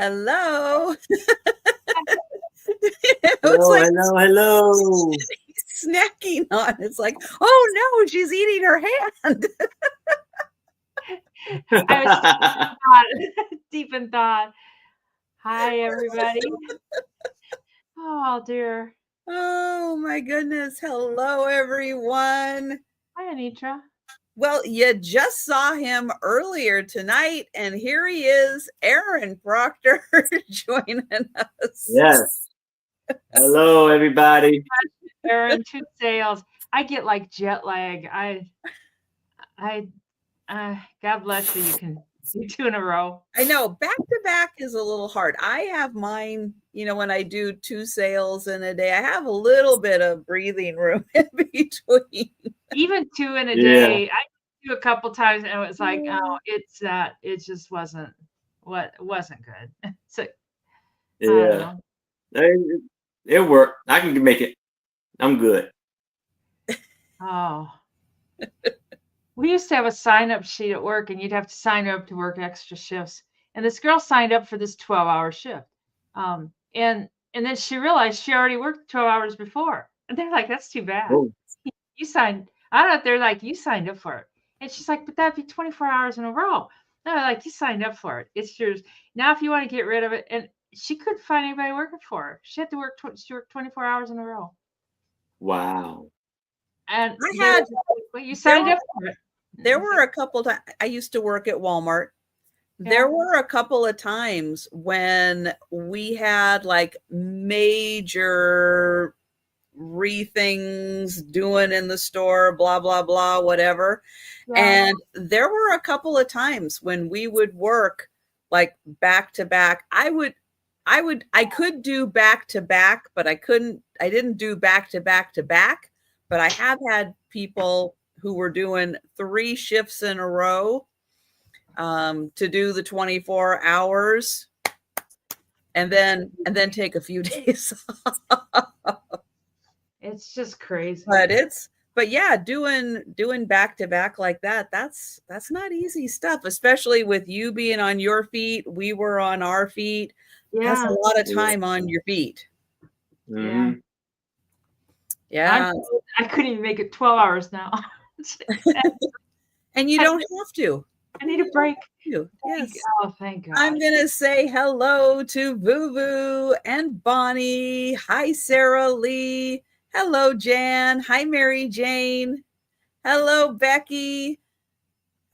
Hello. It's Hello, like hello. snacking on. It's like, oh no, she's eating her hand. I was deep in thought. Hi, everybody. Oh, dear. Oh my goodness. Hello, everyone. Hi, Anitra. Well, you just saw him earlier tonight, and here he is, Aaron Proctor, joining us. Yes. Hello, everybody. Aaron, 2 sales. I get like jet lag. God bless you. You can do 2 in a row. I know back to back is a little hard. I have mine, when I do 2 sales in a day, I have a little bit of breathing room in between. Even 2 in a day. I do a couple times and it was like, oh, it just wasn't good. So Yeah. It worked. I can make it. I'm good. Oh. We used to have a sign-up sheet at work, and you'd have to sign up to work extra shifts. And this girl signed up for this 12-hour shift. And then she realized she already worked 12 hours before. And they're like, that's too bad. Oh. You signed, I don't know, they're like, you signed up for it. And she's like, but that'd be 24 hours in a row. No, like, you signed up for it. It's yours. Now, if you want to get rid of it, and she couldn't find anybody working for her. She had to work, she worked 24 hours in a row. Wow. And you signed up for it. There were a couple times. I used to work at Walmart. Yeah. There were a couple of times when we had like major things doing in the store, blah, blah, blah, whatever. Yeah. And there were a couple of times when we would work like back to back. I could do back to back, but I didn't do back to back to back. But I have had people who were doing 3 shifts in a row to do the 24 hours and then take a few days off. It's just crazy. But yeah, doing back to back like that, that's not easy stuff, especially with you being on your feet. We were on our feet. Yeah. That's a lot of time on your feet. Mm-hmm. Yeah. I couldn't even make it 12 hours now. And you don't have to. I need a break. Yes. Oh, thank God. I'm going to say hello to Boo Boo and Bonnie. Hi, Sarah Lee. Hello, Jan. Hi, Mary Jane. Hello, Becky.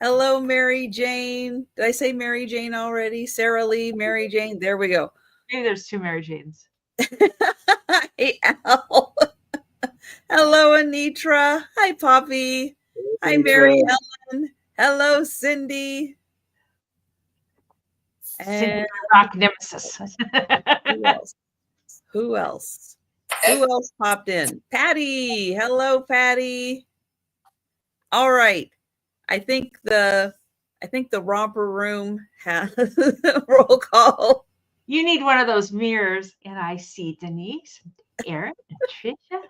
Hello, Mary Jane. Did I say Mary Jane already? Sarah Lee, Mary Jane. There we go. Maybe there's 2 Mary Janes. Hey, Al. Hello, Anitra. Hi, Poppy. Hi, Mary Ellen. Hello, Cindy. And rock nemesis. Who else popped in? Patty. Hello, Patty. All right. I think the romper room has roll call. You need one of those mirrors, and I see Denise, Aaron, and Trisha.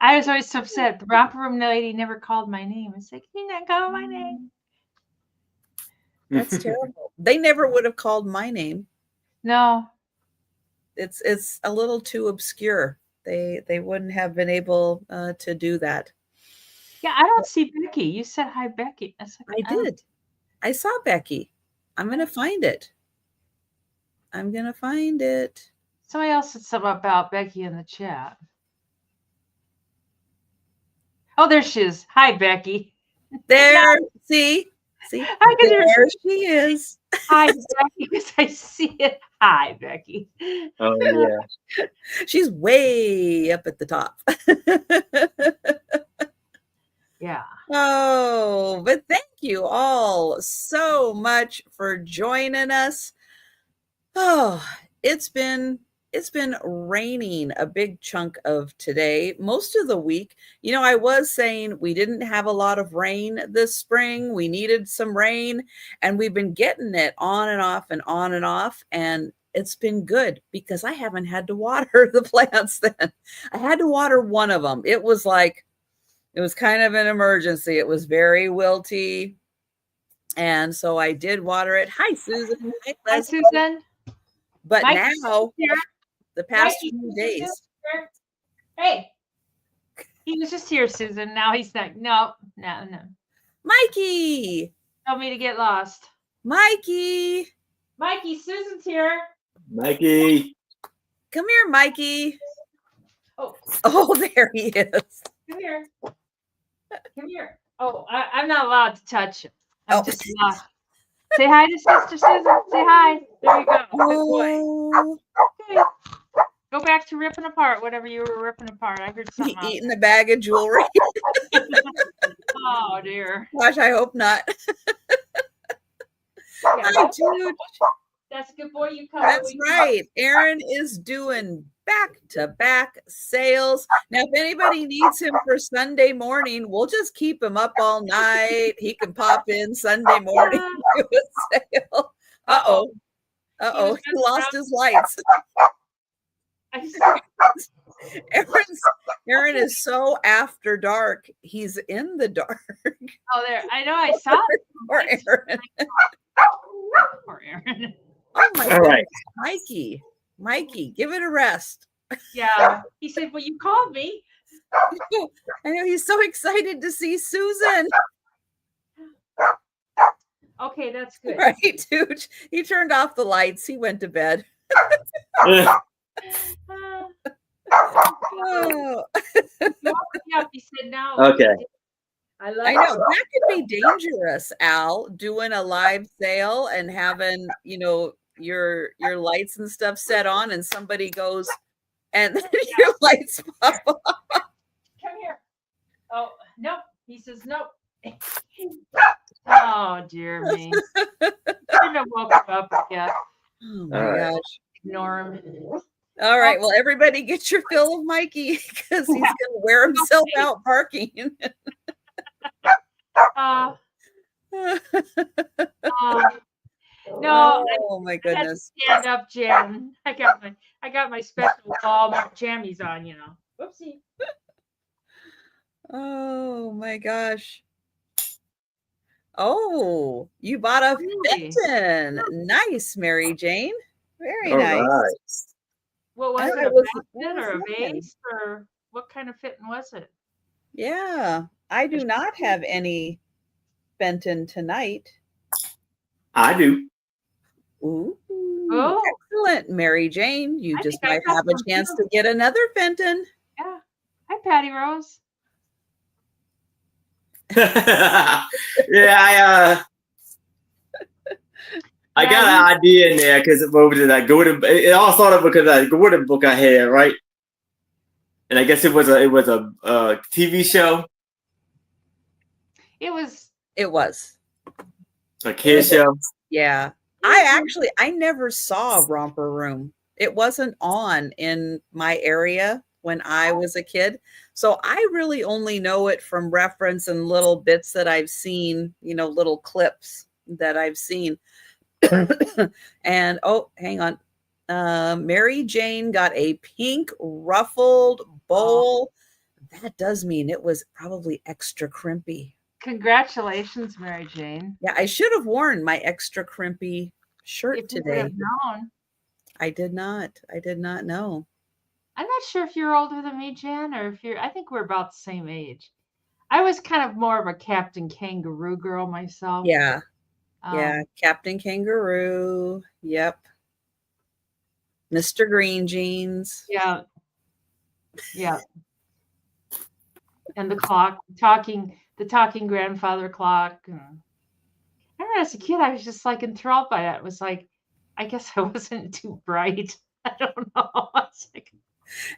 I was always so upset. The romper room lady never called my name. It's like, you not call my name. That's terrible. They never would have called my name. No. It's a little too obscure. They wouldn't have been able to do that. Yeah, I don't see Becky. You said hi, Becky. I did. I saw Becky. I'm going to find it. Somebody else said something about Becky in the chat. Oh, there she is. Hi, Becky. There, see? There she is. Hi, Becky, because I see it. Hi, Becky. Oh, yeah. She's way up at the top. Yeah. Oh, but thank you all so much for joining us. Oh, it's been raining a big chunk of today, most of the week. I was saying we didn't have a lot of rain this spring. We needed some rain, and we've been getting it on and off and on and off. And it's been good because I haven't had to water the plants then. I had to water one of them. It was kind of an emergency. It was very wilty. And so I did water it. Hi, Susan. Hi, Hi, Leslie. Susan. But Mikey, now, here. the past Mikey, few Susan's days, here. Hey, he was just here, Susan. Now he's not. No. Mikey, Tell me to get lost. Mikey, Mikey, Susan's here. Mikey. come here, Mikey. Oh, Oh, there he is. come here. Come here. Oh, I'm not allowed to touch him. I'm just allowed. Say hi to Sister Susan. Say hi. There you go. Good boy. Oh, Okay. Go back to ripping apart whatever you were ripping apart. I heard something. eating a bag of jewelry. Oh dear. Gosh, I hope not. Yeah, Hi, dude. that's a good boy. You come. That's right. Aaron is doing back-to-back sales. Now, if anybody needs him for Sunday morning, we'll just keep him up all night. He can pop in Sunday morning and do a sale. Uh-oh. Uh-oh. He lost his lights. Aaron is so after dark. He's in the dark. Oh, there. I know. I saw it. Poor Aaron. Poor Aaron. Oh, my All goodness. right. Mikey, give it a rest. Yeah. He said, well, you called me. I know he's so excited to see Susan. Okay, that's good. Right, dude. He turned off the lights. He went to bed. Oh. Yeah, he said no. Okay. I know that could be dangerous, Al, doing a live sale and having, your lights and stuff set on and somebody goes and your lights pop off. Come here. Oh, no. He says no. Oh, dear me. I shouldn't have woke him up yet. Oh, my gosh. Ignore him. All right. Well, everybody get your fill of Mikey because he's going to wear himself out parking. No. Oh my goodness. Stand up, Jan. I got my special Walmart jammies on, Whoopsie. Oh my gosh. Oh, you bought a Fenton. Nice, Mary Jane. Very nice. Right. What was it? A Fenton or a vase or what kind of Fenton was it? Yeah, I do not have any Fenton tonight. I do. Ooh, oh, excellent, Mary Jane. You just might have a chance to get another Fenton. Yeah. Hi, Patty Rose. Yeah, I got an idea in there because what was it? That Gordon. It all started because of that Gordon book I had, right? And I guess it was a TV show. It was a kid show. Yeah. I never saw Romper Room. It wasn't on in my area when I was a kid. So I really only know it from reference and little bits that I've seen, little clips that I've seen. And hang on. Mary Jane got a pink ruffled bowl. That does mean it was probably extra crimpy. Congratulations, Mary Jane. Yeah, I should have worn my extra crimpy shirt today. Known. I did not know. I'm not sure if you're older than me, Jan, or I think we're about the same age. I was kind of more of a Captain Kangaroo girl myself. Yeah. Yeah, Captain Kangaroo. Yep. Mr. Green Jeans. Yeah. Yeah. And the clock, the talking grandfather clock. I remember as a kid, I was just like enthralled by that. It was like, I guess I wasn't too bright. I don't know.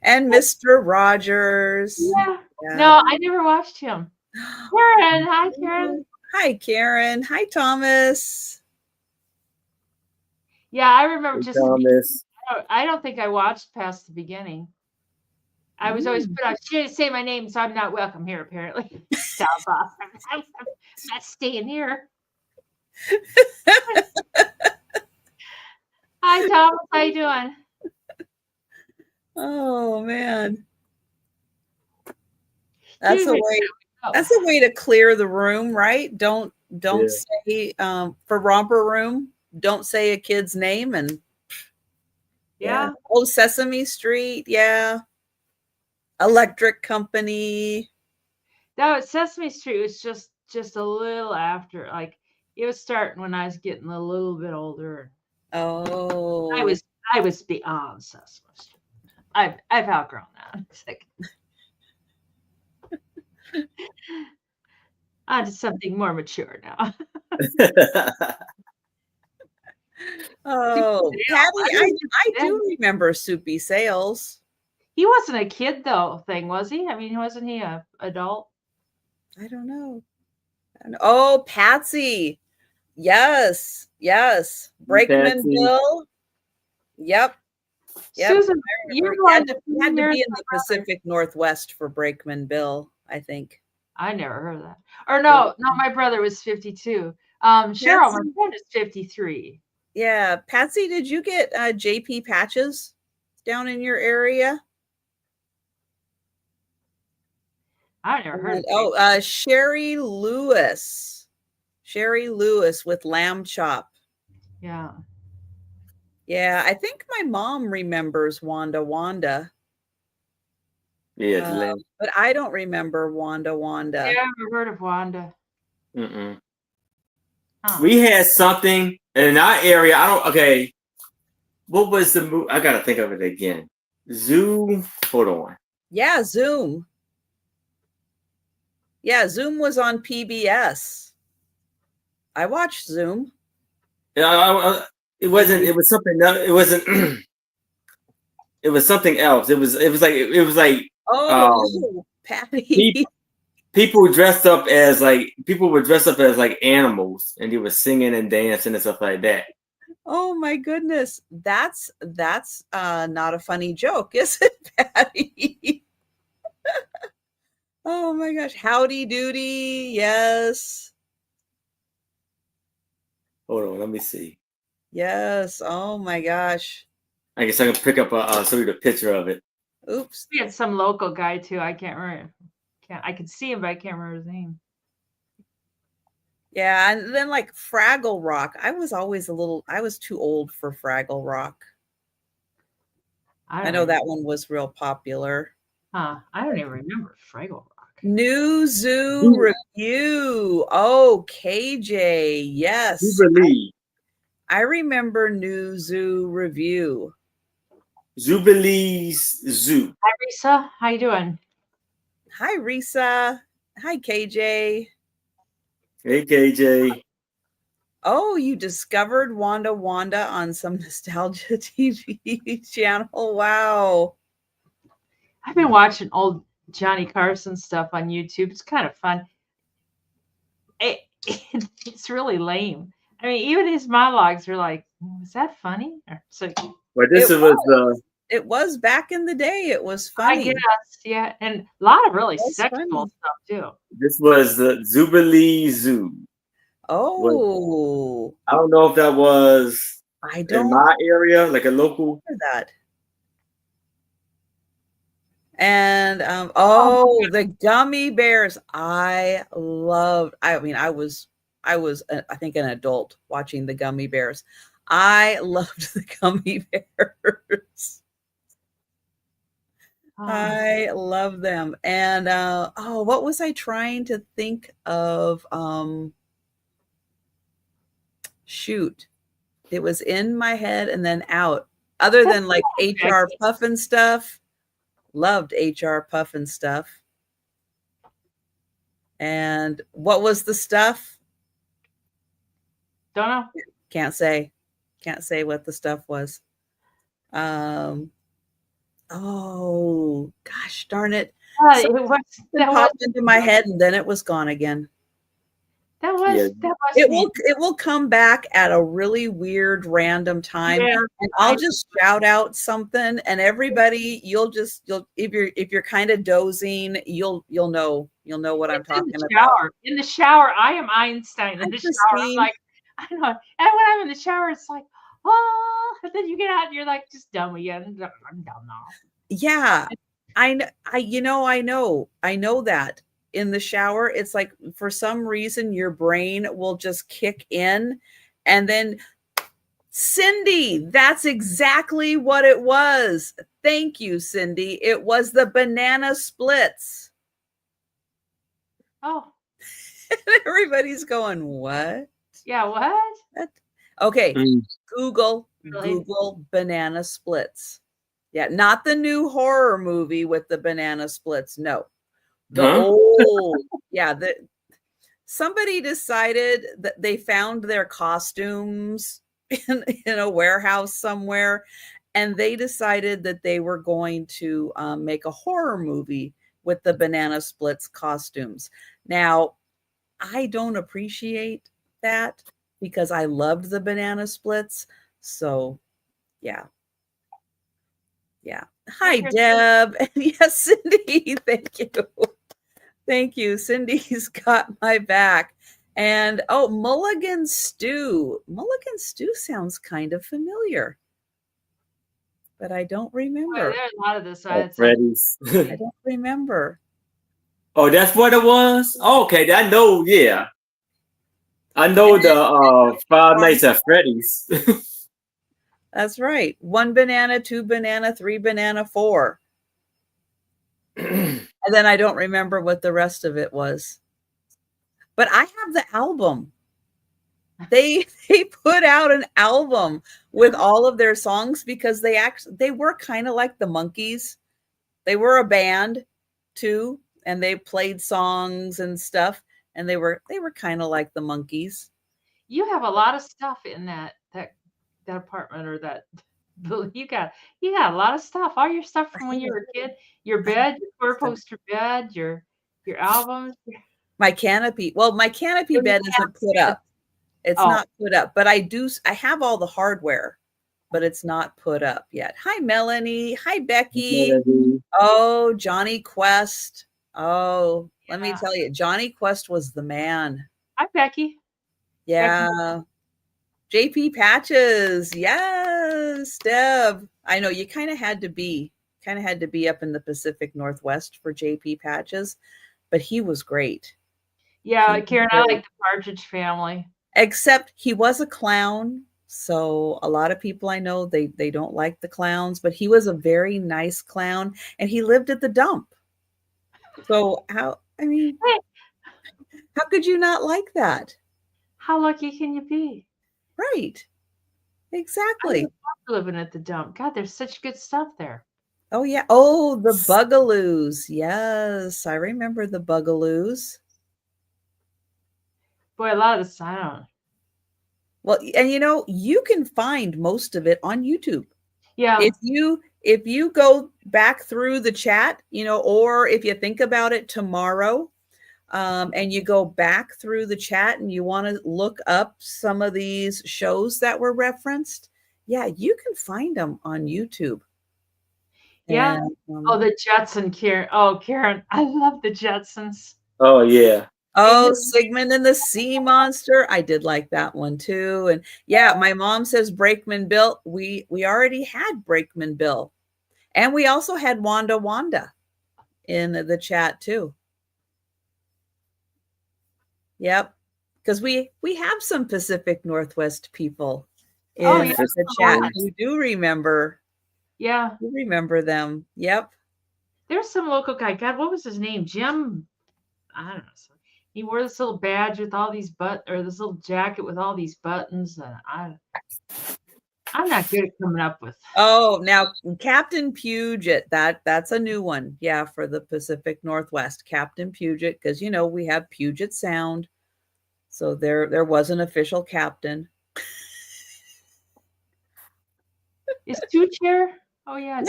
And Mr. Rogers. Yeah. No, I never watched him. Karen. Hi, Karen. Hi, Karen. Hi, Thomas. Yeah, I remember Thomas. I don't think I watched past the beginning. I was always put out. She didn't say my name, so I'm not welcome here, apparently. Stop off. I'm not staying here. Hi, Thomas. How you doing? Oh, man. That's a way to clear the room, right? Don't Don't say for romper room. Don't say a kid's name and Yeah. Oh, Sesame Street. Yeah. Electric Company. No, Sesame Street was just a little after. Like it was starting when I was getting a little bit older. I Oh. was I was beyond Sesame Street. I've outgrown that. It's like onto something more mature now. Oh, Dale, Patty, I I remember do remember Soupy Sales. he wasn't a kid though thing, was he? I mean, wasn't he a adult? I don't know. Oh, Patsy. Yes. Yes. Brakeman Fancy. Bill. Yep. Yep. Susan, I you're remember. going the same Had to years be in my the brother. Pacific Northwest for Brakeman Bill, I think. I never heard of that. Or Yeah. no, my brother was 52. Cheryl, my Patsy. friend is 53. Yeah. Patsy, did you get JP patches down in your area? I never heard of Sherry Lewis. Sherry Lewis with lamb chop. Yeah. Yeah, I think my mom remembers Wanda Wanda. Yeah, But I don't remember Wanda Wanda. Yeah, I've never heard of Wanda. mm-mm. Huh. We had something in our area. I don't. Okay, what was the movie? I gotta think of it again. Zoo. Hold on. Yeah, Zoom. Yeah, Zoom was on PBS. I watched Zoom. It wasn't. It was something. It wasn't. It was something else. It was. It was like. Oh, Patty. People dressed up as like people were dressed up as like animals, and they were singing and dancing and stuff like that. Oh my goodness. That's not a funny joke, is it, Patty? Oh my gosh. Howdy doody. Yes. Hold on, let me see. Yes. Oh my gosh. I guess I can pick up show you the picture of it. Oops. We had some local guy too. I can't remember. I could see him, but I can't remember his name. Yeah, and then like Fraggle Rock. I was too old for Fraggle Rock. I know that one was real popular. Huh. I don't even remember Fraggle Rock. New Zoo Review. Oh, KJ. Yes. Jubilee. I remember New Zoo Review. Jubilee's Zoo. Hi, Risa. How you doing? Hi, Risa. Hi, KJ. Hey, KJ. Oh, you discovered Wanda Wanda on some nostalgia TV channel. Wow. I've been watching old Johnny Carson stuff on YouTube. It's kind of fun. It's really lame. I mean, even his monologues are like, "Was that funny?" So, But this it was back in the day. It was I funny. guess, yeah, and a lot of really That's sexual funny. stuff too. this was the Jubilee Zoo. Oh, I don't know if that was I in don't my area, like a local. remember that. And the gummy bears. I mean, I was I think an adult watching the gummy bears. I loved the gummy bears. I love them. And what was I trying to think of? Shoot. It was in my head and then out. Other than like HR Puffin stuff. Loved HR Puffin stuff. And what was the stuff? Don't know. Can't say. Can't say what the stuff was. Oh gosh darn it. That popped into my head and then it was gone again. It will come back at a really weird random time, and I'll just shout out something, and everybody, if you're kind of dozing, you'll know what I'm talking about. In the shower, I am Einstein in the shower. I'm like, I know. And when I'm in the shower, it's like, oh, and then you get out and you're like, just dumb again. I'm dumb now. Yeah, I know that. in the shower, it's like for some reason your brain will just kick in, and then Cindy, that's exactly what it was. Thank you, Cindy. It was the banana splits. Oh. Everybody's going, what? Yeah, what? Okay, Mm. Google banana splits. Yeah, not the new horror movie with the banana splits. No, the old. Yeah, somebody decided that they found their costumes in a warehouse somewhere, and they decided that they were going to make a horror movie with the banana splits costumes. Now, I don't appreciate that because I loved the banana splits. So, yeah. Yeah. Hi, Deb. Yes, Cindy. Thank you. Thank you. Cindy's got my back. And Mulligan Stew. Mulligan Stew sounds kind of familiar, but I don't remember. There's a lot of this. Freddy's. I don't remember. Oh, that's what it was? Okay, I know, yeah. I know the Five Nights at Freddy's. That's right. 1 banana, 2 banana, 3 banana, 4. And then I don't remember what the rest of it was. But I have the album. They put out an album with all of their songs because they were kind of like the Monkees. They were a band too, and they played songs and stuff, and they were kind of like the Monkees. You have a lot of stuff in that apartment or that you got a lot of stuff. All your stuff from when you were a kid, your bed, your 4-poster bed, your albums. My canopy. Well, my canopy bed isn't put up. It's not put up, but I have all the hardware, but it's not put up yet. Hi, Melanie. Hi, Becky. Oh, Johnny Quest. Oh, let me tell you, Johnny Quest was the man. Hi, Becky. Yeah. JP Patches. Yes, Deb. I know you kind of had to be up in the Pacific Northwest for JP Patches, but he was great. Yeah, Karen, I like the Partridge Family. Except he was a clown. So a lot of people I know, they don't like the clowns, but he was a very nice clown and he lived at the dump. So how could you not like that? How lucky can you be? Right. Exactly. Living at the dump. God, there's such good stuff there. Oh yeah. Oh, the Bugaloos. Yes, I remember the Bugaloos. Boy, a lot of the sound. Well, and you can find most of it on YouTube. Yeah. If you go back through the chat, or if you think about it tomorrow, and you go back through the chat and you want to look up some of these shows that were referenced, yeah, you can find them on YouTube. Yeah. And, the Jetsons, Karen. Oh, Karen, I love the Jetsons. Oh, yeah. Oh, Sigmund and the Sea Monster. I did like that one too. And yeah, my mom says Brakeman Bill. We already had Brakeman Bill. And we also had Wanda in the chat too. Yep. Because we have some Pacific Northwest people in the chat. You do remember. Yeah. You remember them. Yep. There's some local guy. God, what was his name? Jim. I don't know. He wore this little badge with all these this little jacket with all these buttons. And I'm not good at coming up with. Oh, now Captain Puget. That's a new one. Yeah, for the Pacific Northwest, Captain Puget, because we have Puget Sound. So there was an official captain. Is Tooch here? Oh yeah,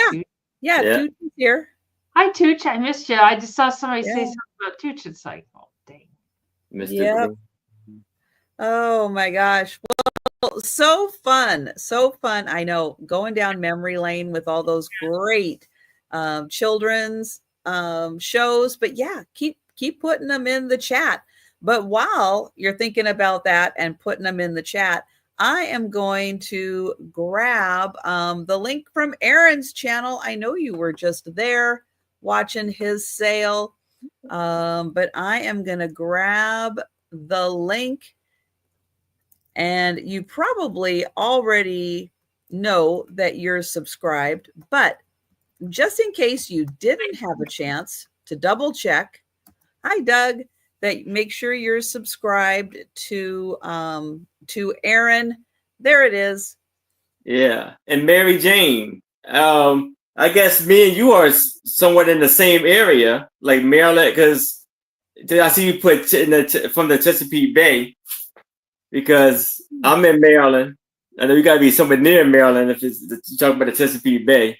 yeah. Tooch is here. Hi Tooch, I missed you. I just saw somebody say something about Tooch. It's like, oh dang. Yep. Oh my gosh. Well, so fun. I know, going down memory lane with all those great children's shows. But yeah, keep putting them in the chat. But while you're thinking about that and putting them in the chat, I am going to grab the link from Aaron's channel. I know you were just there watching his sale. But I am going to grab the link, and you probably already know that you're subscribed, but just in case you didn't have a chance to double check, hi Doug, that make sure you're subscribed to Aaron. There it is. Yeah, and Mary Jane. I guess me and you are somewhat in the same area, like Maryland, because I see you put from the Chesapeake Bay, because I'm in Maryland. I know you got to be somewhere near Maryland if you're talking about the Chesapeake Bay.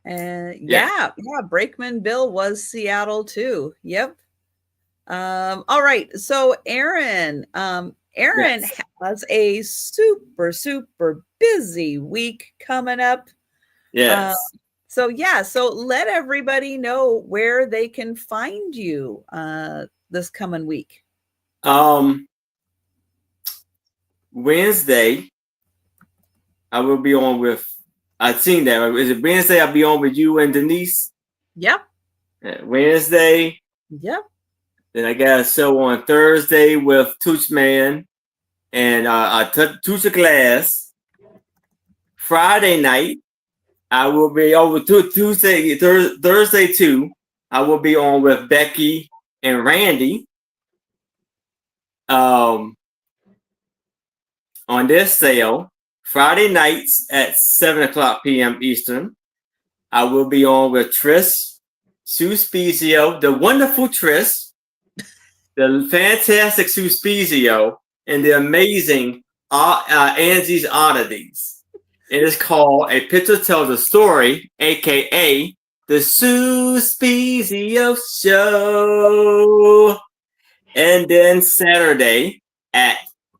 And yeah, Brakeman Bill was Seattle too. Yep. All right. So Aaron Yes. has a super busy week coming up. Yes. So let everybody know where they can find you this coming week. Wednesday, I will be on with. I've seen that. Is it Wednesday? I'll be on with you and Denise. Yep. Wednesday. Yep. Then I got a show on Thursday with Toochman and Tooch Glass. Friday night, I will be over Thursday too. I will be on with Becky and Randy. On this sale, Friday nights at 7:00 p.m. Eastern, I will be on with Trish Suspizio, the wonderful Trish, the fantastic Suspizio, and the amazing Angie's Oddities. It is called A Picture Tells a Story, aka the Suspizio Show. And then Saturday at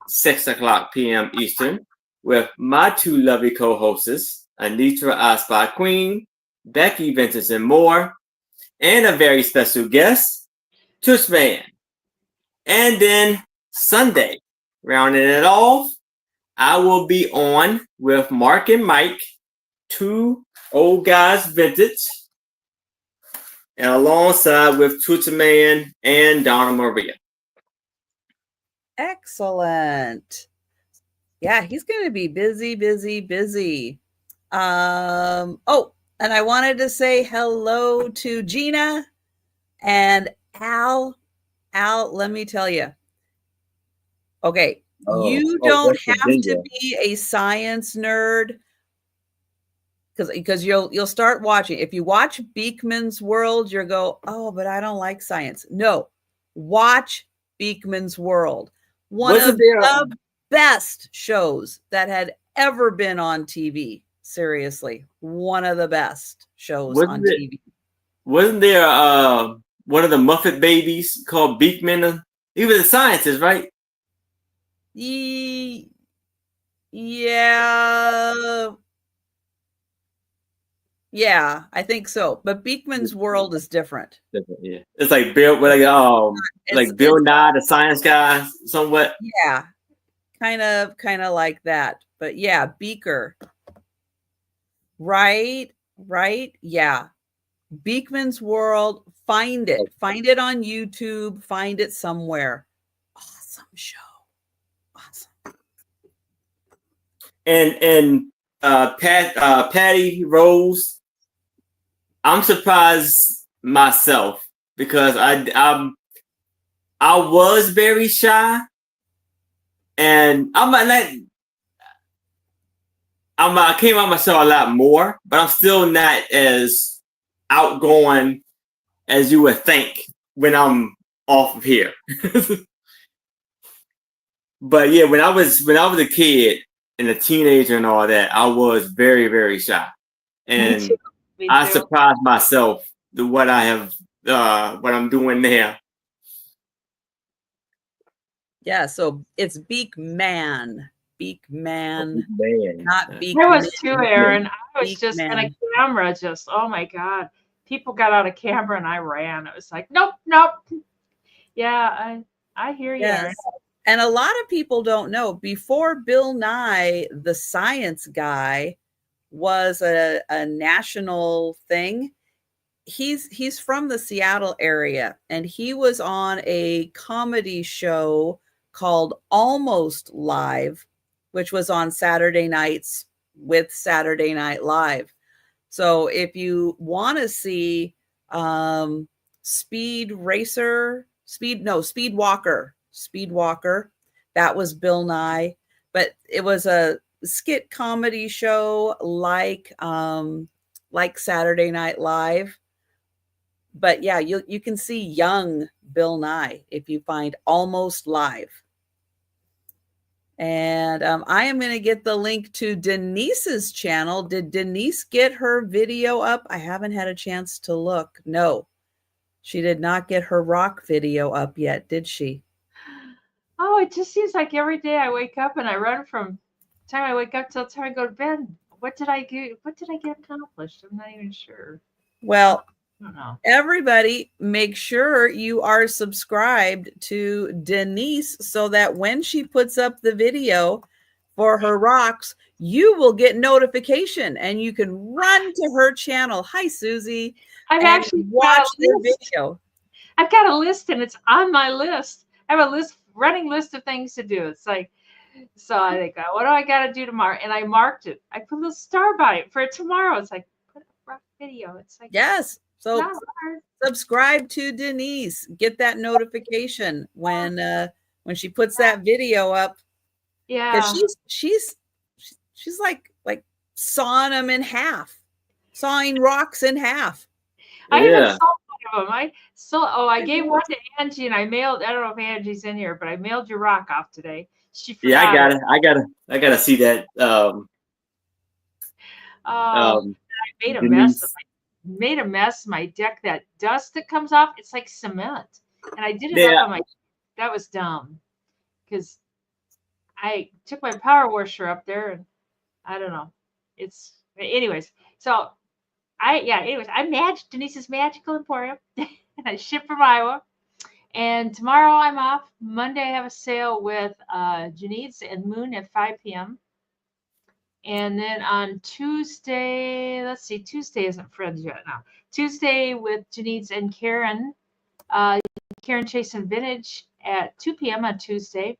6:00 p.m. Eastern with my two lovely co-hosts, Anitra Aspire Queen, Becky Vintage and more, and a very special guest, Tushman. And then Sunday, rounding it off, I will be on with Mark and Mike, two old guys vintage, and alongside with Tushman and Donna Maria. Excellent. Yeah, he's going to be busy. And I wanted to say hello to Gina and Al. Al, let me tell you. Okay, you don't have to be a science nerd because you'll start watching. If you watch Beekman's World, you'll go, oh, but I don't like science. No, watch Beekman's World. One of the best shows that had ever been on TV. Seriously, one of the best shows on TV. Wasn't there one of the Muppet babies called Beekman? He was a scientist, right? Yeah. Yeah, I think so. But Beekman's World is different. Yeah, it's like Bill, like Bill Nye, the science guy, somewhat. Yeah, kind of like that. But yeah, Beaker. Right. Yeah, Beekman's World. Find it on YouTube. Find it somewhere. Awesome show. Awesome. And Patty Rose. I'm surprised myself because I was very shy, and I came out myself a lot more, but I'm still not as outgoing as you would think when I'm off of here. But yeah, when I was a kid and a teenager and all that, I was very, very shy, and I surprised myself to what I have, what I'm doing now. Yeah, so it's Beekman, not Beekman. I was too, Aaron. I was just in a camera. Oh my God, people got out of camera and I ran. It was like, nope. Yeah, I hear you, Aaron. And a lot of people don't know, before Bill Nye, the science guy, was a national thing, he's from the Seattle area, and he was on a comedy show called Almost Live, which was on Saturday nights with Saturday Night Live. So if you want to see Speed Racer, Speed Walker, that was Bill Nye, but it was a skit comedy show like Saturday Night Live. But yeah, you can see young Bill Nye if you find Almost Live. And I am going to get the link to Denise's channel. Did Denise get her video up? I haven't had a chance to look. No, she did not get her rock video up yet, did she? Oh, it just seems like every day I wake up and I run from the time I wake up till the time I go to bed. What did I get? What did I get accomplished? I'm not even sure. Well, I don't know. Everybody, make sure you are subscribed to Denise so that when she puts up the video for her rocks, you will get notification and you can run to her channel. Hi, Susie. I've and actually watch the video. I've got a list and it's on my list. I have a running list of things to do. It's like, so I think, what do I got to do tomorrow? And I marked it. I put a little star by it for tomorrow. It's like, put a rock video. It's like, yes. So subscribe to Denise. Get that notification when she puts that video up. Yeah. She's like sawing them in half, sawing rocks in half. I even saw one of them. I gave one to Angie and I don't know if Angie's in here, but I mailed your rock off today. She forgot. Yeah, I gotta see that. I made a mess. Made a mess. My deck, that dust that comes off, it's like cement. And I did it up on my. That was dumb, because I took my power washer up there, and I don't know. Anyways. So I'm Denise's Magical Emporium, and I ship from Iowa. And tomorrow I'm off. Monday I have a sale with Janice and Moon at 5 p.m. And then on Tuesday, Tuesday isn't Friends yet now. Tuesday with Janice and Karen, Karen Chase and Vintage at 2 p.m. on Tuesday.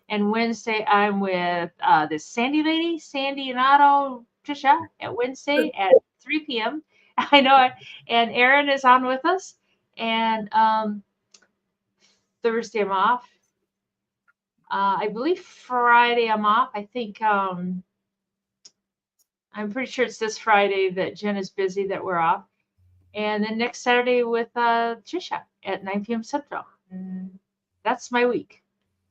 And Wednesday I'm with this Sandy lady, Sandy and Otto, Trisha at Wednesday at 3 p.m. I know it. And Erin is on with us. And Thursday I'm off. I believe Friday I'm off. I think I'm pretty sure it's this Friday that Jen is busy that we're off. And then next Saturday with Trisha at 9 p.m. Central. And that's my week.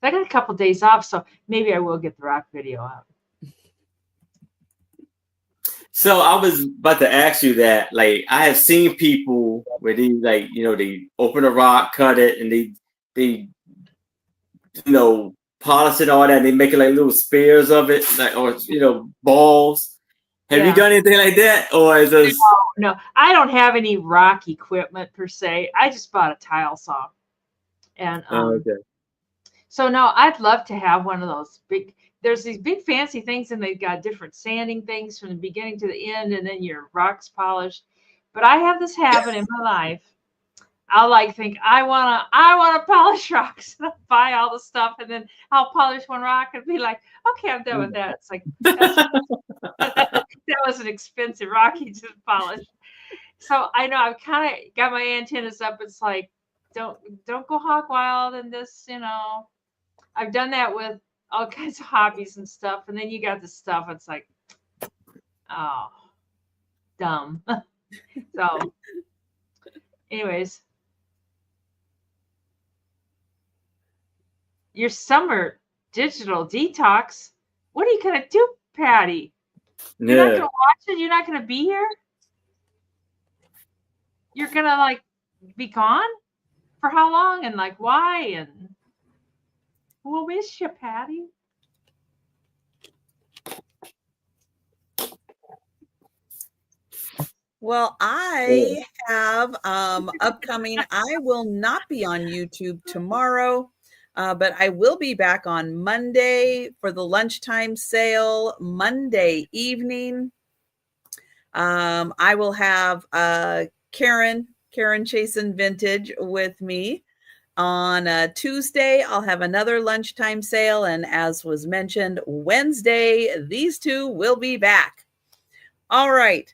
I got a couple days off, so maybe I will get the rock video out. So I was about to ask you that. Like, I have seen people where they they open a rock, cut it, and they polish it, all that, and they make it like little spears of it, like, or balls. Have you done anything like that, or is this? No, I don't have any rock equipment per se. I just bought a tile saw, and Okay. So no, I'd love to have one of those big. There's these big fancy things, and they've got different sanding things from the beginning to the end, and then your rock's polished. But I have this habit in my life. I'll think I wanna polish rocks, and I'll buy all the stuff, and then I'll polish one rock and be like, okay, I'm done with that. It's like that was an expensive rock you just polished. So I know I've kind of got my antennas up. It's like, don't go hog wild in this, I've done that with all kinds of hobbies and stuff, and then you got this stuff. It's like, oh, dumb. So, anyways, your summer digital detox. What are you gonna do, Patty? You're not gonna watch it. You're not gonna be here. You're gonna be gone for how long, and why, and we'll miss you, Patty. Well, I have upcoming. I will not be on YouTube tomorrow. But I will be back on Monday for the lunchtime sale, Monday evening. I will have Karen Chasen Vintage with me. On Tuesday, I'll have another lunchtime sale. And as was mentioned, Wednesday, these two will be back. All right.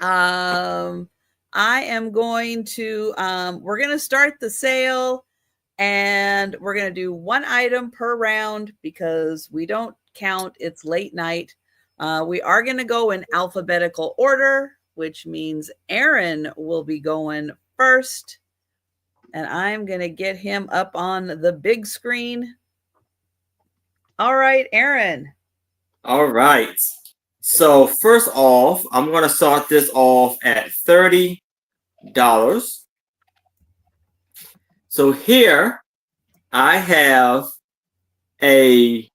I am going to, we're going to start the sale and we're going to do one item per round because we don't count. It's late night. We are going to go in alphabetical order, which means Aaron will be going first. And I'm going to get him up on the big screen. All right, Aaron. All right. So first off, I'm going to start this off at $30. So here I have a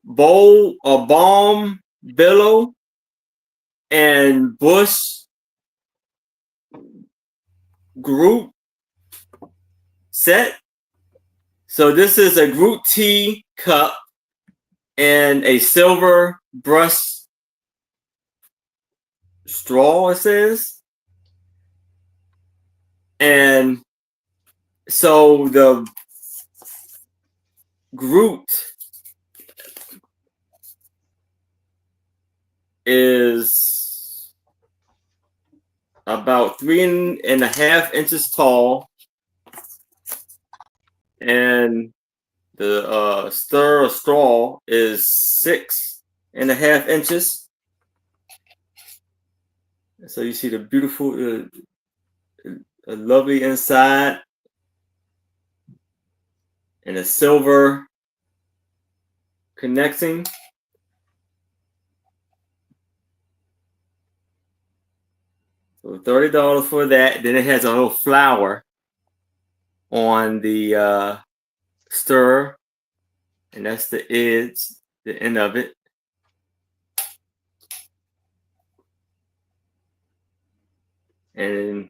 bowl, a balm, billow, and bush group set. So this is a group tea cup and a silver brush straw, it says. And so the group is about 3.5 inches tall, and the stir straw is 6.5 inches. So you see the beautiful, lovely inside, and a silver connecting. So $30 for that. Then it has a little flower on the stir, and that's the edge, the end of it. And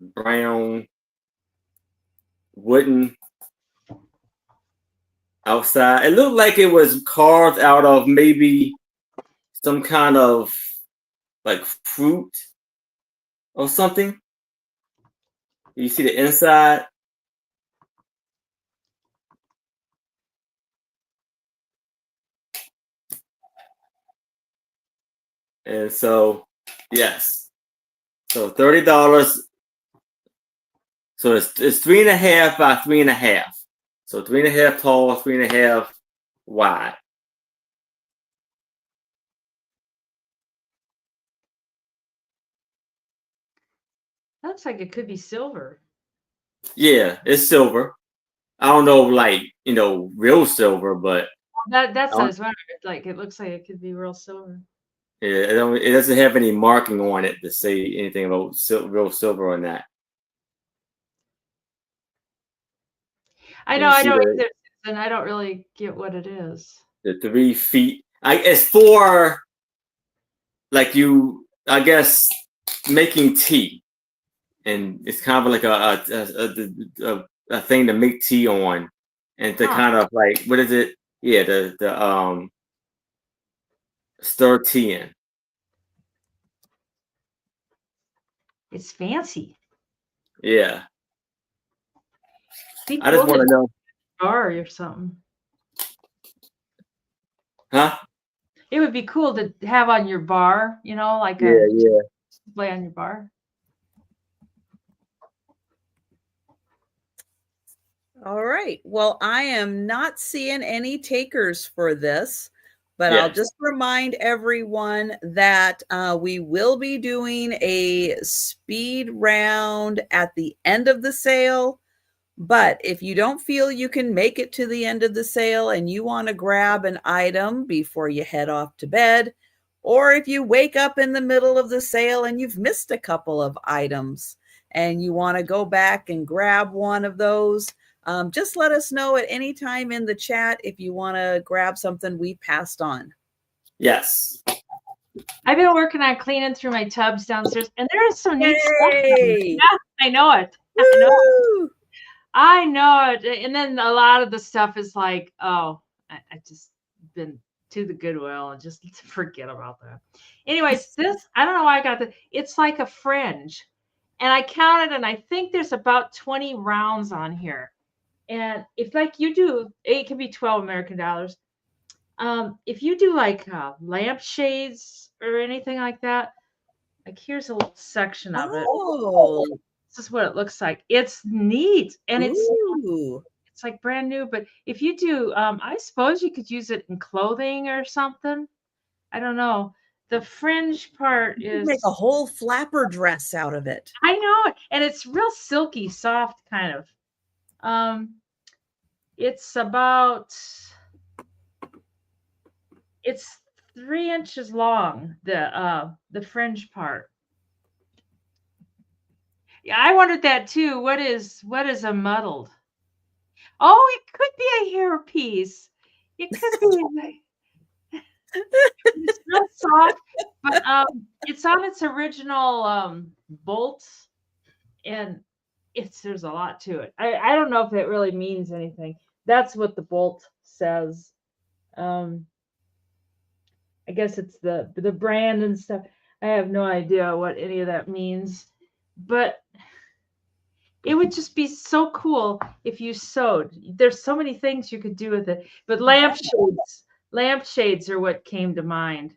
brown wooden outside. It looked like it was carved out of maybe some kind of like fruit or something. You see the inside. And so, yes. So $30. So it's 3.5 by 3.5. So 3.5 tall, 3.5 wide. Looks like it could be silver. Yeah, it's silver. I don't know, like, real silver, but That's what I was wondering. Like it looks like it could be real silver. yeah, it doesn't have any marking on it to say anything about real silver or not. I know, I don't either, and I don't really get what it is. The 3 feet. It's for, like, I guess, making tea, and it's kind of like a thing to make tea on, and to kind of like, what is it? Yeah, the stir tea in. It's fancy. Yeah. I just want to know. Bar or something. Huh? It would be cool to have on your bar, like a display on your bar. All right. Well, I am not seeing any takers for this, but I'll just remind everyone that we will be doing a speed round at the end of the sale. But if you don't feel you can make it to the end of the sale and you want to grab an item before you head off to bed, or if you wake up in the middle of the sale and you've missed a couple of items and you want to go back and grab one of those, just let us know at any time in the chat if you want to grab something we passed on. Yes. I've been working on cleaning through my tubs downstairs, and there is some neat stuff. Yeah, I know it. I know it. I know it. And then a lot of the stuff is like, oh, I just been to the Goodwill and just forget about that. Anyways, this, I don't know why I got the, it's like a fringe. And I counted and I think there's about 20 rounds on here. And if like you do, it can be 12 American dollars. If you do like lampshades or anything like that, like here's a little section of it. Oh, This is what it looks like. It's neat and ooh. it's like brand new. But if you do, I suppose you could use it in clothing or something. I don't know. The fringe part You could is, make a whole flapper dress out of it. I know, and it's real silky, soft kind of. Um, it's about, it's 3 inches long, the fringe part. Yeah, I wondered that too. What is a muddled? Oh, it could be a hairpiece. It could be. It's real soft, but it's on its original bolts, and there's a lot to it. I don't know if it really means anything. That's what the bolt says. Um, I guess it's the brand and stuff. I have no idea what any of that means, but it would just be so cool if you sewed. There's so many things you could do with it, but lampshades are what came to mind.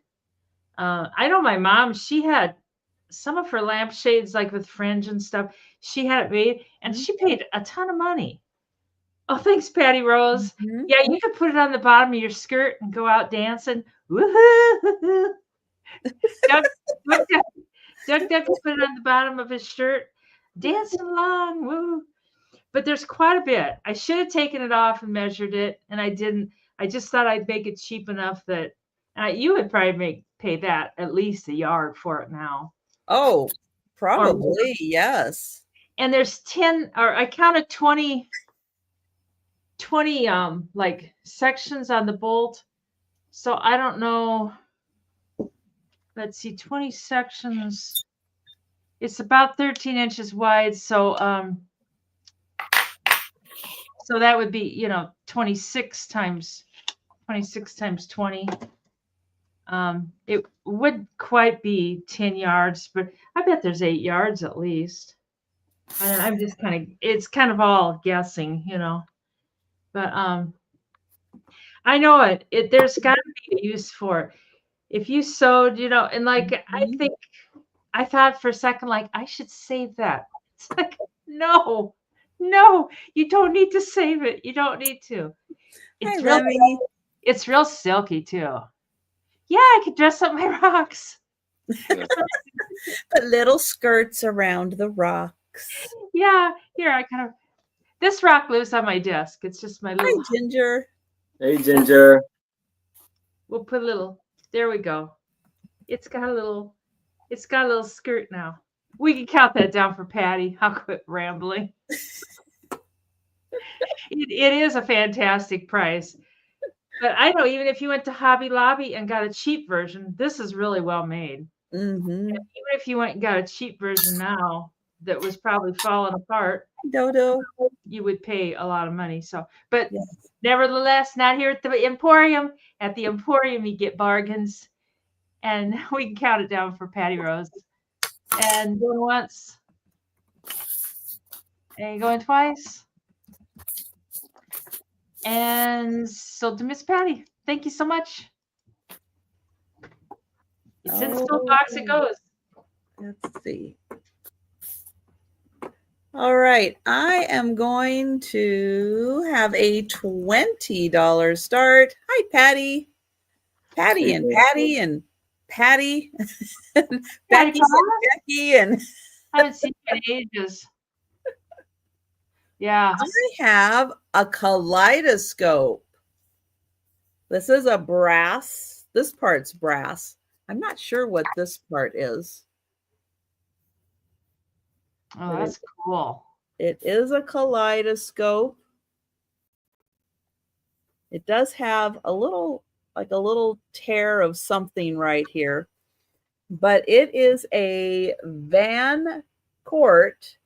I know my mom, she had some of her lampshades like with fringe and stuff. She had it made and she paid a ton of money. Oh, thanks, Patty Rose. Mhm. Yeah, you could put it on the bottom of your skirt and go out dancing. Woohoo! Doug, Doug could put it on the bottom of his shirt, dancing along. Woo! But there's quite a bit. I should have taken it off and measured it, and I didn't. I just thought I'd make it cheap enough that you would probably pay that at least a yard for it now. Oh, Or, probably, yes. and there's 10, or I counted 20 like sections on the bolt. So I don't know. Let's see, 20 sections. It's about 13 inches wide. So so that would be, 26 times 20. It would quite be 10 yards, but I bet there's 8 yards at least. And I'm just it's kind of all guessing, but I know there's got to be a use for it. If you sewed, and like I thought for a second, like I should save that. It's like, no, you don't need to save it. You don't need to. Hi, It's real, Remy. it's real silky too. Yeah, I could dress up my rocks. Put little skirts around the rocks. Yeah, here this rock lives on my desk. It's just my little. Hi, Ginger. Hey, Ginger. We'll put a little. There we go. It's got a little skirt now. We can count that down for Patty. I'll quit rambling. It is a fantastic price. But I know even if you went to Hobby Lobby and got a cheap version, this is really well made. Mm-hmm. And even if you went and got a cheap version now that was probably falling apart, Dodo, you would pay a lot of money. So, but yes. Nevertheless, not here at the Emporium. At the Emporium, you get bargains. And we can count it down for Patty Rose. And going once. And going twice. And so to Miss Patty, thank you so much. It's in the still box it goes. Let's see. All right, I am going to have a $20 start. Hi, Patty. Patty and Patty and Patty. Becky and Becky and I haven't seen you in ages. Yeah. I have a kaleidoscope. This is a brass. This part's brass. I'm not sure what this part is. Oh, that's cool. It is a kaleidoscope. It does have a little tear of something right here, but it is a Van Court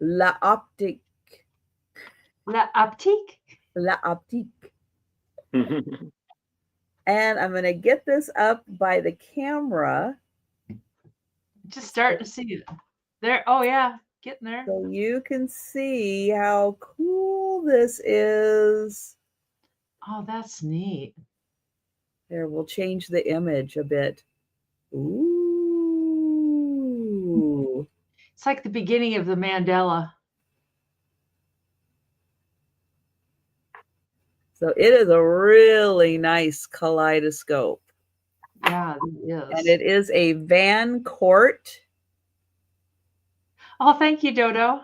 La optique. La optique. La optique. And I'm going to get this up by the camera. Just starting to see it. There. Oh, yeah. Getting there. So you can see how cool this is. Oh, that's neat. There, we'll change the image a bit. Ooh. It's like the beginning of the Mandela. So it is a really nice kaleidoscope. Yeah, it is. And it is a Van Court. Oh, thank you, Dodo.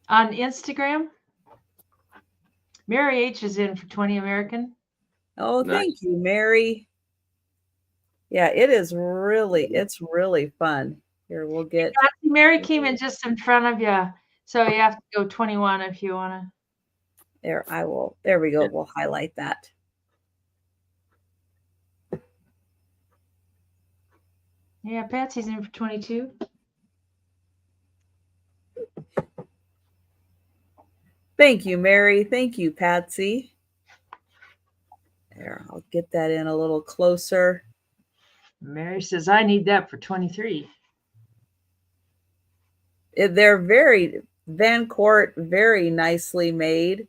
On Instagram, Mary H is in for 20 American. Oh, Nice. thank you, Mary. Yeah, it's really fun. Here, we'll get. Mary came in just in front of you. So you have to go 21 if you want to. There, there we go. We'll highlight that. Yeah, Patsy's in for 22. Thank you, Mary. Thank you, Patsy. There, I'll get that in a little closer. Mary says, I need that for 23. They're very, Van Court, very nicely made.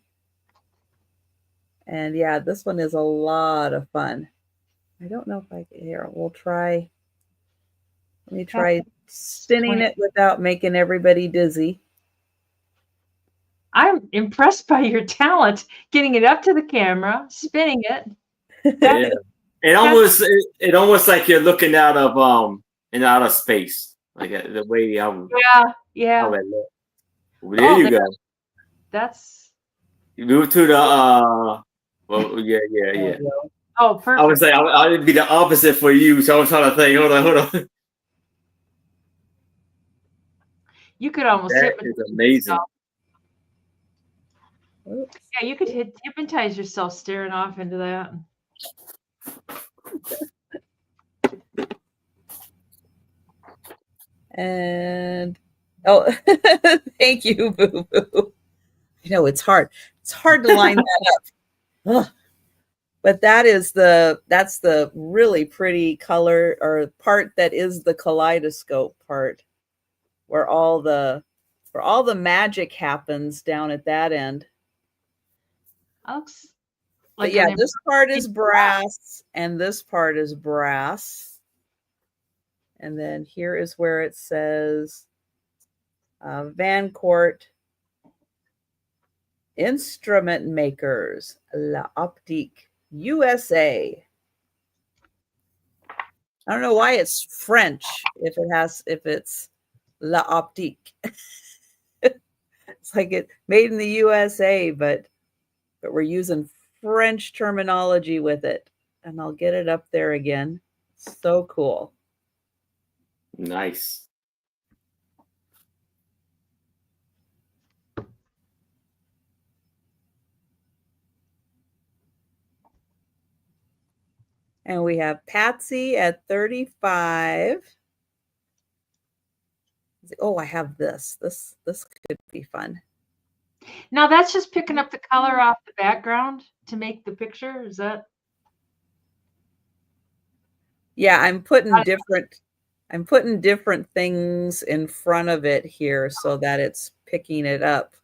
And yeah, this one is a lot of fun. I don't know if I can, here, we'll try. Let me try spinning it without making everybody dizzy. I'm impressed by your talent, getting it up to the camera, spinning it. Yeah. It almost like you're looking out of in outer space, like the way Yeah. how it look. There you go. That's. You move to the well, yeah. Oh, perfect. I would say I would be the opposite for you, so I was trying to think. Hold on. You could almost That is amazing. Oops. Yeah, you could hypnotize yourself staring off into that. And oh, thank you, Boo Boo. You know, it's hard. It's hard to line that up. Ugh. But that's the really pretty color or part that is the kaleidoscope part, where all the magic happens down at that end. Looks like, but yeah, this part is brass and this part is brass. And then here is where it says Van Court Instrument Makers, La Optique, USA. I don't know why it's French if it's La Optique. It's like it made in the USA, but we're using French terminology with it. And I'll get it up there again. So cool. Nice. And we have Patsy at 35. Oh, I have this. This could be fun. Now that's just picking up the color off the background to make the picture. Is that? Yeah, I'm putting different things in front of it here so that it's picking it up.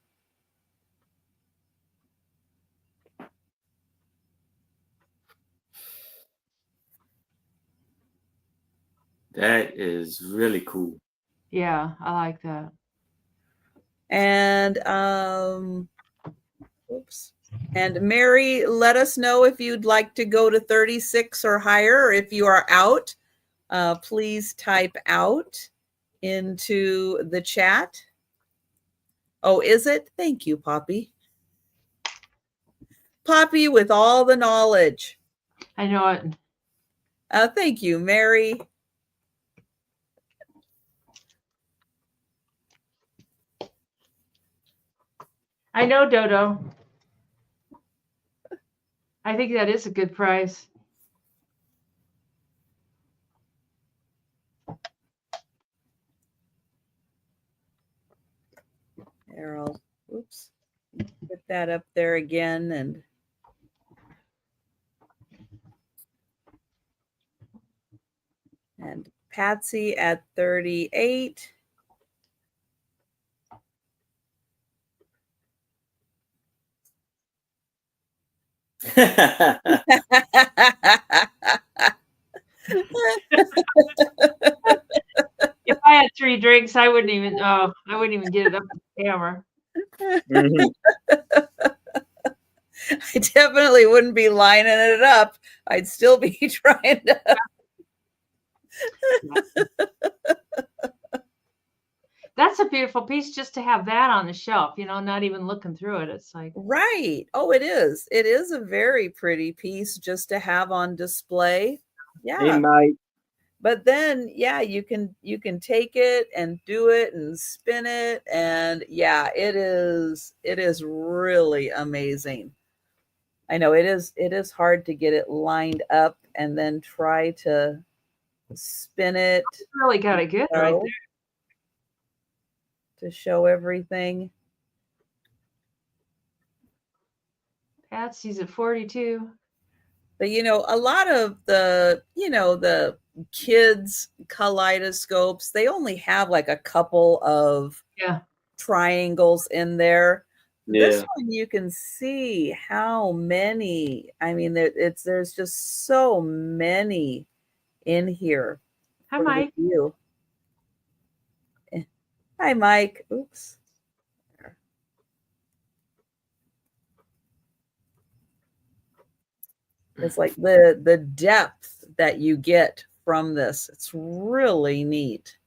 That is really cool. Yeah, I like that. And oops. And Mary, let us know if you'd like to go to 36 or higher, or if you are out, please type out into the chat. Oh, is it? Thank you, Poppy. Poppy with all the knowledge. I know it. Thank you, Mary. I know, Dodo. I think that is a good price. There, I'll, oops, put that up there again. And Patsy at 38. If I had 3 drinks, I wouldn't even get it up on the camera. Mhm. I definitely wouldn't be lining it up. I'd still be trying to. That's a beautiful piece just to have that on the shelf, not even looking through it. It's like, Right. Oh, it is. It is a very pretty piece just to have on display. Hey, Yeah. Mike. But then, yeah, you can take it and do it and spin it, and yeah, it is really amazing. I know it is hard to get it lined up and then try to spin it really got it good right so there. to show everything. Patsy's at 42. But a lot of the the kids kaleidoscopes, they only have like a couple of Yeah. triangles in there. This Yeah. one you can see how many. I mean, there's just so many in here Hi, for the Mike. view. Hi, Mike. Oops. It's like the depth that you get from this. It's really neat.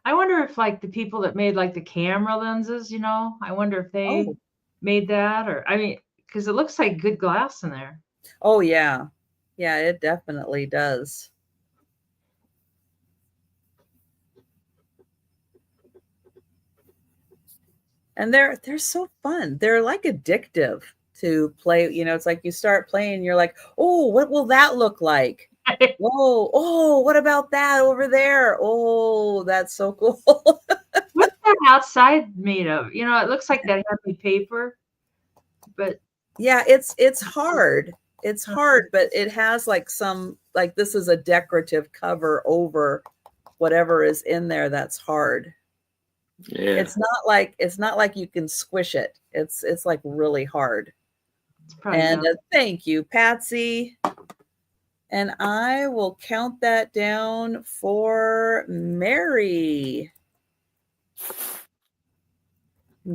I wonder if like the people that made like the camera lenses, I wonder if they Oh, made that, or I mean, because it looks like good glass in there. oh yeah. Yeah, it definitely does. And they're so fun. They're like addictive to play. It's like you start playing, you're like, oh, what will that look like? Whoa, oh, what about that over there? Oh, that's so cool. What's that outside made of? It looks like that happy paper, but Yeah, it's hard. It's hard, but it has like this is a decorative cover over whatever is in there that's hard. Yeah. It's not like you can squish it. It's like really hard. it's probably And about thank you, Patsy. And I will count that down for Mary.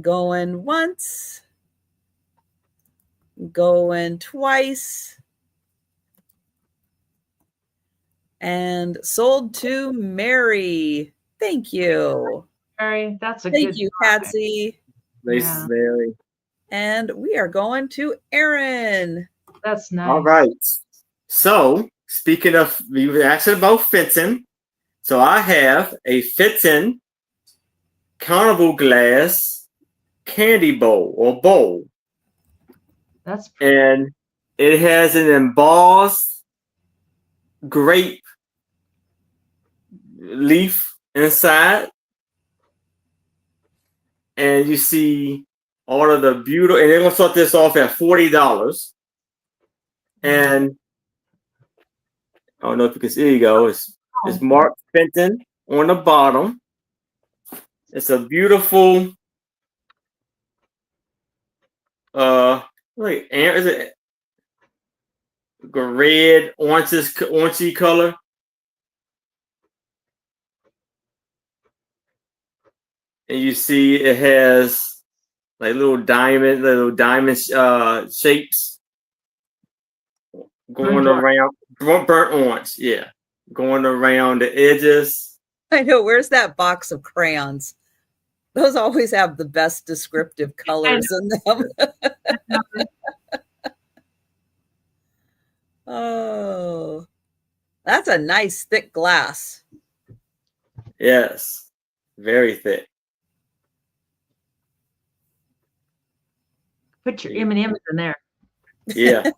Going once, going twice, and sold to Mary. Thank you. Mary. That's a Thank good you, product. Patsy. Nice, Yeah. Mary. And we are going to Erin. That's nice. All right. So, speaking of, we were asking about Fenton. So, I have a Fenton carnival glass candy bowl or bowl. That's And it has an embossed grape leaf inside. And you see all of the beautiful, and they're going to start this off at $40. And I don't know if you can see, there you go. It's Mark Fenton on the bottom. It's a beautiful, is it red, orangey color? And you see it has like little diamond shapes going around, burnt orange, yeah, going around the edges. I know. Where's that box of crayons? Those always have the best descriptive colors in them. Oh, that's a nice thick glass. Yes, very thick. Put your M&Ms in there. Yeah.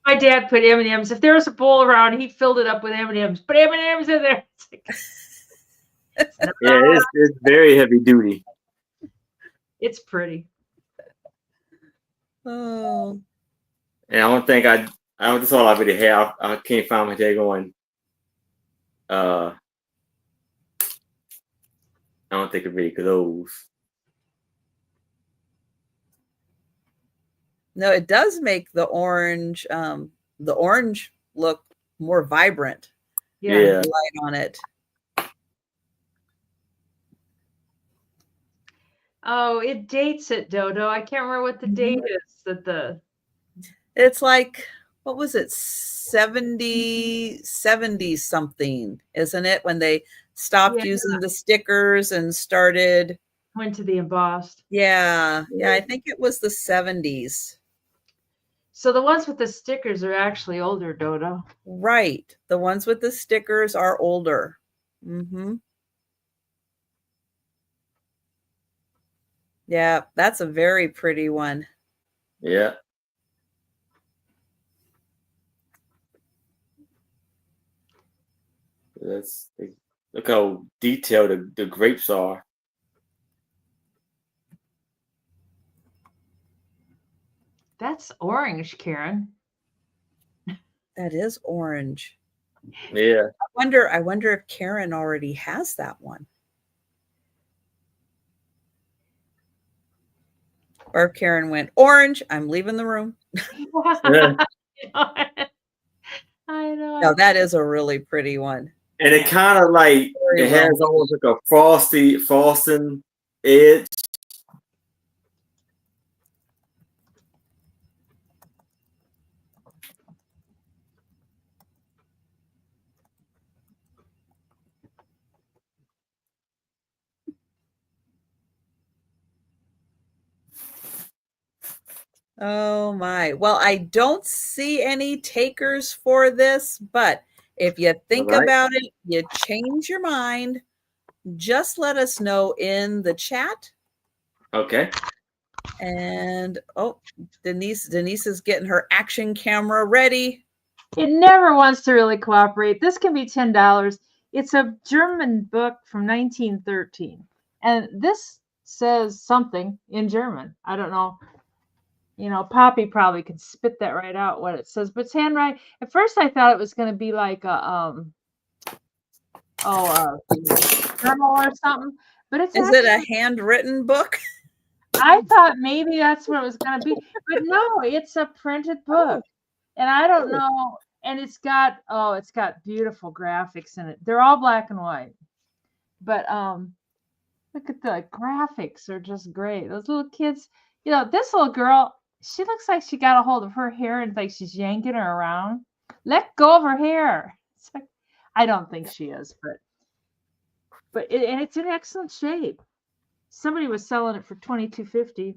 My dad put M&Ms. If there was a bowl around, he filled it up with M&Ms. Put M&Ms in there. Yeah, it's very heavy duty. It's pretty. Oh, And I don't think I don't that's all I really have. I can't find my day going. I don't think it really glows. no, it does make the orange look more vibrant. Yeah. Light on it. Oh, it dates it, Dodo. I can't remember what the date is that the It's like, what was it? 70 something, isn't it? When they stopped using the stickers and started. went to the embossed. Yeah. Yeah. I think it was the 70s. So the ones with the stickers are actually older, Dodo. Right. The ones with the stickers are older. Mm-hmm. Yeah. That's a very pretty one. Yeah. Look how detailed the grapes are. That's orange, Karen. That is orange. Yeah. I wonder if Karen already has that one. Or if Karen went orange, I'm leaving the room. I know. No, that is a really pretty one. And it kind of like Very it well has almost like a frosting edge. Oh my. Well, I don't see any takers for this, but if you think All right. about it, you change your mind, just let us know in the chat. Okay. And oh, Denise is getting her action camera ready. It never wants to really cooperate. This can be $10. It's a German book from 1913. And this says something in German. I don't know. You know, Poppy probably could spit that right out what it says, but it's handwriting. At first I thought it was going to be like a journal or something, but it's Is it a handwritten book? I thought maybe that's what it was going to be, but no, it's a printed book. And I don't know, and it's got beautiful graphics in it. They're all black and white. But look at the graphics, are just great. Those little kids, you know, this little girl, she looks like she got a hold of her hair and like she's yanking her around. Let go of her hair. It's like, I don't think she is, but and it's in excellent shape. Somebody was selling it for $22.50.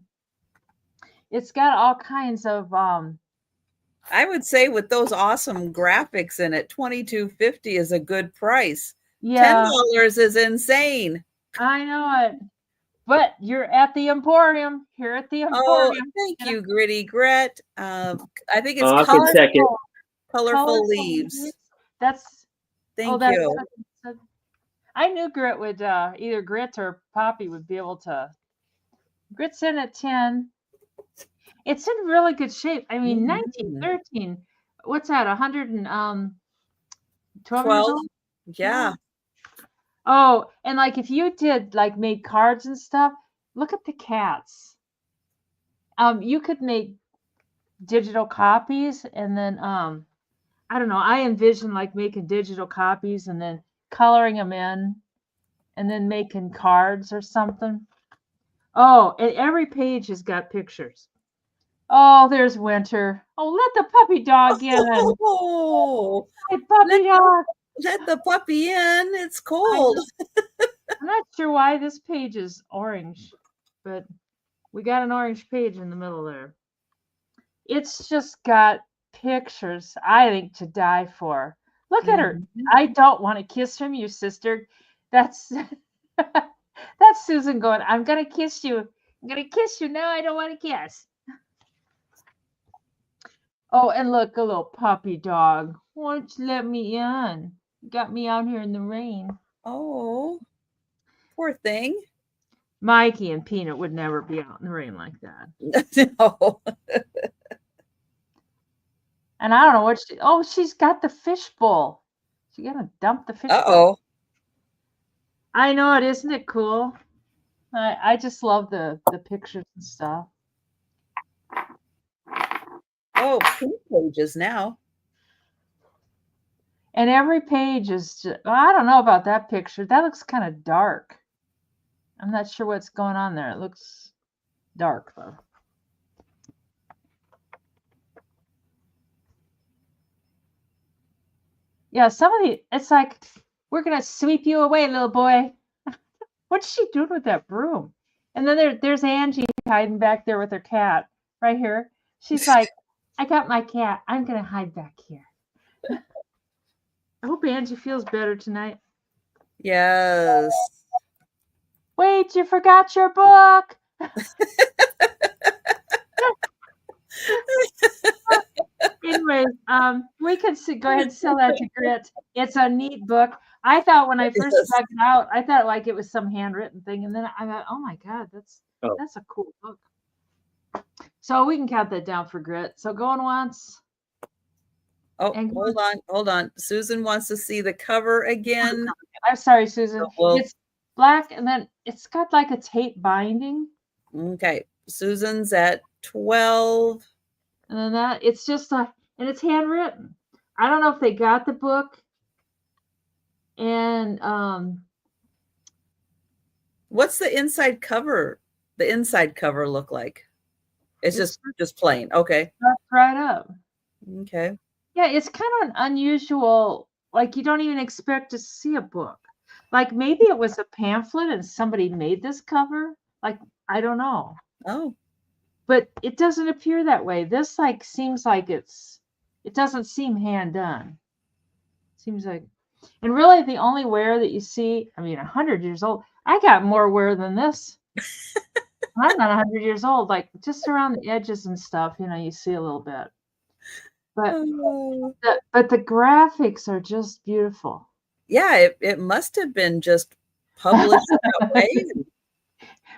It's got all kinds of I would say with those awesome graphics in it, $22.50 is a good price. yeah, $10 is insane. I know it. But you're at the Emporium, here at the Oh, Emporium. thank you, Gritty Gret. I think it's I can check it. colorful leaves. That's Thank that's you. I knew Grit would either Grit or Poppy would be able to. Grit's in at 10. It's in really good shape. I mean, 1913. What's that? 112 years 12. old? Yeah. Oh, and like if you did like made cards and stuff, look at the cats. You could make digital copies and then I don't know, I envision like making digital copies and then coloring them in and then making cards or something. Oh, and every page has got pictures. Oh, there's Winter. Oh, let the puppy dog in. Oh, Hey, puppy dog. let the puppy in. It's I'm cold. not sure why this page is orange, but we got an orange page in the middle there. It's just got pictures, I think, to die for. Look at her. I don't want to kiss from you, sister. That's that's Susan going, I'm gonna kiss you. I'm gonna kiss you. No, I don't want to kiss. Oh, and look, a little puppy dog. Won't you let me in? You got me out here in the rain. Oh. Poor thing. Mikey and Peanut would never be out in the rain like that. No. And I don't know what she's got the fish bowl. She gonna dump the fish bowl. Uh-oh. I know it, isn't it cool? I just love the pictures and stuff. Oh, pink pages now. And every page is just, I don't know about that picture. That looks kind of dark. I'm not sure what's going on there. It looks dark though. Yeah, some of the, it's like, we're gonna sweep you away, little boy. What's she doing with that broom? And then there's Angie hiding back there with her cat right here. She's like, I got my cat. I'm gonna hide back here. I hope Angie feels better tonight. Yes. Wait, you forgot your book. Anyways, we could go ahead and sell that to Grit. It's a neat book. I thought when I first dug it out, I thought like it was some handwritten thing, and then I thought, oh my God, that's a cool book. So we can count that down for Grit. So going once. Oh, hold on. Susan wants to see the cover again. I'm sorry, Susan. It's black, and then it's got like a tape binding. Okay, Susan's at 12. And then that it's just and it's handwritten. I don't know if they got the book. And what's the inside cover? The inside cover look like? It's just plain. Okay. That's right up. Okay. Yeah, it's kind of an unusual, like you don't even expect to see a book. Like maybe it was a pamphlet and somebody made this cover. Like, I don't know. Oh. But it doesn't appear that way. This like seems like it doesn't seem hand done. Seems like, and really the only wear that you see, I mean, 100 years old, I got more wear than this. I'm not 100 years old, like just around the edges and stuff, you see a little bit. But the graphics are just beautiful. Yeah, it must have been just published that way.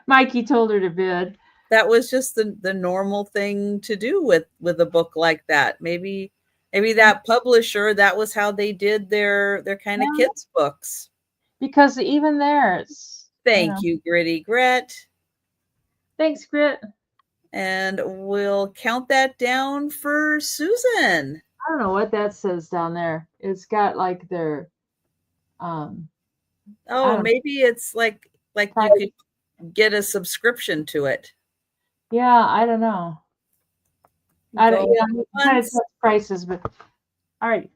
Mikey told her to bid. That was just the normal thing to do with a book like that. Maybe that publisher, that was how they did their kind of kids books. Because even there, it's Thank you, Gritty Grit. Thanks, Grit. And we'll count that down for Susan. I don't know what that says down there. It's got like their maybe it's like you could get a subscription to it. Yeah, I don't know. I don't know prices, but all right.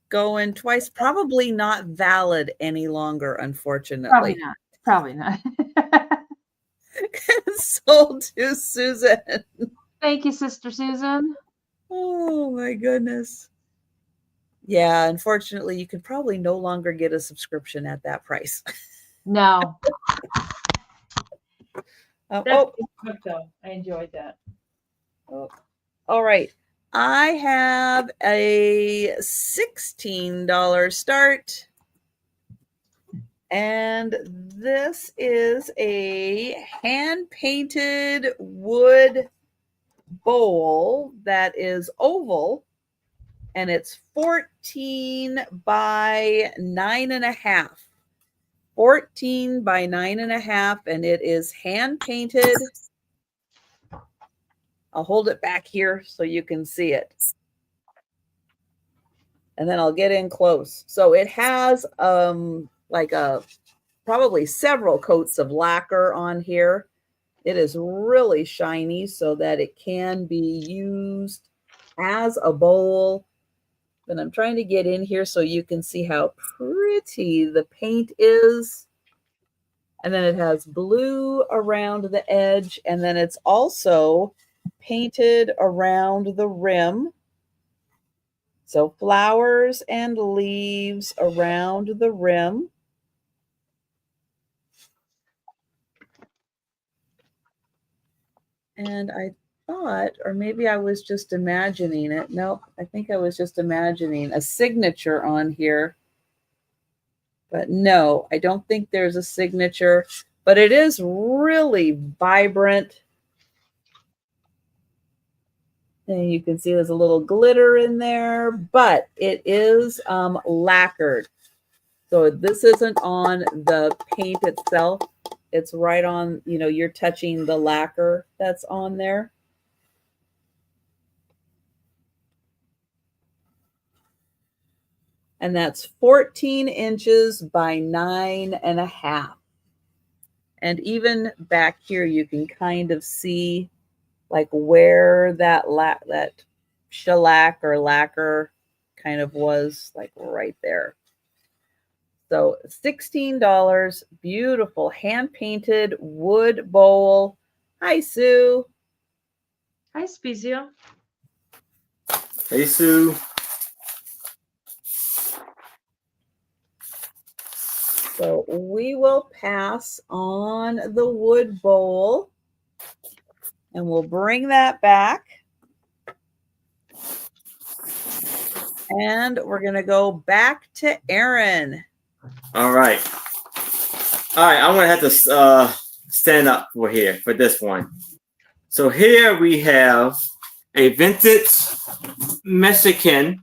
Going twice, probably not valid any longer, unfortunately. Probably not. Sold to Susan. Thank you, Sister Susan. Oh my goodness. Yeah, unfortunately, you can probably no longer get a subscription at that price. No. I enjoyed that. All right. I have a $16 start. And this is a hand-painted wood bowl that is oval, and it's 14 by 9.5. 14 by 9.5, and it is hand-painted. I'll hold it back here so you can see it. And then I'll get in close. So it has probably several coats of lacquer on here. It is really shiny so that it can be used as a bowl. And I'm trying to get in here so you can see how pretty the paint is. And then it has blue around the edge, and then it's also painted around the rim. So flowers and leaves around the rim. And I thought, or maybe I was just imagining it. Nope, I think I was just imagining a signature on here. But no, I don't think there's a signature, but it is really vibrant. And you can see there's a little glitter in there, but it is lacquered. So this isn't on the paint itself. It's right on, you're touching the lacquer that's on there. And that's 14 inches by 9.5. And even back here, you can kind of see like where that shellac or lacquer kind of was, like right there. So $16, beautiful hand-painted wood bowl. Hi, Sue. Hi, Spezia. Hey, Sue. So we will pass on the wood bowl and we'll bring that back. And we're going to go back to Aaron. All right. I'm going to have to stand up for this one. So here we have a vintage Mexican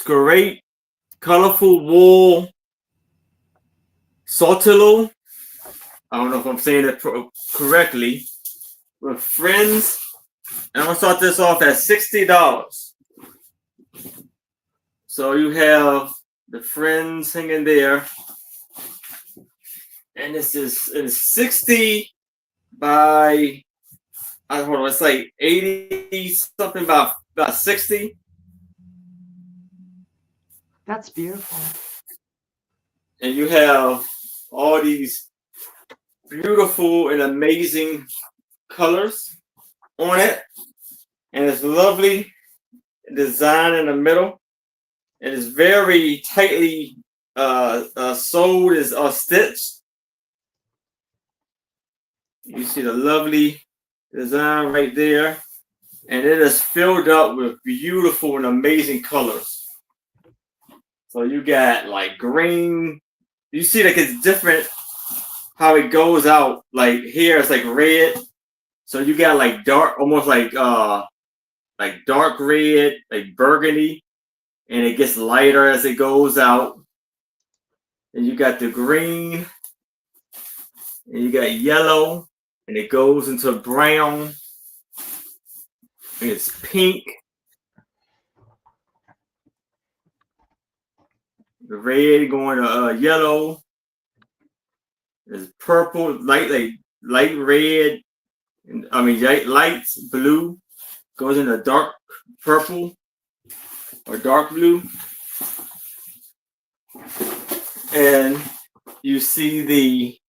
great colorful wool Sotelo. I don't know if I'm saying it correctly. With friends, and I'm gonna start this off at $60. So you have the friends hanging there, and it's 60 by I don't know. It's like 80 something about 60. That's beautiful. And you have all these beautiful and amazing colors on it, and it's lovely design in the middle. It is very tightly sewed, is stitched. You see the lovely design right there, and it is filled up with beautiful and amazing colors. So you got like green. You see like it's different how it goes out. Like here it's like red. So you got like dark, almost like dark red, like burgundy, and it gets lighter as it goes out. And you got the green, and you got yellow, and it goes into brown. And it's pink. The red going to yellow. There's purple, light red. Light blue goes into dark purple or dark blue. And you see the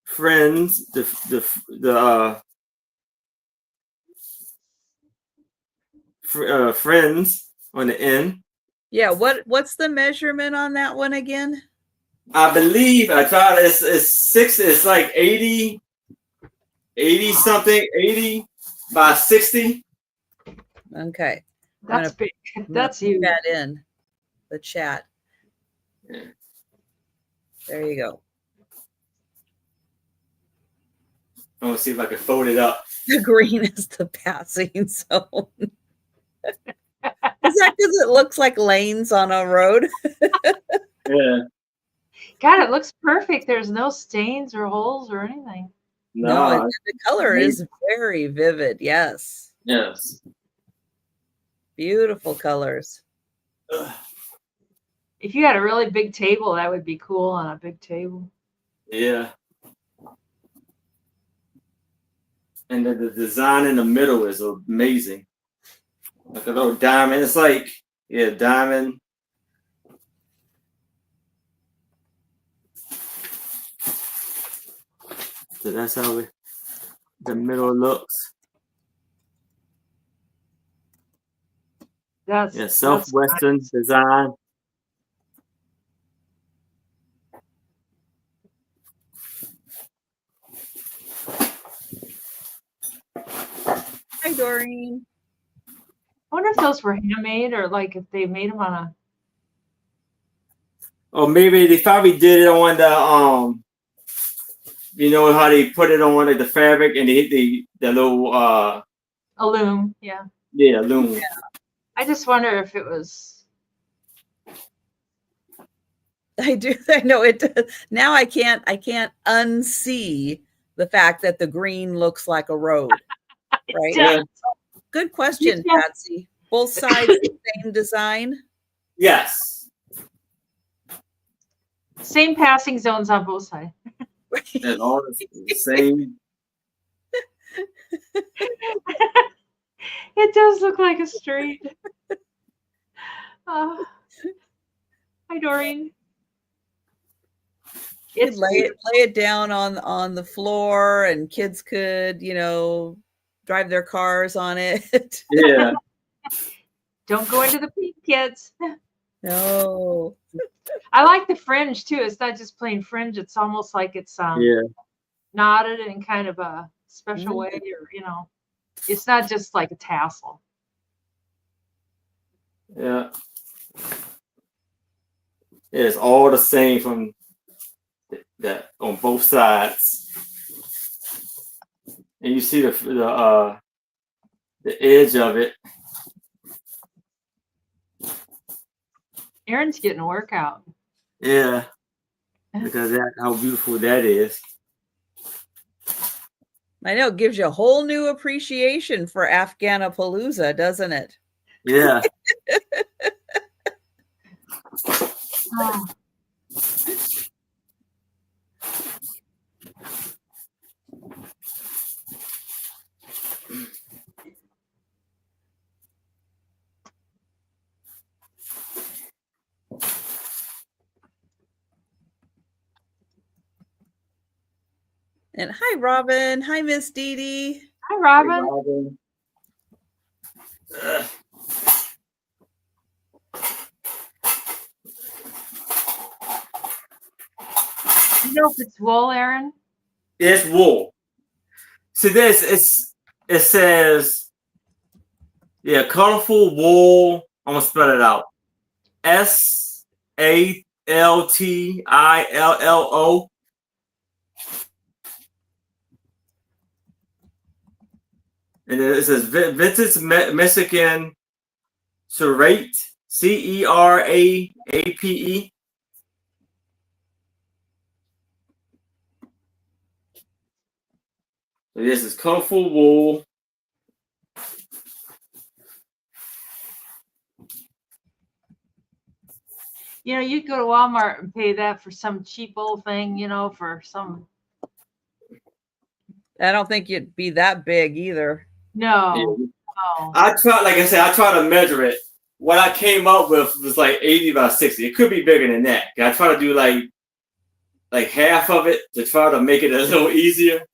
friends, the friends on the end. Yeah, what's the measurement on that one again? I believe I tried. It's 6. It's like 80 something, 80 by 60. Okay, That's big. That's huge. That in the chat. Yeah. There you go. I'm gonna see if I can fold it up. The green is the passing zone. Is that because it looks like lanes on a road? Yeah. God, it looks perfect. There's no stains or holes or anything. No, the color is very vivid. Yes. Yes. Beautiful colors. If you had a really big table, that would be cool on a big table. Yeah. And the design in the middle is amazing. Like a little diamond. It's like, diamond. So that's how the middle looks. That's Southwestern nice. design. Hi, Doreen. I wonder if those were handmade or like if they made them on a. Or maybe they probably did it on the you know how they put it on like the fabric and they hit the little A loom, yeah. yeah, loom. Yeah. I just wonder if it was. I do. I know it. Now I can't unsee the fact that the green looks like a road. Right. Yeah. Good question, Patsy. Both sides the same design. Yes. Same passing zones on both sides. And all the same. It does look like a street. Hi, Doreen. You'd It's lay it down on the floor, and kids could, drive their cars on it. Yeah. Don't go into the peak, kids. No. I like the fringe too. It's not just plain fringe. It's almost like it's Yeah. knotted in kind of a special way, or it's not just like a tassel. Yeah. It's all the same from that on both sides. And you see the edge of it. Aaron's getting a workout. Yeah. Because how beautiful that is. I know, it gives you a whole new appreciation for Afghanapalooza, doesn't it? Yeah. Oh. And hi, Robin. Hi, Miss Dee Dee. Hi, Robin. You know if it's wool, Aaron? It's wool. See this, it says, colorful wool. I'm gonna spell it out. SALTILLO. And then it says vintage Mexican Cerate, CERAAPE. So this is colorful wool. You'd go to Walmart and pay that for some cheap old thing, for some. I don't think it'd be that big either. No. Yeah. No. I tried to measure it. What I came up with was like 80 by 60. It could be bigger than that. I try to do like half of it to try to make it a little easier.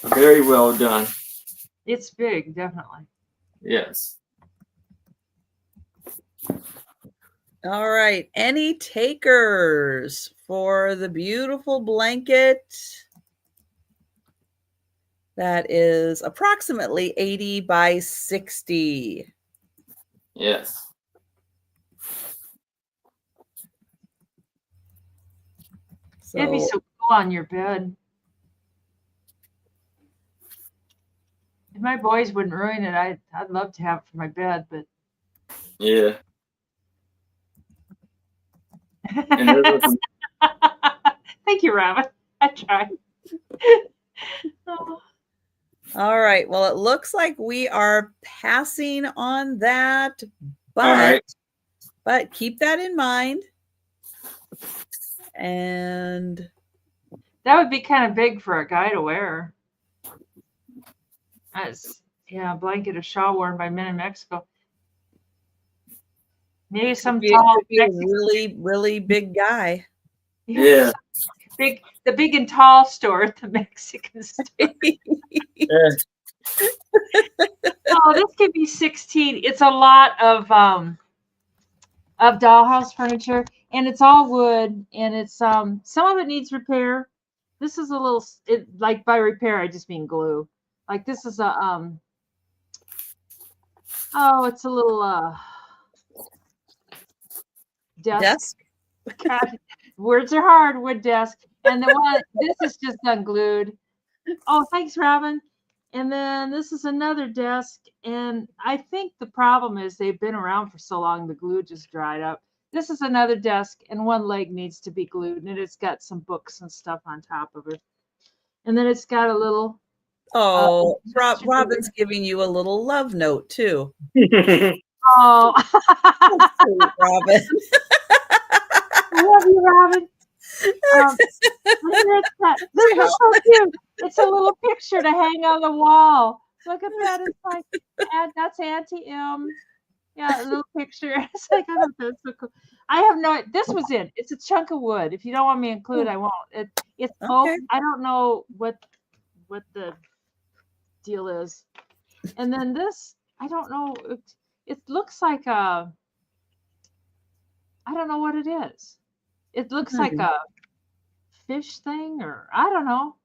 Very well done. It's big, definitely. Yes. All right. Any takers for the beautiful blanket that is approximately 80 by 60? Yes. It'd be so cool on your bed. If my boys wouldn't ruin it, I'd love to have it for my bed, but Yeah. Thank you, Robin. I tried. All right. Well, it looks like we are passing on that, but all right. But keep that in mind. And that would be kind of big for a guy to wear. That's a blanket or shawl worn by men in Mexico. Maybe some tall, a really, really big guy. Yeah. The big and tall store at the Mexican store. Oh, this could be 16. It's a lot of dollhouse furniture, and it's all wood, and it's some of it needs repair. This is a little, like by repair I just mean glue. Like this is a oh, it's a little desk. God, words are hard. Wood desk, and the one this is just unglued. Oh, thanks, Robin. And then this is another desk, and I think the problem is they've been around for so long the glue just dried up. This is another desk, and one leg needs to be glued, and it's got some books and stuff on top of it. And then it's got a little. Oh, Robin's giving you a little love note too. Oh, Sweet, Robin. I love you, Robin. This is so cute. It's a little picture to hang on the wall. Look at that. It's like, that's Auntie M. Yeah, a little picture. It's like, I don't know, that's so cool. I have no, this was in. It's a chunk of wood. If you don't want me to include, I won't. It's oak. Okay. I don't know what the deal is. And then this, I don't know. It looks like I don't know what it is. It looks like a fish thing, or I don't know.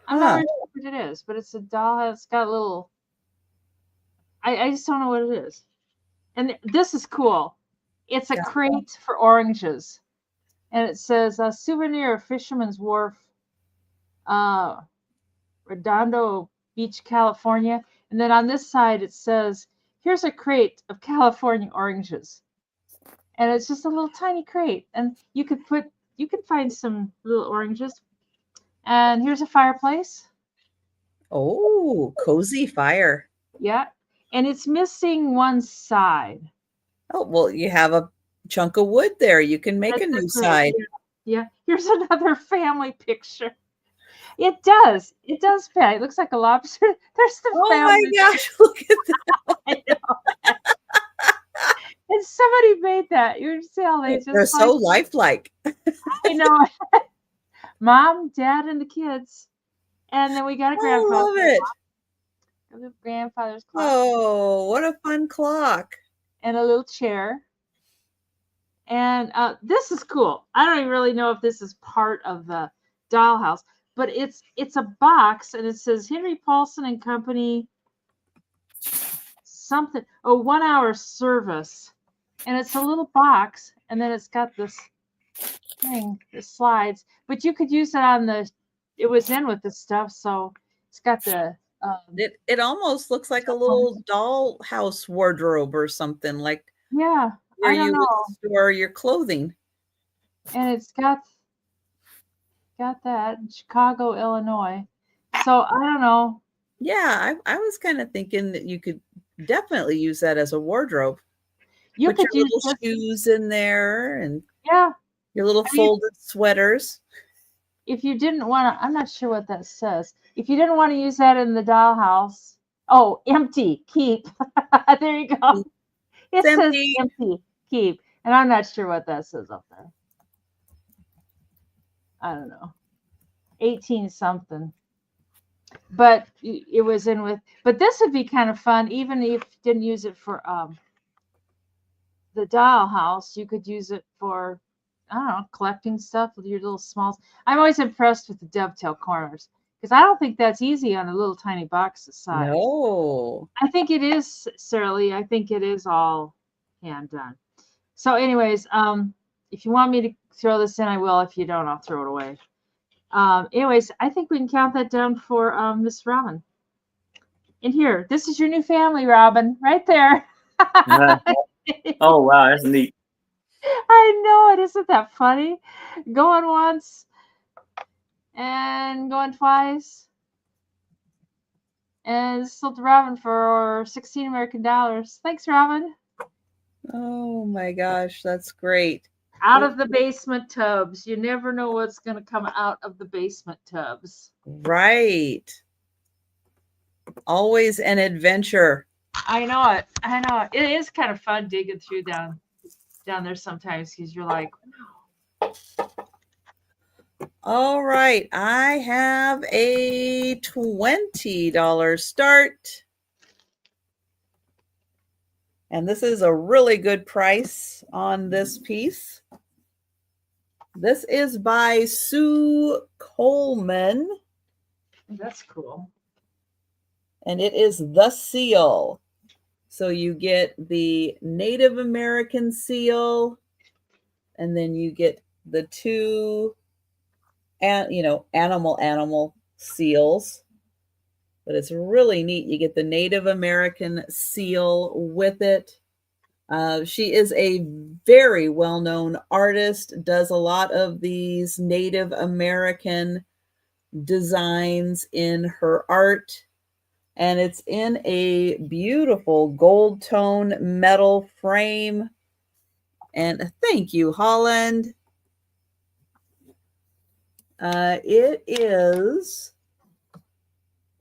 I'm not really sure what it is, but it's a doll. It's got a little. I just don't know what it is. And this is cool. It's a crate for oranges, and it says a souvenir of Fisherman's Wharf, Redondo Beach, California. And then on this side it says, "Here's a crate of California oranges." And it's just a little tiny crate, and you could find some little oranges. And here's a fireplace. Oh, cozy fire. Yeah. And it's missing one side. Oh, well, you have a chunk of wood there. You can make a new side. Yeah. Here's another family picture. It does fit. It looks like a lobster. There's the family. Oh my gosh, look at that. I know. And somebody made that. You see how they're so lifelike. I know. Mom, Dad, and the kids. And then we got a grandfather. I love it. The grandfather's clock. Oh, what a fun clock. And a little chair. And this is cool. I don't even really know if this is part of the dollhouse, but it's a box, and it says Henry Paulson and Company something. Oh, 1 hour service. And it's a little box, and then it's got this thing, the slides. But you could use it on it was in with the stuff, so it's got the it almost looks like a little dollhouse wardrobe or something, like where you would store your clothing. And it's got that in Chicago, Illinois. So I don't know. Yeah, I was kind of thinking that you could definitely use that as a wardrobe. You put could your use little shoes in there, and your little folded sweaters. If you didn't want to, I'm not sure what that says. If you didn't want to use that in the dollhouse, empty, keep. There you go. It says empty, keep. And I'm not sure what that says up there. I don't know. 18 something. But it was in with, but this would be kind of fun, even if you didn't use it for the dollhouse. You could use it for, I don't know, collecting stuff with your little smalls. I'm always impressed with the dovetail corners, because I don't think that's easy on a little tiny box this size. No. I think it is, Shirley. I think it is all hand done. So anyways, if you want me to throw this in, I will. If you don't, I'll throw it away. Anyways, I think we can count that down for Miss Robin. And here, this is your new family, Robin, right there. Oh, wow, that's neat. I know it. Isn't that funny? Going once and going twice. And sold to Robin for 16 American dollars. Thanks, Robin. Oh my gosh, that's great. Out of the basement tubs. You never know what's going to come out of the basement tubs. Right. Always an adventure. I know it. I know it. It is kind of fun digging through down there sometimes, because you're like, wow. All right. I have a $20 start. And this is a really good price on this piece. This is by Sue Coleman, That's cool. and it is The Seal. So you get the Native American seal, and then you get the two, animal seals. But it's really neat. You get the Native American seal with it. She is a very well-known artist, does a lot of these Native American designs in her art. And it's in a beautiful gold tone metal frame. And thank you, Holland. It is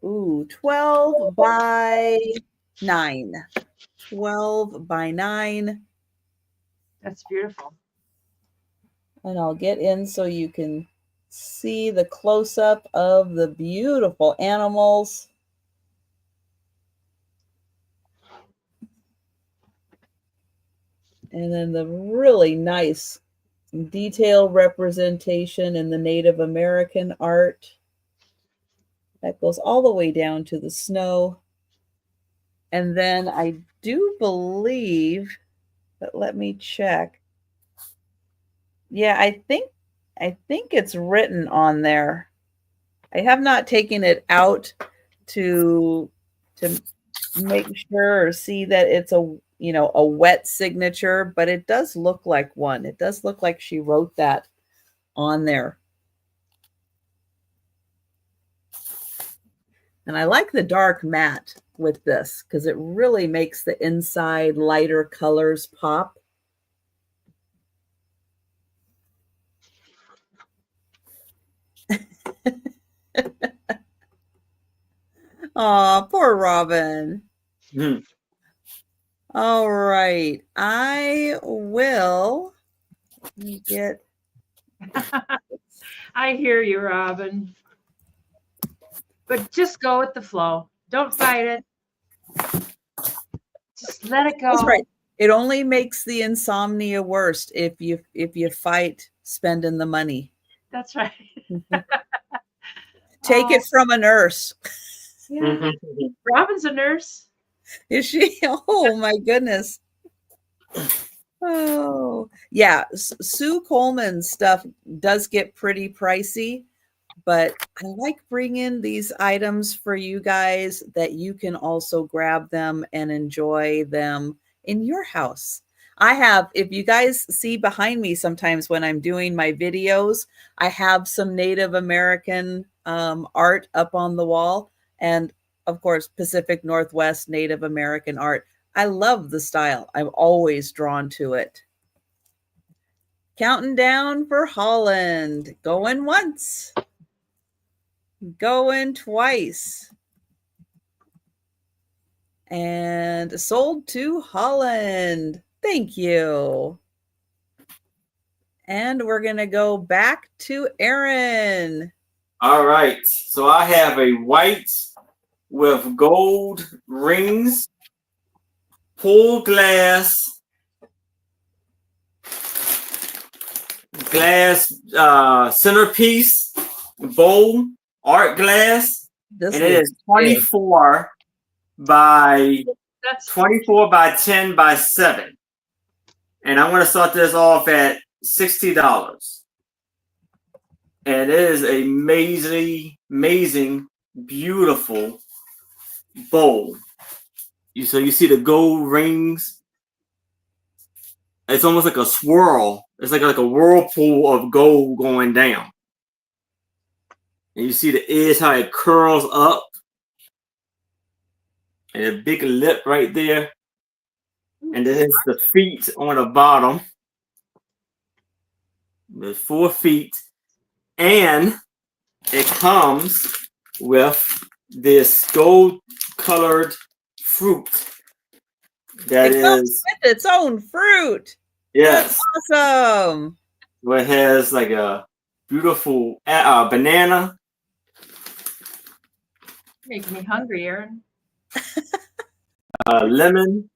12 by 9. 12 by 9. That's beautiful. And I'll get in so you can see the close-up of the beautiful animals. And then the really nice detail representation in the Native American art. That goes all the way down to the snow. And then I do believe, but let me check. Yeah, I think it's written on there. I have not taken it out to make sure or see that it's a wet signature, but it does look like one. It does look like she wrote that on there. And I like the dark matte with this because it really makes the inside lighter colors pop. Aw, poor Robin. Mm. All right. I will get. I hear you, Robin. But just go with the flow. Don't fight it. Just let it go. That's right. It only makes the insomnia worse if you fight spending the money. That's right. Take it from a nurse. Yeah. Mm-hmm. Robin's a nurse. Is she? Oh my goodness. Oh yeah, Sue Coleman's stuff does get pretty pricey, but I like bringing these items for you guys that you can also grab them and enjoy them in your house. I have, if you guys see behind me sometimes when I'm doing my videos, I have some Native American art up on the wall, and of course, Pacific Northwest Native American art. I love the style. I'm always drawn to it. Counting down for Holland. Going once. Going twice. And sold to Holland. Thank you. And we're going to go back to Aaron. All right. So I have a white with gold rings, full glass centerpiece bowl, art glass, This and it is big. 24 by That's 24 by 10 by 7. And I'm going to start this off at $60. And it is a amazing, beautiful bowl. So you see the gold rings. It's almost like a swirl. It's like a whirlpool of gold going down. And you see the edge, how it curls up. And a big lip right there. And then it's the feet on the bottom. There's 4 feet. And it comes with this gold-colored fruit. That it comes with its own fruit. Yes. That's awesome. So it has like a beautiful banana. making me hungry, Aaron. A lemon,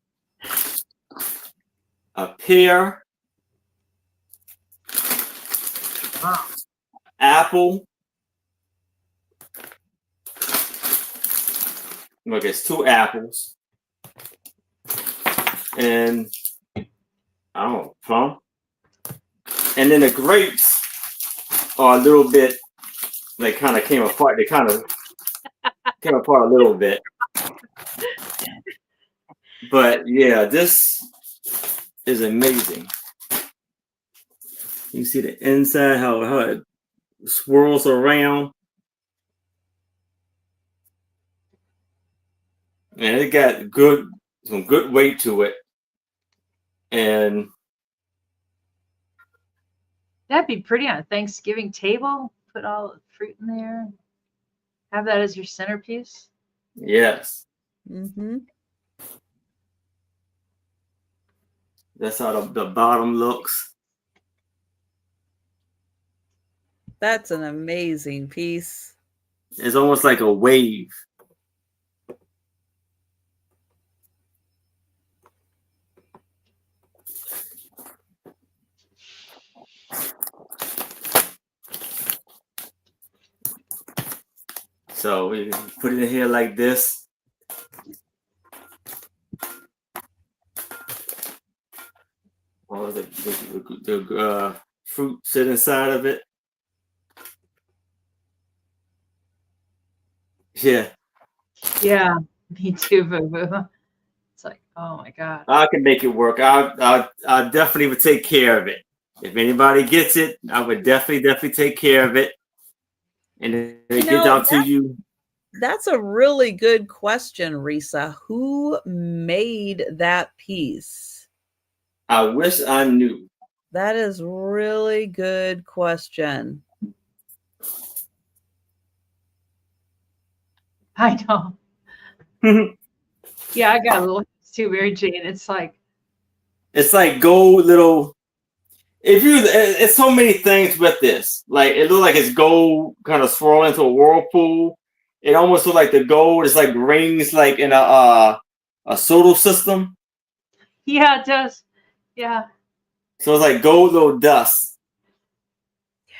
a pear, apple. Look, it's 2 apples. And I don't know, plum. And then the grapes are a little bit, they kind of came apart. They kind of came apart a little bit. But yeah, this is amazing. You see the inside, how it swirls around. And it got some good weight to it. And That'd be pretty on a Thanksgiving table. Put all the fruit in there. Have that as your centerpiece. yes, Mm-hmm. that's how the bottom looks. That's an amazing piece. It's almost like a wave. So we put it in here like this. All the fruit sit inside of it. Yeah, Yeah, me too, Boo Boo. It's like, oh my God. I can make it work. I definitely would take care of it. If anybody gets it, I would definitely take care of it. And it gets out to you. That's a really good question, Risa. Who made that piece? I wish I knew. That is really good question. I know. Yeah, I got a little too, Mary Jane. It's like gold little. It's so many things with this. Like it looks like it's gold kind of swirling into a whirlpool. It almost looks like the gold is like rings like in a solar system. yeah, it does. Yeah. So it's like gold little dust. Yeah.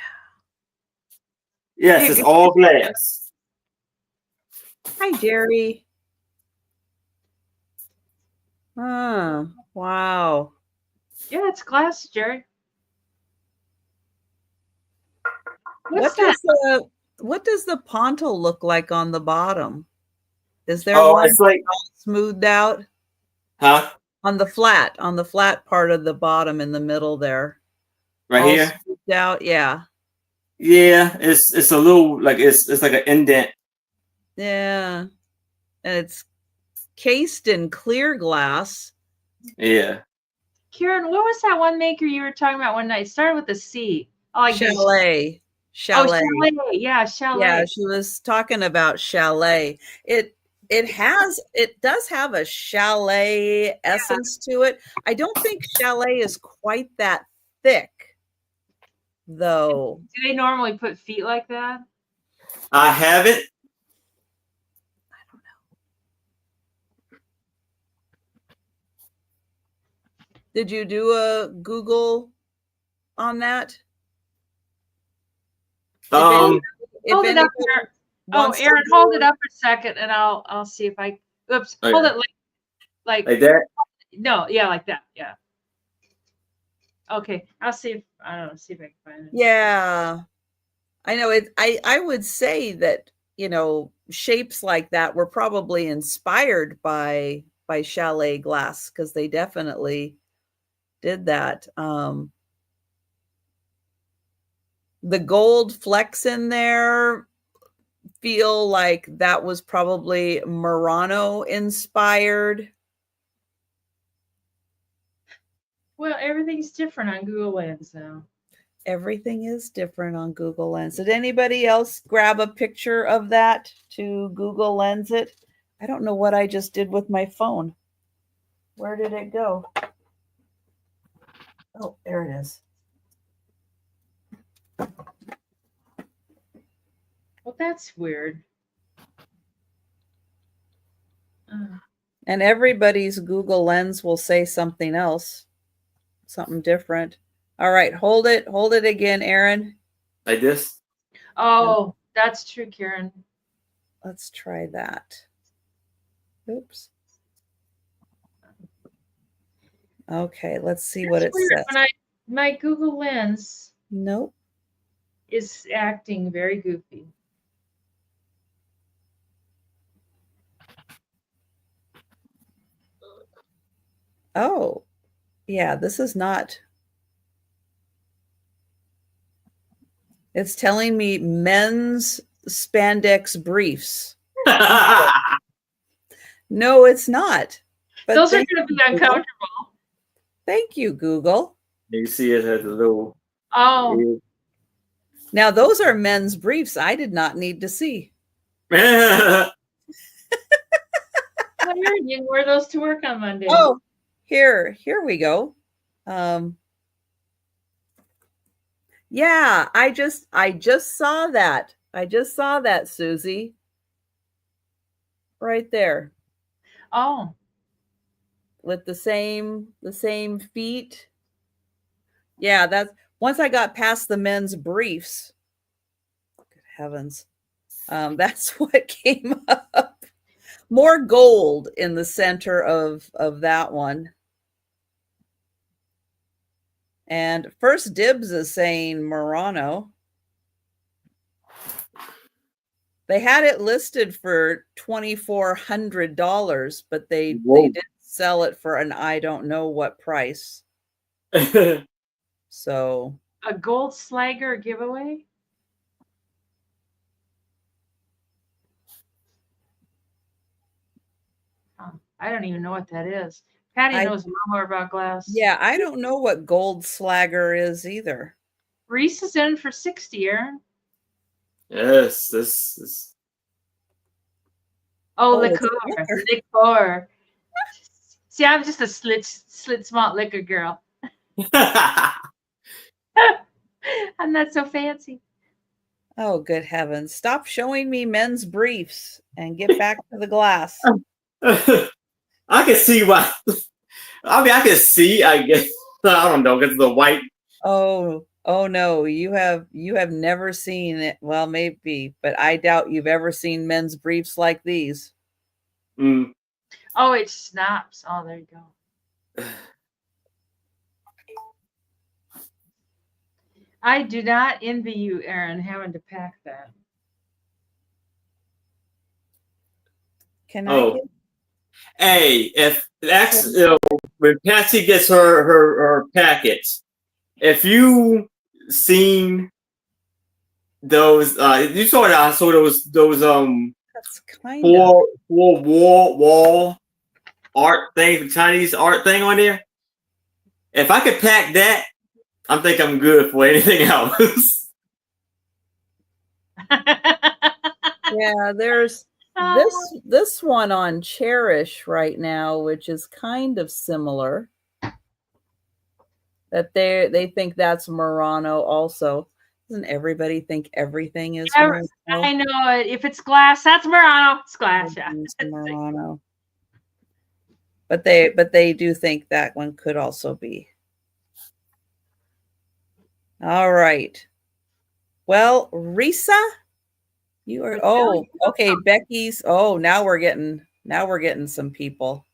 Yes, it's all glass. Hi, Jerry. Wow. Yeah, it's glass, Jerry. What does the ponto look like on the bottom? Is there one it's like smoothed out? Huh? On the flat part of the bottom in the middle there. Right all here? Smoothed out, yeah. Yeah, it's a little like it's like an indent. Yeah. And it's cased in clear glass. Yeah. Kieran, what was that one maker you were talking about one night? It started with a C. Oh, like Chalet. Oh, Chalet. Yeah, Chalet. Yeah, she was talking about Chalet. It does have a Chalet essence to it. I don't think Chalet is quite that thick, though. Do they normally put feet like that? I haven't. I don't know. Did you do a Google on that? Hold it up there. Oh, Aaron, hold it up a second, and I'll see if I. Oops, hold it like that. No, yeah, like that. Yeah. Okay, I'll see if I don't know. See if I can find it. Yeah, I know it. I would say that shapes like that were probably inspired by Chalet glass because they definitely did that. The gold flecks in there feel like that was probably Murano inspired. Well, everything's different on Google Lens now. Everything is different on Google Lens. Did anybody else grab a picture of that to Google Lens it? I don't know what I just did with my phone. Where did it go? Oh, there it is. Well, that's weird. And everybody's Google Lens will say something else, something different. All right, hold it again, Aaron. Like this. Oh, that's true, Karen. Let's try that. Oops. Okay, let's see what it Weird. says. When my Google Lens Nope. is acting very goofy. Oh, yeah, this is not. It's telling me men's spandex briefs. No, it's not. But Those are going to be uncomfortable. Thank you, Google. You see it has a little. Oh. Now, those are men's briefs I did not need to see. Well, you can wear those to work on Monday. Oh, here we go. Yeah, I just saw that. I just saw that, Susie. Right there. Oh. With the same feet. Yeah, that's once I got past the men's briefs. Good heavens. That's what came up. More gold in the center of that one. And First Dibs is saying Murano. They had it listed for $2,400, but they did sell it for an I don't know what price. So a gold slagger giveaway? I don't even know what that is. Patty knows more about glass. Yeah, I don't know what gold slagger is either. Reese is in for 60, Aaron. Yes, this is. Oh, liqueur. See, I'm just a slit smart liquor girl. I'm not so fancy. Oh, good heavens. Stop showing me men's briefs and get back to the glass. I can see why. I mean, I can see, I guess. I don't know, because the white. Oh no, you have never seen it. Well, maybe, but I doubt you've ever seen men's briefs like these. Mm. Oh, it snaps. Oh, there you go. I do not envy you, Aaron, having to pack that. Can I get... Hey, if that's when Patsy gets her packets, if you seen those you saw that I saw those that's kind of four wall art thing, Chinese art thing on there. If I could pack that, I think I'm good for anything else. Yeah, there's this one on Cherish right now, which is kind of similar. That they think that's Murano also. Doesn't everybody think everything is Murano? I know it. If it's glass, that's Murano. It's glass, yeah. Murano. But they do think that one could also be. All right. Well, Risa, you are okay, Becky's. Oh, now we're getting some people.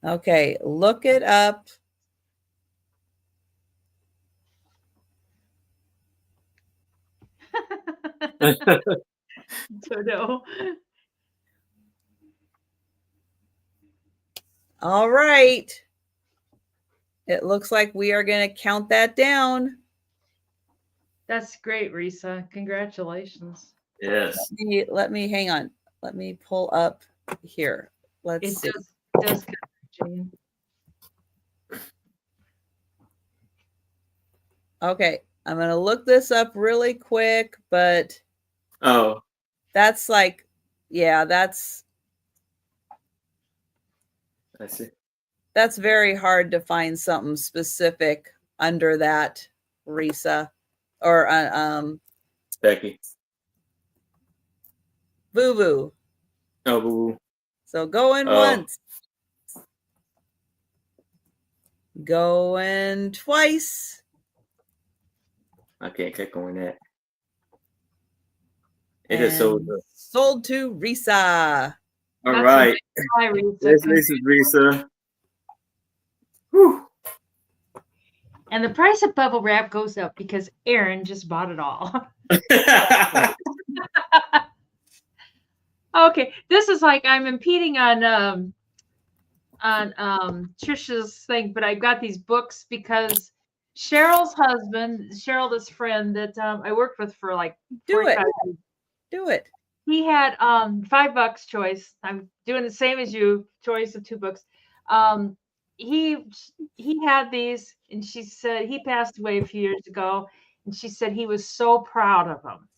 Okay, look it up. No. All right. It looks like we are going to count that down. That's great, Risa. Congratulations. Yes. Let me hang on. Let me pull up here. Let's see. It does count, Jane. Okay, I'm going to look this up really quick, but that's like, yeah, that's I see. That's very hard to find something specific under that, Risa, or Becky. Boo Boo. Oh, Boo Boo. So going once. Going twice. I can't click on that. It is so good. Sold to Risa. All That's right. Hi, Risa. This is Risa. Whew. And the price of bubble wrap goes up because Aaron just bought it all. Okay, this is like I'm impeding on Trisha's thing, but I got these books because Cheryl's husband, Cheryl, this friend that I worked with for like Do it. 45 years, Do it. he had $5 choice. I'm doing the same as you, choice of 2 books. Um, he had these, and she said he passed away a few years ago, and she said he was so proud of them.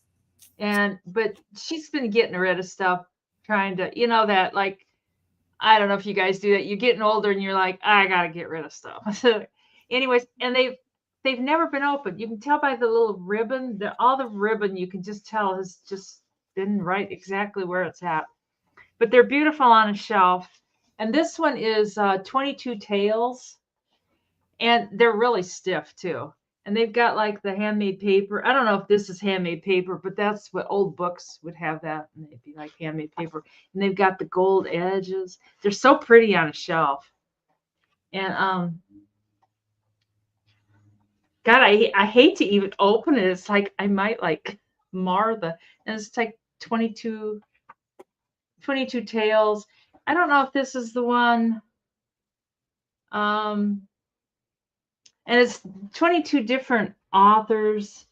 But she's been getting rid of stuff, trying to, that like, I don't know if you guys do that. You're getting older and you're like, I gotta get rid of stuff. So anyways, and they've never been opened. You can tell by the little ribbon, all the ribbon you can just tell has just been right exactly where it's at. But they're beautiful on a shelf. And this one is 22 Tales, and they're really stiff too. And they've got like the handmade paper. I don't know if this is handmade paper, but that's what old books would have, that, and they'd be like handmade paper. And they've got the gold edges. They're so pretty on a shelf. And God, I hate to even open it. It's like I might like mar the, and it's like 22 Tales. I don't know if this is the one. And it's 22 different authors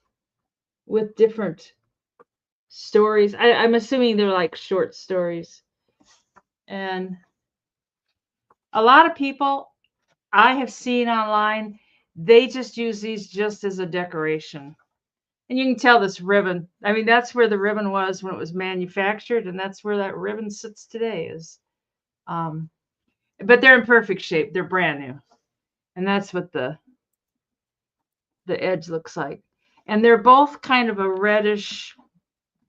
with different stories. I'm assuming they're like short stories. And a lot of people I have seen online, they just use these just as a decoration. And you can tell this ribbon. I mean, that's where the ribbon was when it was manufactured, and that's where that ribbon sits today. But they're in perfect shape. They're brand new, and that's what the edge looks like. And they're both kind of a reddish,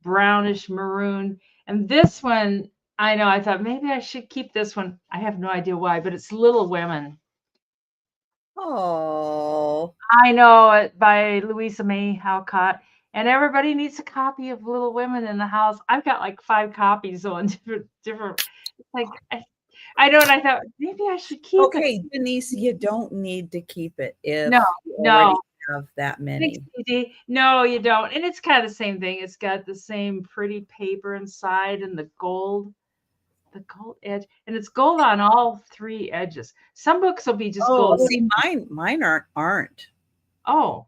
brownish maroon. And this one, I know, I thought maybe I should keep this one. I have no idea why, but it's Little Women. Oh, I know it, by Louisa May Alcott. And everybody needs a copy of Little Women in the house. I've got like 5 copies on different. Like I know, and I thought maybe I should keep it. okay, Denise, you don't need to keep it if No, you already no. have that many. No, you don't. And it's kind of the same thing. It's got the same pretty paper inside and the gold edge, and it's gold on all 3 edges. Some books will be just Oh, gold. see, mine aren't. Oh,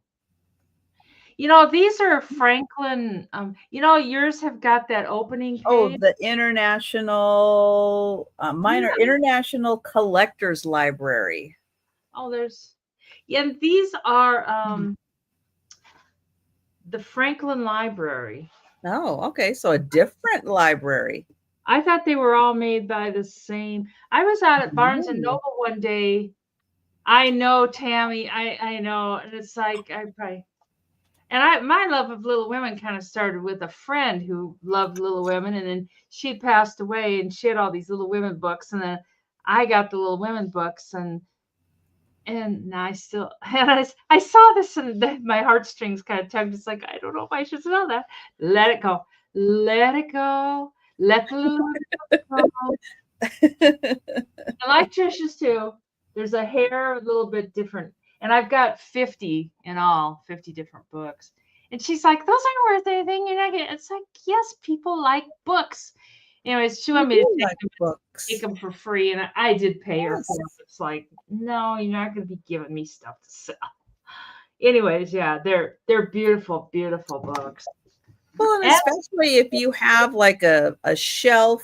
these are Franklin. Yours have got that opening page. Oh, the international, mine are International Collectors Library. Oh, and these are the Franklin Library. Oh, okay. So a different library. I thought they were all made by the same. I was out at Barnes and Noble one day. I know, Tammy. I know, and it's like my love of Little Women kind of started with a friend who loved Little Women, and then she passed away, and she had all these Little Women books, and then I got the Little Women books, and I still, and I saw this, and my heartstrings kind of tugged. It's like, I don't know if I should sell that. Let it go. Let it go. Let the Little Women go. I like Trisha's too. There's a hair a little bit different. And I've got 50 in all, 50 different books. And she's like, those aren't worth anything. You're not getting. It's like, yes, people like books. Anyways, she wanted me to take them for free. And I did pay her for them. It's like, no, you're not going to be giving me stuff to sell. Anyways, yeah, they're beautiful, beautiful books. Well, and especially if you have like a shelf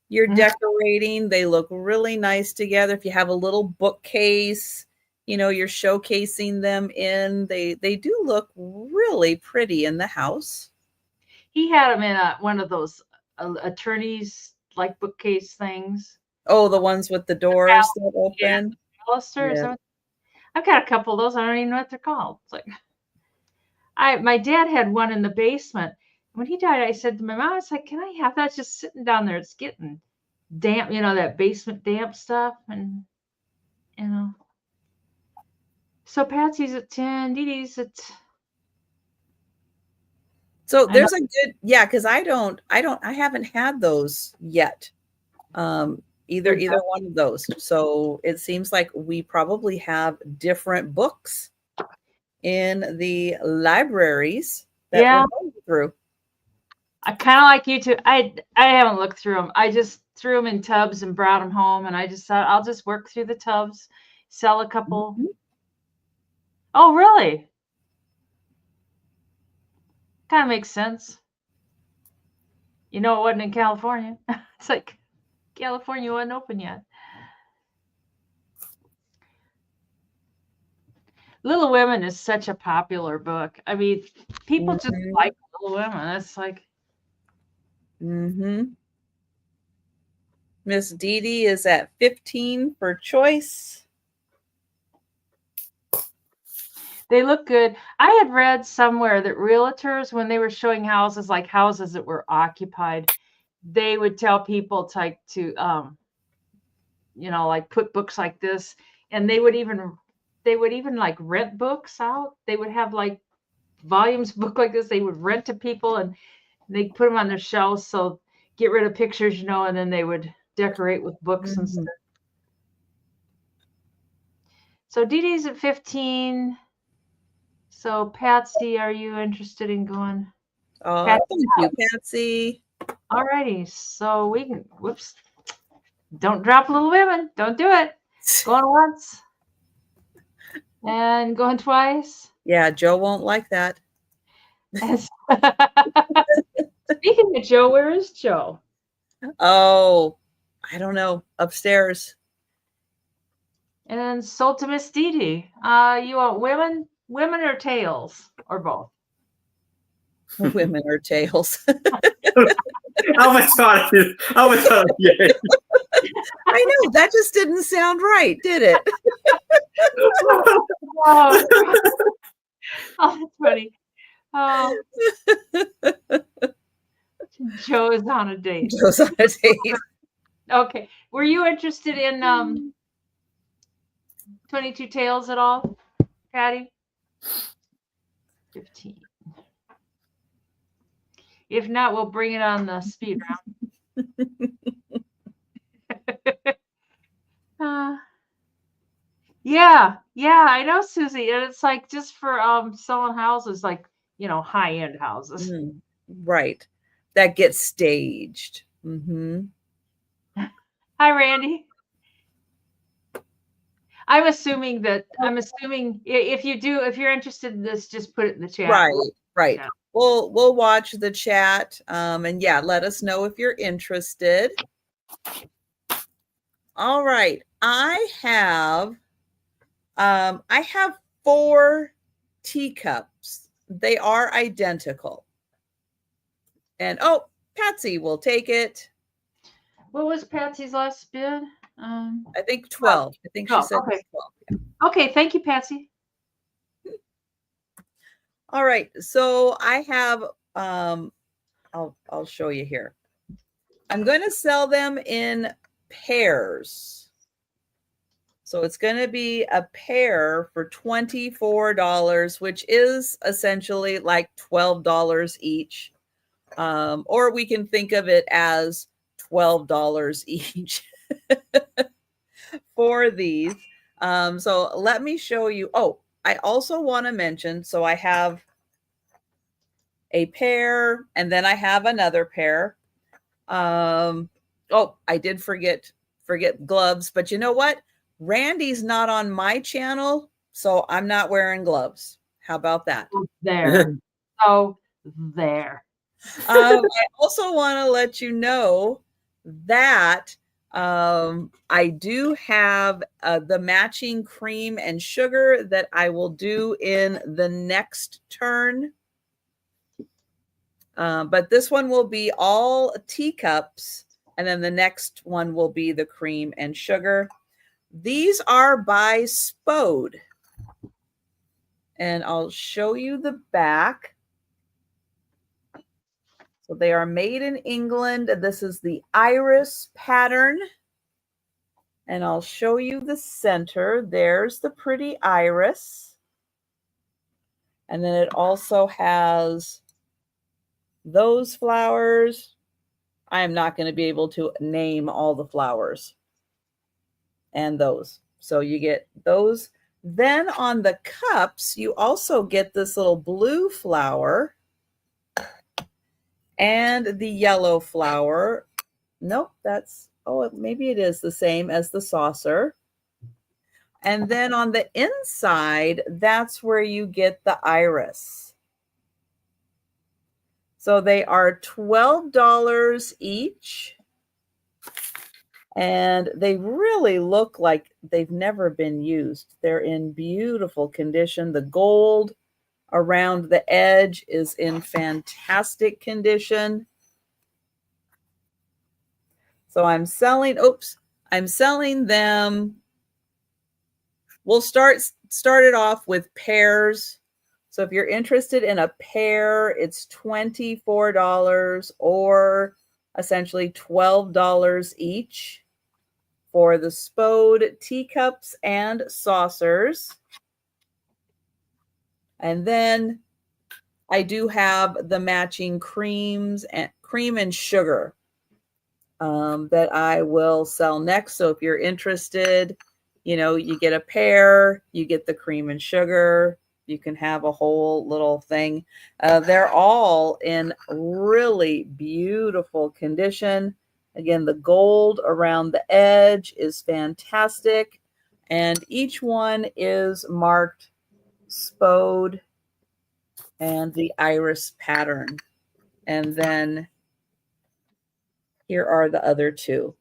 you're decorating, they look really nice together. If you have a little bookcase, you're showcasing them in, they do look really pretty in the house. He had them in one of those attorneys like bookcase things. Oh, the ones with the doors that open. Yeah. I've got a couple of those. I don't even know what they're called. It's like my dad had one in the basement. When he died, I said to my mom, I was like, can I have that? It's just sitting down there. It's getting damp, that basement damp stuff. And, so Patsy's at 10, Dee Dee's at So I know. there's a good, yeah, because I haven't had those yet. Either Good. one of those. So it seems like we probably have different books in the libraries that we're Yeah, going through. I kind of like you too. I haven't looked through them. I just threw them in tubs and brought them home, and I just thought I'll just work through the tubs, sell a couple. Mhm. Oh, really? Kind of makes sense. You know, it wasn't in California. It's like California wasn't open yet. Little Women is such a popular book. I mean, people just Mhm. like Little Women. It's like, Mhm. Miss Dee Dee is at 15 for choice. they look good. I had read somewhere that realtors, when they were showing houses, like houses that were occupied, they would tell people like put books like this, and they would even like rent books out. They would have like volumes book like this. They would rent to people, and they put them on their shelves. So get rid of pictures, and then they would decorate with books and Mhm. stuff. So Dee Dee's at 15. So Patsy, are you interested in going? Oh, Patsy, thank you, Patsy. alrighty. So we can. Whoops! Don't drop Little Women. Don't do it. Going once and going twice. Yeah, Joe won't like that. And speaking of Joe, where is Joe? Oh, I don't know. Upstairs. And then sold to Miss Dee Dee. You want women or tails, or both? Women are tails. I was thought, yeah. I know that just didn't sound right, did it? Oh, oh, that's funny. Oh, Joe is on a date. Joe's on a date. Okay. Were you interested in 22 Tails at all, Patty? 15. If not, we'll bring it on the speed round. Yeah, I know, Susie. And it's like just for selling houses, like high end houses. Mm, right. That gets staged. Mm-hmm. Hi, Randy. I'm assuming if you're interested in this, just put it in the chat. Right, right. Yeah. We'll watch the chat. And yeah, let us know if you're interested. All right. I have 4 teacups. They are identical. And oh, Patsy will take it. What was Patsy's last bid? I think 12. I think she said okay. 12. Yeah. Okay, thank you, Patsy. All right. So I have I'll show you here. I'm going to sell them in pairs. So it's going to be a pair for $24, which is essentially like $12 each. Or we can think of it as $12 each for these. So let me show you. Oh, I also want to mention, so I have a pair and then I have another pair. Oh, I did forget gloves, but you know what? Randy's not on my channel, so I'm not wearing gloves. How about that? There. Oh, there. I also want to let you know that I do have the matching cream and sugar that I will do in the next turn. But this one will be all teacups, and then the next one will be the cream and sugar. These are by Spode, and I'll show you the back. So they are made in England. This is the iris pattern, and I'll show you the center. There's the pretty iris, and then it also has those flowers, I am not going to be able to name all the flowers. And those. So you get those. Then on the cups, you also get this little blue flower and the yellow flower. Nope, that's, oh, maybe it is the same as the saucer. And then on the inside, that's where you get the iris. So they are $12 each. And they really look like they've never been used. They're in beautiful condition. The gold around the edge is in fantastic condition. So I'm selling them. We'll start it off with pairs. So if you're interested in a pair, it's $24 or essentially $12 each for the Spode teacups and saucers. And then I do have the matching cream and sugar that I will sell next. So if you're interested, you get a pair, you get the cream and sugar, you can have a whole little thing. They're all in really beautiful condition. Again, the gold around the edge is fantastic. And each one is marked Spode and the iris pattern. And then here are the other two.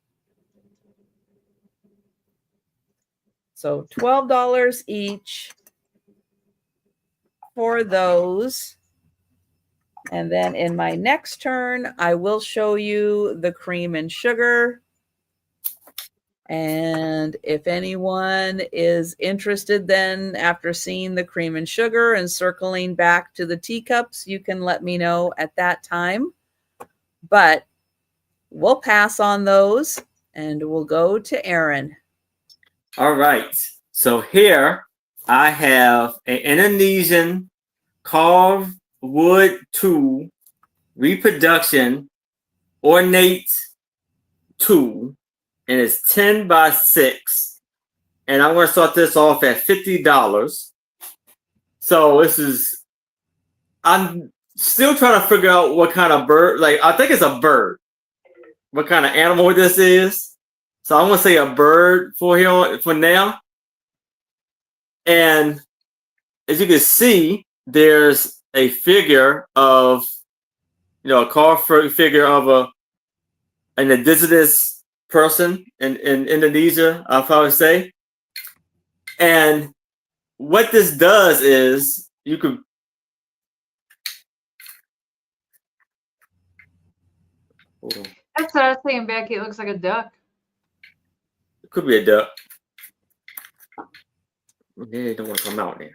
So $12 each for those. And then in my next turn, I will show you the cream and sugar. And if anyone is interested then after seeing the cream and sugar and circling back to the teacups, you can let me know at that time. But we'll pass on those and we'll go to Aaron. All right. So here I have an Indonesian carved wood tool reproduction ornate tool, and it's 10 by 6. And I'm going to start this off at $50. So I'm still trying to figure out what kind of bird, like I think it's a bird, what kind of animal this is. So I'm going to say a bird for now. And as you can see, there's a figure of, a carved figure of an indigenous person in Indonesia, I'll probably say. And what this does is you could, hold on. That's what I was saying, Becky. It looks like a duck. It could be a duck. They don't want to come out there.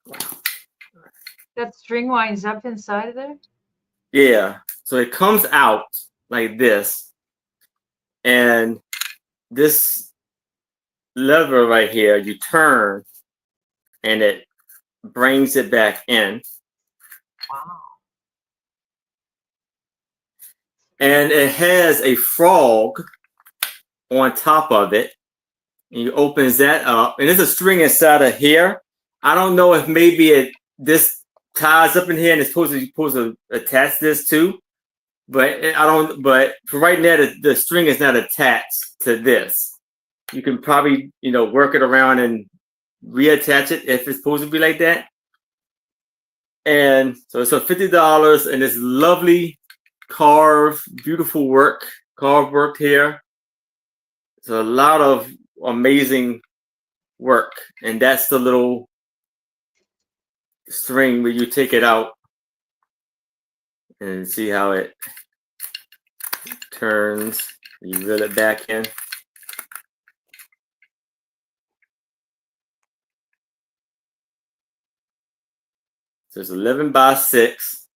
Wow. That string winds up inside of there? Yeah. So it comes out like this. And this lever right here, you turn and it brings it back in. Wow. And it has a frog on top of it. And you opens that up. And there's a string inside of here. I don't know if maybe this ties up in here and it's supposed to attach this to. But but for right now, the string is not attached to this. You can probably, work it around and reattach it if it's supposed to be like that. And so it's $50 and it's lovely beautiful carved work here. It's a lot of amazing work. And that's the little string where you take it out and see how it turns. You reel it back in. So it's 11 by 6.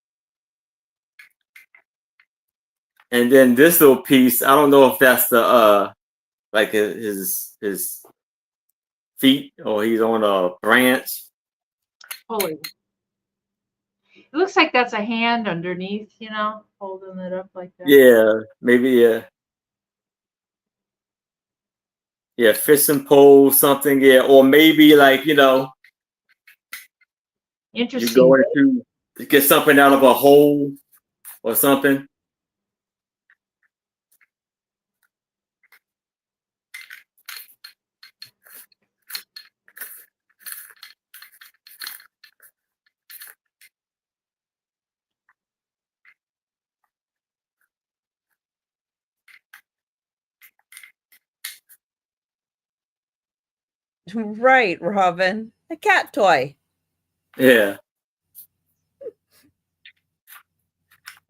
And then this little piece, I don't know if that's the like his feet or he's on a branch. Holy. It looks like that's a hand underneath, holding it up like that. Yeah, maybe yeah, fishing pole, something, yeah, or maybe like you Interesting. go into to get something out of a hole or something. Right, Robin. A cat toy. Yeah.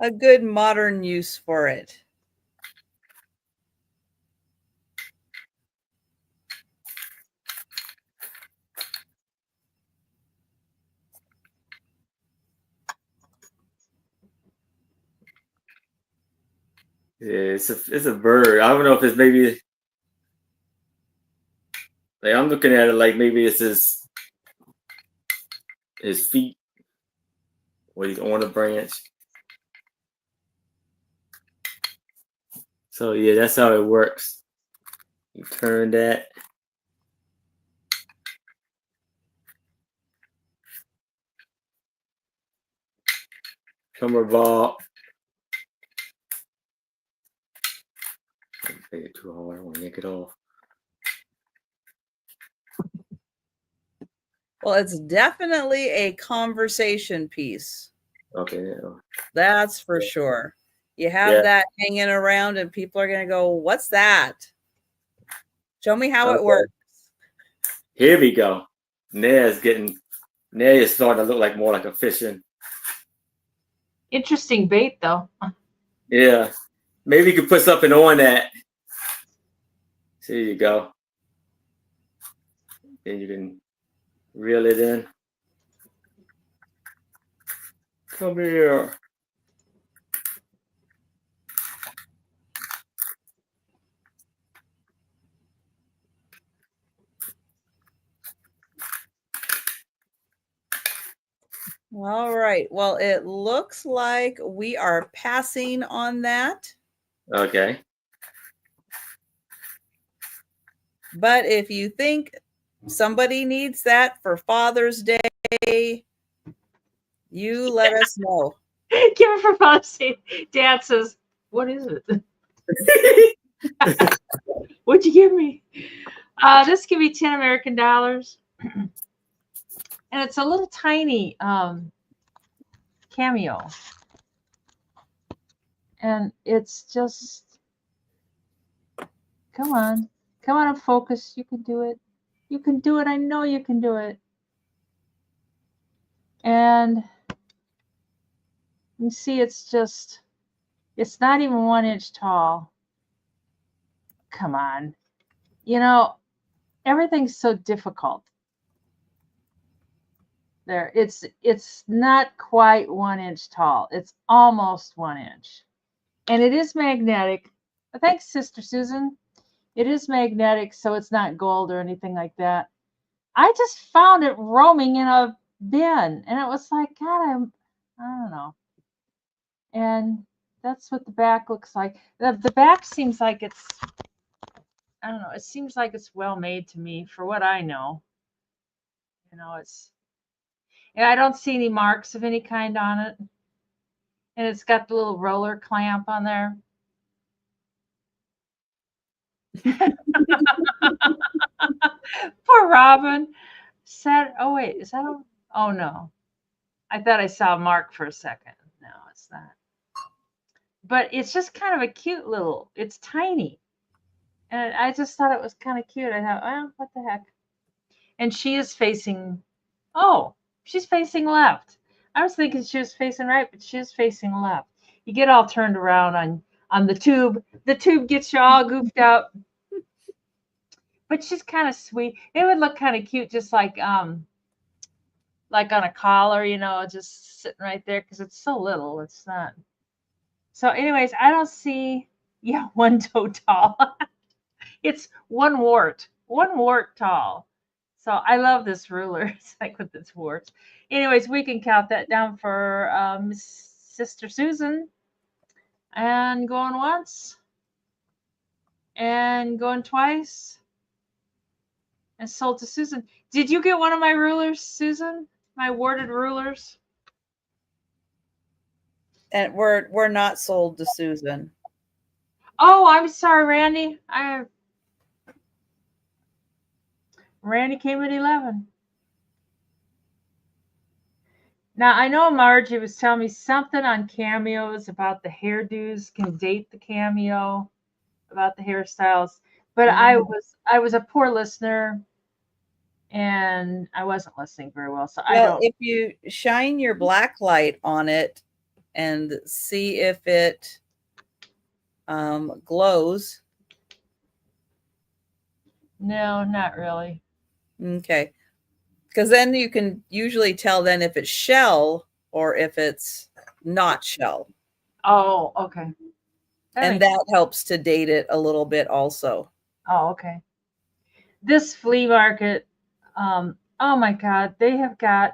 A good modern use for it. Yeah, it's a bird. I don't know if it's maybe like I'm looking at it like maybe it's his feet or he's on a branch. So yeah, that's how it works. You turn that. Camera ball. Don't make it too hard. I want to yank it off. Well, it's definitely a conversation piece. Okay. Yeah. That's for sure. You have Yeah. that hanging around, and people are going to go, "What's that? Show me how it Okay. works." Here we go. Now is starting to look like more like a fishing. Interesting bait, though. Yeah. Maybe you could put something on that. There you go. Then you can reel it in. Come here. All right. Well, it looks like we are passing on that. Okay. But if you think somebody needs that for Father's Day, you let us know. Give it for Father's Day. Dad says, "What is it? What'd you give me?" This could be 10 American dollars. And it's a little tiny cameo. And it's just, come on and focus. You can do it. You can do it. I know you can do it. And you see, it's not even 1 inch tall. Come on. Everything's so difficult. There, it's not quite 1 inch tall. It's almost 1 inch. And it is magnetic. Thanks, Sister Susan. It is magnetic, so it's not gold or anything like that. I just found it roaming in a bin, and it was like, God, I don't know. And that's what the back looks like. The back seems like it's, I don't know. It seems like it's well made to me, for what I know. I don't see any marks of any kind on it, and it's got the little roller clamp on there. Poor Robin. Oh wait, is that a? Oh no, I thought I saw a mark for a second. No, it's not. But it's just kind of a cute little. It's tiny, and I just thought it was kind of cute. I thought, well, what the heck? And she is facing. Oh, she's facing left. I was thinking she was facing right, but she's facing left. You get all turned around on the tube. The tube gets you all goofed up. But she's kind of sweet. It would look kind of cute, just like on a collar, just sitting right there, because it's so little. It's not. So, anyways, I don't see, yeah, one toe tall. It's one wart tall. So I love this ruler. It's like with its warts. Anyways, we can count that down for Sister Susan. And going once. And going twice. And sold to Susan. Did you get one of my rulers, Susan? My warded rulers? And we're not sold to Susan. Oh, I'm sorry, Randy. Randy came at 11. Now, I know Margie was telling me something on cameos about the hairdos, can date the cameo, about the hairstyles. But I was a poor listener and I wasn't listening very well. So I Well, don't. if you shine your black light on it and see if it glows. No, not really. Okay. Because then you can usually tell then if it's shell or if it's not shell. Oh, okay. And that helps to date it a little bit also. Oh, okay. This flea market, oh my God, they have got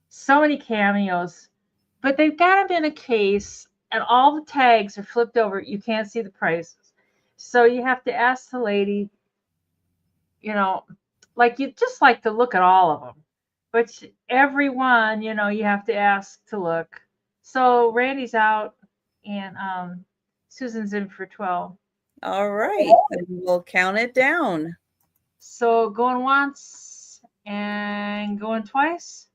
so many cameos, but they've got them in a case and all the tags are flipped over. You can't see the prices. So you have to ask the lady, like you just like to look at all of them. But everyone, you have to ask to look. So Randy's out and Susan's in for 12. All right. Then we'll count it down. So going once and going twice.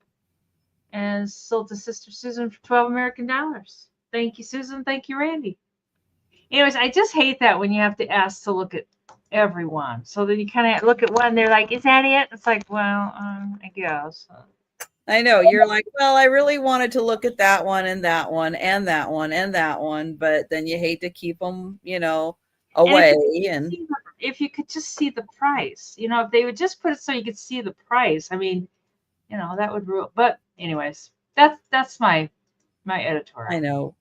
And sold to Sister Susan for 12 American dollars. Thank you, Susan. Thank you, Randy. Anyways, I just hate that when you have to ask to look at everyone. So then you kind of look at one, they're like, is that it? It's like, well, I guess. I know. You're like, well, I really wanted to look at that one and that one and that one and that one, but then you hate to keep them, away. And if you could just see the price, if they would just put it so you could see the price, I mean, that would rule. But anyways, that's my editorial. I know.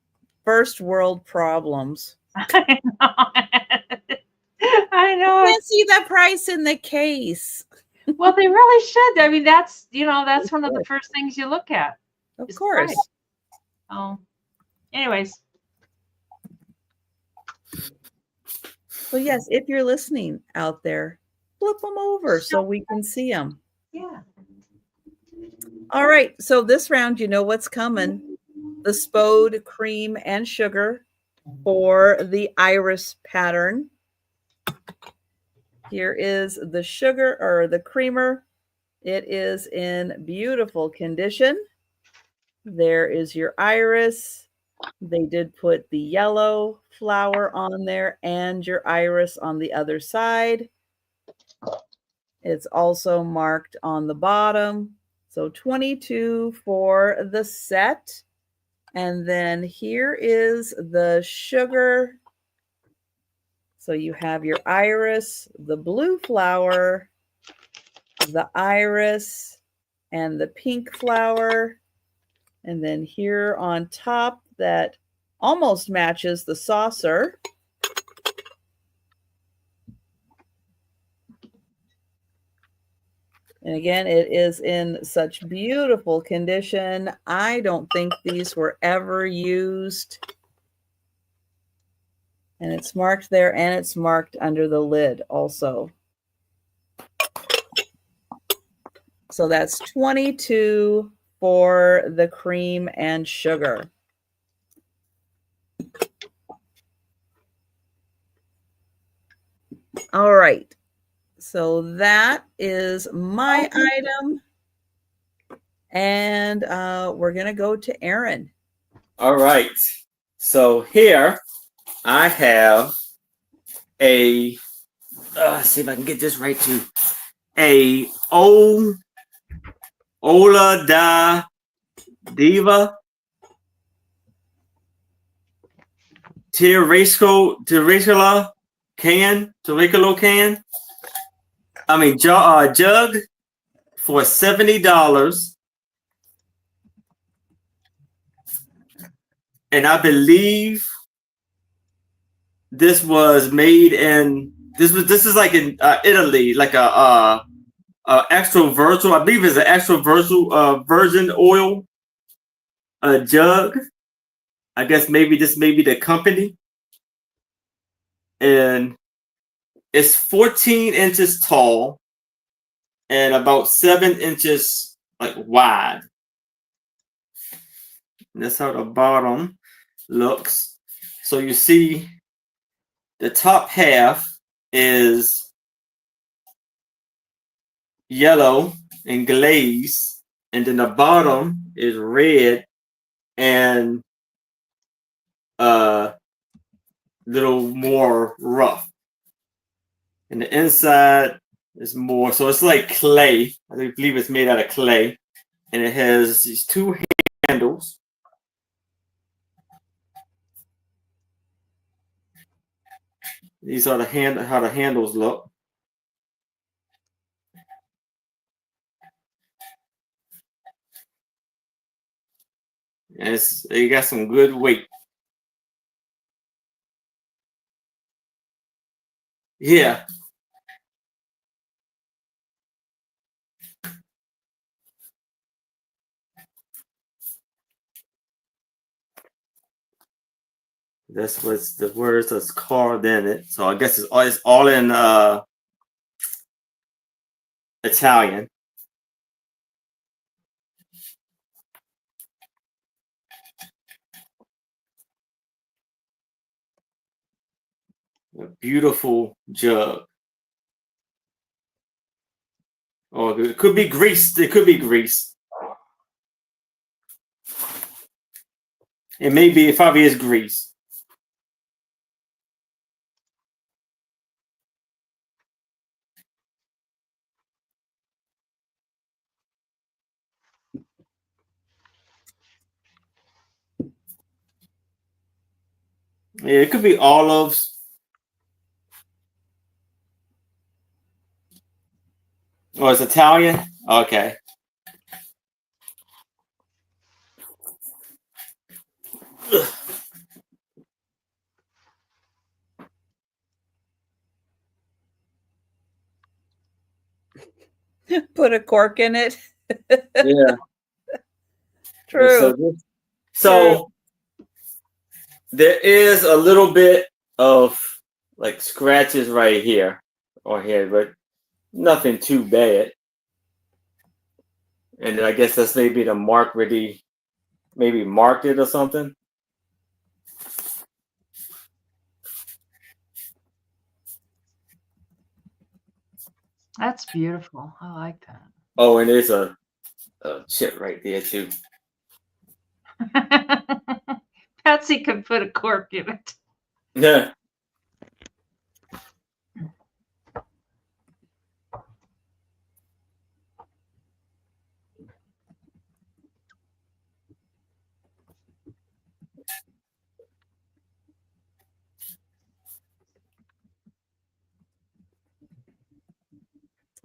First world problems. I know. I know. You can't see the price in the case. Well, they really should. I mean, that's one of the first things you look at. Of course. Oh, anyways. Well, yes, if you're listening out there, flip them over so we can see them. Yeah. All right. So this round, you know what's coming. The Spode cream and sugar for the iris pattern. Here is the sugar or the creamer. It is in beautiful condition. There is your iris. They did put the yellow flower on there and your iris on the other side. It's also marked on the bottom. So 22 for the set. And then here is the sugar. So you have your iris, the blue flower, the iris, and the pink flower. And then here on top that almost matches the saucer. And again, it is in such beautiful condition. I don't think these were ever used. And it's marked there, and it's marked under the lid also. So that's 22 for the cream and sugar. All right. So that is my item. And we're going to go to Aaron. All right. So here I have a, let's see if I can get this right too. A Ola da Diva Tiricolo can. I mean, jug for $70. And I believe this was made in this is like in Italy, like a extra virtual. I believe it's an extra virtual virgin oil jug. I guess maybe this may be the company, and it's 14 inches tall and about 7 inches like wide. And that's how the bottom looks. So you see the top half is yellow and glaze, and then the bottom is red and little more rough. And the inside is more, so it's like clay. I believe it's made out of clay. And it has these two handles. These are how the handles look. And it got some good weight. Yeah. That's what's the words that's carved in it. So I guess it's all in Italian. A beautiful jug. Oh, it could be grease. It could be grease. It probably is grease. Yeah, it could be olives. Oh, it's Italian? Okay. Put a cork in it. Yeah. True. So there is a little bit of like scratches right here or here, but nothing too bad. And I guess that's maybe the mark where they maybe marked it or something. That's beautiful. I like that. Oh, and there's a chip right there too. Patsy could put a cork in it. Yeah.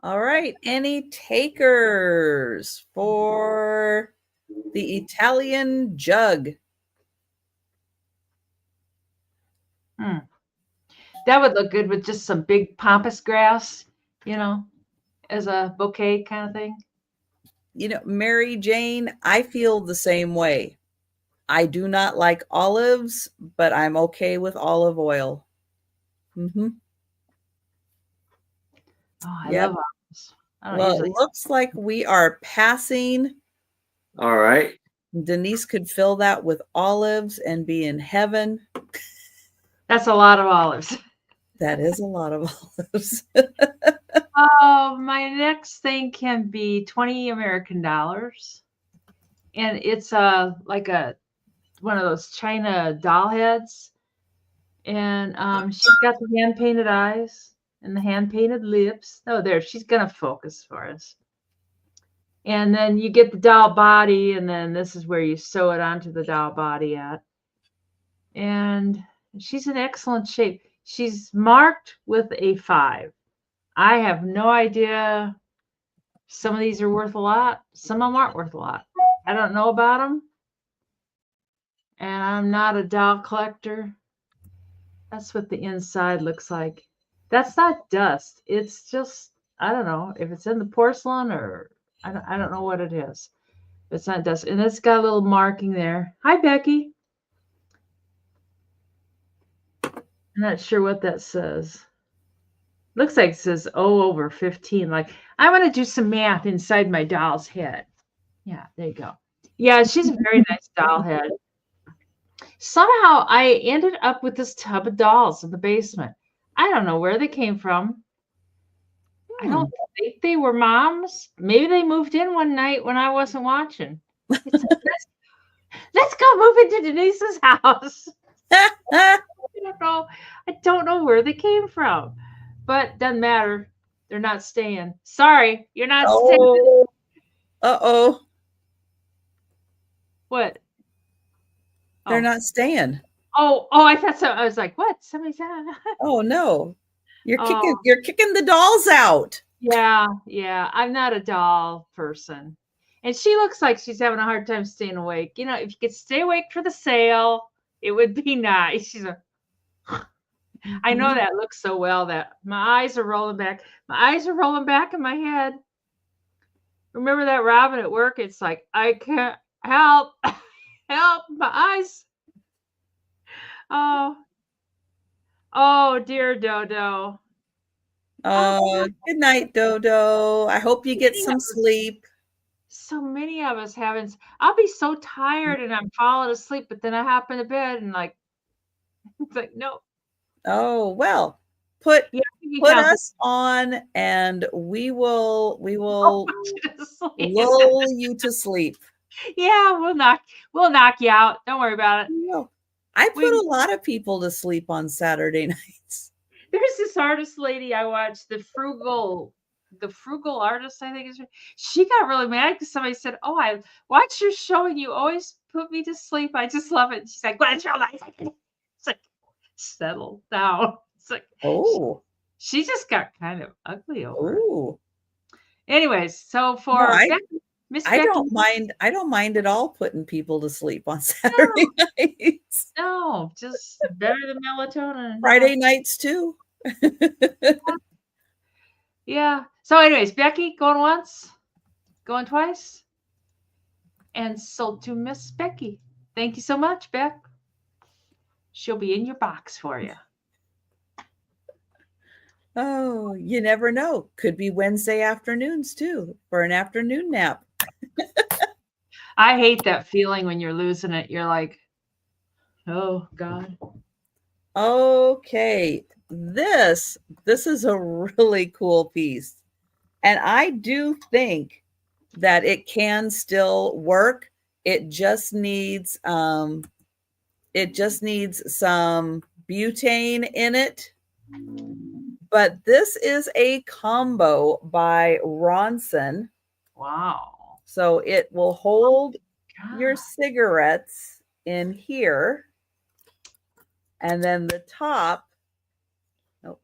All right. Any takers for the Italian jug? That would look good with just some big pampas grass, as a bouquet kind of thing. Mary Jane, I feel the same way. I do not like olives, but I'm okay with olive oil. Mm-hmm. Oh, I Yep. love olives. I don't Well, usually. it looks like we are passing. All right. Denise could fill that with olives and be in heaven. That's a lot of olives. That is a lot of olives. Oh, my next thing can be 20 American dollars. And it's like one of those China doll heads. And she's got the hand painted eyes and the hand painted lips. Oh, there, she's gonna focus for us. And then you get the doll body, and then this is where you sew it onto the doll body at. And she's in excellent shape. She's marked with a 5. I have no idea. Some of these are worth a lot. Some of them aren't worth a lot. I don't know about them. And I'm not a doll collector. That's what the inside looks like. That's not dust. It's just, I don't know if it's in the porcelain or I don't know what it is. It's not dust. And it's got a little marking there. Hi, Becky. I'm not sure what that says. Looks like it says 0/15. Like, I want to do some math inside my doll's head. Yeah, there you go. Yeah, she's a very nice doll head. Somehow I ended up with this tub of dolls in the basement. I don't know where they came from. I Hmm. don't think they were mom's. Maybe they moved in one night when I wasn't watching. It's like, let's go move into Denise's house. I don't know where they came from, but doesn't matter. They're not staying. Sorry, you're not staying. Oh, uh-oh. What? They're Oh, not staying. oh, I thought so. I was like, what? Somebody said. Oh no. Oh, You're kicking the dolls out. yeah. I'm not a doll person. And she looks like she's having a hard time staying awake. You know, if you could stay awake for the sale, it would be nice. She's a I know that looks so well that my eyes are rolling back. My eyes are rolling back in my head. Remember that Robin at work? It's like, I can't help, help, my eyes. Oh, oh, dear Dodo. Oh, Good night, Dodo. I hope you get some sleep. so many of us haven't. I'll be so tired and I'm falling asleep, but then I hop into bed and like, it's like, no. Oh, well, put Yeah, you count us on and we will to sleep. lull you to sleep. Yeah, we'll knock you out. Don't worry about it. No. I put We- a lot of people to sleep on Saturday nights. There's this artist lady I watched, the frugal artist, I think is. She got really mad because somebody said, "Oh, I watch your show and you always put me to sleep. I just love it." She's like, "Well, it's real nice." It's like, settle down. It's like, Oh, she just got kind of ugly over it. oh. Anyways, so No, for Miss I Becky, don't mind at all putting people to sleep on no, Saturday nights. no, just better than melatonin. Friday nights too. Yeah. So, anyways, Becky going once, going twice. And so to Miss Becky. Thank you so much, Beck. She'll be in your box for you. Oh, you never know. Could be Wednesday afternoons too for an afternoon nap. I hate that feeling when you're losing it. You're like, oh God. Okay. This is a really cool piece. And I do think that it can still work. It just needs some butane in it. But this is a combo by Ronson. Wow. So it will hold your God. cigarettes in here. And then the top,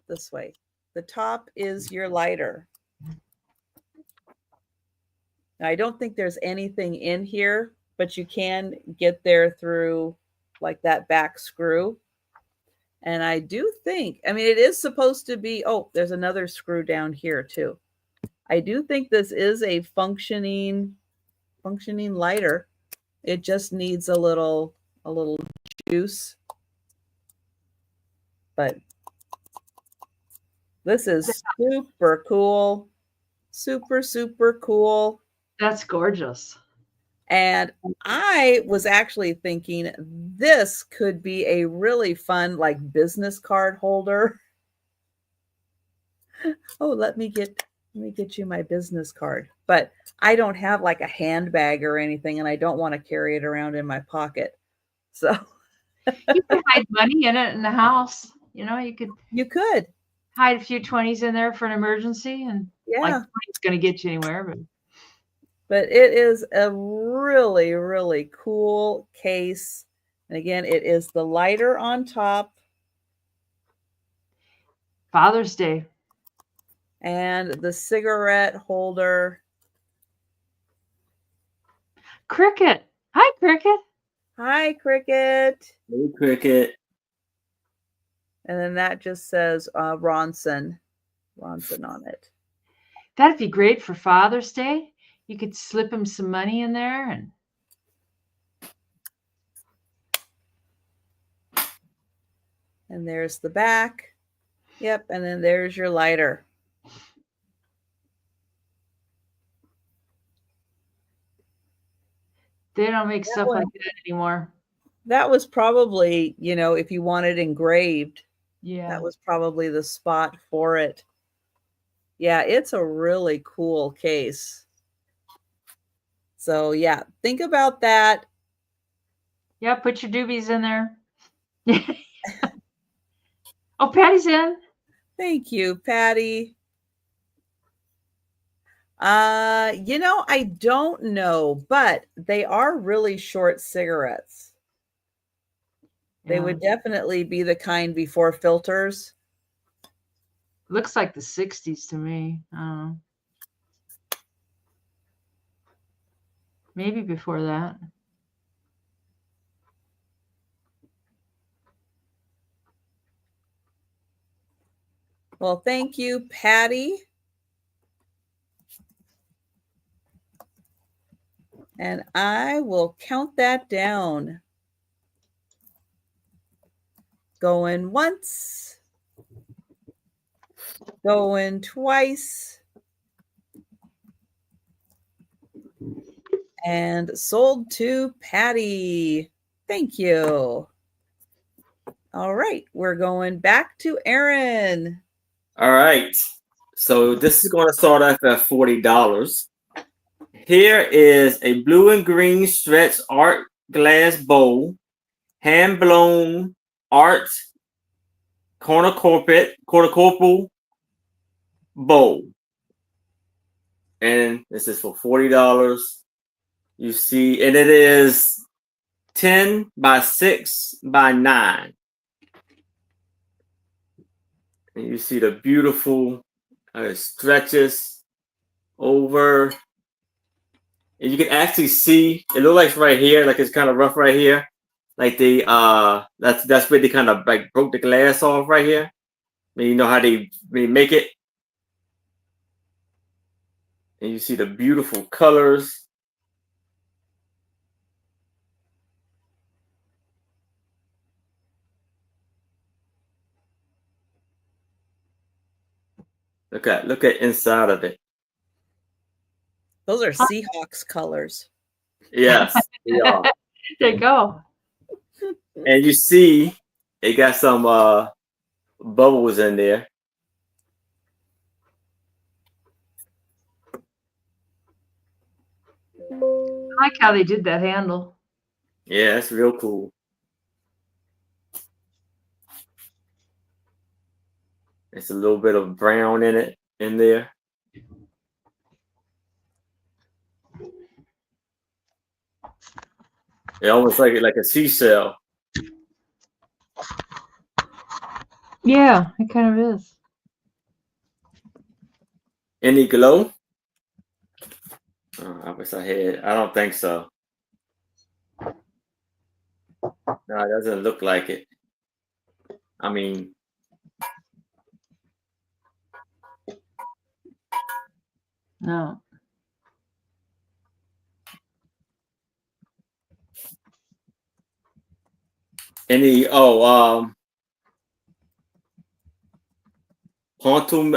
this way. The top is your lighter. Now, I don't think there's anything in here, but you can get there through like that back screw. And I do think, I mean, it is supposed to be, there's another screw down here too. I do think this is a functioning lighter. It just needs a little juice. But this is super cool. Super, super cool. That's gorgeous. And I was actually thinking this could be a really fun like business card holder. Oh, let me get you my business card. But I don't have like a handbag or anything, and I don't want to carry it around in my pocket. So you could hide money in it in the house. You could hide a few 20s in there for an emergency, and like 20's going to get you anywhere. But it is a really, really cool case. And again, it is the lighter on top. Father's Day. And the cigarette holder. Cricket. Hi, Cricket. Hi, Cricket. Hey, Cricket. And then that just says Ronson on it. That'd be great for Father's Day. You could slip him some money in there and there's the back. Yep, and then there's your lighter. they don't make stuff like that anymore. That was probably, if you want it engraved, Yeah. that was probably the spot for it. Yeah, it's a really cool case. So yeah, think about that. Yeah, put your doobies in there. Oh, Patty's in. Thank you, Patty. I don't know, but they are really short cigarettes. They would definitely be the kind before filters. Looks like the 60s to me. I don't know. Maybe before that. Well, thank you, Patty. And I will count that down. Going once. Going twice. And sold to Patty. Thank you. All right, we're going back to Aaron. All right. So this is going to start off at $40. Here is a blue and green stretch art glass bowl, hand blown art cornucopal bowl. And this is for $40. You see, and it is 10 by 6 by 9. And you see the beautiful stretches over. And you can actually see it looks like right here, like it's kind of rough right here. Like they that's where they kind of like broke the glass off right here. I mean, you know how they make it. And you see the beautiful colors. Look at inside of it. Those are Seahawks colors. Yes, they are. There you go. And you see it got some bubbles in there. I like how they did that handle. Yeah, it's real cool. It's a little bit of brown in there. It almost like a seashell. Yeah, it kind of is. Any glow? I wish I had. I don't think so. No, it doesn't look like it. I mean, No. any pontoon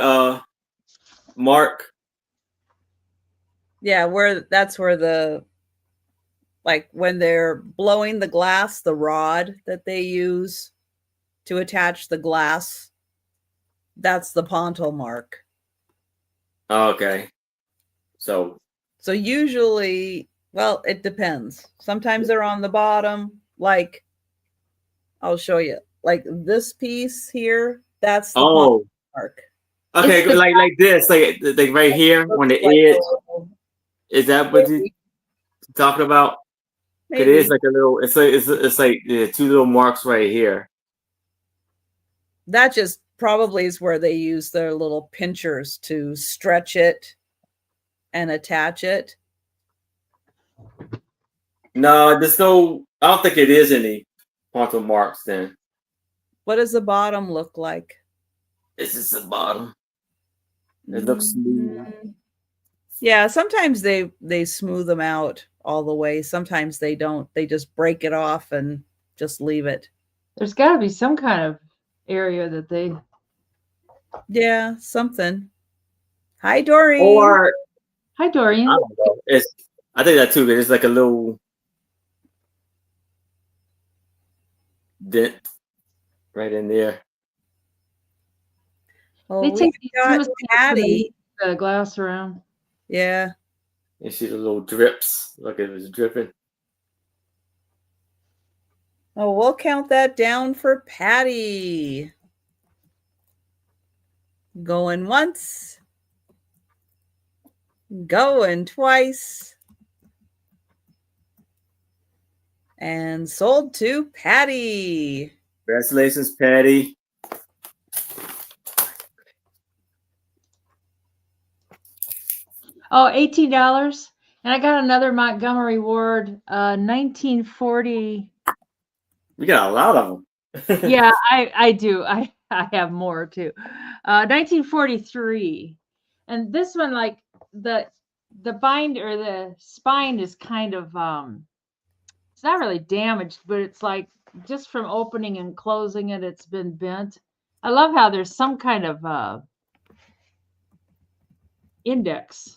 mark. Yeah, that's where the, like when they're blowing the glass, the rod that they use to attach the glass, that's the ponto mark. Okay. So usually, well, it depends. Sometimes they're on the bottom, like I'll show you. Like this piece here, that's the ponto mark. Okay, like this, like right here on the edge. Is that what you're talking about? It is like a little. It's like two little marks right here. That just probably is where they use their little pinchers to stretch it and attach it. No, there's no. I don't think it is any pontoon marks then. What does the bottom look like? This is the bottom. It looks smooth. Yeah, sometimes they smooth them out all the way. Sometimes they don't. They just break it off and just leave it. There's got to be some kind of area that they. Yeah, something. Hi, Doreen. Or Hi, Dorian. I don't know. I think that too, but it's like a little dent right in there. Oh, They we've take these got suicides Patty. the glass around. Yeah. You see the little drips. Look, it was dripping. Oh, we'll count that down for Patty. Going once. Going twice. And sold to Patty. Congratulations, Patty. Oh, $18. And I got another Montgomery Ward, 1940. We got a lot of them. Yeah, I do. I have more too. 1943. And this one, like the bind or the spine is kind of it's not really damaged, but it's like just from opening and closing it, it's been bent. I love how there's some kind of index.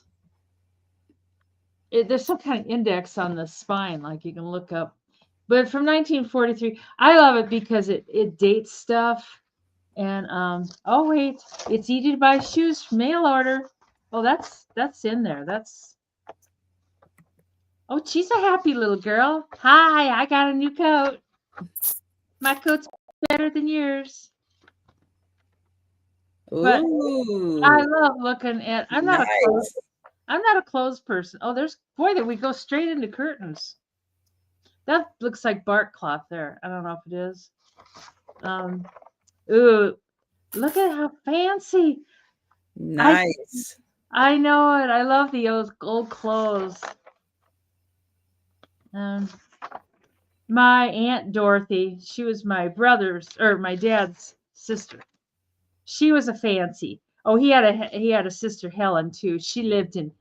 There's some kind of index on the spine, like you can look up. But from 1943, I love it because it dates stuff. And oh wait, it's easy to buy shoes mail order. Oh, that's in there. Oh, she's a happy little girl. Hi, I got a new coat. My coat's better than yours. But Ooh. I love looking at. I'm not Nice. a clothes person. Oh, that we go straight into curtains. That looks like bark cloth there. I don't know if it is. Ooh, look at how fancy. Nice. I know it. I love the old clothes. My Aunt Dorothy, she was my dad's sister. She was a fancy. Oh, he had a sister Helen too. She lived in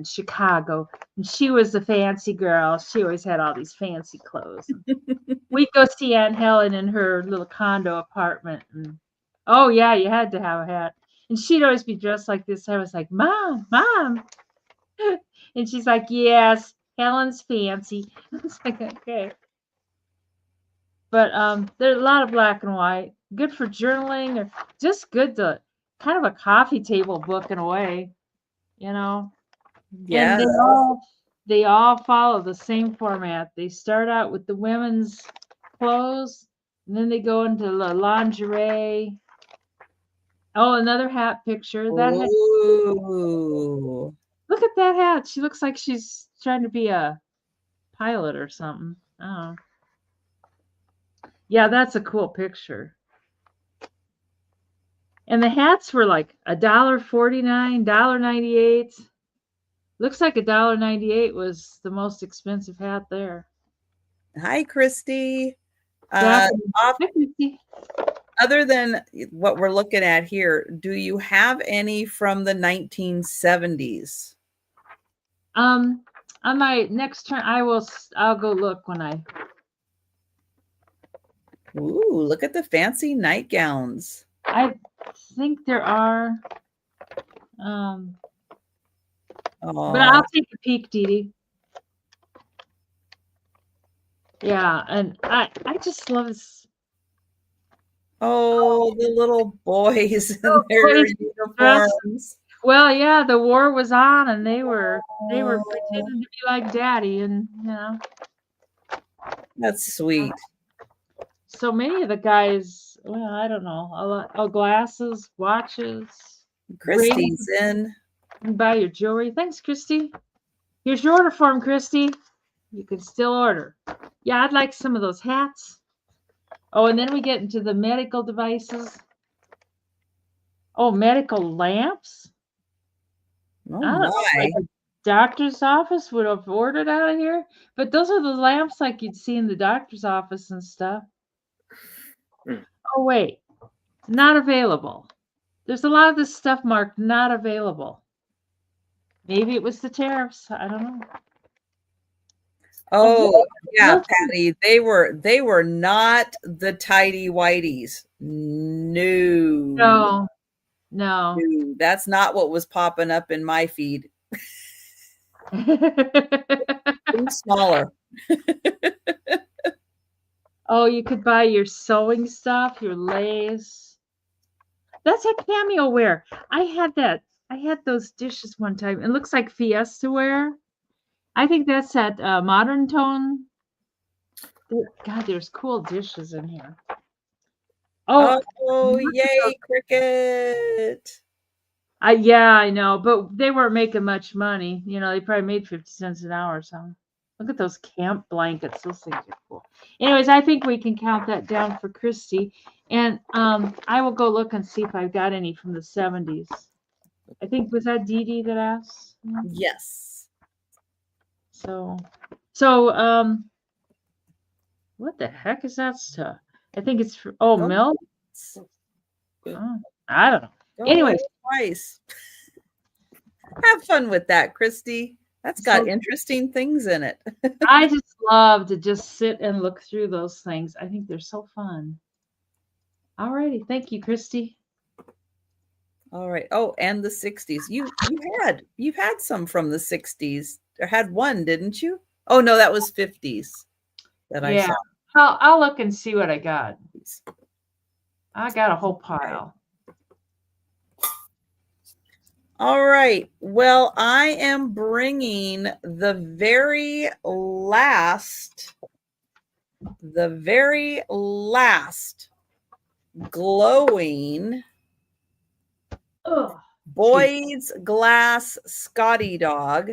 Chicago, and she was the fancy girl. She always had all these fancy clothes. We'd go see Aunt Helen in her little condo apartment, and oh yeah, you had to have a hat. And she'd always be dressed like this. I was like, Mom, Mom. And she's like, yes, Helen's fancy. I was like, okay. But there's a lot of black and white. Good for journaling or just good to kind of a coffee table book in a way, you know. Yes. And they all follow the same format. They start out with the women's clothes, and then they go into the lingerie. Oh, another hat picture. That hat. Ooh. Look at that hat. She looks like she's trying to be a pilot or something. Oh. Yeah, that's a cool picture. And the hats were like $1.49, $1.98. Looks like $1.98 was the most expensive hat there. Hi, Christy. Yeah. Other than what we're looking at here, do you have any from the 1970s? On my next turn, I'll go look when I. Ooh, look at the fancy nightgowns. I think there are. But I'll take a peek, Dee Dee. Yeah, and I just love this. Oh, the little boys in their uniforms. Well, yeah, the war was on, and they were pretending to be like Daddy, and That's sweet. So many of the guys, well, I don't know, a lot. Oh, glasses, watches. Christy's in. And buy your jewelry. Thanks, Christy. Here's your order form, Christy. You can still order. Yeah, I'd like some of those hats. Oh, and then we get into the medical devices. Oh, medical lamps. Oh my. Like a doctor's office would have ordered out of here. But those are the lamps like you'd see in the doctor's office and stuff. Oh, wait. Not available. There's a lot of this stuff marked not available. Maybe it was the tariffs. I don't know. Oh, yeah, Look. Patty. They were not the tidy whities. No. No. No, that's not what was popping up in my feed. Too smaller. Oh, you could buy your sewing stuff, your lace. That's a cameo ware. I had that. I had those dishes one time. It looks like Fiesta ware. I think that's that modern tone. God, there's cool dishes in here. Oh, Oh, yay, cricket. yeah, I know, but they weren't making much money. You know, they probably made 50 cents an hour or something. Look at those camp blankets. Those things are cool. Anyways, I think we can count that down for Christy. And I will go look and see if I've got any from the 70s. I think, was that Dee Dee that asked? Yes. So, what the heck is that stuff? I think it's for, Go milk? Oh, I don't know. Go Anyways. twice. Have fun with that, Christy. That's got So- interesting things in it. I just love to just sit and look through those things. I think they're so fun. All righty. Thank you, Christy. All right. Oh, and the 60s. You've had some from the 60s. Or had one, didn't you? Oh no, that was 50s that I saw. I'll look and see what I got. I got a whole pile. All right. Well, I am bringing the very last glowing Boyd's Glass Scotty dog.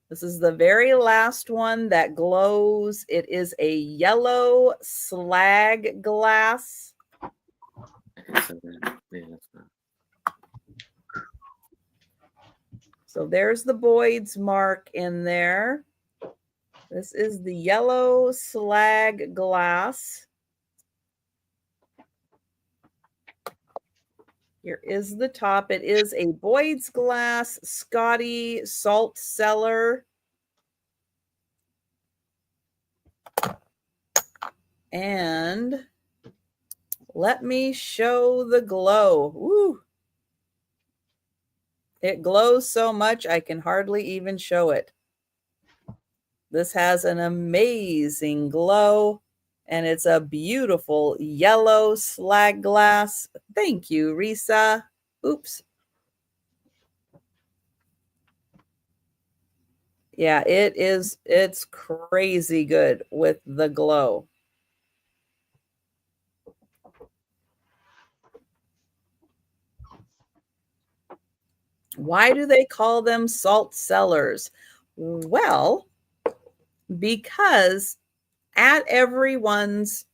This is the very last one that glows. It is a yellow slag glass. So there's the Boyd's mark in there. This is the yellow slag glass. Here is the top. It is a Boyd's Glass Scotty salt cellar. And let me show the glow. Woo! It glows so much I can hardly even show it. This has an amazing glow. And it's a beautiful yellow slag glass. Thank you, Risa. Oops. Yeah, it's crazy good with the glow. Why do they call them salt cellars? Well, because at everyone's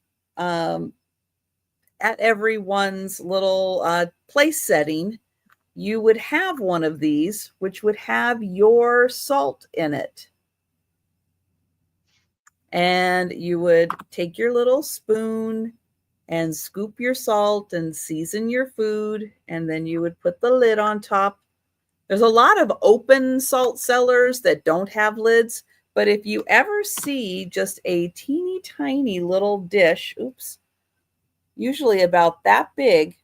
little place setting, you would have one of these, which would have your salt in it. And you would take your little spoon and scoop your salt and season your food, and then you would put the lid on top. There's a lot of open salt cellars that don't have lids, but if you ever see just a teeny tiny little dish, usually about that big,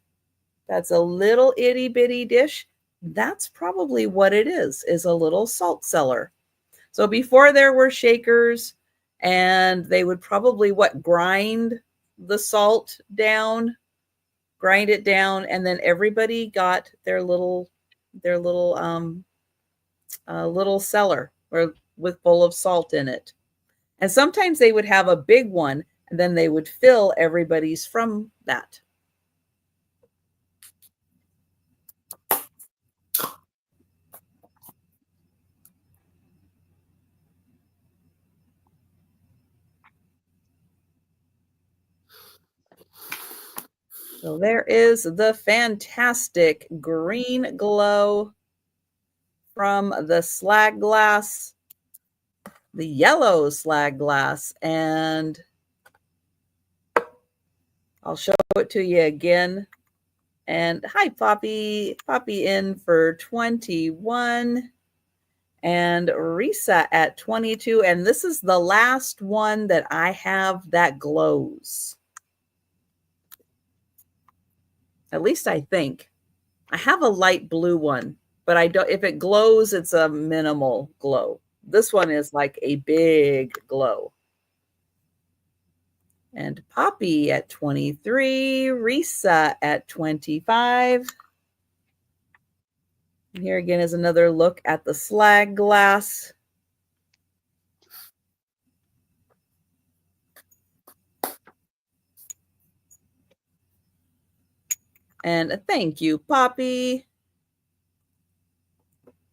that's a little itty bitty dish, that's probably what it is a little salt cellar. So before there were shakers, and they would probably grind the salt down, grind it down, and then everybody got their little cellar with full of salt in it. And sometimes they would have a big one, and then they would fill everybody's from that. So there is the fantastic green glow from the slag glass, the yellow slag glass, and I'll show it to you again. And hi, Poppy. Poppy in for 21. And Risa at 22. And this is the last one that I have that glows. At least I think. I have a light blue one, but I don't, if it glows, it's a minimal glow. This one is like a big glow. And Poppy at 23, Risa at 25. And here again is another look at the slag glass. And thank you, Poppy.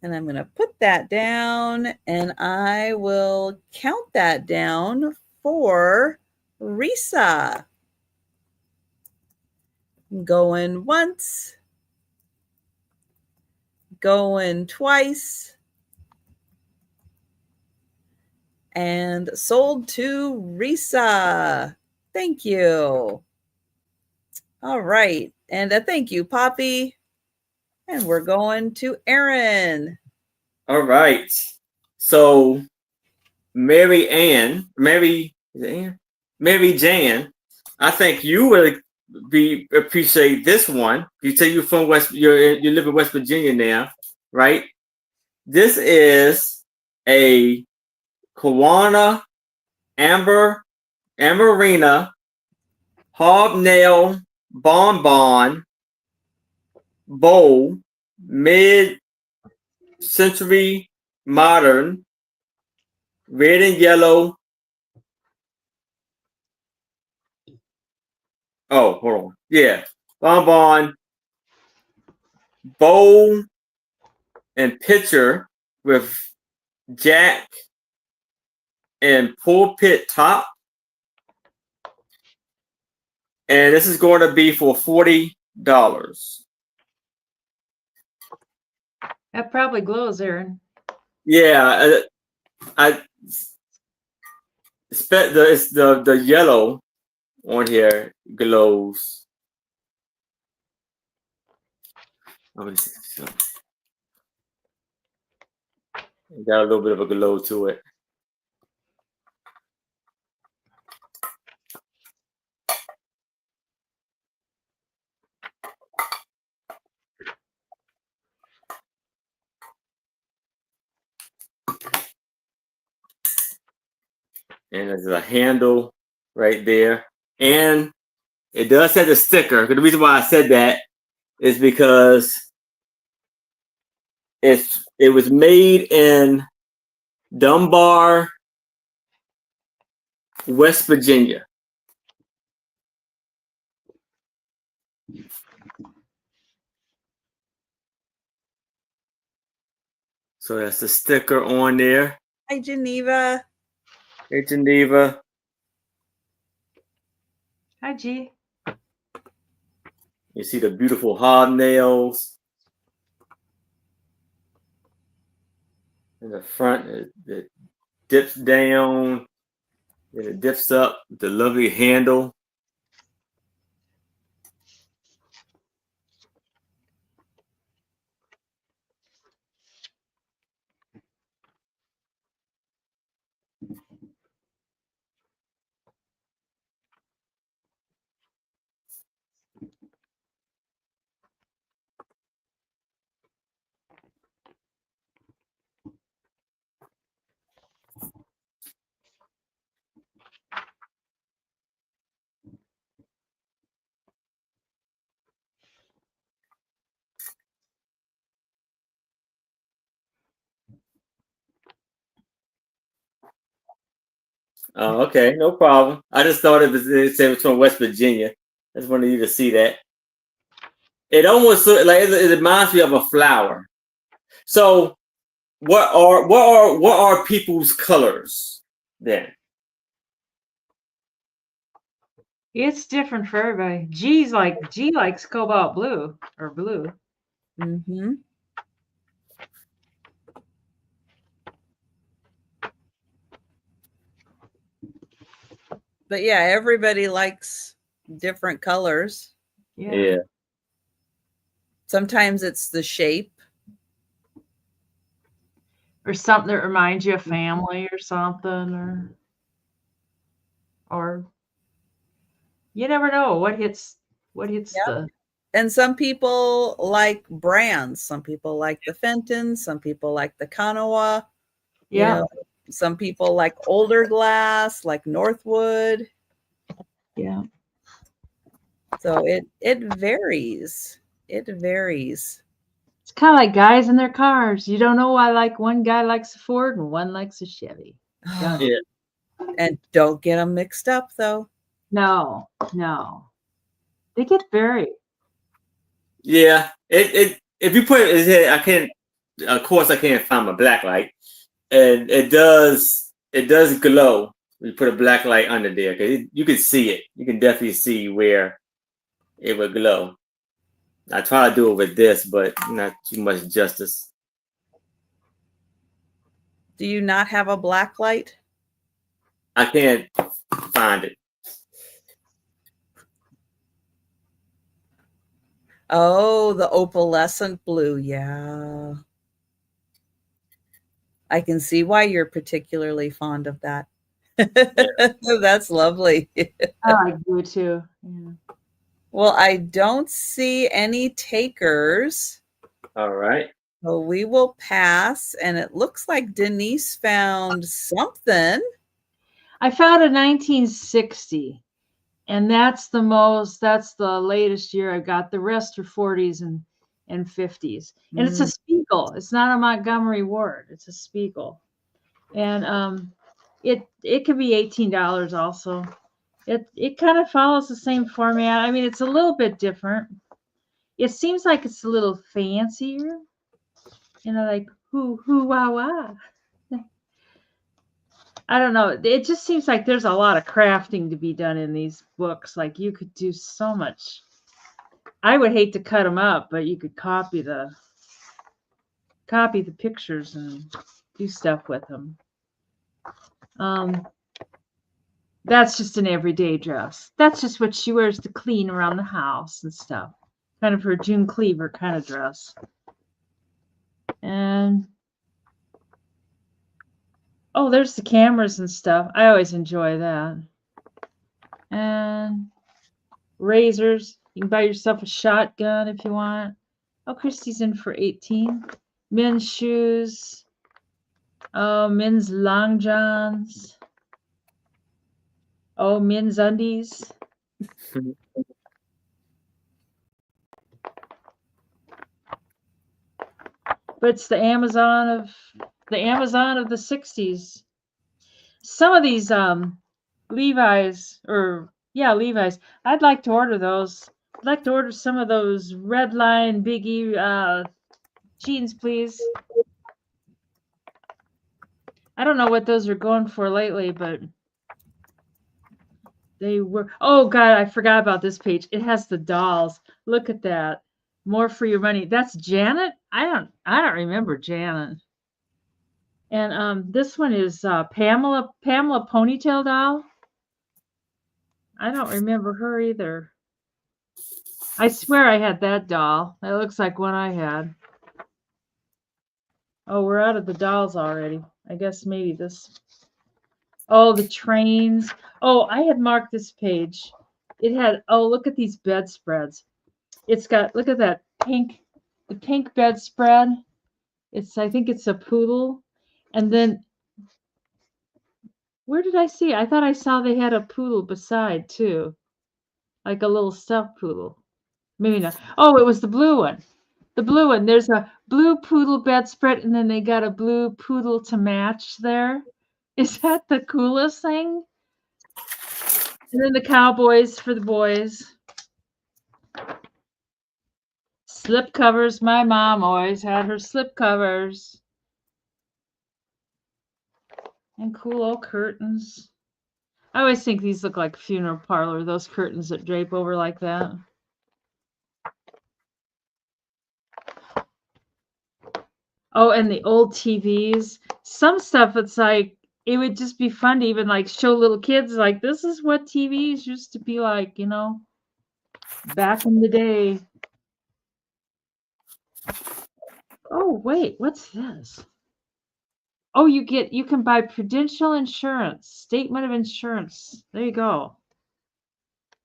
And I'm going to put that down, and I will count that down for Risa. Going once, going twice, and sold to Risa. Thank you. All right. And thank you, Poppy. And we're going to Aaron. All right. So Mary Jan, I think you would appreciate this one. You say you're from you live in West Virginia now, right? This is a Kiwana Amarina hobnail bonbon bowl, mid-century modern, red and yellow. Oh, hold on. Yeah. Bonbon bowl and pitcher with jack and pulpit top. And this is going to be for $40. That probably glows, Aaron. Yeah, it's the yellow on here glows. Got a little bit of a glow to it. And there's a handle right there. And it does have a sticker. The reason why I said that is because it was made in Dunbar, West Virginia. So that's the sticker on there. Hi, Geneva. Hey, Geneva. Hi, G. You see the beautiful hobnails. In the front, it dips down, and it dips up with the lovely handle. Oh, okay, no problem. I just thought it said it was from West Virginia. I just wanted you to see that. It almost like it reminds me of a flower. So, what are people's colors then? It's different for everybody. G likes cobalt blue or blue. Mm-hmm. But yeah, everybody likes different colors. Yeah. Sometimes it's the shape. Or something that reminds you of family or something, or you never know what hits Yep. the And some people like brands. Some people like the Fenton. Some people like the Kanawa. You yeah. know, some people like older glass, like Northwood. Yeah. So it varies. It varies. It's kind of like guys in their cars. You don't know why like one guy likes a Ford and one likes a Chevy. Don't Yeah. And don't get them mixed up, though. No. They get very Yeah. It if you put it in his head, I can't. Of course, I can't find my black light, and it does glow. You put a black light under there because you can see it. You can definitely see where it would glow. I try to do it with this, but not too much justice. Do you not have a black light? I can't find it. Oh, the opalescent blue. Yeah. I can see why you're particularly fond of that. Yeah. That's lovely. I like blue too. Yeah. Well, I don't see any takers. All right. So we will pass. And it looks like Denise found something. I found a 1960, and that's the latest year I got. The rest are 40s and 50s. And it's a Spiegel. It's not a Montgomery Ward. It's a Spiegel. And it could be $18 also. It kind of follows the same format. I mean, it's a little bit different. It seems like it's a little fancier. Like who wah wah. I don't know. It just seems like there's a lot of crafting to be done in these books. Like you could do so much. I would hate to cut them up, but you could copy the pictures and do stuff with them. That's just an everyday dress. That's just what she wears to clean around the house and stuff. Kind of her June Cleaver kind of dress. And oh, there's the cameras and stuff. I always enjoy that. And razors. You can buy yourself a shotgun if you want. Oh, Christy's in for 18. Men's shoes. Oh, men's long johns. Oh, men's undies. But it's the Amazon of the 60s. Some of these Levi's. I'd like to order those. I'd like to order some of those red line biggie jeans, please. I don't know what those are going for lately, but they were. Oh God, I forgot about this page. It has the dolls. Look at that. More for your money. That's Janet. I don't remember Janet. And this one is Pamela Ponytail doll. I don't remember her either. I swear I had that doll. That looks like one I had. Oh, we're out of the dolls already. I guess maybe this. Oh, the trains. Oh, I had marked this page. It had, oh, look at these bedspreads. It's got, look at that the pink bedspread. I think it's a poodle. And then, where did I see? I thought I saw they had a poodle beside too. Like a little stuffed poodle. Maybe not. Oh, it was the blue one. The blue one. There's a blue poodle bedspread, and then they got a blue poodle to match there. Is that the coolest thing? And then the cowboys for the boys. Slip covers. My mom always had her slip covers. And cool old curtains. I always think these look like funeral parlor, those curtains that drape over like that. Oh, and the old TVs. Some stuff, it's like it would just be fun to even like show little kids like this is what TVs used to be like, back in the day. Oh, wait, what's this? Oh, you can buy Prudential insurance, statement of insurance. There you go.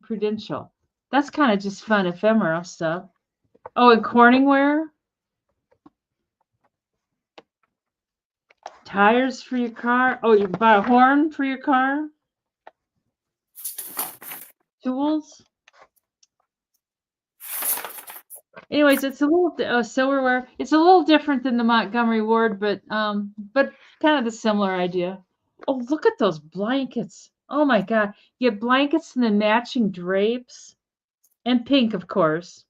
Prudential. That's kind of just fun ephemera stuff. Oh, and Corningware. Tires for your car. Oh, you can buy a horn for your car. Tools. Anyways, it's a little silverware. It's a little different than the Montgomery Ward, but kind of the similar idea. Oh, look at those blankets. Oh my God. You get blankets and then matching drapes. And pink, of course.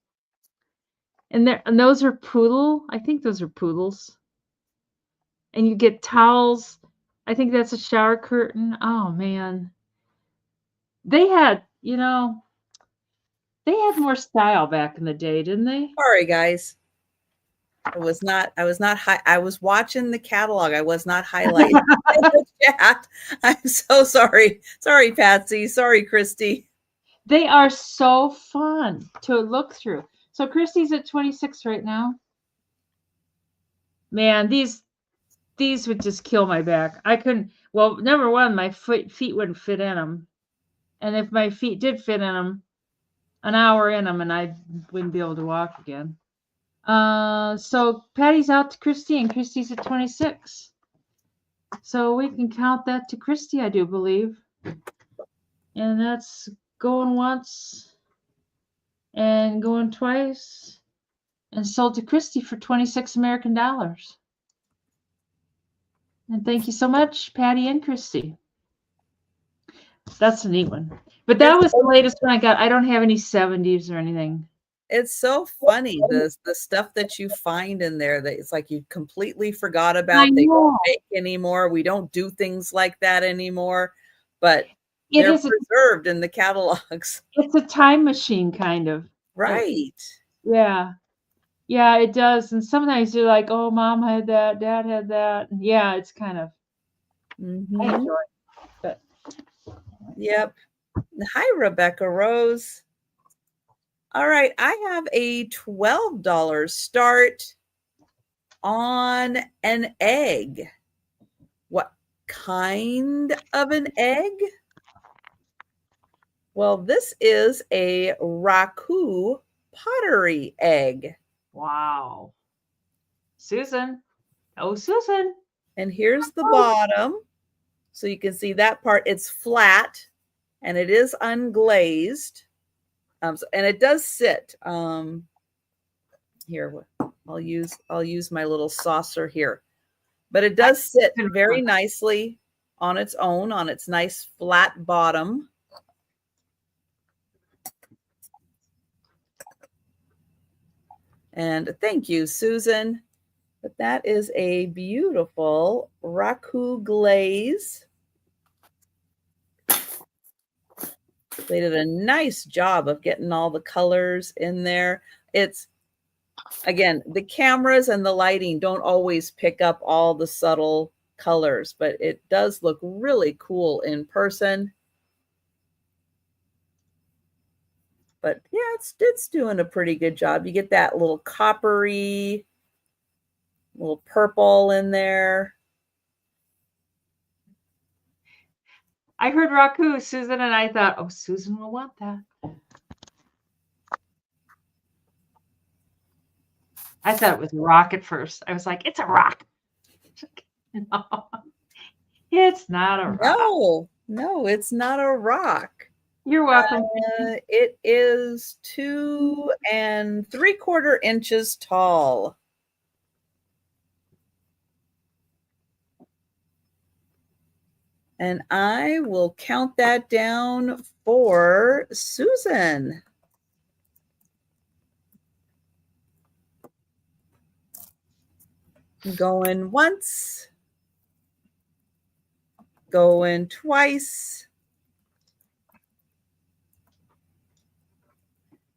And those are poodle. I think those are poodles. And you get towels. I think that's a shower curtain. Oh man. They had more style back in the day, didn't they? Sorry, guys. I was watching the catalog. I was not highlighting in the chat. I'm so sorry. Sorry, Patsy. Sorry, Christy. They are so fun to look through. So Christy's at 26 right now. Man, these would just kill my back. I couldn't. Well, number one, my feet wouldn't fit in them, and if my feet did fit in them, an hour in them, and I wouldn't be able to walk again. So Patty's out to Christy, and Christy's at 26. So we can count that to Christy, I do believe. And that's going once and going twice and sold to Christy for 26 American dollars. And thank you so much, Patty and Christy. That's a neat one. But that was the latest one I got. I don't have any 70s or anything. It's so funny, the stuff that you find in there that it's like you completely forgot about. They don't make anymore. We don't do things like that anymore. But they're preserved in the catalogs. It's a time machine, kind of. Right. Yeah. Yeah, it does. And sometimes you're like, oh, Mom had that, Dad had that. And yeah, it's kind of. Mm-hmm. I enjoy it. But. Yep. Hi, Rebecca Rose. All right, I have a $12 start on an egg. What kind of an egg? Well, this is a raku pottery egg. Wow. Susan. Oh, Susan. And here's the bottom. So you can see that part. It's flat and it is unglazed. And it does sit. Here, I'll use my little saucer here. But it does sit very nicely on its own, on its nice flat bottom. And thank you, Susan. But that is a beautiful raku glaze. They did a nice job of getting all the colors in there. It's, again, the cameras and the lighting don't always pick up all the subtle colors, but it does look really cool in person. But yeah, it's doing a pretty good job. You get that little coppery, little purple in there. I heard raku, Susan, and I thought, oh, Susan will want that. I thought it was a rock at first. I was like, it's a rock. No, it's not a rock. No, it's not a rock. You're welcome. It is 2 3/4 inches tall. And I will count that down for Susan. Going once. Going twice.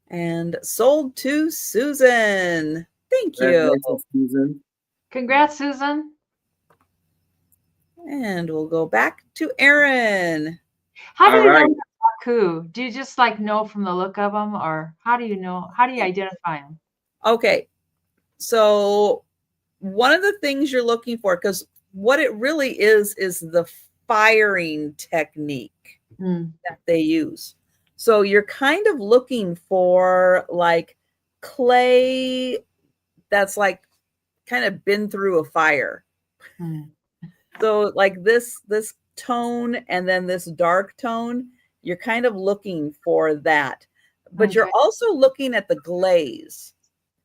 And sold to Susan. Thank you. Susan. Congrats, Susan. And we'll go back to Aaron. How do All you know right. they're Baku? Do you just like know from the look of them, or how do you know? How do you identify them? Okay, so one of the things you're looking for, because what it really is the firing technique that they use. So you're kind of looking for like clay that's like kind of been through a fire. So like this tone and then this dark tone, you're kind of looking for that. But you're Okay. also looking at the glaze.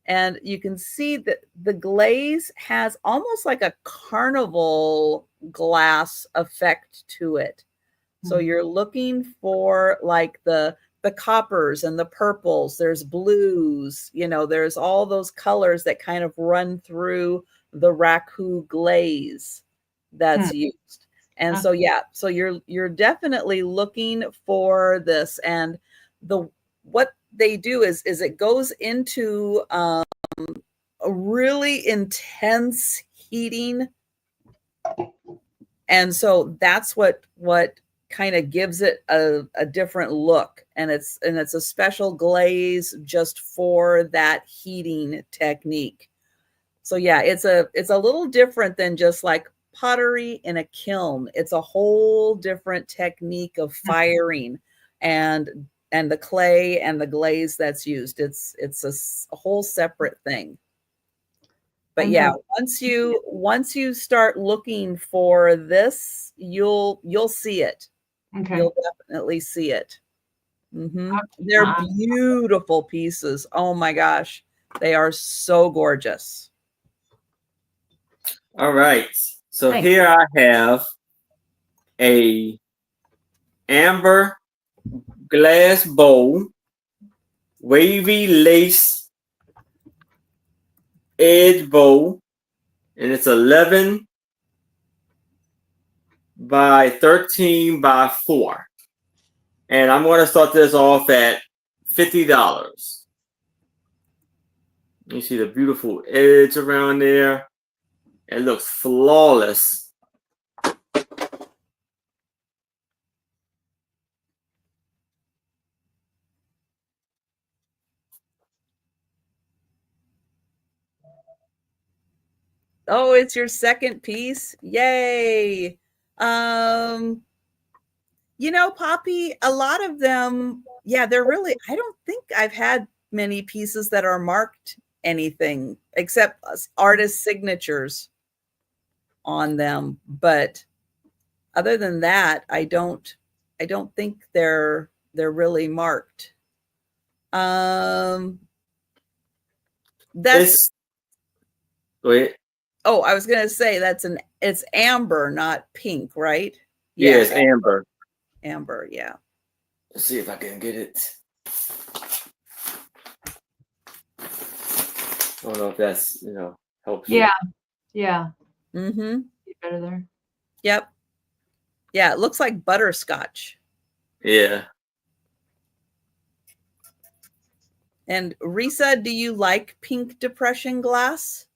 And you can see that the glaze has almost like a carnival glass effect to it. So you're looking for like the coppers and the purples, there's blues, there's all those colors that kind of run through the raku glaze that's used. And so yeah, so you're definitely looking for this. And the what they do is it goes into a really intense heating, and so that's what kind of gives it a different look. And it's a special glaze just for that heating technique. So yeah, it's a little different than just like pottery in a kiln. It's a whole different technique of firing and the clay and the glaze that's used. It's a whole separate thing. But yeah, once you start looking for this, you'll see it. Okay. You'll definitely see it. They're beautiful pieces. Oh my gosh, they are so gorgeous. All right. So Thanks. here I have a amber glass bowl, wavy lace edge bowl, and it's 11 by 13 by 4. And I'm going to start this off at $50. You see the beautiful edge around there. It looks flawless. Oh, it's your second piece. Yay. Poppy, a lot of them, yeah, they're really, I don't think I've had many pieces that are marked anything except artist signatures on them. But other than that, I don't think they're really marked. That's Go ahead. Oh, I was gonna say it's amber, not pink, right? Yeah, it's amber. Amber, yeah. Let's see if I can get it. I don't know if that's helps. Yeah. Yeah. Mm-hmm. Better there. Yep. Yeah, it looks like butterscotch. Yeah. And Risa, do you like pink depression glass?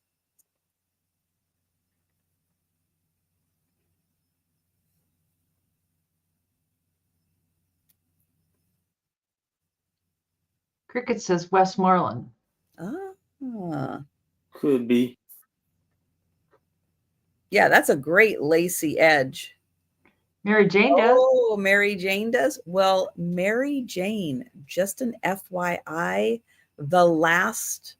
Cricket says Westmoreland. Ah. Could be. Yeah, that's a great lacy edge. Mary Jane does. Oh, Mary Jane does? Well, Mary Jane, just an FYI, the last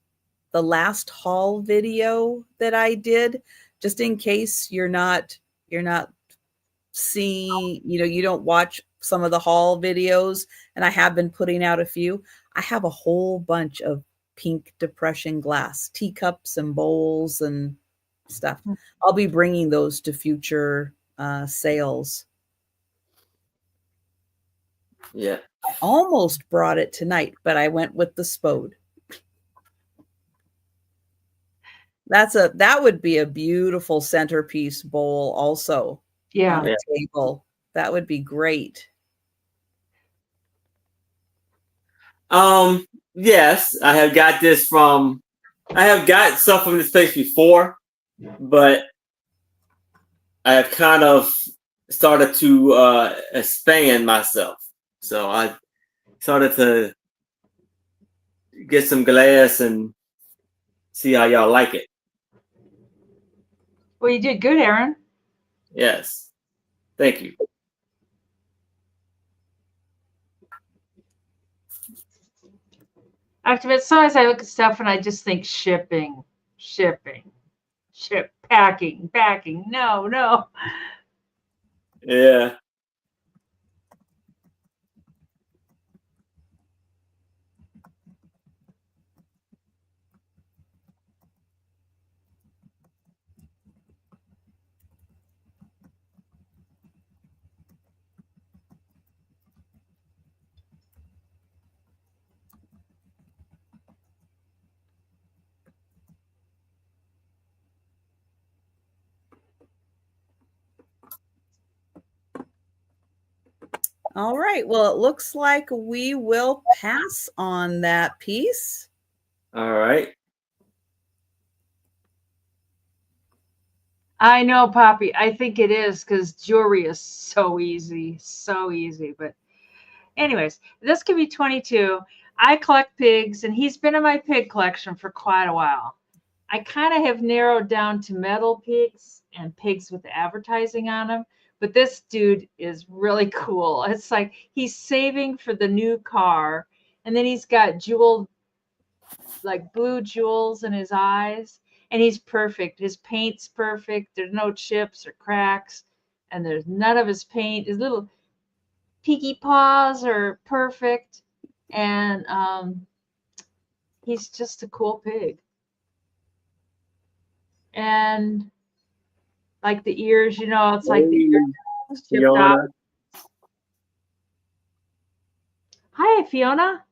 haul video that I did, just in case you're not seeing, you don't watch some of the haul videos, and I have been putting out a few. I have a whole bunch of pink depression glass, teacups and bowls and stuff. I'll be bringing those to future sales. Yeah. I almost brought it tonight, but I went with the spode. That would be a beautiful centerpiece bowl also on the table. That would be great. Yes, I have got stuff from this place before, but I have kind of started to expand myself. So I started to get some glass and see how y'all like it. Well, you did good, Aaron. Yes. Thank you. I have to admit, sometimes I look at stuff and I just think shipping, packing. No. Yeah. All right. Well, it looks like we will pass on that piece. All right. I know, Poppy. I think it is because jewelry is so easy. But anyways, this could be 22. I collect pigs, and he's been in my pig collection for quite a while. I kind of have narrowed down to metal pigs and pigs with advertising on them. But this dude is really cool. It's like he's saving for the new car, and then he's got jeweled, like blue jewels in his eyes, and he's perfect. His paint's perfect. There's no chips or cracks, and there's none of his paint. His little piggy paws are perfect, and he's just a cool pig. And like the ears, it's like the ears chipped off. Fiona. Hi, Fiona.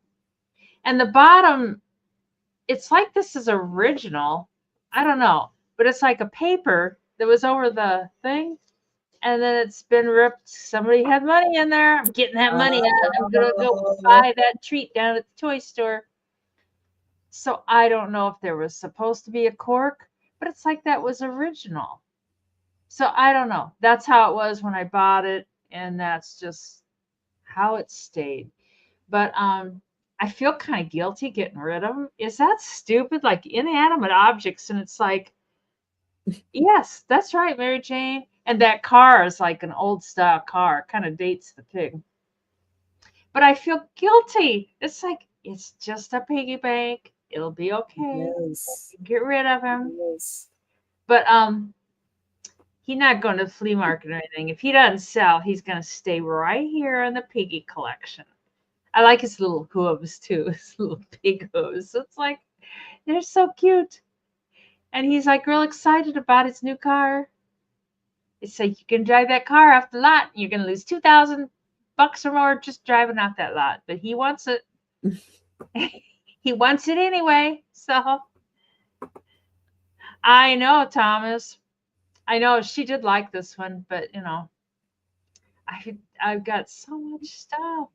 And the bottom, it's like this is original. I don't know, but it's like a paper that was over the thing, and then it's been ripped. Somebody had money in there. I'm getting that money out. I'm gonna go buy that treat down at the toy store. So I don't know if there was supposed to be a cork, but it's like that was original. So I don't know. That's how it was when I bought it, and that's just how it stayed. But I feel kind of guilty getting rid of them. Is that stupid? Like inanimate objects, and it's like, yes, that's right, Mary Jane. And that car is like an old style car, kind of dates the pig. But I feel guilty. It's like it's just a piggy bank. It'll be okay. Yes. Get rid of him. Yes. But he's not going to the flea market or anything. If he doesn't sell, he's going to stay right here in the piggy collection. I like his little hooves too, his little pig hooves. It's like they're so cute. And he's like real excited about his new car. It's like you can drive that car off the lot and you're gonna lose $2,000 or more just driving off that lot. But he wants it. He wants it anyway. So I know, Thomas. I know she did like this one, but I've got so much stuff.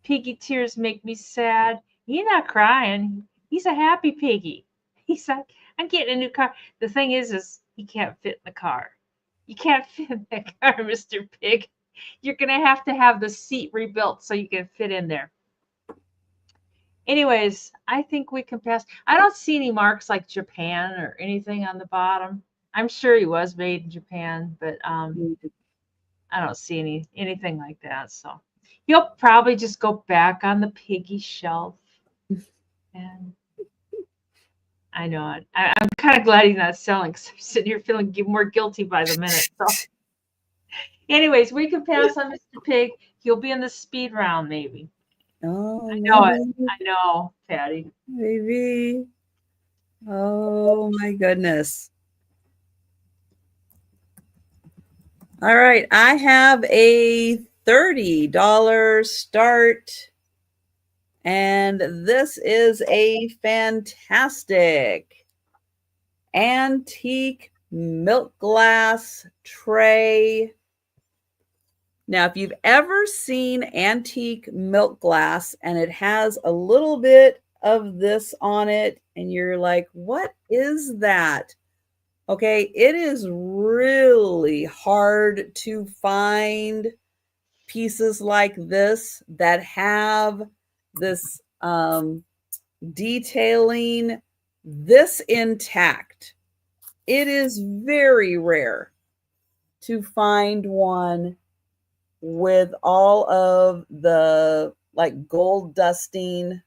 Piggy tears make me sad. He's not crying. He's a happy piggy. He's like, I'm getting a new car. The thing is he can't fit in the car. You can't fit in that car, Mr. Pig. You're going to have the seat rebuilt so you can fit in there. Anyways, I think we can pass. I don't see any marks like Japan or anything on the bottom. I'm sure he was made in Japan, but I don't see anything like that. So he'll probably just go back on the piggy shelf. And I know it. I'm kind of glad he's not selling because I'm sitting here feeling more guilty by the minute. So, anyways, we can pass on Mr. Pig. He'll be in the speed round, maybe. Oh, I know maybe, it. I know, Patty. maybe. Oh my goodness. All right, I have a $30 start, and this is a fantastic antique milk glass tray. Now, if you've ever seen antique milk glass and it has a little bit of this on it, and you're like, what is that? Okay, it is really hard to find pieces like this that have this detailing this intact. It is very rare to find one with all of the like gold dusting,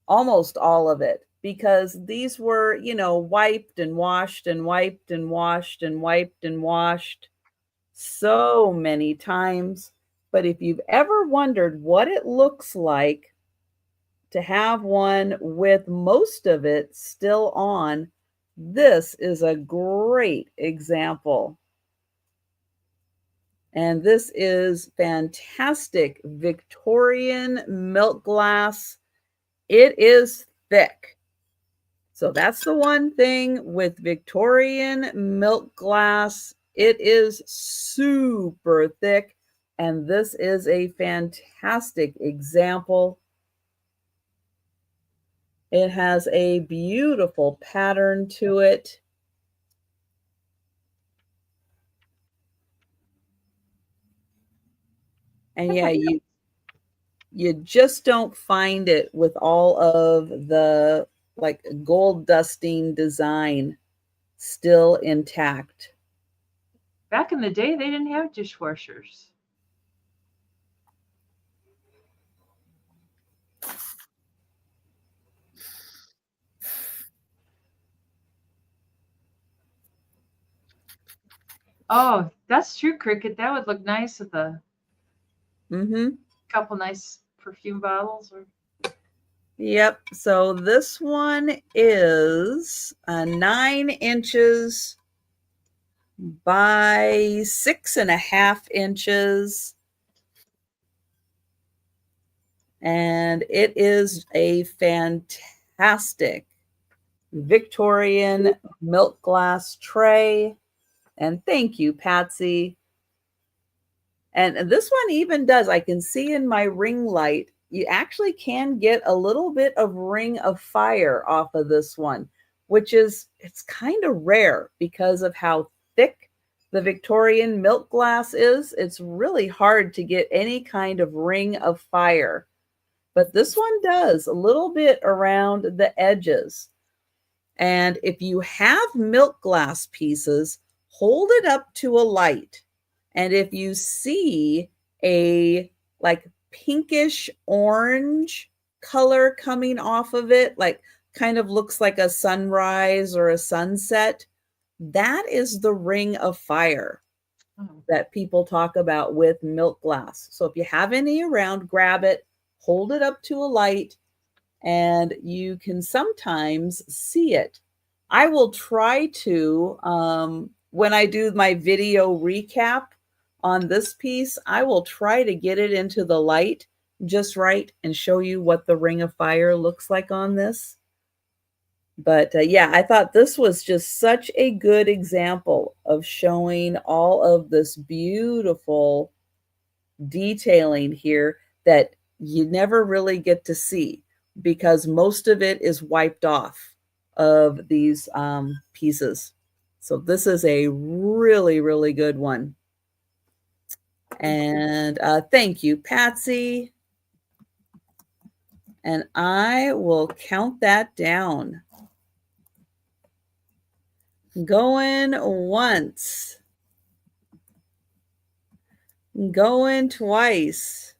almost all of it, because these were, wiped and washed and wiped and washed and wiped and washed so many times. But if you've ever wondered what it looks like to have one with most of it still on, this is a great example. And this is fantastic Victorian milk glass. It is thick. So that's the one thing with Victorian milk glass. It is super thick. And this is a fantastic example. It has a beautiful pattern to it. And yeah, you just don't find it with all of the like gold dusting design still intact. Back in the day, they didn't have dishwashers. Oh, that's true, Cricket. That would look nice with a couple nice perfume bottles. Or Yep. So this one is 9 inches by 6.5 inches. And it is a fantastic Victorian milk glass tray. And thank you, Patsy. And this one even does, I can see in my ring light, you actually can get a little bit of ring of fire off of this one, which is, it's kind of rare because of how thick the Victorian milk glass is. It's really hard to get any kind of ring of fire. But this one does a little bit around the edges. And if you have milk glass pieces, hold it up to a light. And if you see a like pinkish orange color coming off of it, like kind of looks like a sunrise or a sunset, that is the ring of fire that people talk about with milk glass. So if you have any around, grab it, hold it up to a light, and you can sometimes see it. I will try to, when I do my video recap on this piece, I will try to get it into the light just right and show you what the ring of fire looks like on this. But yeah, I thought this was just such a good example of showing all of this beautiful detailing here that you never really get to see because most of it is wiped off of these pieces. So this is a really, really good one. And thank you, Patsy. And I will count that down. Going once. Going twice.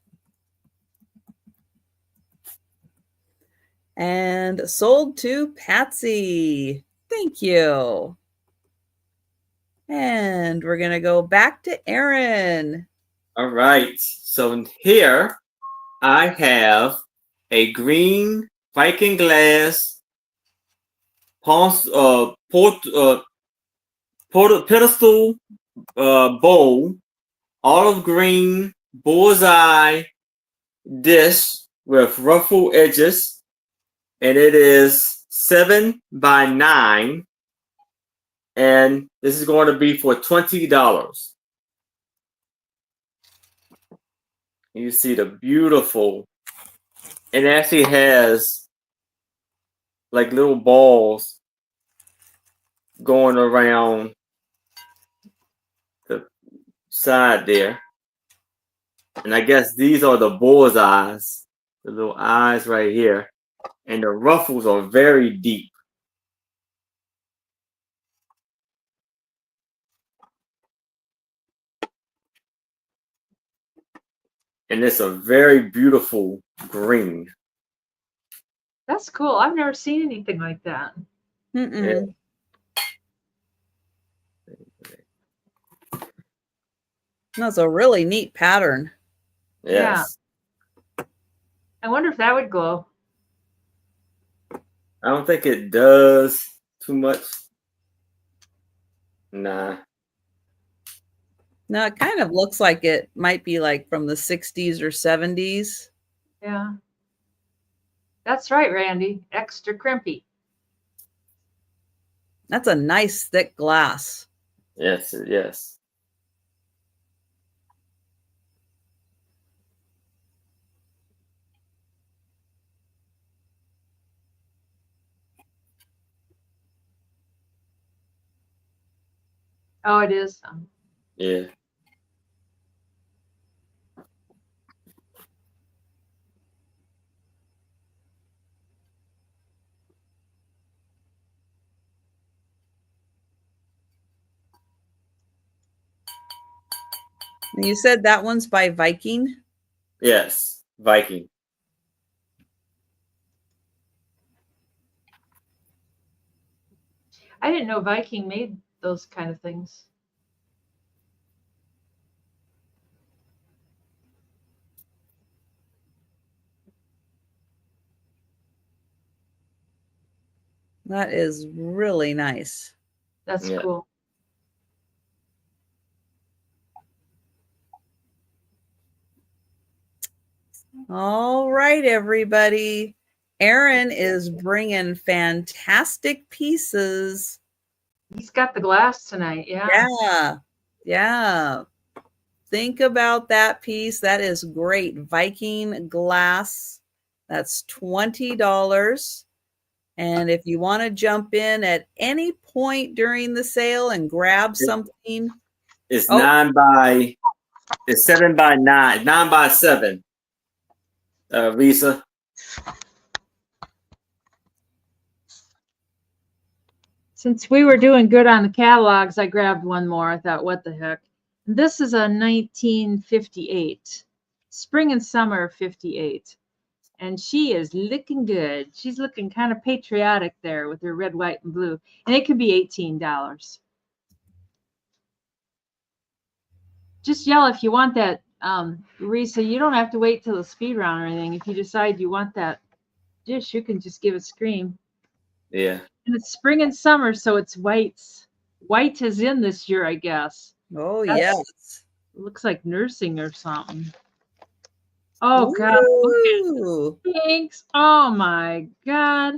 And sold to Patsy. Thank you. And we're going to go back to Aaron. All right. So here I have a green Viking glass pedestal bowl, olive green bullseye dish with ruffled edges, and it is 7 by 9, and this is going to be for $20. You see the beautiful, it actually has like little balls going around the side there. And I guess these are the bull's eyes, the little eyes right here. And the ruffles are very deep. And it's a very beautiful green. That's cool. I've never seen anything like that. Yeah. That's a really neat pattern. Yes. Yeah. I wonder if that would glow. I don't think it does too much. Nah. Now it kind of looks like it might be like from the 60s or 70s. Yeah. That's right, Randy. Extra crimpy. That's a nice thick glass. Yes, yes. Oh, it is. Yeah. And you said that one's by Viking? Yes. Viking. I didn't know Viking made those kind of things. That is really nice. That's Yeah. cool. All right, everybody. Aaron is bringing fantastic pieces. He's got the glass tonight. Yeah. Yeah. Yeah. Think about that piece. That is great. Viking glass. That's $20. And if you want to jump in at any point during the sale and grab something, It's 7 by 9, 9 by 7. Lisa. Since we were doing good on the catalogs, I grabbed one more. I thought, what the heck? This is a 1958, spring and summer 58. And she is looking good. She's looking kind of patriotic there with her red, white, and blue. And it could be $18. Just yell if you want that, Risa. You don't have to wait till the speed round or anything. If you decide you want that dish, you can just give a scream. Yeah. And it's spring and summer, so it's whites. White is in this year, I guess. oh, yes. Looks like nursing or something. Oh, God. Ooh, Look at Thanks. Oh, my God.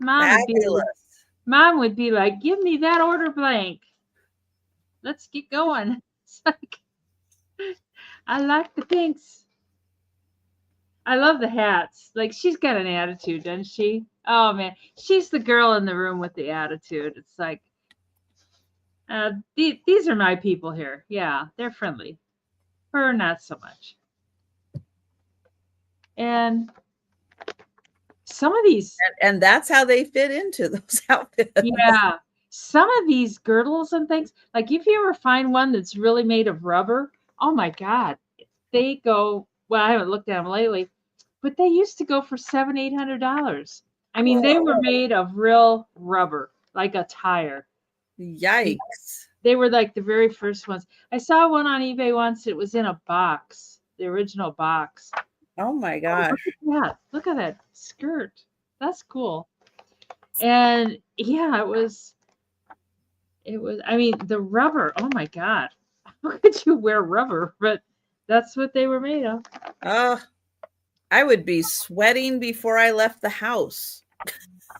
fabulous. Mom would be like, give me that order blank. Let's get going. It's like, I like the pinks. I love the hats. Like, she's got an attitude, doesn't she? Oh, man. She's the girl in the room with the attitude. It's like, these are my people here. Yeah, they're friendly. Her, not so much. And some of these. And that's how they fit into those outfits. Yeah. Some of these girdles and things, like if you ever find one that's really made of rubber, oh my God, they go, well, I haven't looked at them lately, but they used to go for $700, $800. I mean, they were made of real rubber, like a tire. Yikes. They were like the very first ones. I saw one on eBay once. It was in a box, the original box. Oh my gosh. Look at that skirt. That's cool. And yeah, it was, I mean, the rubber, oh my God. How could you wear rubber? But that's what they were made of. I would be sweating before I left the house.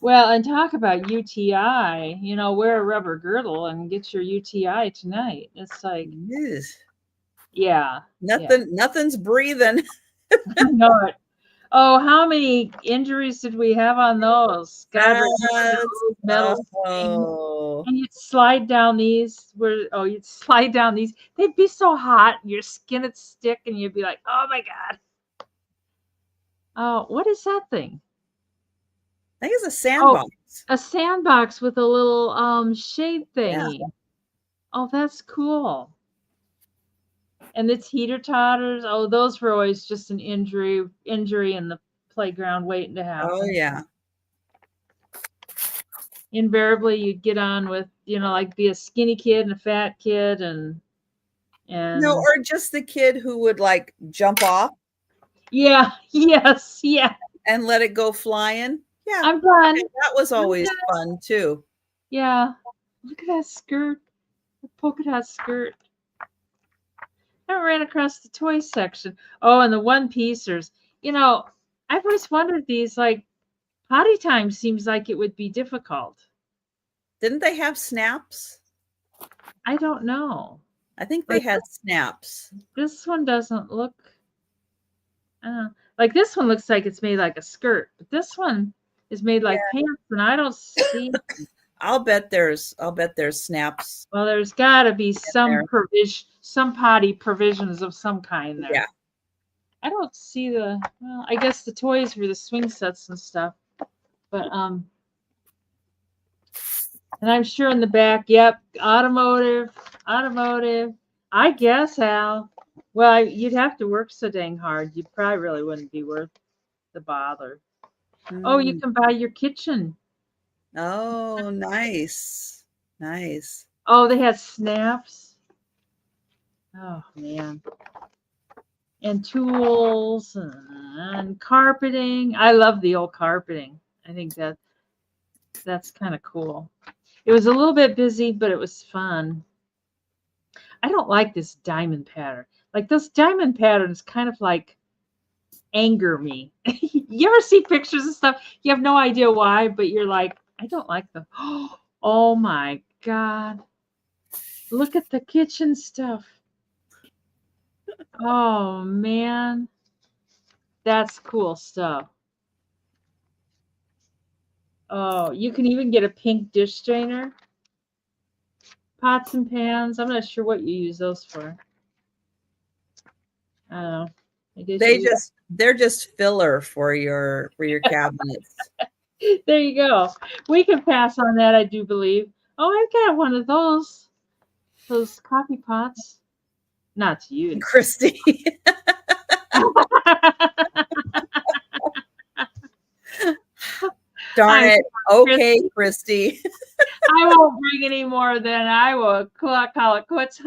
Well, and talk about UTI, wear a rubber girdle and get your UTI tonight. It's like, Yes. yeah. Nothing's breathing. I know it. Oh, how many injuries did we have on those? God, remember Yes. those metal things? Oh. And you'd slide down these you'd slide down these. They'd be so hot, your skin would stick, and you'd be like, oh my God. Oh, what is that thing? I think it's a Oh, sandbox. a sandbox with a little shade Yeah. thingy. Oh, that's cool. And it's heater totters. Oh, those were always just an injury in the playground waiting to Oh, happen. yeah. Invariably you'd get on with, like be a skinny kid and a fat kid and No, and or just the kid who would like jump off yeah, yes, yeah. and let it go flying. Yeah. I'm done. That was always fun too. Yeah. Look at that skirt. The polka dot skirt. I ran across the toy section. Oh, and the one piecers. I've always wondered these, like, potty time seems like it would be difficult. Didn't they have snaps? I don't know. I think they had snaps. This one doesn't look like this one looks like it's made like a skirt, but this one is made like pants, and I don't see. I'll bet there's snaps. Well, there's got to be there. some potty provisions of some kind there. Yeah. I don't see well, I guess the toys were the swing sets and stuff, but and I'm sure in the back, yep, automotive. I guess, Al. Well, you'd have to work so dang hard. You probably really wouldn't be worth the bother. Oh, you can buy your kitchen. Oh, nice. Nice. Oh, they had snaps. Oh, man. And tools and carpeting. I love the old carpeting. I think that's kind of cool. It was a little bit busy, but it was fun. I don't like this diamond pattern. Like those diamond patterns kind of like anger me. You ever see pictures and stuff? You have no idea why, but you're like, I don't like them. Oh my God. Look at the kitchen stuff. Oh man. That's cool stuff. Oh, you can even get a pink dish strainer. Pots and pans. I'm not sure what you use those for. I don't know. I guess they're just filler for your cabinets. There you go. We can pass on that, I do believe. Oh, I've got one of those coffee pots. Not to use. Christy. Darn it. Okay, Christy. I won't bring any more, then I will call it quits.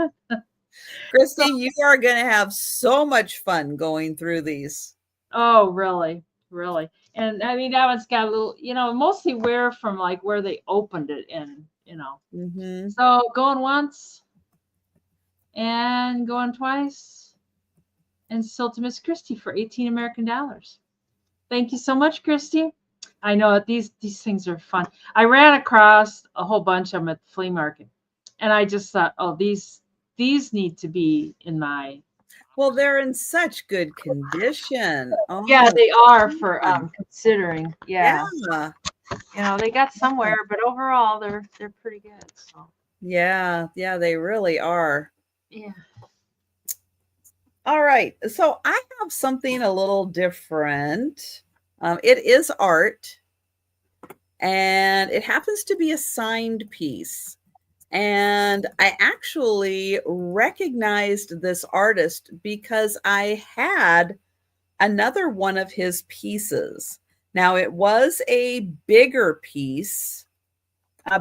Christy, you are going to have so much fun going through these. Oh, really? Really? And I mean, that one's got a little, mostly wear from like where they opened it in, Mm-hmm. So going once and going twice and sold to Miss Christie for 18 American dollars. Thank you so much, Christy. I know these things are fun. I ran across a whole bunch of them at the flea market, and I just thought, oh, these need to be in my. Well, they're in such good condition. Oh, yeah, they are for considering. Yeah. They got somewhere, but overall, they're pretty good. So. Yeah, they really are. Yeah. All right, so I have something a little different. It is art, and it happens to be a signed piece. And I actually recognized this artist because I had another one of his pieces. Now, it was a bigger piece,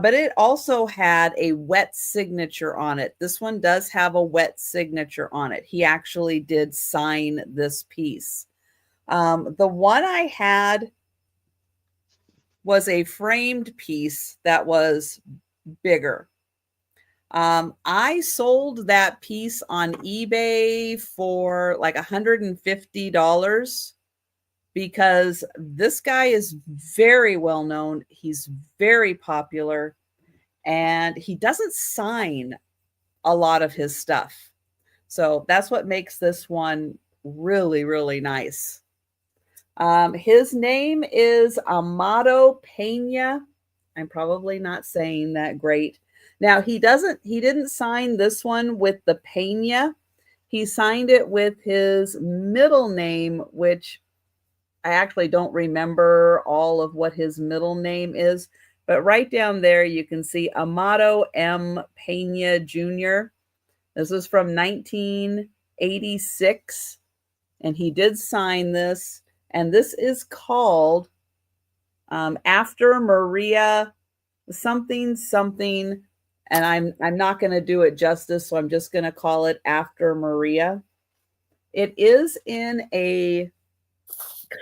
but it also had a wet signature on it. This one does have a wet signature on it. He actually did sign this piece. The one I had was a framed piece that was bigger. I sold that piece on eBay for like $150 because this guy is very well known. He's very popular, and he doesn't sign a lot of his stuff. So that's what makes this one really, really nice. His name is Amado Pena. I'm probably not saying that great. Now he didn't sign this one with the Pena. He signed it with his middle name, which I actually don't remember all of what his middle name is, but right down there you can see Amado M. Pena Jr. This is from 1986, and he did sign this, and this is called After Maria something something, and I'm not going to do it justice, so I'm just going to call it After Maria. It is in a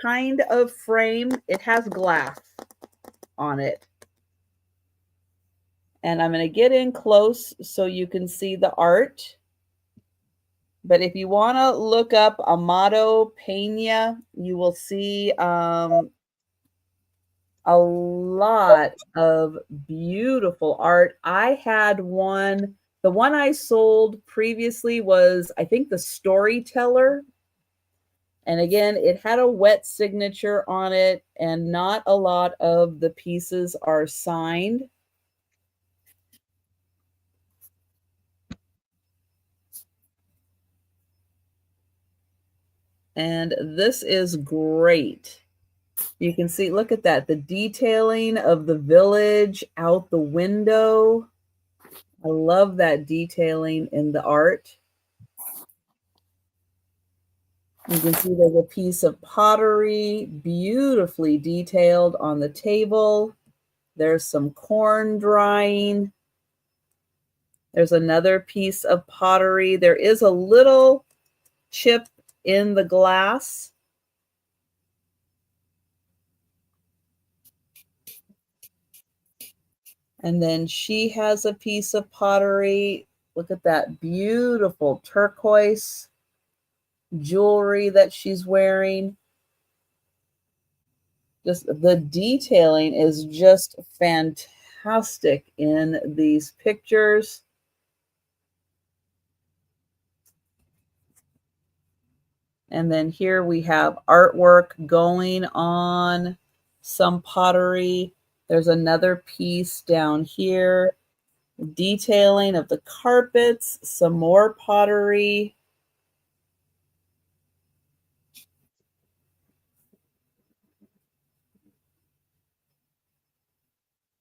kind of frame. It has glass on it. And I'm going to get in close so you can see the art. But if you want to look up Amado Pena, you will see a lot of beautiful art. I had one, the one I sold previously was, I think, the Storyteller. And again, it had a wet signature on it, and not a lot of the pieces are signed. And this is great. You can see, look at that, the detailing of the village out the window. I love that detailing in the art. You can see there's a piece of pottery, beautifully detailed on the table. There's some corn drying. There's another piece of pottery. There is a little chip in the glass. And then she has a piece of pottery. Look at that beautiful turquoise jewelry that she's wearing. Just the detailing is just fantastic in these pictures. And then here we have artwork going on some pottery. There's another piece down here, detailing of the carpets, some more pottery.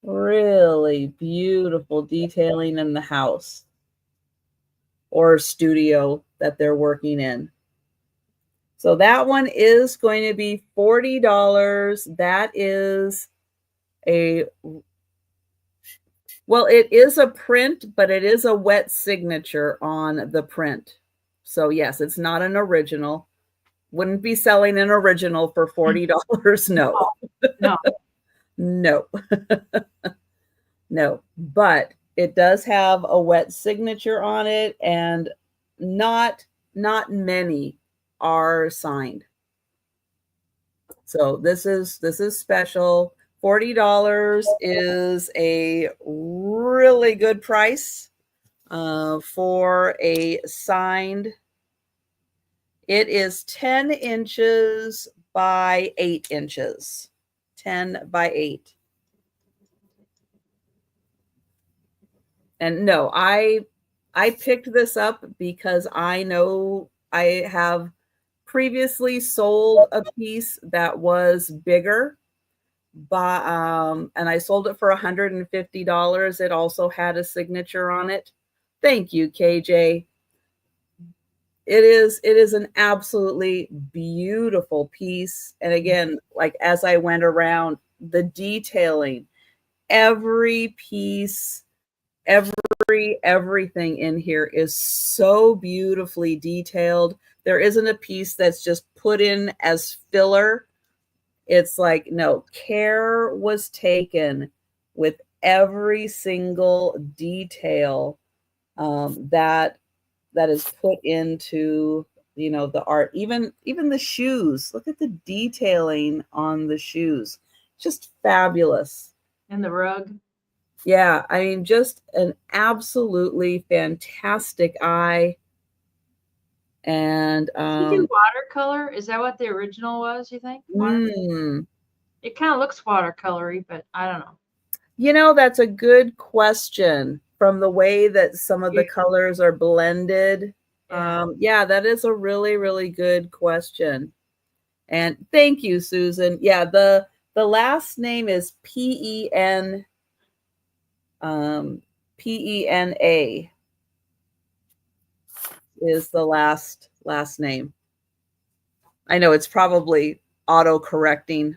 Really beautiful detailing in the house or studio that they're working in. So that one is going to be $40. That is a, well, it is a print, but it is a wet signature on the print. So yes, it's not an original. Wouldn't be selling an original for $40. No. No. No. No. But it does have a wet signature on it, and not many are signed. So this is special. $40 is a really good price for a signed. It is 10 inches by 8 inches. 10 by 8. And no, I picked this up because I know I have previously sold a piece that was bigger, but and I sold it for $150. It also had a signature on it. Thank you, KJ. It is an absolutely beautiful piece. And again, like as I went around, the detailing, every piece, everything in here is so beautifully detailed. There isn't a piece that's just put in as filler. It's like, no, care was taken with every single detail that is put into, you know, the art. Even the shoes. Look at the detailing on the shoes. Just fabulous. And the rug. Yeah, I mean, just an absolutely fantastic eye. And You do watercolor? Is that what the original was, you think? It kind of looks watercolory, but I don't know. You know, that's a good question. From the way that some of the colors are blended. Yeah, that is a really, really good question. And thank you, Susan. Yeah, the last name is Pena. Pena is the last name. I know it's probably auto correcting.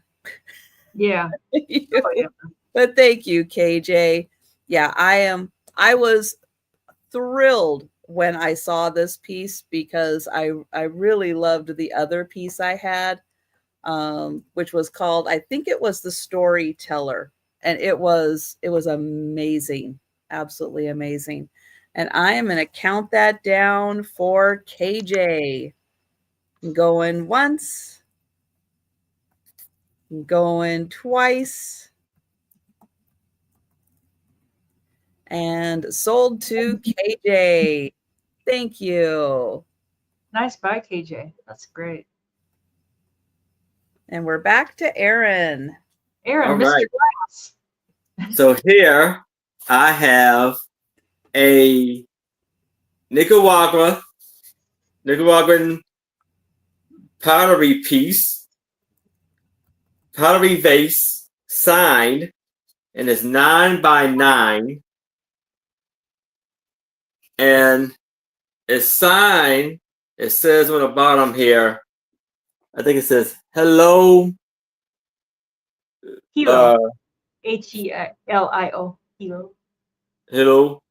Yeah. Oh, yeah. But thank you, KJ. Yeah, I was thrilled when I saw this piece because I really loved the other piece I had, which was called, I think it was The Storyteller, and it was amazing, absolutely amazing. And I am going to count that down for KJ. Going once, going twice, and sold to KJ. Thank you. Nice buy, KJ. That's great. And we're back to Aaron. Aaron, Mr. Right. Glass. So here I have a Nicaraguan pottery piece, pottery vase, signed, and it's 9x9, and it's signed. It says on the bottom here, I think it says hello. Hilo. Helio. Hilo. Hello.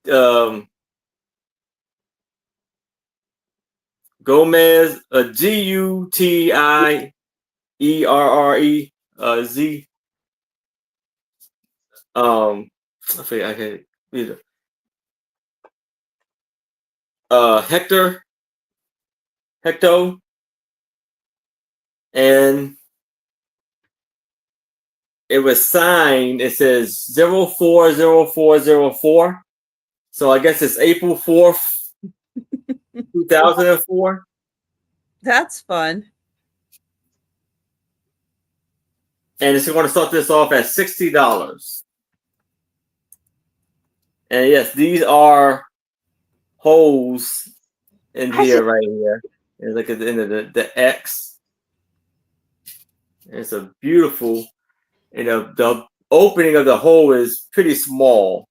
Yeah. Gomez, Gutierre, Z. I forget, I can't read it. Hector, and it was signed. It says 040404. So I guess it's April 4th, 2004. That's fun. And it's going to start this off at $60. And yes, these are holes in here, right here. And look at the end of the X. It's a beautiful, the opening of the hole is pretty small.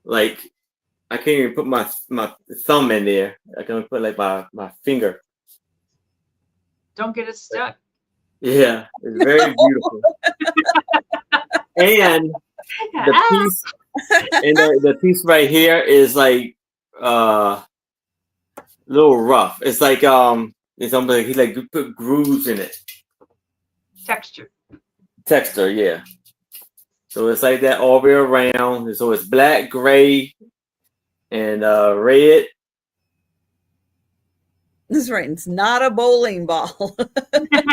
Like, I can't even put my thumb in there. I can only put like my finger. Don't get it stuck. Yeah, it's very beautiful. And the piece, and the piece right here is like a little rough. It's like it's almost like he like put grooves in it. Texture, yeah. So it's like that all the way around. So it's black, gray, and red. That's right. It's not a bowling ball.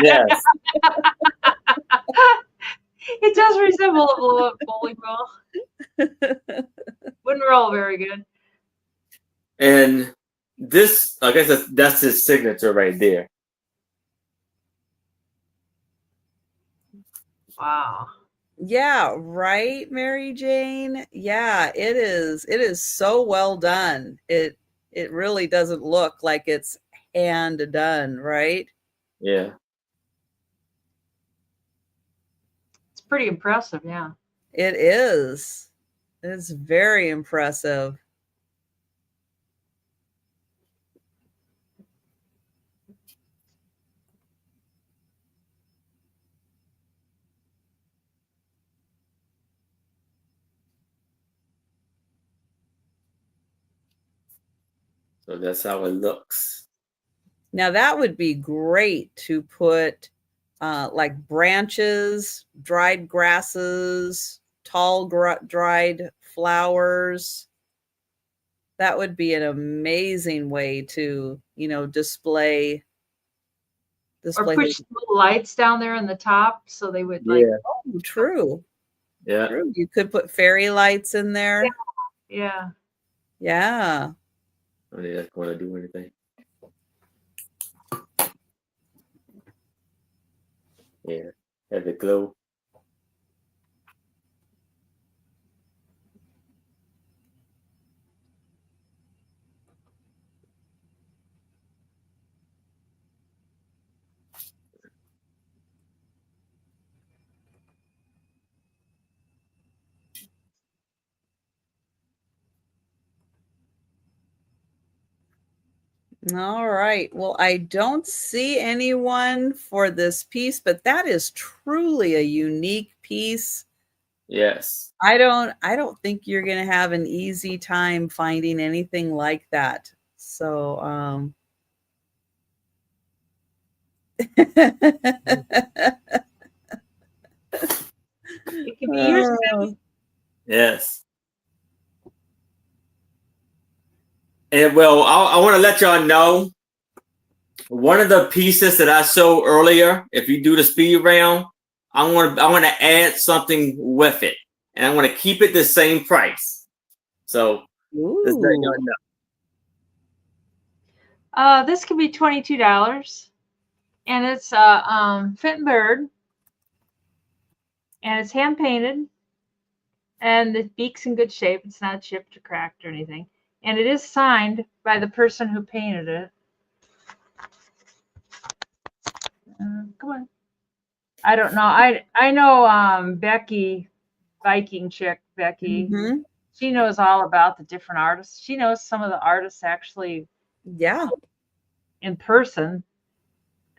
Yes. It does resemble a bowling ball. Wouldn't roll very good. And this, I guess that's his signature right there. Wow. Yeah, right, Mary Jane. Yeah, it is. It is so well done. It really doesn't look like it's hand done, right? Yeah. It's pretty impressive, yeah. It is. It's very impressive. So that's how it looks. Now that would be great to put like branches, dried grasses, tall dried flowers. That would be an amazing way to, display. Or push little lights down there in the top so they would like. Yeah. Oh, true. Yeah. True. You could put fairy lights in there. Yeah. Yeah. I don't think that's going to do anything. Yeah, has it glow? All right. Well, I don't see anyone for this piece, but that is truly a unique piece. Yes. I don't think you're going to have an easy time finding anything like that. So, It can be yours. Oh. Yes. And well, I want to let y'all know one of the pieces that I showed earlier. If you do the speed round, I want to add something with it, and I want to keep it the same price. So let's let y'all Ooh. know. This could be $22, and it's Fenton bird, and it's hand painted, and the beak's in good shape. It's not chipped or cracked or anything, and it is signed by the person who painted it. Come on. I don't know. I know Becky, Viking chick Becky. Mm-hmm. She knows all about the different artists. She knows some of the artists actually Yeah. in person,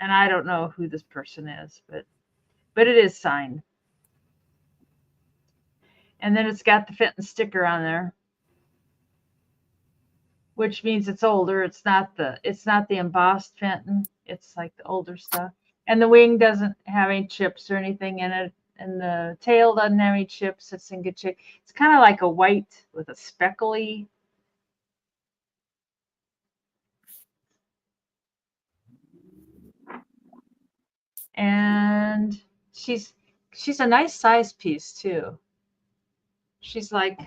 and I don't know who this person is, but it is signed. And then it's got the Fenton sticker on there, which means it's older. It's not the embossed Fenton. It's like the older stuff. And the wing doesn't have any chips or anything in it, and the tail doesn't have any chips. It's in good shape. It's kind of like a white with a speckly. And she's a nice size piece too. She's like,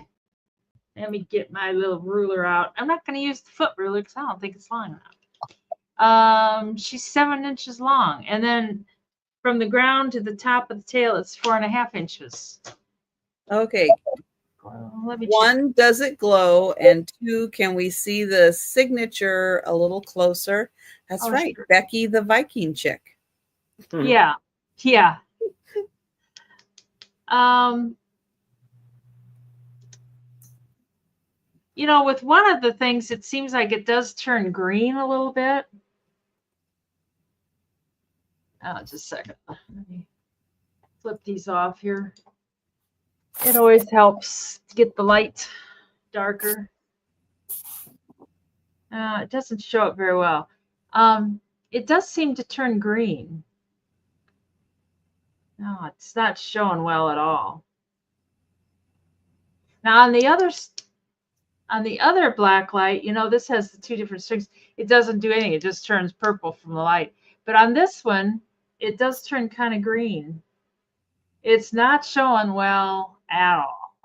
let me get my little ruler out. I'm not going to use the foot ruler because I don't think it's long enough. She's 7 inches long, and then from the ground to the top of the tail, it's 4.5 inches. Okay. Let me check. 1, does it glow? And 2, can we see the signature a little closer? That's Oh, right. sure. Becky the Viking chick. Yeah. Yeah. Um, with one of the things, it seems like it does turn green a little bit. Oh, just a second. Let me flip these off here. It always helps to get the light darker. It doesn't show up very well. It does seem to turn green. No, it's not showing well at all. Now on the other black light, this has the 2 different strings. It doesn't do anything. It just turns purple from the light. But on this one, it does turn kind of green. It's not showing well at all,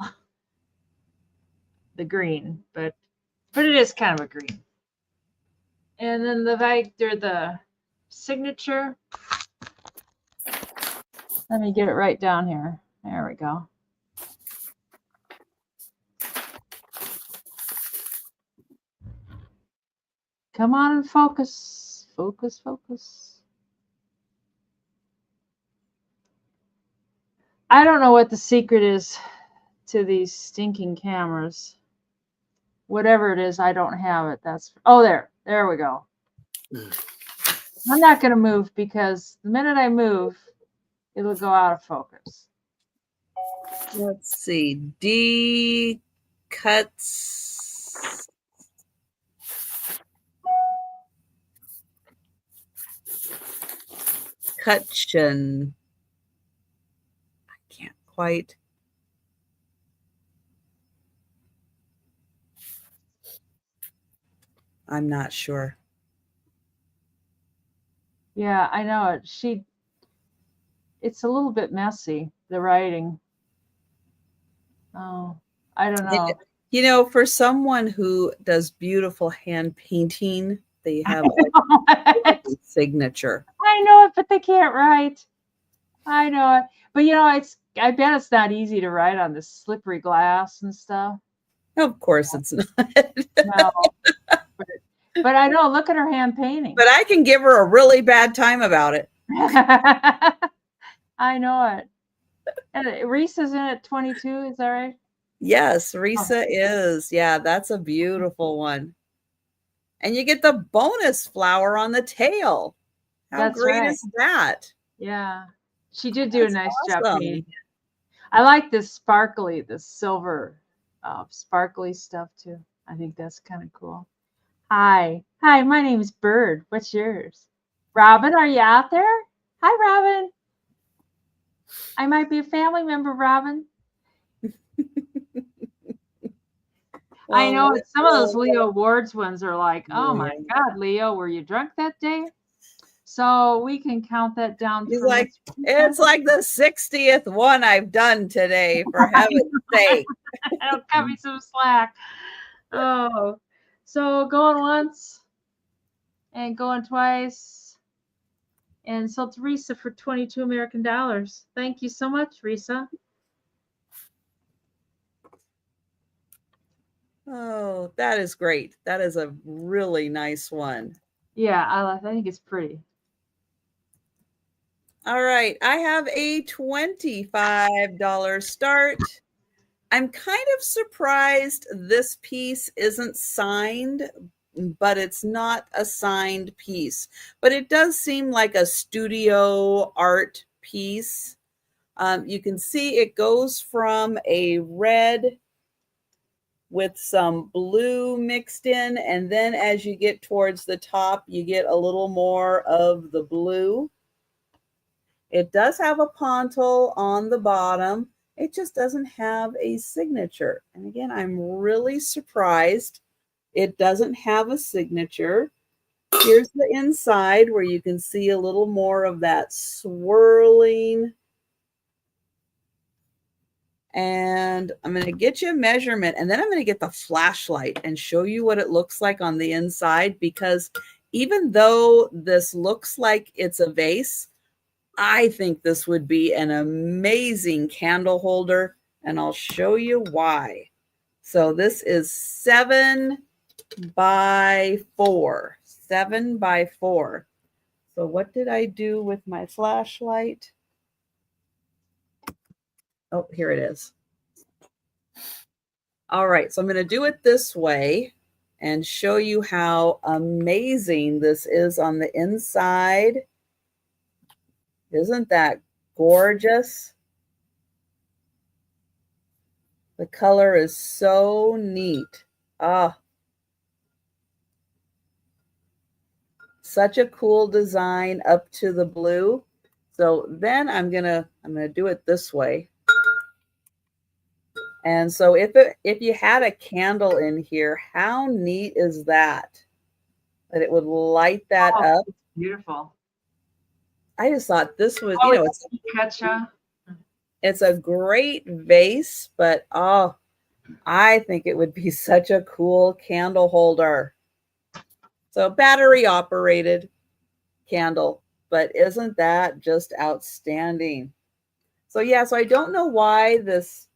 the green, but it is kind of a green. And then the signature. Let me get it right down here. There we go. Come on and focus. Focus, focus. I don't know what the secret is to these stinking cameras. Whatever it is, I don't have it. There we go. I'm not going to move because the minute I move, it'll go out of focus. Let's see. D cuts. Cutchin. I can't quite. I'm not sure. Yeah, I know it. It's a little bit messy, the writing. Oh, I don't know. You know, for someone who does beautiful hand painting, they have a signature. I know it, but they can't write. I know it. But I bet it's not easy to write on this slippery glass and stuff. Of course it's not. No. But I know, look at her hand painting. But I can give her a really bad time about it. I know it. And Reese is in at 22, is that right? Yes, Risa is. Yeah, that's a beautiful one. And you get the bonus flower on the tail. How That's great right. is that? Yeah. She did do That's a nice job awesome. painting it. I like this silver, sparkly stuff too. I think that's kind of cool. Hi, my name is Bird. What's yours? Robin, are you out there? Hi, Robin. I might be a family member, Robin. I know some of those Leo Awards ones are like, oh my God, Leo, were you drunk that day? So we can count that down. He's like, it's like the 60th one I've done today, for heaven's sake. It'll cut me some slack. Oh, so going once and going twice. And so it's Risa for 22 American dollars. Thank you so much, Risa. Oh, that is great. That is a really nice one. Yeah, I think it's pretty. All right, I have a $25 start. I'm kind of surprised this piece isn't signed, but it's not a signed piece. But it does seem like a studio art piece. You can see it goes from a red with some blue mixed in, and then as you get towards the top, you get a little more of the blue. It does have a pontil on the bottom. It just doesn't have a signature. And again, I'm really surprised it doesn't have a signature. Here's the inside where you can see a little more of that swirling. And I'm going to get you a measurement, and then I'm going to get the flashlight and show you what it looks like on the inside, because even though this looks like it's a vase, I think this would be an amazing candle holder, and I'll show you why. So this is 7 by 4. 7 by 4. So what did I do with my flashlight? Oh, here it is. All right, so I'm going to do it this way and show you how amazing this is on the inside. Isn't that gorgeous? The color is so neat. Ah, such a cool design up to the blue. So then I'm gonna do it this way. And so if you had a candle in here, how neat is that? That it would light that up. It's beautiful. I just thought this was, it's a great vase, but I think it would be such a cool candle holder. So battery operated candle, but isn't that just outstanding? So yeah, so I don't know why this,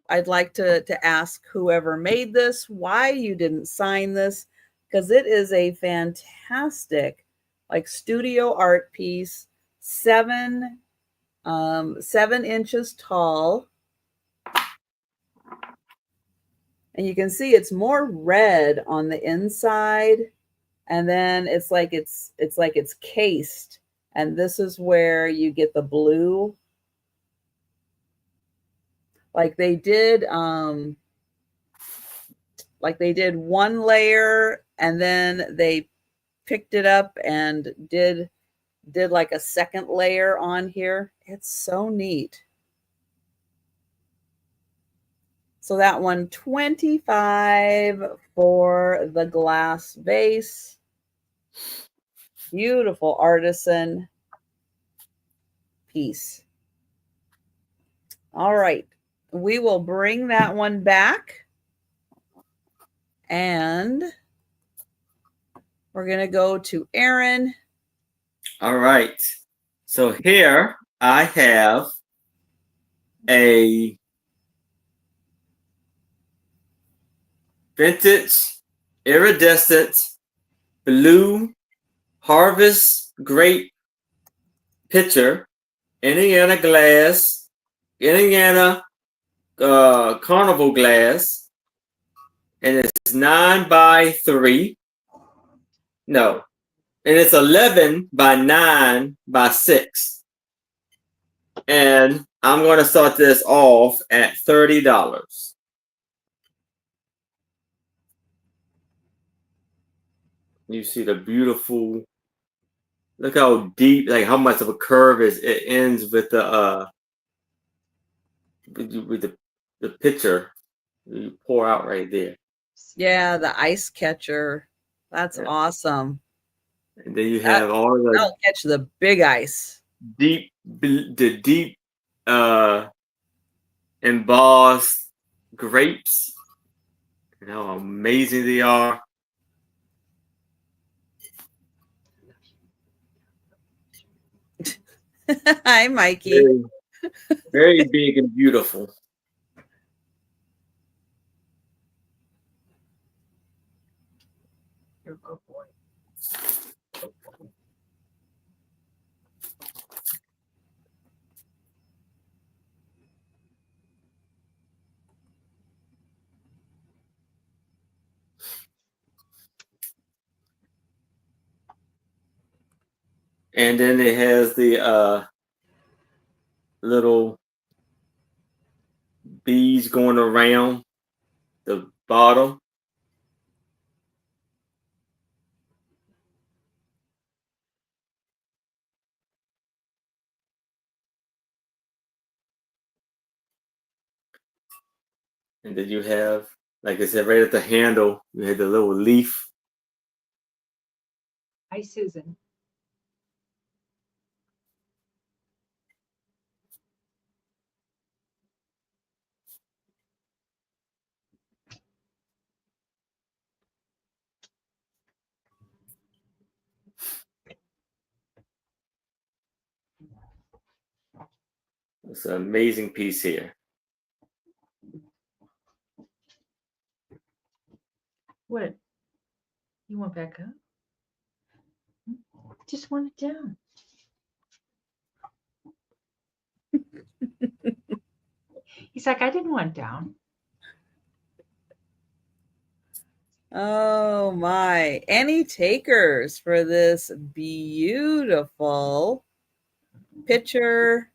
I'd like to ask whoever made this, why you didn't sign this, because it is a fantastic, like, studio art piece, 7 inches tall. And you can see it's more red on the inside, and then it's like it's cased, and this is where you get the blue. Like they did one layer, and then they picked it up and did like a second layer on here. It's so neat. So that one, 25 for the glass vase. Beautiful artisan piece. All right, we will bring that one back. And we're going to go to Aaron. All right. So here I have a vintage iridescent blue harvest grape pitcher, Indiana glass, Indiana carnival glass, and it's 9x3. No, and it's 11x9x6. And I'm going to start this off at $30. You see the beautiful, look how deep, like how much of a curve is it ends with the pitcher you pour out right there. Yeah, the ice catcher. That's awesome. And then you have all the that'll catch the big ice. deep embossed grapes. And how amazing they are. Hi, Mikey. Very big and beautiful. You're a good boy. And then it has the little bees going around the bottom. And then you have, like I said, right at the handle, you have the little leaf. Hi, Susan. It's an amazing piece here. What? You want back up? Just want it down. He's like, I didn't want it down. Oh my. Any takers for this beautiful picture?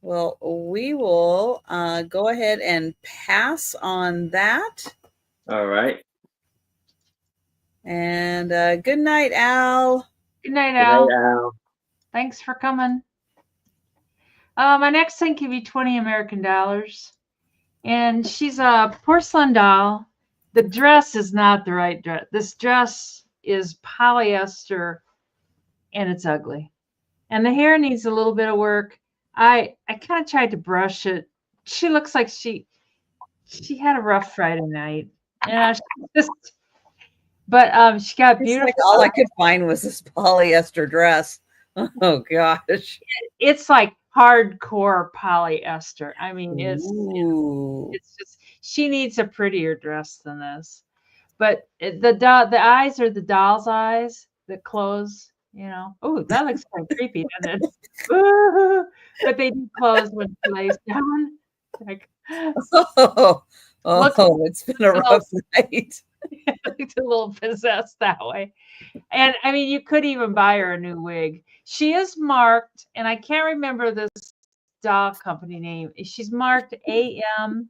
Well, we will go ahead and pass on that. All right. And good night, Al. Good night, Good Al. night, Al. Thanks for coming. My next thing can be 20 American dollars. And she's a porcelain doll. The dress is not the right dress. This dress is polyester and it's ugly. And the hair needs a little bit of work. I kind of tried to brush it. She looks like she had a rough Friday night. And she got beautiful. Like all I could find was this polyester dress. Oh gosh. It's like hardcore polyester. I mean, it's just she needs a prettier dress than this. But the eyes are the doll's eyes that close, you know. Oh, that looks kind of creepy, doesn't it? Ooh, but they do close when she lays down. Like, it's been a rough night. It's a little possessed that way. And I mean, you could even buy her a new wig. She is marked, and I can't remember this doll company name. She's marked AM.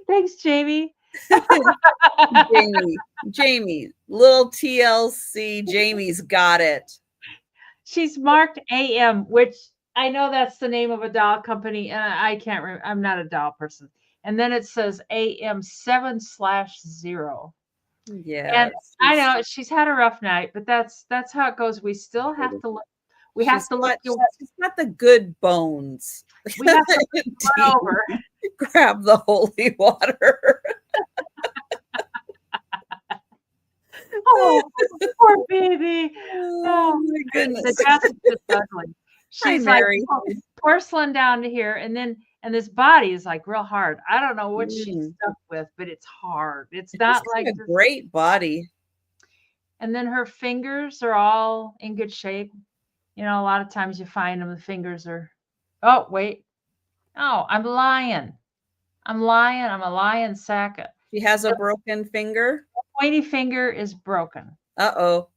Thanks, Jamie. Jamie, little TLC, Jamie's got it. She's marked AM, which I know that's the name of a doll company, and I can't remember. I'm not a doll person. And then it says AM 7/0. Yeah. And I know she's had a rough night, but that's how it goes. We still have to look. We have to look. She's got the good bones. We have to run over. Grab the holy water. Oh, poor baby. Oh my goodness. The dress is just ugly. She's Hi, like Mary. porcelain down to here, and this body is like real hard. I don't know what she's Mm. stuck with, but it's hard. It's She's not got like a this. great body. And then her fingers are all in good shape. You know, a lot of times you find them, the fingers are. Oh, wait. Oh, I'm lying. I'm lying. I'm a lying sacket. She has a The broken finger. pointy finger is broken. Uh-oh.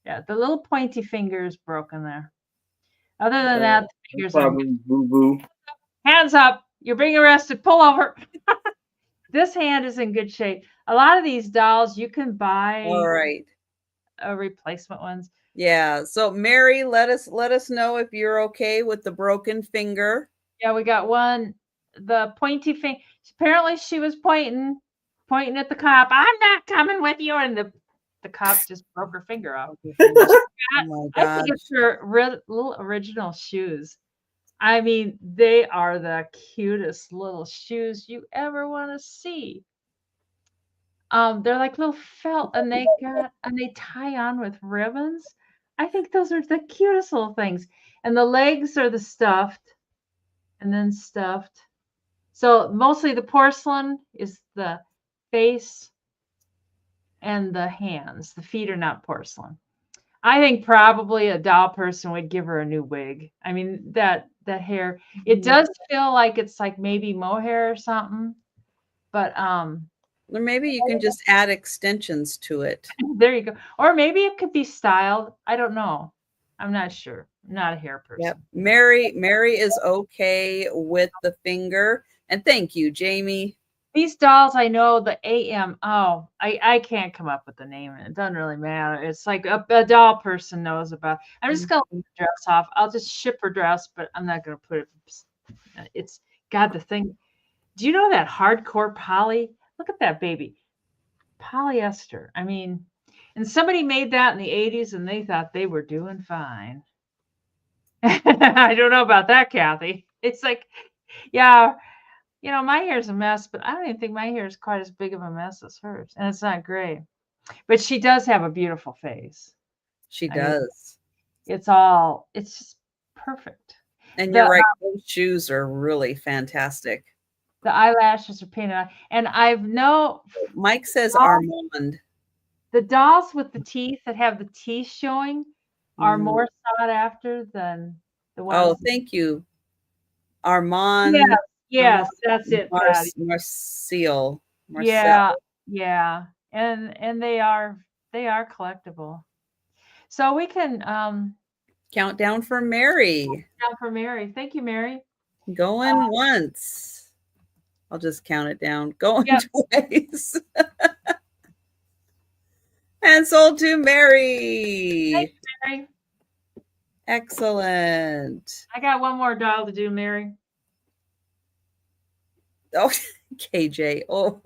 Yeah, the little pointy finger is broken there. Other than that, the fingers are. Boo-boo. Hands up. You're being arrested. Pull over. This hand is in good shape. A lot of these dolls you can buy All right. replacement ones. Yeah. So Mary, let us know if you're okay with the broken finger. Yeah, we got one. The pointy finger. Apparently, she was pointing at the cop. I'm not coming with you, and the cop just broke her finger off. Oh my I God. think it's her little original shoes. I mean, they are the cutest little shoes you ever want to see. They're like little felt, and they tie on with ribbons. I think those are the cutest little things. And the legs are the stuffed, and then stuffed. So mostly the porcelain is the face and the hands. The feet are not porcelain. I think probably a doll person would give her a new wig. I mean, that hair, it does feel like it's like maybe mohair or something, but Or maybe you can just add extensions to it. there you go. Or maybe it could be styled. I don't know. I'm not sure. I'm not a hair person. Yep. Mary is okay with the finger. And thank you, Jamie. These dolls, I know the AM. Oh, I can't come up with the name. It doesn't really matter. It's like a doll person knows about. I'm just gonna leave the dress off. I'll just ship her dress, but I'm not gonna put it. It's God, the thing. Do you know that hardcore poly? Look at that baby, polyester. I mean, and somebody made that in the 80s, and they thought they were doing fine. I don't know about that, Kathy. It's like, yeah. You know, my hair's a mess, but I don't even think my hair is quite as big of a mess as hers. And it's not gray. But she does have a beautiful face. She I mean, does. it's just perfect. And The you're right, those shoes are really fantastic. the eyelashes are painted on. And Mike says dolls, Armand. the dolls with the teeth that have the teeth showing are Mm. more sought after than the Oh, ones. thank you. Armand. Yes, that's it, Patty. Marcel. Yeah. And they are collectible. So we can Countdown for Mary. down for Mary. Thank you, Mary. Going once. I'll just count it down. Going Yep. twice. And sold to Mary. Thanks, Mary. Excellent. I got one more doll to do, Mary. Oh, KJ. Oh,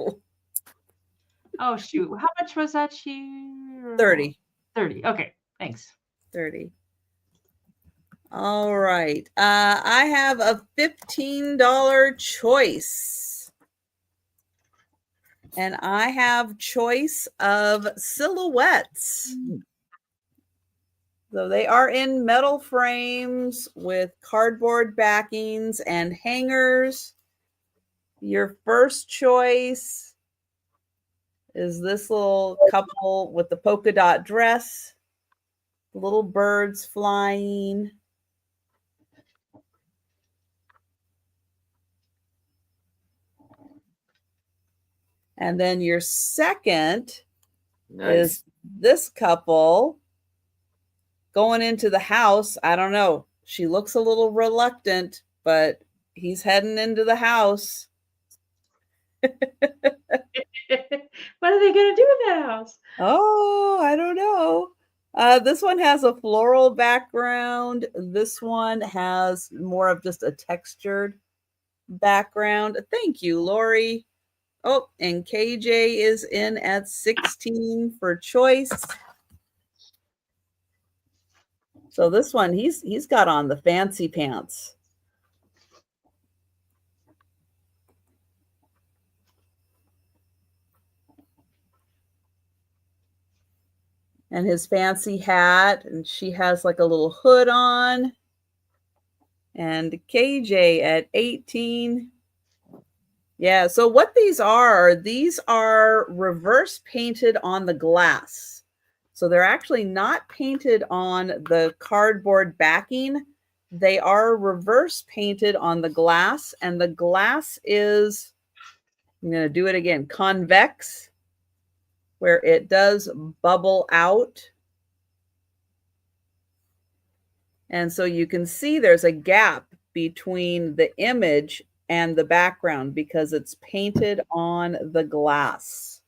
Oh shoot. How much was that shoe? 30. 30. Okay, thanks. 30. All right. I have a $15 choice. And I have choice of silhouettes. So they are in metal frames with cardboard backings and hangers. Your first choice is this little couple with the polka dot dress, little birds flying. And then your second is this couple going into the house. I don't know. She looks a little reluctant, but he's heading into the house. What are they going to do in that house? Oh, I don't know. This one has a floral background. This one has more of just a textured background. Thank you, Lori. Oh, and KJ is in at 16 for choice. So this one, he's got on the fancy pants. And his fancy hat, and she has like a little hood on. And KJ at 18. Yeah, so what these are reverse painted on the glass. So they're actually not painted on the cardboard backing. They are reverse painted on the glass, and the glass is, I'm going to do it again, convex, where it does bubble out. And so you can see there's a gap between the image and the background because it's painted on the glass.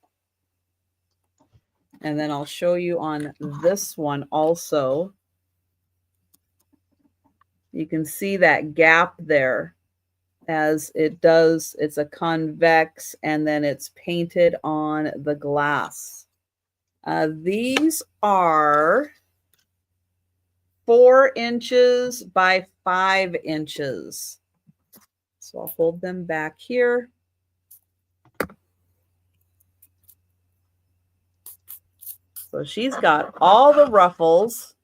And then I'll show you on this one also. You can see that gap there as it does. It's a convex and then it's painted on the glass. These are 4 inches by 5 inches. So I'll hold them back here. So she's got all the ruffles.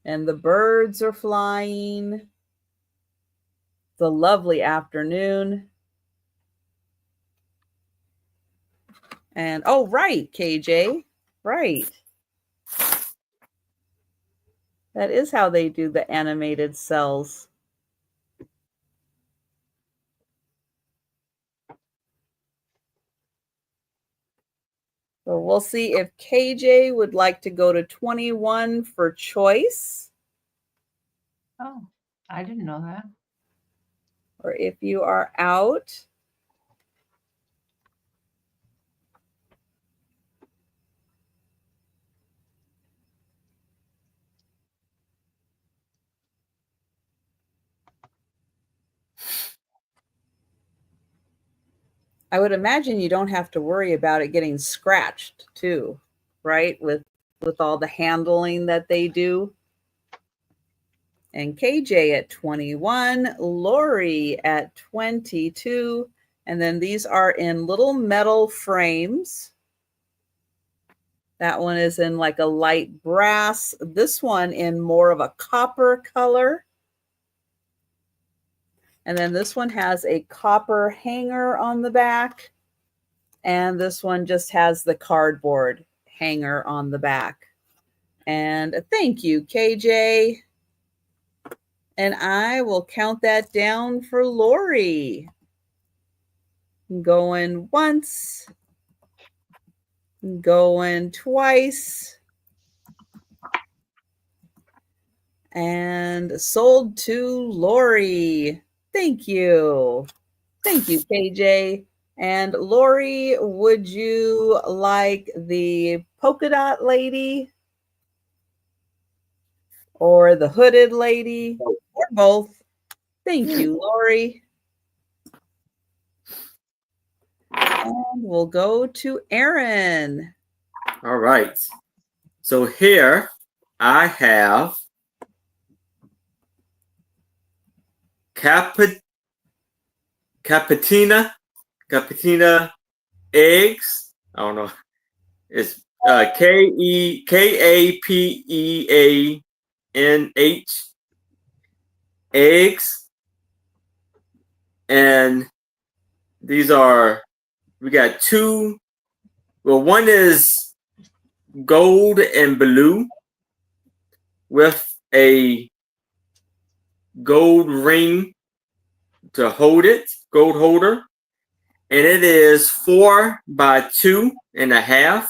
And the birds are flying. The lovely afternoon. And, oh, right, KJ. Right. That is how they do the animated cells. So we'll see if KJ would like to go to 21 for choice. Oh, I didn't know that. Or if you are out. I would imagine you don't have to worry about it getting scratched too, right? With all the handling that they do. And KJ at 21, Lori at 22, and then these are in little metal frames. That one is in like a light brass. This one in more of a copper color. And then this one has a copper hanger on the back. And this one just has the cardboard hanger on the back. And thank you, KJ. And I will count that down for Lori. Going once. Going twice. And sold to Lori. Thank you. Thank you, KJ. And Lori, would you like the polka dot lady or the hooded lady or both? Thank you, Lori. And we'll go to Aaron. All right. So here I have Capitina eggs. I don't know. It's KAPEANH eggs. And these are, we got 2. Well, one is gold and blue with a gold ring to hold it, gold holder. And it is 4 by 2.5.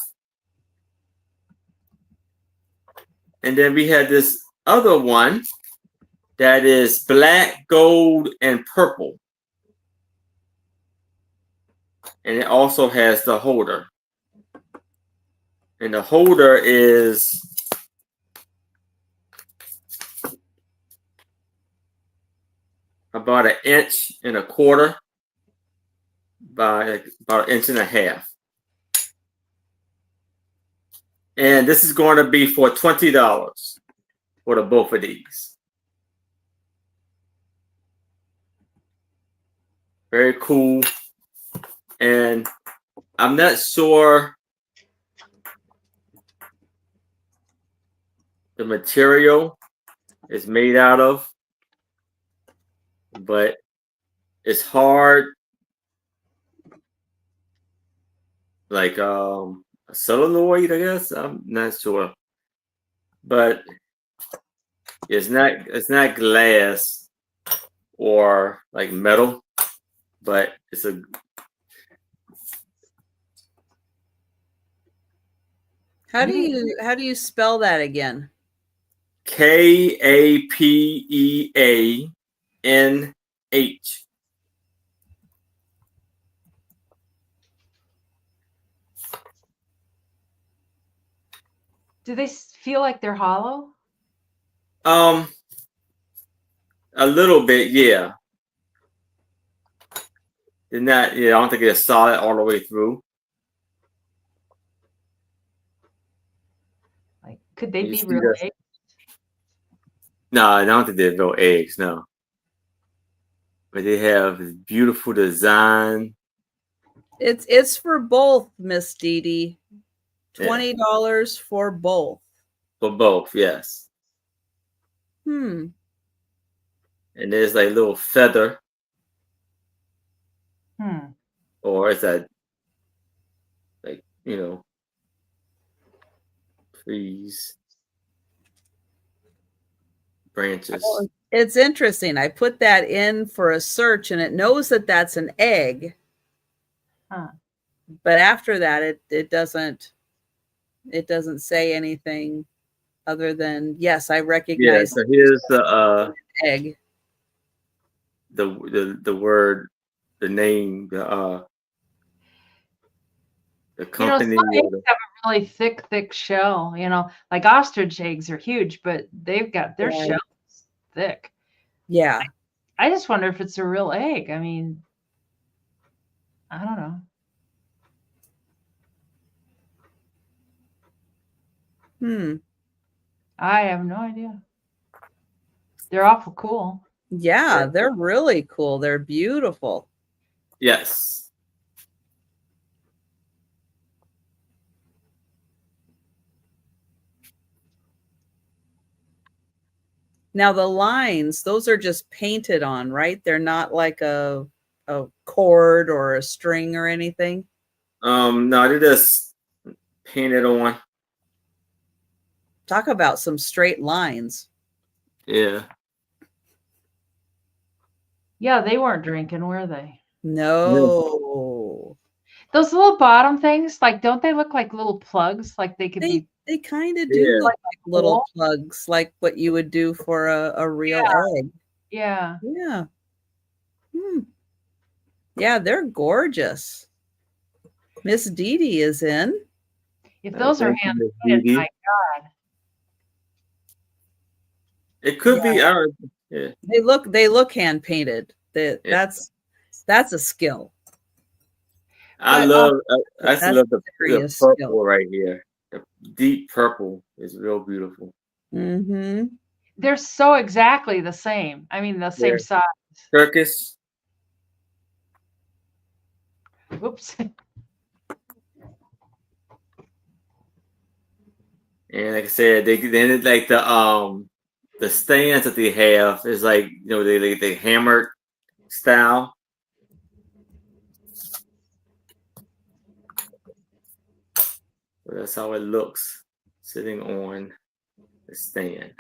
And then we have this other one that is black, gold, and purple. And it also has the holder. And the holder is about 1.25 inches by about 1.5 inches. And this is going to be for $20 for the both of these. Very cool. And I'm not sure the material is made out of, but it's hard, like a celluloid, I guess. I'm not sure, but it's not glass or like metal, but it's a How do you spell that again? KAPEANH. Do they feel like they're hollow? A little bit, yeah. They're not, yeah, I don't think they're solid all the way through. Like, could they You be see real this? eggs? No, I don't think they're real eggs, no. But they have this beautiful design. It's for both, Miss Dee Dee. Yeah. $20 for both. For both, yes. Hmm. And there's like a little feather, or is that like, trees, branches. Oh, it's interesting. I put that in for a search and it knows that that's an egg. Huh. But after that it doesn't say anything other than, yes, I recognize. Yeah, so here's the egg. The word, the name, the company. Some eggs have a really thick shell. Like ostrich eggs are huge, but they've got their shell thick. Yeah. I just wonder if it's a real egg. I mean, I don't know. I have no idea. They're awful cool. Yeah, they're really cool. They're beautiful. Yes. Now the lines, those are just painted on, right? They're not like a cord or a string or anything. No, they're just painted on. Talk about some straight lines. Yeah. Yeah, they weren't drinking, were they? No. Those little bottom things, like, don't they look like little plugs? Like they could be. They kind of do look like little plugs, like what you would do for a real egg. Yeah. Yeah. Yeah, they're gorgeous. Miss Dee Dee is in. If those are hand painted, my God. It could be. Yeah. They look hand painted. That's a skill. I love the purple skill right here. The deep purple is real beautiful. Mm-hmm. They're so exactly the same. I mean, the same size. Turkish. Oops. And like I said, then like the stands that they have is like, they hammered style. So that's how it looks sitting on the stand.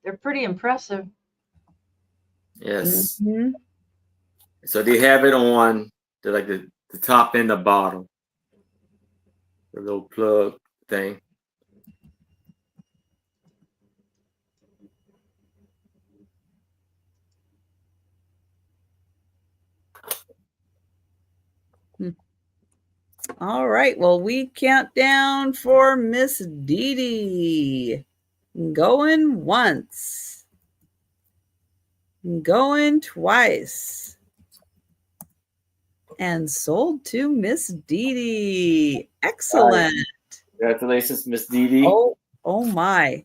They're pretty impressive. Yes. Mm-hmm. So they have it on the top and the bottom. The little plug thing. All right. Well, we count down for Miss Dee Dee. Going once. Going twice. and sold to Miss Dee Dee. Right. Excellent. Congratulations, Miss Dee Dee. Oh my.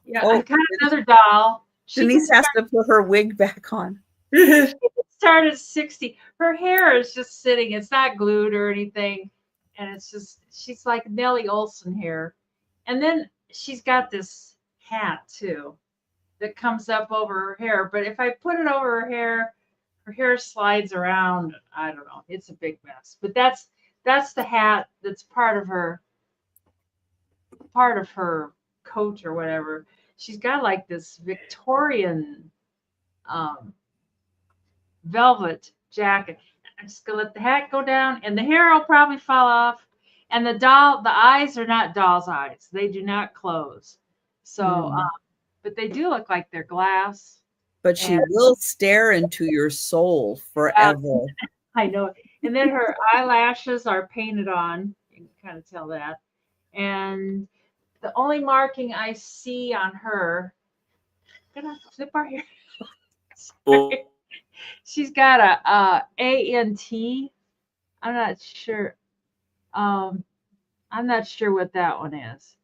Yeah, Oh, I got another doll. She Denise has to put her wig back on. start at 60. Her hair is just sitting. It's not glued or anything. And it's just, she's like Nellie Olson hair. And then she's got this hat too that comes up over her hair. But if I put it over her hair slides around. I don't know. It's a big mess. But that's the hat that's part of her coat or whatever. She's got like this Victorian velvet jacket. I'm just gonna let the hat go down, and the hair will probably fall off. And the eyes are not doll's eyes. They do not close. So, but they do look like they're glass. But she will stare into your soul forever. I know. And then her eyelashes are painted on. You can kind of tell that. And the only marking I see on her, I'm gonna flip our hair. Sorry. She's got a A-N-T. I'm not sure. I'm not sure what that one is,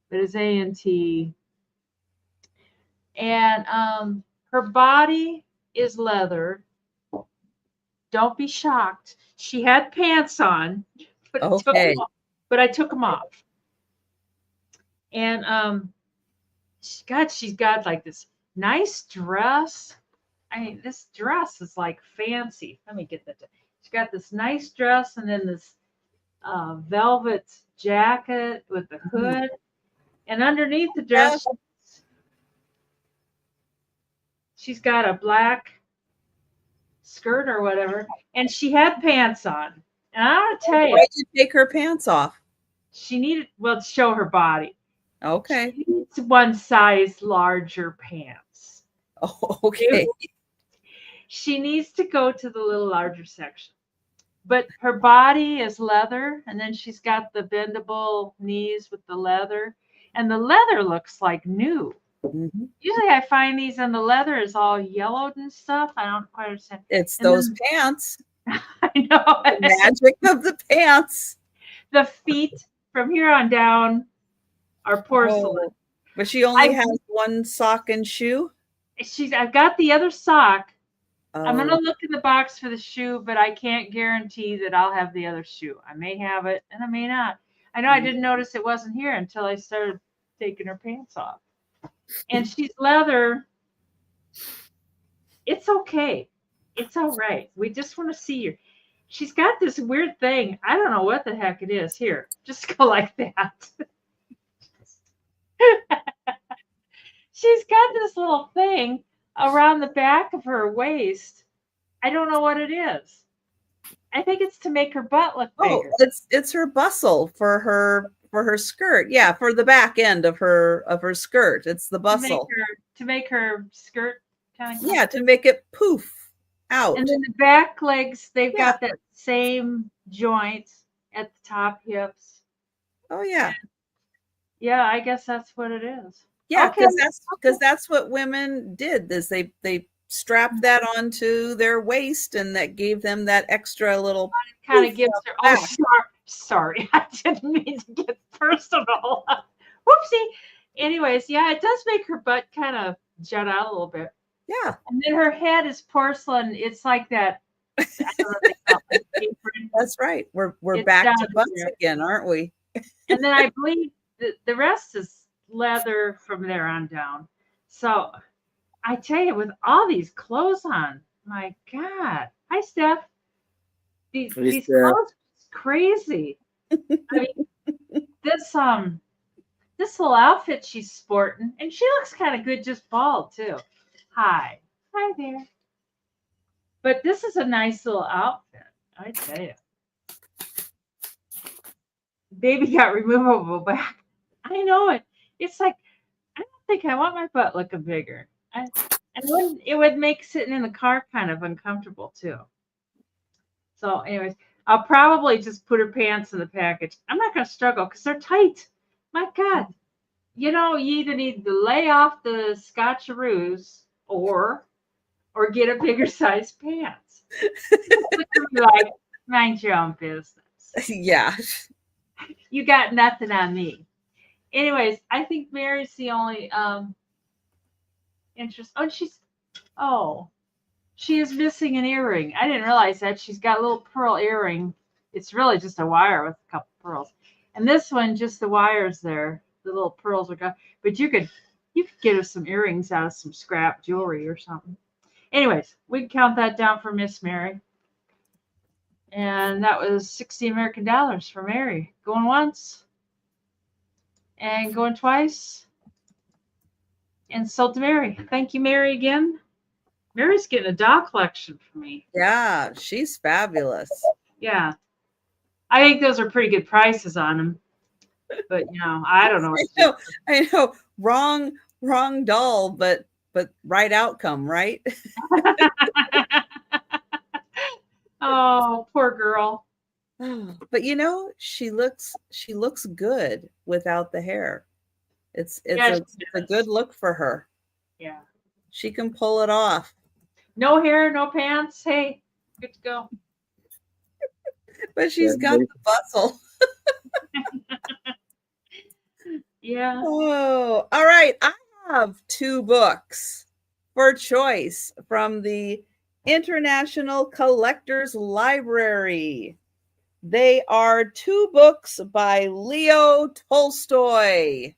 but it's A-N-T. And her body is leather. Don't be shocked. She had pants on, but I took them off. And she's got like this nice dress. I mean, this dress is like fancy. Let me get that. She's got this nice dress and then this velvet jacket with the hood. And underneath the dress, she's got a black skirt or whatever. And she had pants on. And I want to tell you. Why'd you take her pants off? She needed, to show her body. Okay. She needs one size larger pants. Oh, okay. She needs to go to the little larger section. But her body is leather, and then she's got the bendable knees with the leather, and the leather looks like new. Mm-hmm. Usually I find these and the leather is all yellowed and stuff. I don't quite understand. It's those pants. I know. The magic of the pants. The feet from here on down are porcelain. Oh, but she only has one sock and shoe? I've got the other sock. Oh. I'm going to look in the box for the shoe, but I can't guarantee that I'll have the other shoe. I may have it and I may not. I know I didn't notice it wasn't here until I started taking her pants off. And she's leather. It's okay. It's all right. We just want to see her. She's got this weird thing. I don't know what the heck it is. Here, just go like that. She's got this little thing around the back of her waist. I don't know what it is. I think it's to make her butt look bigger. Oh, it's her bustle for her skirt. Yeah, for the back end of her skirt. It's the bustle. To make her skirt kind of. Yeah, to make it poof out. And then the back legs, they've got that same joint at the top hips. Oh yeah. Yeah, I guess that's what it is. Yeah, because that's what women did. Is they strapped that onto their waist, and that gave them that extra little. It kind of gives her. Oh, sorry, I didn't mean to get personal. Whoopsie. Anyways, yeah, it does make her butt kind of jut out a little bit. Yeah, and then her head is porcelain. It's like that. I don't know what they call it, that's right. We're back to butts again, aren't we? And then I believe the rest is leather from there on down. So I tell you, with all these clothes on, my God. Hi, Steph. These clothes are crazy. I mean, this little outfit she's sporting, and she looks kind of good just bald too. Hi there. But this is a nice little outfit, I tell you. Baby got removable back. I know it. It's like, I don't think I want my butt looking bigger. And it would make sitting in the car kind of uncomfortable too. So anyways, I'll probably just put her pants in the package. I'm not going to struggle because they're tight. My God. You know, you either need to lay off the scotcheroos or or get a bigger size pants. Like, mind your own business. Yeah. You got nothing on me. Anyways, I think Mary's the only interest. Oh, she is missing an earring. I didn't realize that. She's got a little pearl earring. It's really just a wire with a couple pearls. And this one, just the wires there. The little pearls are gone. But you could get her some earrings out of some scrap jewelry or something. Anyways, we can count that down for Miss Mary. And that was 60 American dollars for Mary. Going once and going twice. And sold to Mary. Thank you, Mary, again. Mary's getting a doll collection for me. Yeah, she's fabulous. Yeah. I think those are pretty good prices on them. But, I don't know. I know. Wrong doll, but right outcome, right? Oh, poor girl. But she looks good without the hair. It's a good look for her. Yeah. She can pull it off. No hair, no pants. Hey, good to go. But she's got the bustle. Yeah. Oh, all right. I have 2 books for choice from the International Collectors Library. They are 2 books by Leo Tolstoy.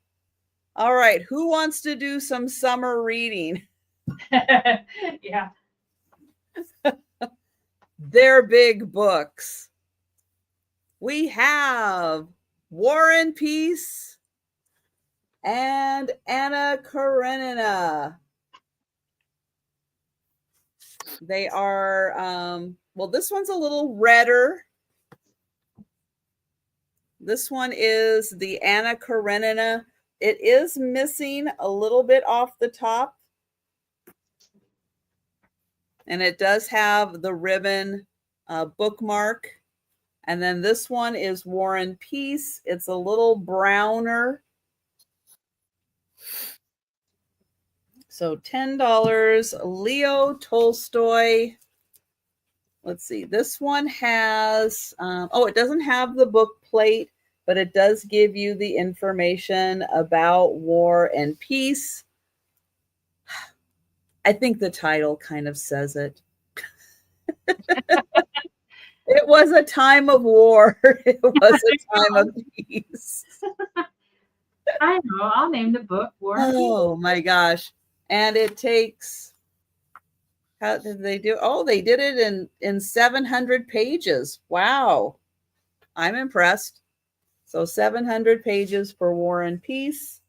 All right, who wants to do some summer reading? Yeah. They're big books. We have War and Peace and Anna Karenina. They are, well, this one's a little redder. This one is the Anna Karenina. It is missing a little bit off the top. And it does have the ribbon bookmark. And then this one is War and Peace. It's a little browner. So $10. Leo Tolstoy. Let's see. This one has, it doesn't have the book plate, but it does give you the information about War and Peace. I think the title kind of says it. It was a time of war. It was a time of peace. I know. I'll name the book War and Peace. Oh my gosh. And it takes, how did they do? Oh, they did it in 700 pages. Wow. I'm impressed. So 700 pages for War and Peace.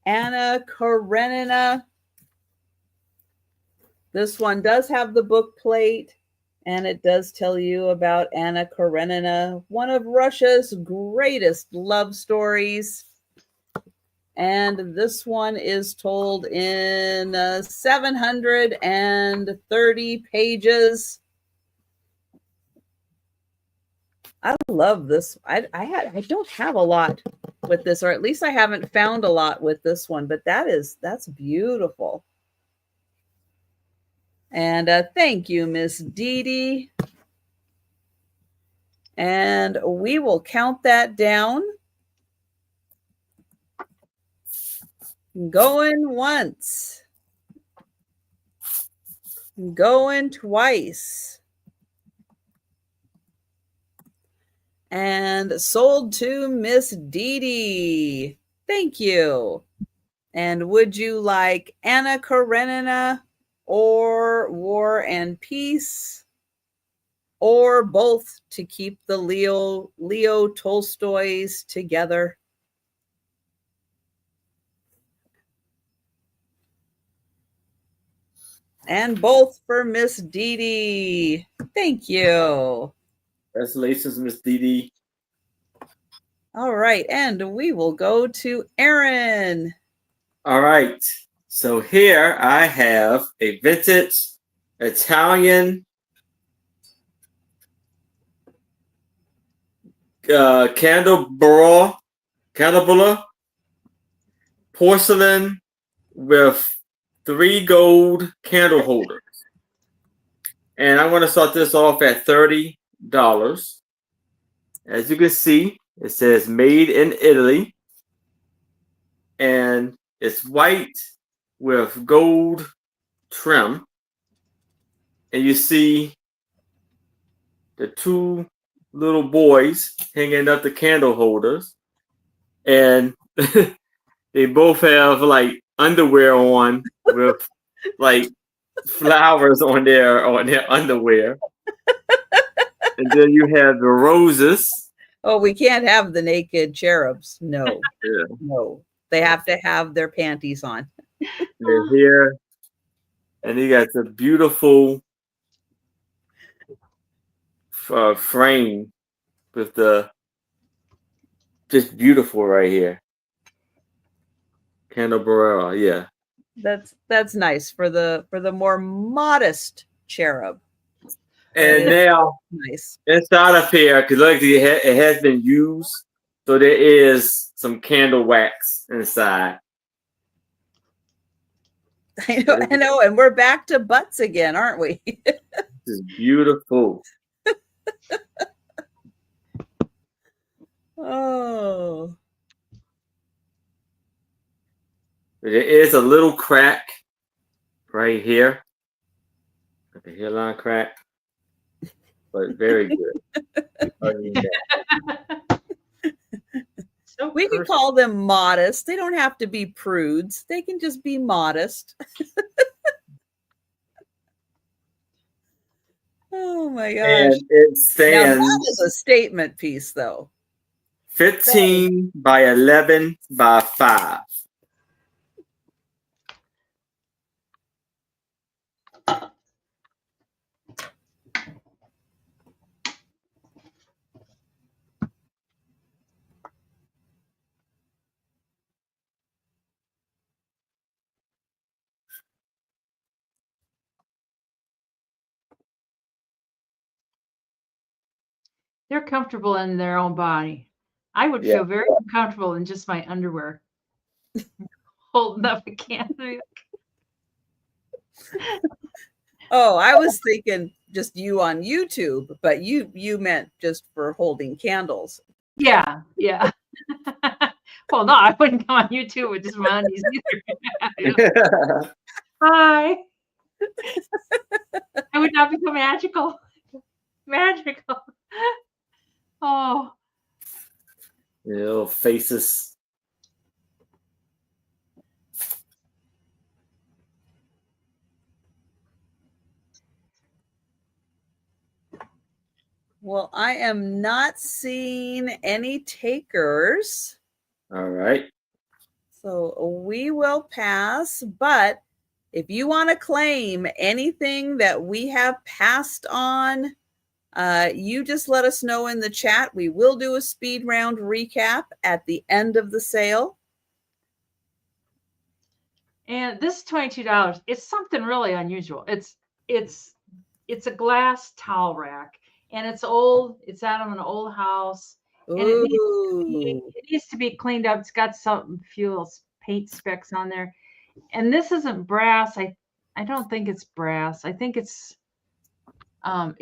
Anna Karenina. This one does have the book plate, and it does tell you about Anna Karenina, one of Russia's greatest love stories. And this one is told in 730 pages. I love this. I don't have a lot with this, or at least I haven't found a lot with this one, but that's beautiful. And thank you, Miss Dee Dee. And we will count that down. Going once. Going twice. And sold to Miss Dee Dee. Thank you. And would you like Anna Karenina or War and Peace, or both to keep the Leo Tolstoys together? And both for Miss Dee Dee. Thank you. Congratulations, Miss Dee Dee. All right, and we will go to Aaron. All right. So here I have a vintage Italian candelabra porcelain with 3 gold candle holders. And I'm going to start this off at $30. As you can see, it says made in Italy. And it's white with gold trim. And you see the 2 little boys hanging up the candle holders. And they both have like underwear on with like flowers on their underwear. And then you have the roses. Oh, we can't have the naked cherubs. No, Yeah. no. They have to have their panties on. They're here. And you got the beautiful frame with the just beautiful right here. Candelabra, yeah. That's nice for the more modest cherub. And now Nice. inside of here, because look, it has been used, so there is some candle wax inside. I know, and we're back to butts again, aren't we? This is beautiful. Oh. There is a little crack right here, like a hairline crack, but very good. So We can call them modest. They don't have to be prudes. They can just be modest. Oh my gosh. And it Now stands that is a statement piece, though. 15 by 11 by 5. They're comfortable in their own body. I would Yeah. feel very uncomfortable in just my underwear, holding up a candle. Oh, I was thinking just you on YouTube, but you meant just for holding candles. Yeah, yeah. Well, no, I wouldn't come on YouTube with just my undies either. Hi. I would not become magical. Magical. Oh. Little faces. Well, I am not seeing any takers. All right. So we will pass, but if you want to claim anything that we have passed on, you just let us know in the chat. We will do a speed round recap at the end of the sale. And this is $22. It's something really unusual. It's a glass towel rack, and it's old. It's out of an old house, and it needs to be cleaned up. It's got some few paint specks on there, and this isn't brass. I don't think it's brass. I think it's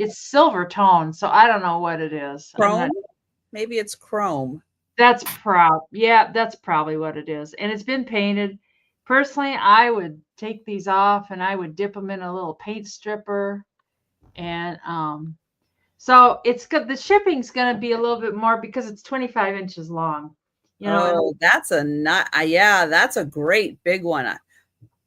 silver tone. So I don't know what it is. Chrome? Maybe it's chrome. That's probably what it is, and it's been painted. Personally, I would take these off and I would dip them in a little paint stripper. And so it's good. The shipping's going to be a little bit more because it's 25 inches long. You know, that's that's a great big one.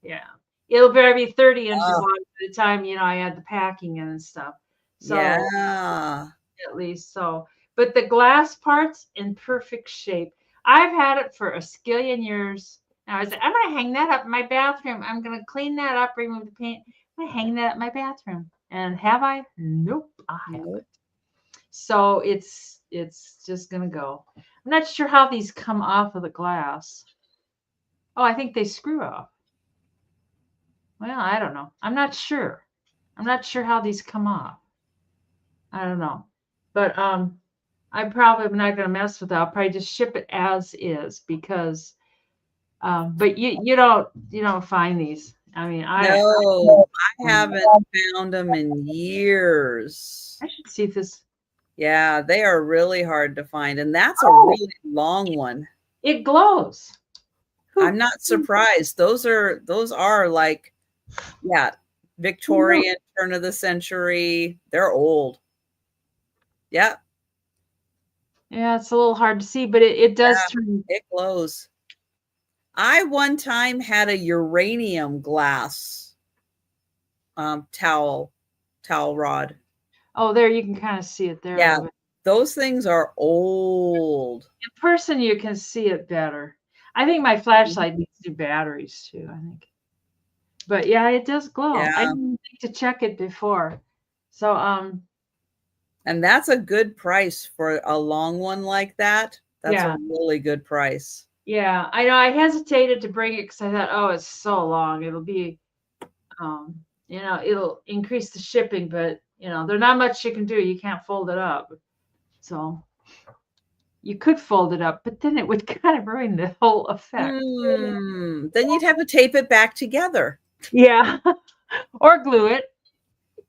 Yeah. It'll be 30 inches long by the time, I add the packing and stuff. So yeah. At least so. But the glass part's in perfect shape. I've had it for a skillion years. Now I said, I'm going to hang that up in my bathroom. I'm going to clean that up, remove the paint. I'm going to hang that up in my bathroom. And have I? Nope, I haven't. So it's just going to go. I'm not sure how these come off of the glass. Oh, I think they screw off. Well, I don't know. I'm not sure. I'm not sure how these come off. I don't know. But I probably am not going to mess with it. I'll probably just ship it as is because but you don't find these I mean, No, I haven't found them in years. I should see if this. Yeah, they are really hard to find, and that's a Oh, really long one. it glows. I'm not surprised. Those are like, yeah, Victorian, turn of the century. They're old. Yeah, Yeah, it's a little hard to see, but it does yeah, turn. it glows. I one time had a uranium glass towel rod. Oh, there you can kind of see it there a Yeah, little bit. those things are old. In person, you can see it better. I think my flashlight needs new batteries too. I think, but yeah, it does glow. I Yeah, didn't think to check it before, so and that's a good price for a long one like that. That's yeah, a really good price. yeah. I know. I hesitated to bring it because I thought, oh, it's so long. It'll be, it'll increase the shipping, but there's not much you can do. You can't fold it up, so. You could fold it up, but then it would kind of ruin the whole effect. Then you'd have to tape it back together. Yeah, or glue it.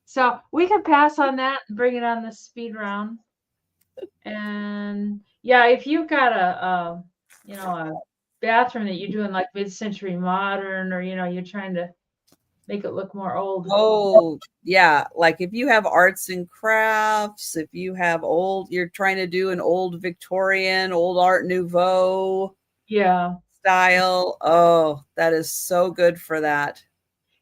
So we can pass on that and bring it on the speed round. And yeah, if you've got a bathroom that you're doing like mid-century modern, or you're trying to make it look more old. Oh, yeah. Like if you have arts and crafts, if you have you're trying to do an old Victorian, old Art Nouveau Yeah. style. Oh, that is so good for that.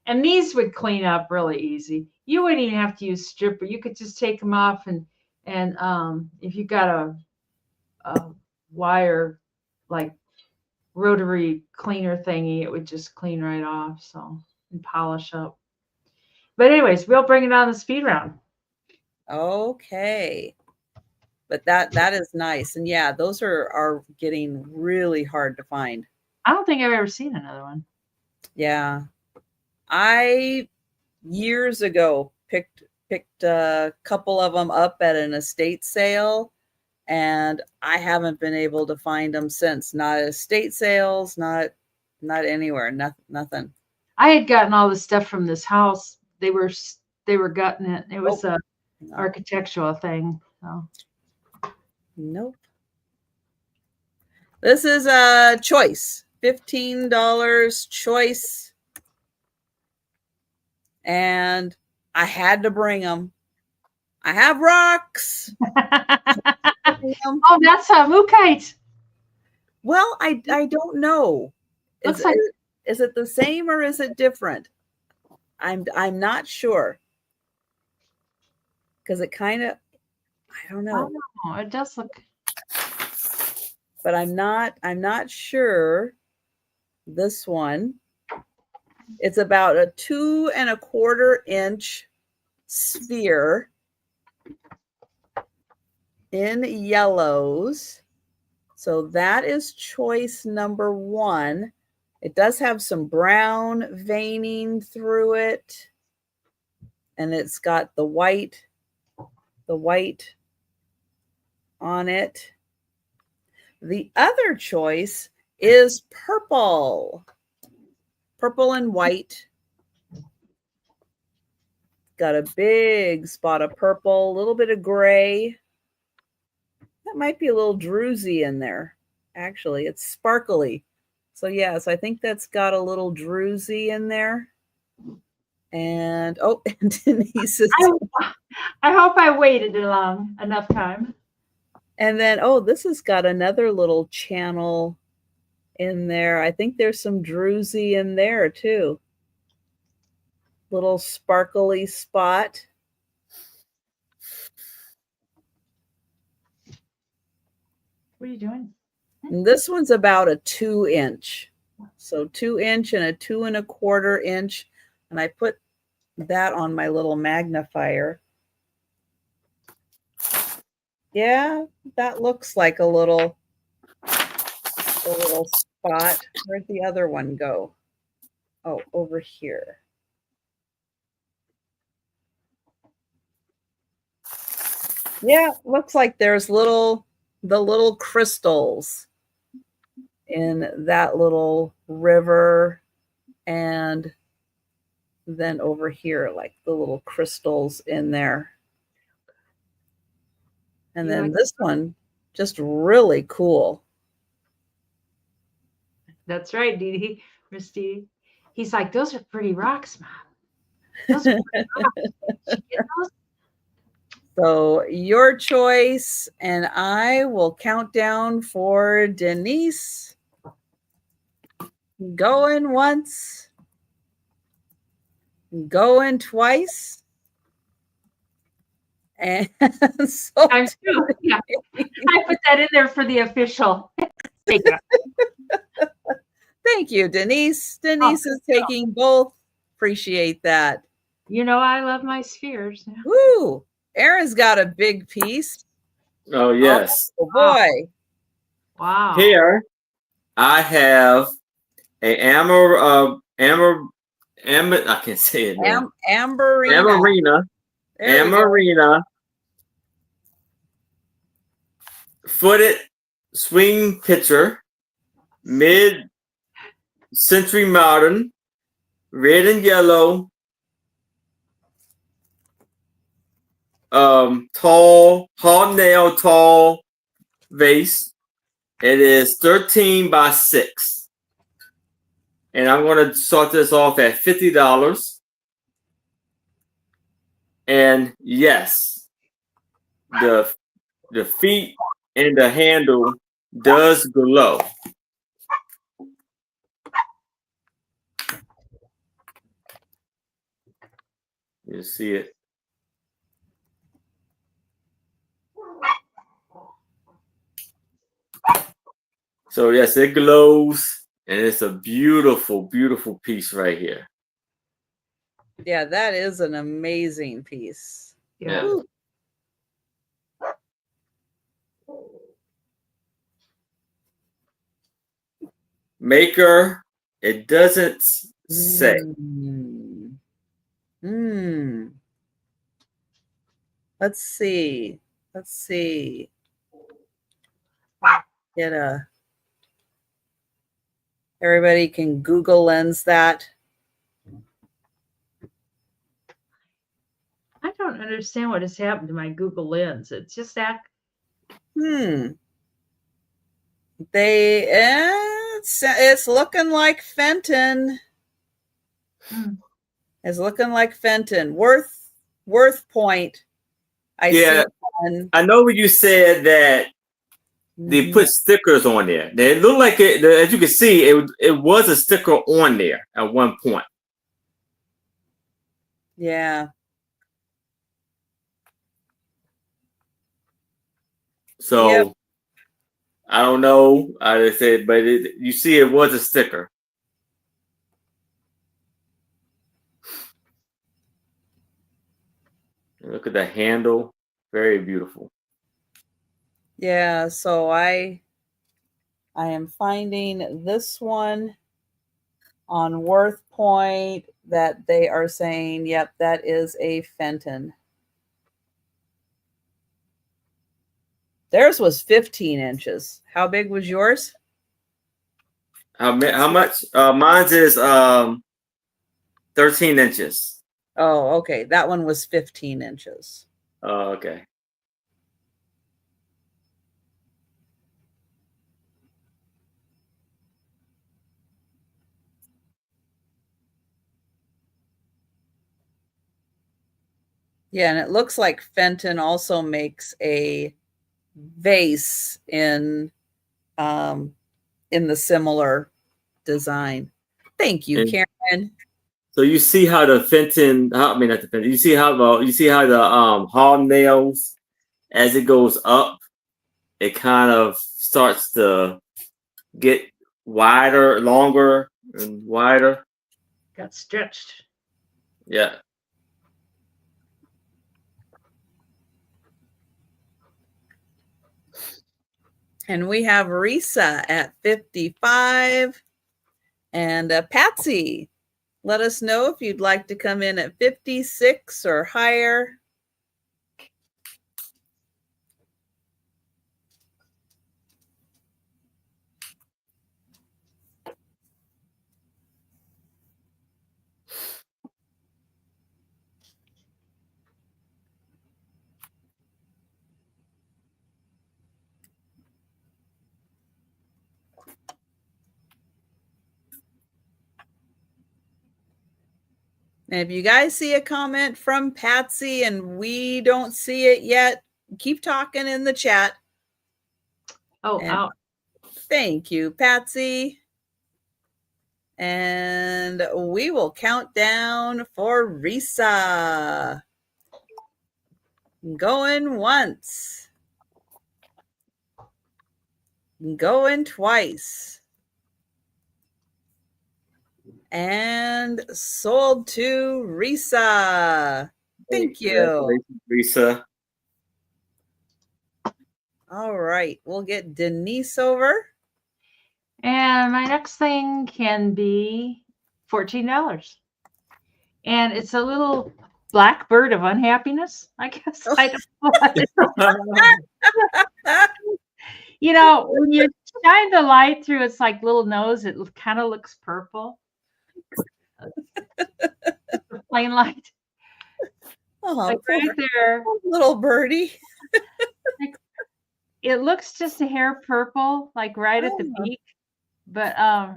And these would clean up really easy. You wouldn't even have to use stripper. You could just take them off and if you got a wire like rotary cleaner thingy, it would just clean right off. So and polish up. But anyways, we'll bring it on the speed round. Okay. But that is nice. And yeah, those are getting really hard to find. I don't think I've ever seen another one. Yeah. I years ago picked a couple of them up at an estate sale, and I haven't been able to find them since. Not at estate sales, not anywhere, nothing. I had gotten all the stuff from this house. They were gutting it. It was a No. architectural thing. So. Nope. This is a choice. $15 choice. And I had to bring them. I have rocks. Oh, that's a mookaite. Well, I don't know. Is it the same or is it different? I'm not sure. Because it kind of, I don't know. Oh, it does look. But I'm not sure. This one. It's about a 2 1/4 inch sphere in yellows. So that is choice number 1. It does have some brown veining through it. And it's got the white on it. The other choice is purple. Purple and white. Got a big spot of purple, a little bit of gray. That might be a little druzy in there. Actually, it's sparkly. So yes, I think that's got a little druzy in there. And and Denise is, I hope I waited enough time. And then this has got another little channel in there. I think there's some druzy in there too. Little sparkly spot. What are you doing? And this one's about a 2 inch. So 2 inch and a 2 1/4 inch. And I put that on my little magnifier. Yeah, that looks like a little spot. Where'd the other one go? Oh, over here. Yeah, looks like there's the little crystals in that little river, and Then over here, like the little crystals in there. And then this one, just really cool. That's right, Dee Dee. Miss Dee Dee. He's like, those are pretty rocks, Mom. Those are pretty rocks. Did you get those? So your choice, and I will count down for Denise. Going once, going twice. And so Times two. Yeah. I put that in there for the official. Take it. Thank you, Denise. Denise is taking both. Appreciate that. You know, I love my spheres. Woo! Aaron's got a big piece. Oh, yes. Oh, boy. Wow. Here, I have a I can't say it now. Amarina footed swing pitcher, mid-century modern, red and yellow, tall vase. It is 13 by 6. And I'm going to start this off at $50. And yes, the feet and the handle does glow. You see it. So yes, it glows, and it's a beautiful, beautiful piece right here. Yeah, that is an amazing piece. Yeah. Ooh. Maker, it doesn't say. Let's see. Everybody can Google Lens that. I don't understand what has happened to my Google Lens. It's just that. It's looking like Fenton. It's looking like Fenton. Worth point. I know when you said that they put stickers on there. It looked like it, as you can see, it was a sticker on there at one point. Yeah. So I don't know. I said, but you see, it was a sticker. Look at the handle. Very beautiful. Yeah, so I am finding this one on Worth Point that they are saying, yep, that is a Fenton. Theirs was 15 inches. How big was yours? How much? Mine's is 13 inches. Oh, okay. That one was 15 inches. Oh, okay. Yeah, and it looks like Fenton also makes a vase in the similar design. Thank you, Karen. So you see how the Fenton, I mean not the Fenton, you see how the hall nails, as it goes up, it kind of starts to get wider, longer and wider. Got stretched. Yeah. And we have Risa at 55. And Patsy, let us know if you'd like to come in at 56 or higher. And if you guys see a comment from Patsy and we don't see it yet, keep talking in the chat. Oh, And out. thank you, Patsy. And we will count down for Risa. Going once. Going twice. And sold to Risa. Thank you. Congratulations, Lisa. All right. We'll get Denise over. And my next thing can be $14. And it's a little black bird of unhappiness, I guess. I don't know. You know, when you shine the light through its like little nose, it kind of looks purple. Plain light. Oh, like right there. Little birdie. Like, it looks just a hair purple, like right at the beak. But I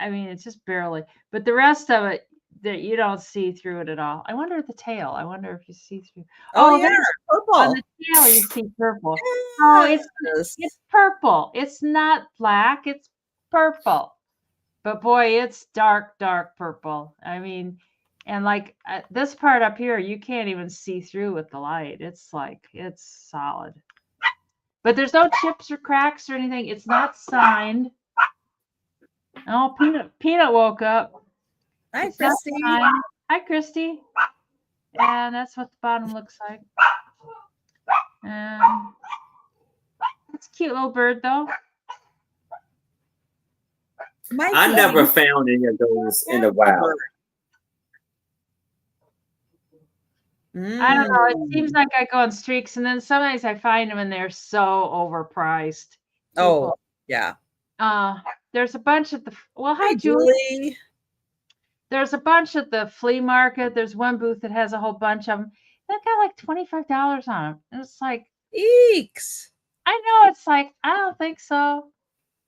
mean, it's just barely. But the rest of it, that you don't see through it at all. I wonder the tail. I wonder if you see through. Oh yeah, purple. On the tail, you see purple. Oh, it's purple. It's not black. It's purple. But boy, it's dark, dark purple. I mean, and like this part up here, you can't even see through with the light. It's like, it's solid. But there's no chips or cracks or anything. It's not signed. Oh, Peanut woke up. Hi, Christy. Hi, Christy. And that's what the bottom looks like. It's a cute little bird, though. I never found any of those in the wild. I don't know. It seems like I go on streaks, and then sometimes I find them, and they're so overpriced. Oh, yeah. There's a bunch at the hi Julie. There's a bunch at the flea market. There's one booth that has a whole bunch of them. They've got like $25 on them. And it's like, eeks. I know. It's like, I don't think so.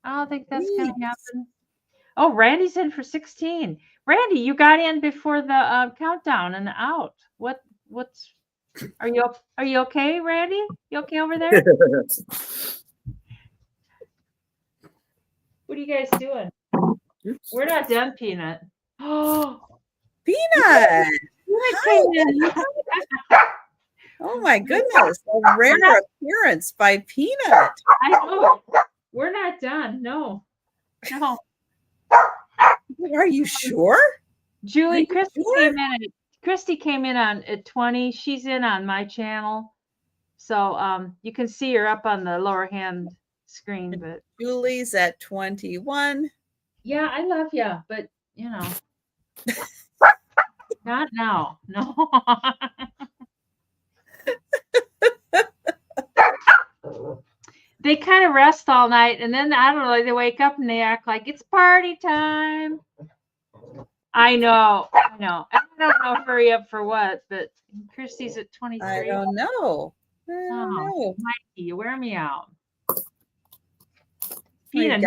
I don't think that's going to happen. Oh, Randy's in for 16. Randy, you got in before the countdown and out. What's are you okay, Randy? You okay over there? What are you guys doing? We're not done, Peanut. Oh, Peanut! Came in. Oh my goodness! A rare appearance by Peanut. I know. We're not done. No. Are you sure? Julie, Christy came in at 20. She's in on my channel, so you can see her up on the lower hand screen. But Julie's at 21. Yeah, I love you, but you know, not now. No. They kind of rest all night, and then I don't know, they wake up and they act like it's party time. I know. I don't know. Hurry up for what? But Christy's at 23. I don't know. Mikey, you wear me out. Peanut,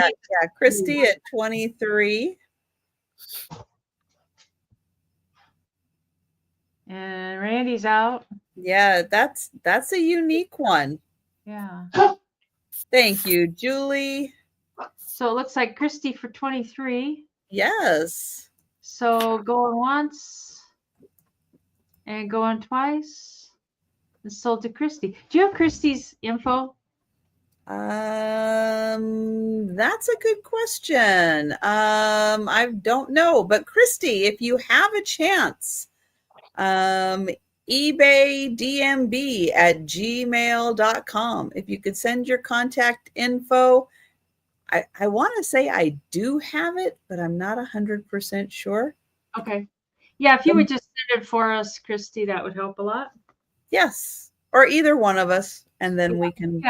Christy at 23. And Randy's out. Yeah, that's a unique one. Yeah. Thank you, Julie. So it looks like Christy for 23. Yes. So going once and going twice. It's sold to Christy. Do you have Christy's info? That's a good question. I don't know, but Christy, if you have a chance, ebaydmb@gmail.com. If you could send your contact info, I want to say I do have it, but I'm not 100% sure. Okay. Yeah, if you would just send it for us, Christy, that would help a lot. Yes, or either one of us, and then we can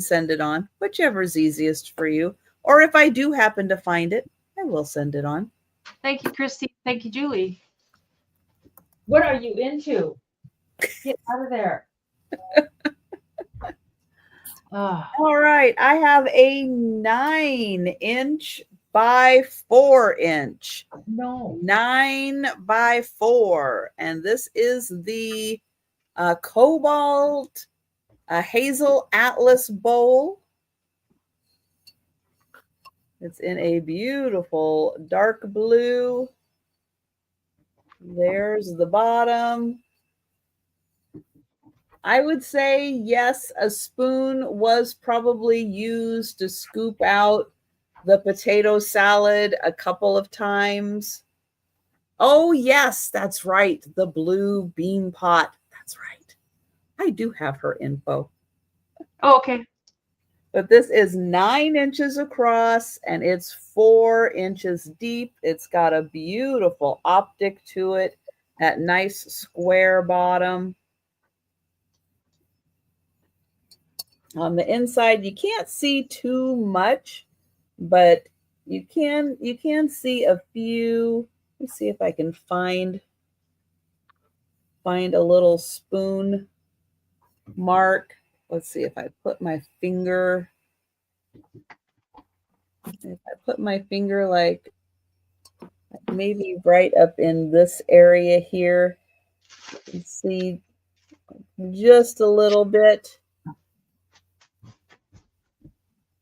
send it on, whichever is easiest for you. Or if I do happen to find it, I will send it on. Thank you, Christy. Thank you, Julie. What are you into? Get out of there. All right. I have a 9-inch by 4 inch. No. 9 by 4. And this is the Cobalt Hazel Atlas bowl. It's in a beautiful dark blue. There's the bottom. I would say, yes, a spoon was probably used to scoop out the potato salad a couple of times. Oh, yes, that's right. The blue bean pot. That's right. I do have her info. Oh, okay. But this is 9 inches across and it's 4 inches deep. It's got a beautiful optic to it, that nice square bottom. On the inside, you can't see too much, but you can see a few. Let me see if I can find a little spoon mark. Let's see if I put my finger. If I put my finger like maybe right up in this area here, you can see just a little bit.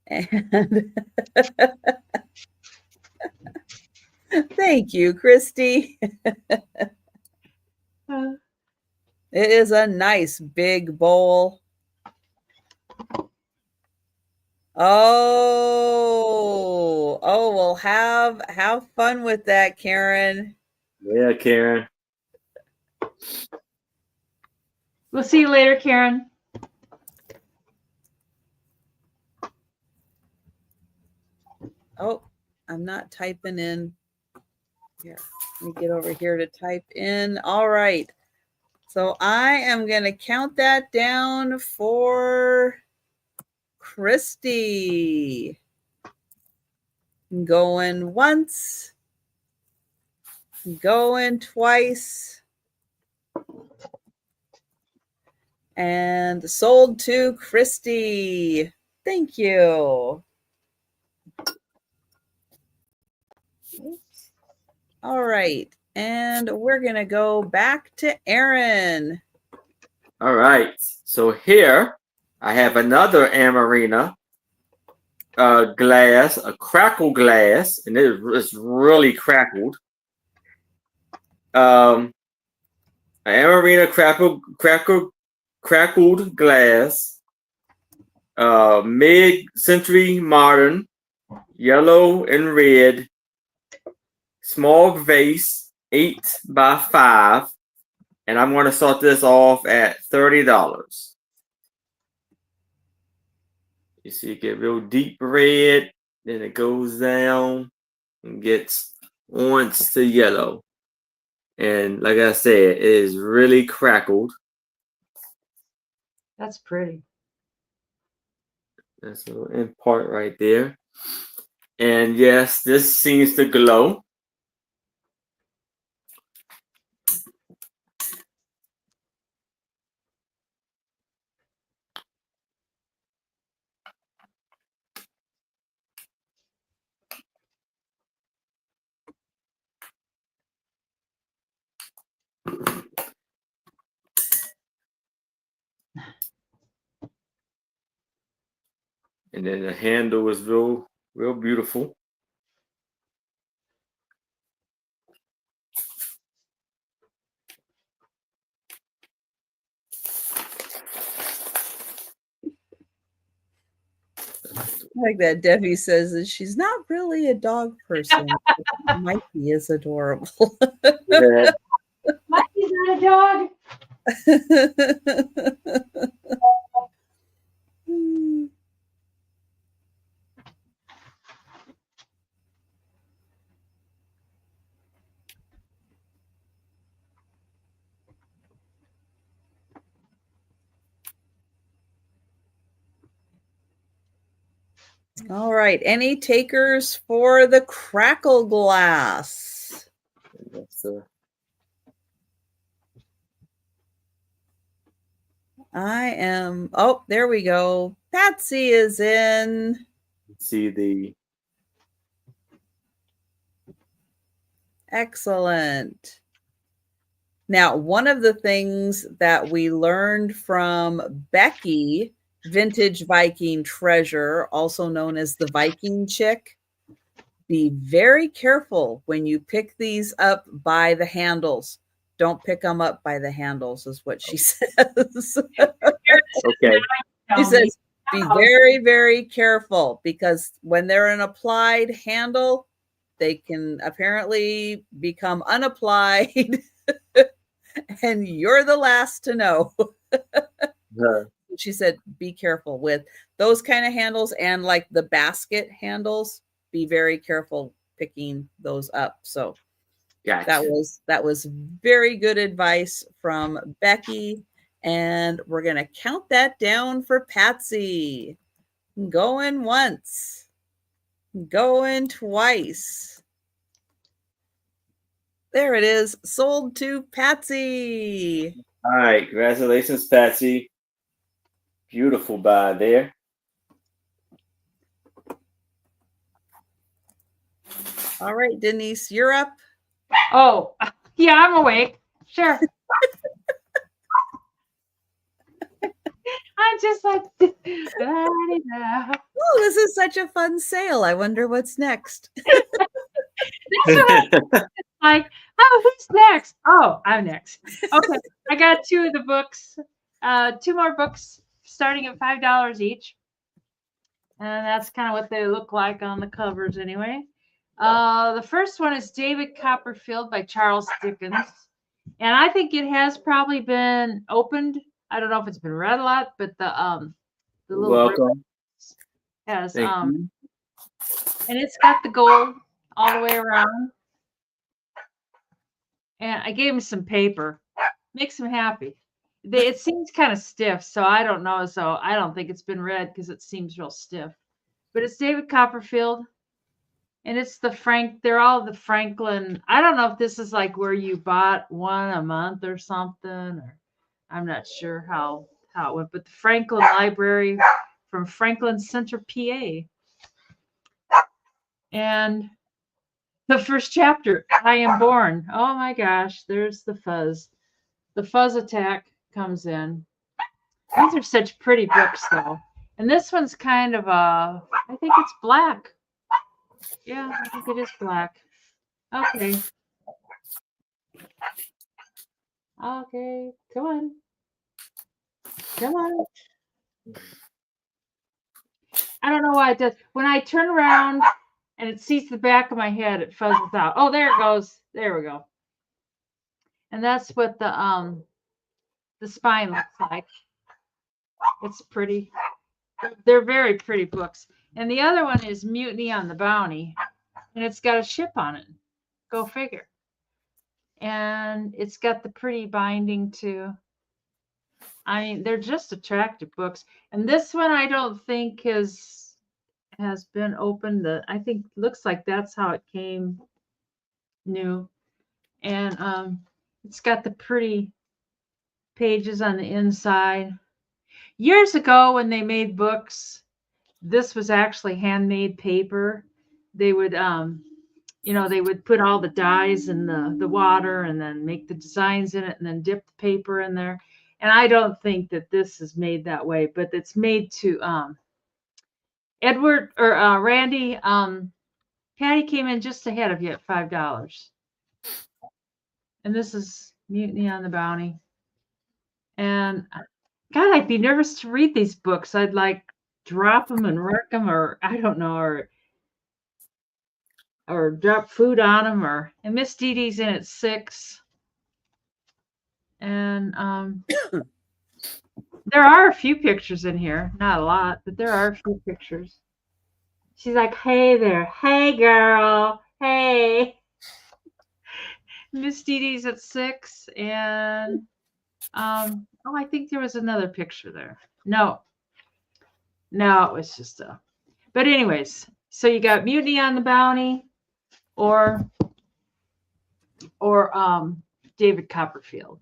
And thank you, Christy. It is a nice big bowl. Oh, well, have fun with that, Karen. Yeah, Karen. We'll see you later, Karen. Oh, I'm not typing in. Here, let me get over here to type in. All right. So I am going to count that down for Christy. Going once, going twice, and sold to Christy. Thank you. Oops. All right. And we're going to go back to Aaron. All right. So here I have another Amarina glass, a crackle glass, and it's really crackled. An Amarina crackled glass, mid-century modern, yellow and red, small vase, 8 by 5, and I'm going to start this off at $30. You see it get real deep red, then it goes down and gets orange to yellow. And like I said, it is really crackled. That's pretty. That's a little end part right there. And yes, this seems to glow. And then the handle is real beautiful. Like that Debbie says that she's not really a dog person. Mikey is adorable. Yeah. Mikey's not a dog. All right. Any takers for the crackle glass? I am. Oh, there we go. Patsy is in. See the Excellent. Now, one of the things that we learned from Becky, Vintage Viking Treasure, also known as the Viking Chick, be very careful when you pick these up by the handles. Don't pick them up by the handles, is what she says. Okay. She says, be very, very careful because when they're an applied handle, they can apparently become unapplied and you're the last to know. She said, be careful with those kind of handles and like the basket handles. Be very careful picking those up. So Gotcha. that was very good advice from Becky. And we're going to count that down for Patsy. Going once, going twice. There it is. Sold to Patsy. All right. Congratulations, Patsy. Beautiful buy there. All right, Denise, you're up. Oh, yeah, I'm awake. Sure. I'm just like, oh, this is such a fun sale. I wonder what's next. like, oh, who's next? Oh, I'm next. Okay, I got two of the books, two more books starting at $5 each. And that's kind of what they look like on the covers anyway. The first one is David Copperfield by Charles Dickens. And I think it has probably been opened. I don't know if it's been read a lot, but the little Welcome. has Thank you. and it's got the gold all the way around. And I gave him some paper. Makes him happy. It seems kind of stiff, so I don't know. So I don't think it's been read because it seems real stiff. But it's David Copperfield. And it's they're all the Franklin. I don't know if this is like where you bought one a month or something, or I'm not sure how it went, but the Franklin Library from Franklin Center, PA. And the first chapter, I Am Born. Oh my gosh, there's the fuzz. The fuzz attack comes in. These are such pretty books, though. And this one's kind of I think it's black. Yeah, I think it is black. Okay. Okay, come on. Come on. I don't know why it does. When I turn around and it sees the back of my head, it fuzzes out. Oh, there it goes. There we go. And that's what the spine looks like. It's pretty. They're very pretty books. And the other one is Mutiny on the Bounty. And it's got a ship on it. Go figure. And it's got the pretty binding too. I mean, they're just attractive books. And this one I don't think has been opened. I think looks like that's how it came new. And it's got the pretty pages on the inside. Years ago when they made books, this was actually handmade paper. They would they would put all the dyes in the water and then make the designs in it and then dip the paper in there. And I don't think that this is made that way, but it's made to Edward or Randy. Patty came in just ahead of you at $5. And this is Mutiny on the Bounty. And God, I'd be nervous to read these books. I'd like drop them and wreck them, or I don't know, or drop food on them, and Miss Dee Dee's in at 6. And there are a few pictures in here, not a lot, but there are a few pictures. She's like, hey there, hey girl, hey. Miss Dee Dee's at 6, and I think there was another picture there. No, it was just but anyways, so you got Mutiny on the Bounty or David Copperfield.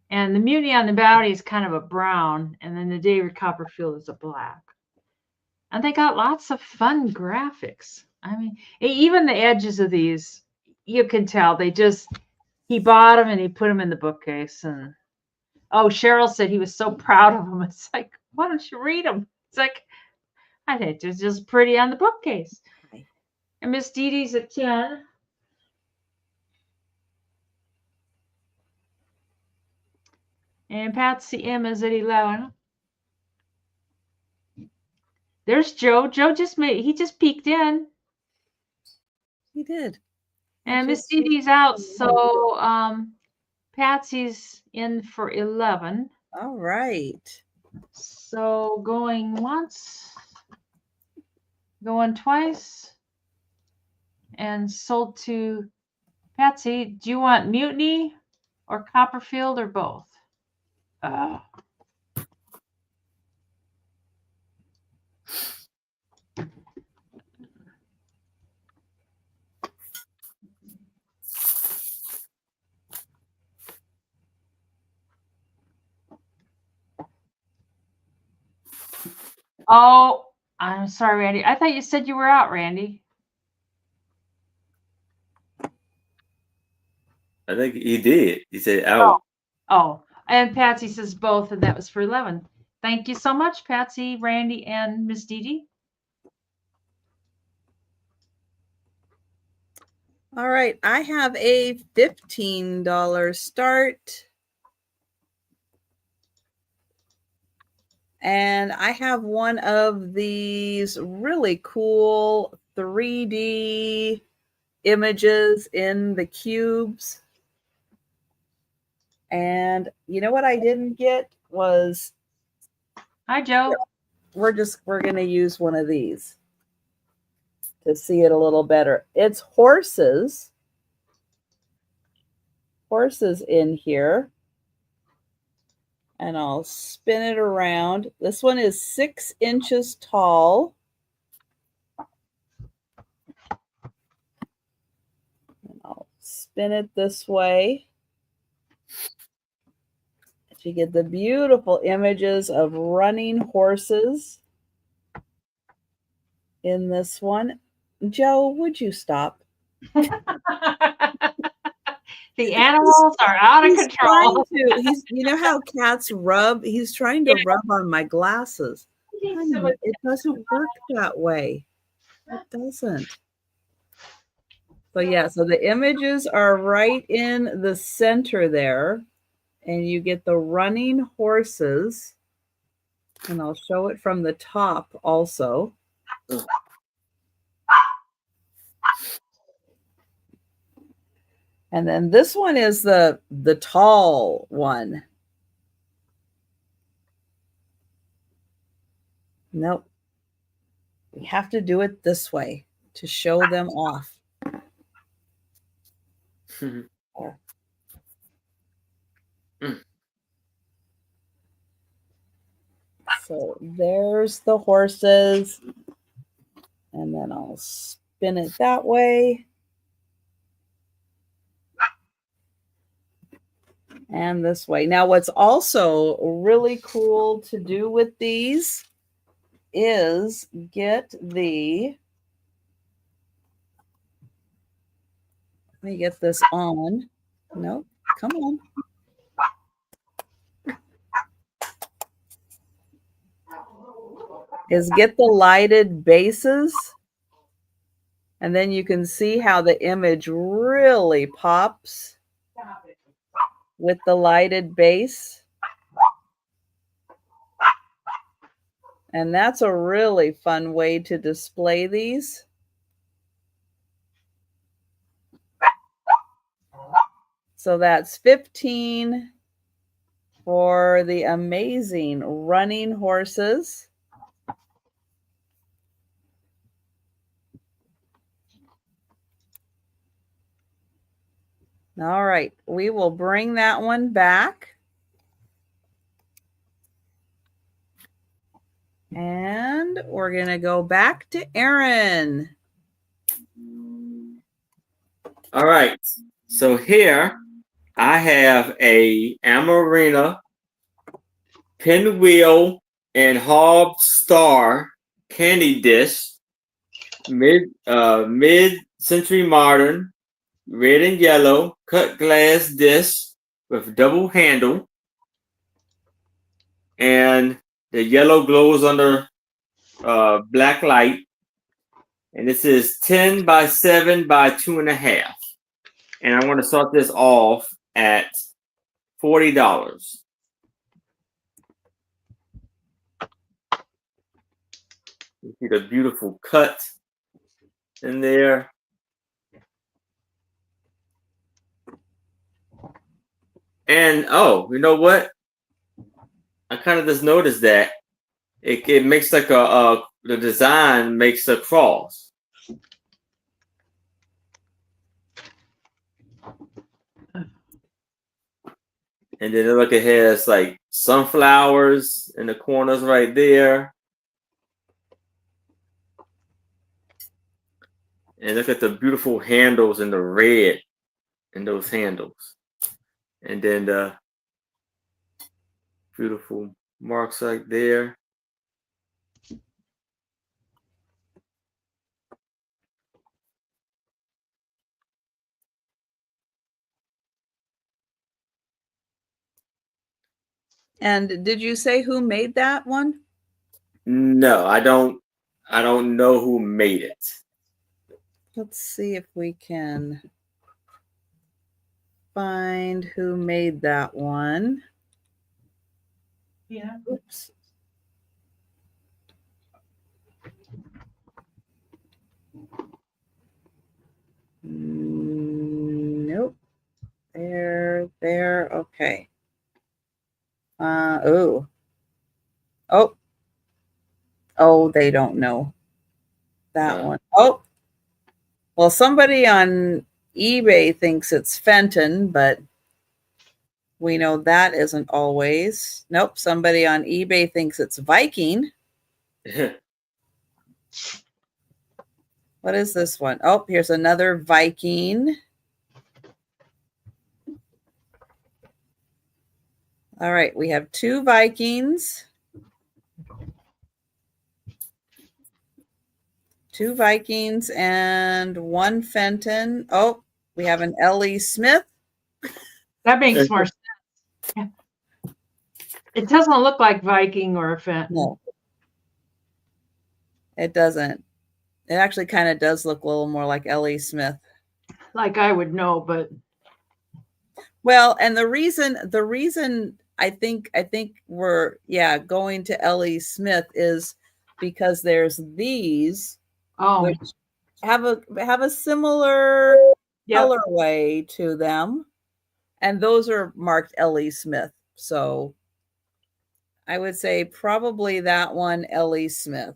And the Mutiny on the Bounty is kind of a brown, and then the David Copperfield is a black. And they got lots of fun graphics. I mean, even the edges of these, you can tell he bought them and he put them in the bookcase. And oh, Cheryl said he was so proud of them. It's like, why don't you read them? It's like, I think it's just pretty on the bookcase. And Miss Dee Dee's at 10. And Patsy M is at 11. There's Joe. Joe he just peeked in. He did. And Miss Dee Dee's out, so Patsy's in for 11. All right. So going once, going twice, and sold to Patsy. Do you want Mutiny or Copperfield or both? Oh, I'm sorry, Randy. I thought you said you were out, Randy. I think he did. He said out. Oh, and Patsy says both, and that was for 11. Thank you so much, Patsy, Randy, and Miss Dee Dee. All right. I have a $15 start. And I have one of these really cool 3D images in the cubes. And you know what I didn't get was... Hi, Joe. We're going to use one of these to see it a little better. It's horses in here. And I'll spin it around. This one is 6 inches tall. And I'll spin it this way. You get the beautiful images of running horses in this one. Joe, would you stop? The animals are out of control. You know how cats rub? He's trying to rub on my glasses. Honey, it doesn't work that way. It doesn't. So yeah, so the images are right in the center there. And you get the running horses. And I'll show it from the top also. And then this one is the tall one. Nope. We have to do it this way to show them off. So there's the horses. And then I'll spin it that way. And this way. Now, what's also really cool to do with these is get the... Let me get this on. No, come on. Is get the lighted bases. And then you can see how the image really pops with the lighted base. And that's a really fun way to display these. So that's 15 for the amazing running horses. All right, we will bring that one back. And we're going to go back to Aaron. All right. So here I have a Amarina pinwheel and Hob Star candy dish mid-century modern, red and yellow, cut glass disc with double handle, and the yellow glows under black light. And this is 10 by 7 by 2.5. And I'm going to start this off at $40. You see the beautiful cut in there. And oh, you know what? I kind of just noticed that it makes like the design makes a cross. And then look, it has like sunflowers in the corners right there. And look at the beautiful handles in the red in those handles. And then the beautiful marks right there. And did you say who made that one? No, I don't know who made it. Let's see if we can find who made that one. Yeah. Oops. Nope. There. Okay. Oh. Oh, they don't know that one. Oh. Well, somebody on eBay thinks it's Fenton, but we know that isn't always. Nope. Somebody on eBay thinks it's Viking. What is this one? Oh, here's another Viking. All right, we have 2 Vikings. 2 Vikings and 1 Fenton. Oh, we have an L.E. Smith. That makes more sense. It doesn't look like Viking or a Fenton. No, it doesn't. It actually kind of does look a little more like L.E. Smith. Like I would know, but well, and the reason I think we're going to L.E. Smith is because there's these which have a similar colorway to them, and those are marked L.E. Smith. So I would say probably that one, L.E. Smith.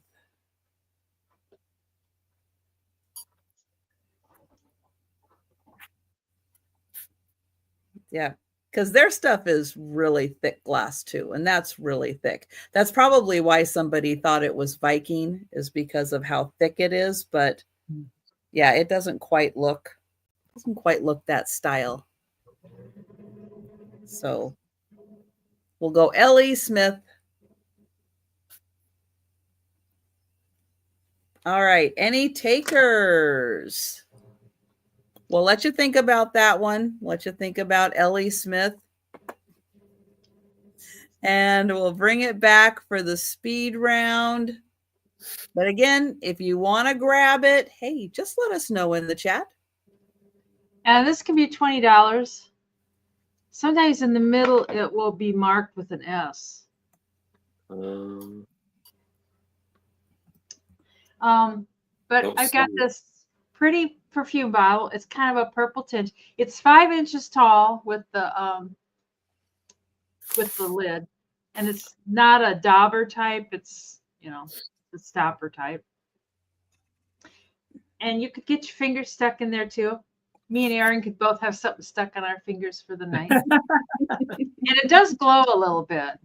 Yeah, because their stuff is really thick glass too, and that's really thick. That's probably why somebody thought it was Viking, is because of how thick it is. But yeah, it doesn't quite look that style. So we'll go L.E. Smith. All right, any takers? We'll let you think about that one. Let you think about L.E. Smith. And we'll bring it back for the speed round. But again, if you want to grab it, hey, just let us know in the chat. And this can be $20. Sometimes in the middle, it will be marked with an S. But I've got this pretty perfume bottle. It's kind of a purple tint. It's 5 inches tall with the lid, and it's not a dauber type. It's the stopper type. And you could get your fingers stuck in there too. Me and Aaron could both have something stuck on our fingers for the night. And it does glow a little bit.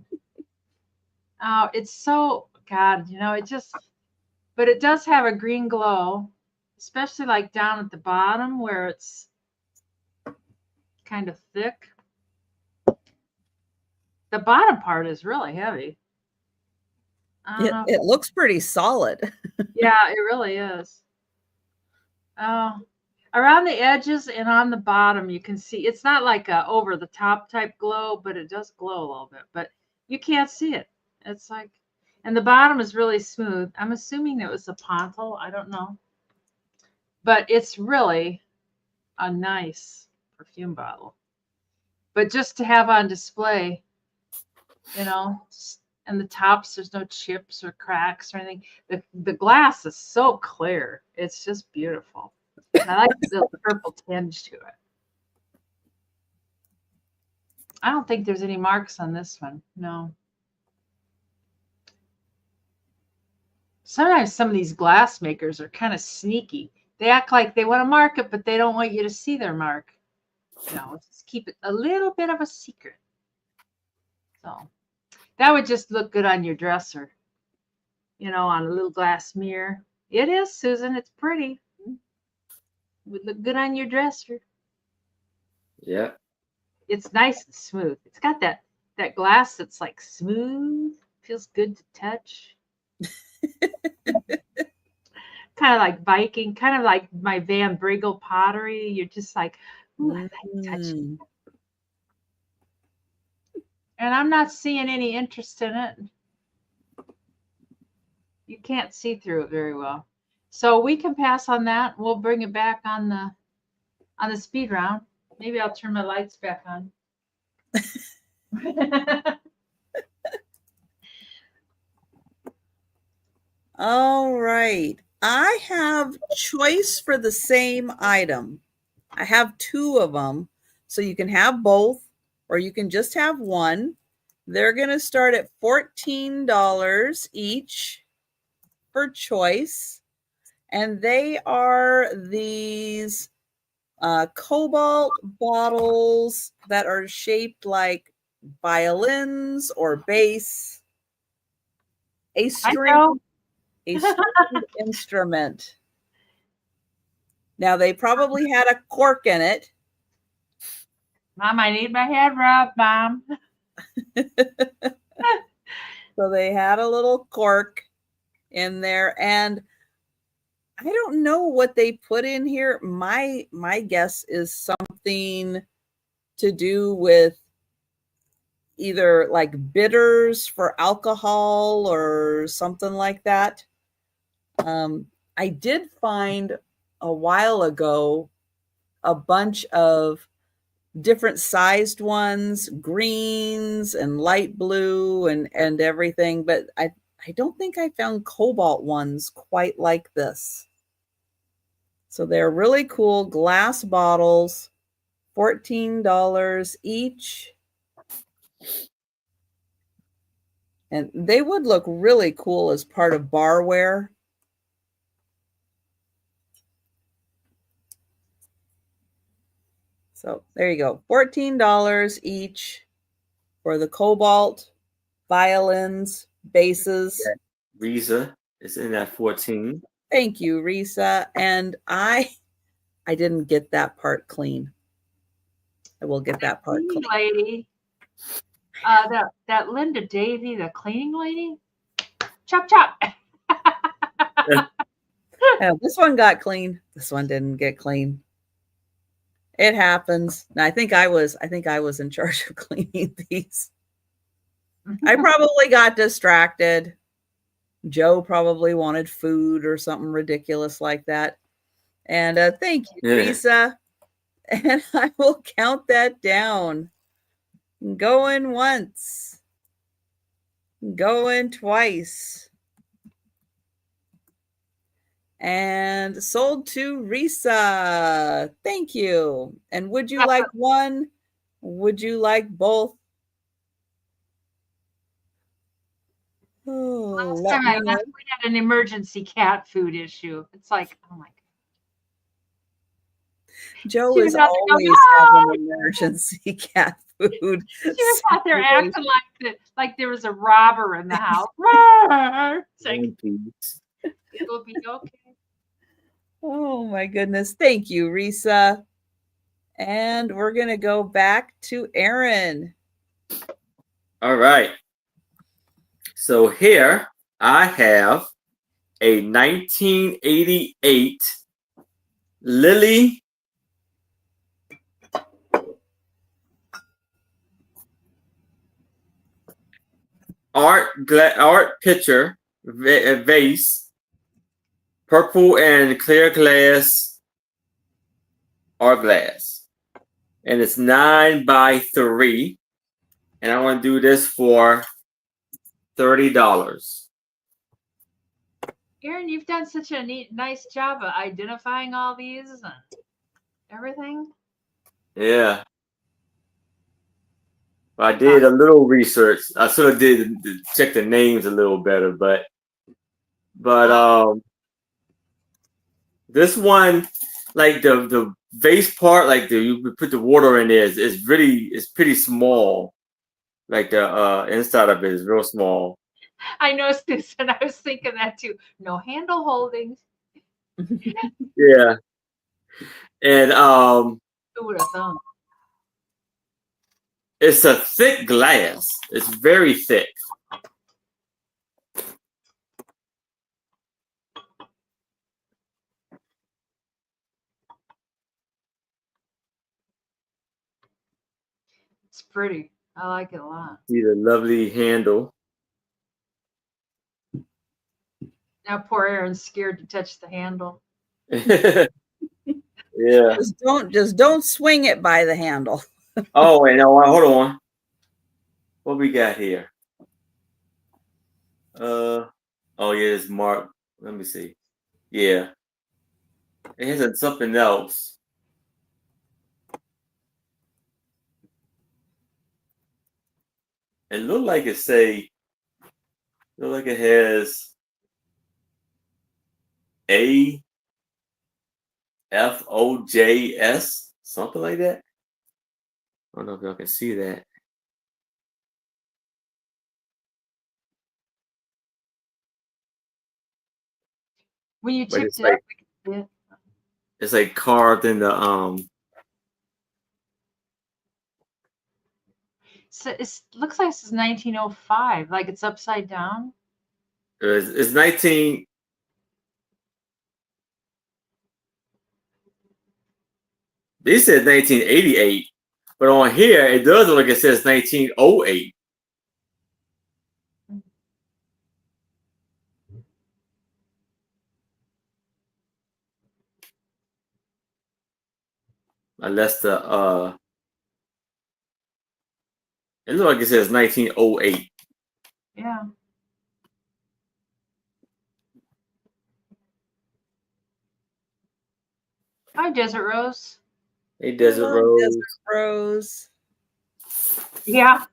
Oh, it's so, God, but it does have a green glow, especially like down at the bottom where it's kind of thick. The bottom part is really heavy. It looks pretty solid. Yeah, it really is. Oh, around the edges and on the bottom, you can see it's not like a over the top type glow, but it does glow a little bit. But you can't see it. It's like, and the bottom is really smooth. I'm assuming it was a pontil. I don't know, but it's really a nice perfume bottle. But just to have on display, and the tops, there's no chips or cracks or anything. The glass is so clear. It's just beautiful. And I like the purple tinge to it. I don't think there's any marks on this one. No. Sometimes some of these glass makers are kind of sneaky. They act like they want to mark it, but they don't want you to see their mark. Just keep it a little bit of a secret. So that would just look good on your dresser, on a little glass mirror. It is, Susan. It's pretty. Would look good on your dresser. Yeah. It's nice and smooth. It's got that glass that's like smooth. Feels good to touch. Kind of like Viking, kind of like my Van Brigel pottery. You're just like, ooh, I like touching it. And I'm not seeing any interest in it. You can't see through it very well. So we can pass on that. We'll bring it back on the speed round. Maybe I'll turn my lights back on. All right. I have choice for the same item. I have two of them. So you can have both or you can just have one. They're going to start at $14 each for choice. And they are these cobalt bottles that are shaped like violins or bass. A stringed instrument. Now they probably had a cork in it. Mom, I need my head rubbed, Mom. So they had a little cork in there, and I don't know what they put in here. My guess is something to do with either like bitters for alcohol or something like that. I did find a while ago a bunch of different sized ones, greens and light blue and everything, but I don't think I found cobalt ones quite like this. So they're really cool glass bottles, $14 each. And they would look really cool as part of barware. So there you go. $14 each for the cobalt, violins, basses. Risa is in at 14. Thank you, Risa. And I didn't get that part clean. I will get that part clean. Lady. That Linda Davy, the cleaning lady. Chop chop. Yeah, this one got clean. This one didn't get clean. It happens. I think I was in charge of cleaning these. I probably got distracted. Joe probably wanted food or something ridiculous like that. And thank you, Trisha. And I will count that down. Going once. Going twice. And sold to Risa. Thank you. And would you like one? Would you like both? Last time I left, we had an emergency cat food issue. It's like, oh my God. Joe is always having emergency cat food. She was out there acting like there was a robber in the house. It's like, it'll be okay. Oh my goodness. Thank you, Risa. And we're going to go back to Aaron. All right. So here I have a 1988 Lily art picture vase, purple and clear glass art glass, and it's 9 by 3, and I want to do this for $30. Erin, you've done such a nice job of identifying all these and everything. Yeah. I did a little research. I sort of did check the names a little better, but this one, like the vase part, like you put the water in there, is pretty small. Like the inside of it is real small. I know, Susan. I was thinking that too. No handle holdings. Yeah, and Who would have thought? it's a thick glass. It's very thick. It's pretty. I like it a lot. See the lovely handle. Now poor Erin's scared to touch the handle. Yeah. Just don't swing it by the handle. Oh wait, no, hold on. What we got here? Oh yeah, it's marked. Let me see. Yeah, it has something else. It looked like it has AFOJS, something like that. I don't know if y'all can see that. When you But tipped it up, we could see it. it's like carved in the So it looks like this is 1905. Like it's upside down. it's 19. They said 1988, but on here it does look like it says 1908. Unless it looks like it says 1908. Yeah. Hi, Desert Rose. Hey, Desert Hello, Rose. Desert Rose. Yeah.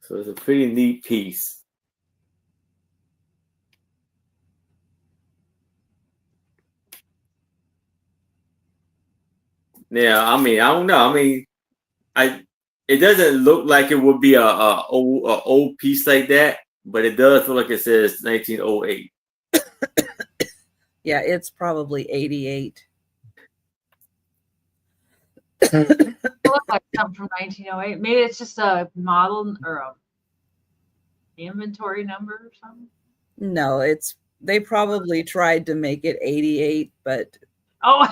So it's a pretty neat piece. Yeah, I mean, I don't know. I mean, it doesn't look like it would be a old piece like that, but it does look like it says 1908. Yeah, it's probably 88. It looked like something from 1908. Maybe it's just a model or a inventory number or something. No, they probably tried to make it 88, but Oh,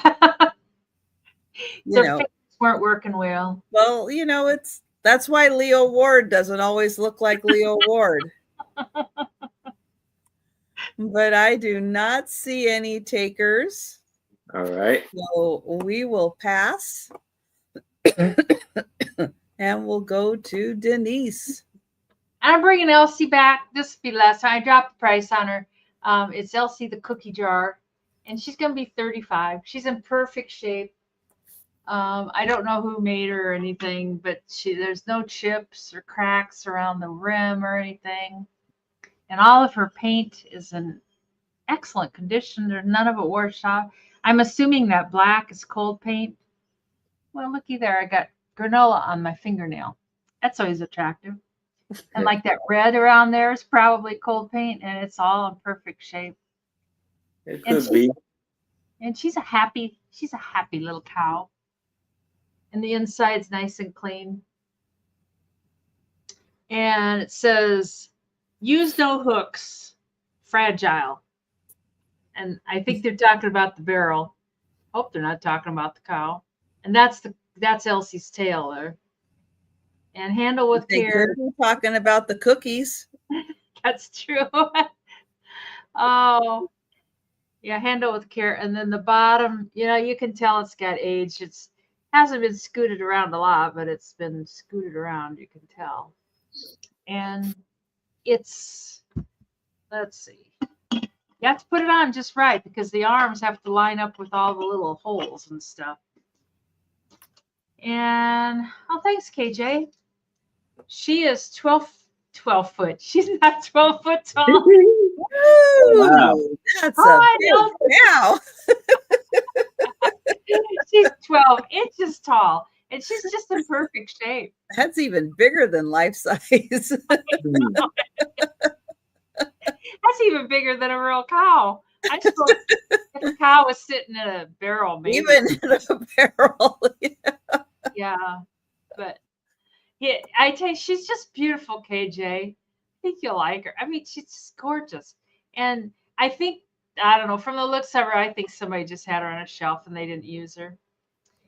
you their know, fingers weren't working well. well, that's why Leo Ward doesn't always look like Leo Ward. But I do not see any takers. All right. So we will pass and we'll go to Denise. I'm bringing Elsie back. This will be the last time. I dropped the price on her. It's Elsie the cookie jar, and she's going to be 35. She's in perfect shape. I don't know who made her or anything, but there's no chips or cracks around the rim or anything. And all of her paint is in excellent condition. There's none of it washed off. I'm assuming that black is cold paint. Well, looky there. I got granola on my fingernail. That's always attractive. And like that red around there is probably cold paint, and it's all in perfect shape. It And could be. she's a happy little cow. And the inside's nice and clean. And it says, use no hooks, fragile. And I think they're talking about the barrel. Hope they're not talking about the cow. And that's Elsie's tail there. And handle with They care. could be talking about the cookies. That's true. Oh, yeah, handle with care. And then the bottom, you can tell it's got age. It's hasn't been scooted around a lot, but it's been scooted around, you can tell. And it's, let's see. You have to put it on just right because the arms have to line up with all the little holes and stuff. And oh, thanks, KJ. She is 12 foot. She's not 12 foot tall. Wow. Ooh, that's a I know. big cow. She's 12 inches tall, and she's just in perfect shape. That's even bigger than life size. That's even bigger than a real cow. I suppose if a cow was sitting in a barrel, maybe. Even in a barrel. Yeah, but yeah, I tell you, she's just beautiful, KJ. I think you'll like her. I mean, she's gorgeous, and I think I don't know from the looks of her, I think somebody just had her on a shelf and they didn't use her.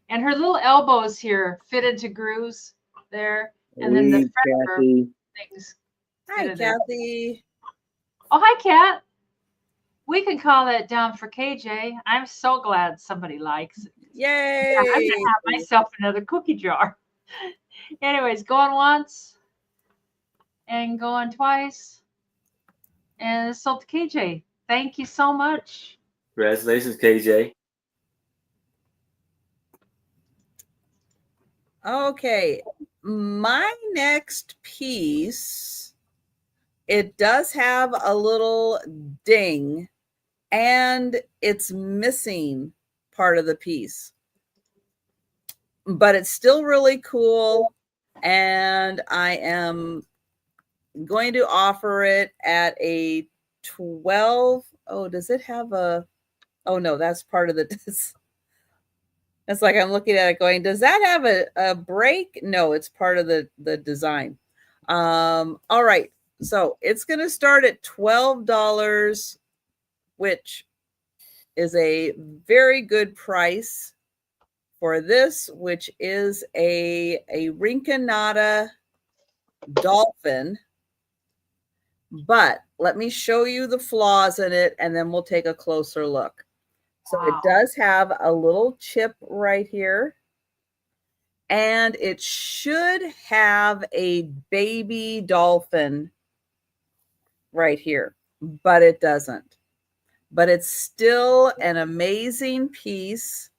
And her little elbows here fit into grooves there, and then the front of her things. Hi, Kathy. Oh, hi, Kat. We can call that down for KJ. I'm so glad somebody likes it. Yay! Yeah, I'm gonna have myself another cookie jar. Anyways, going once and going twice. And it's sold to KJ. Thank you so much. Congratulations, KJ. Okay, my next piece, it does have a little ding and it's missing part of the piece, but it's still really cool. And I am going to offer it at a 12. Oh, does it have a, oh no, that's part of the, it's like I'm looking at it going, does that have a break? No, it's part of the design. All right. So it's going to start at $12, which is a very good price for this, which is a Rinconada dolphin. But let me show you the flaws in it, and then we'll take a closer look. So it does have a little chip right here. And it should have a baby dolphin right here, but it doesn't. But it's still an amazing piece.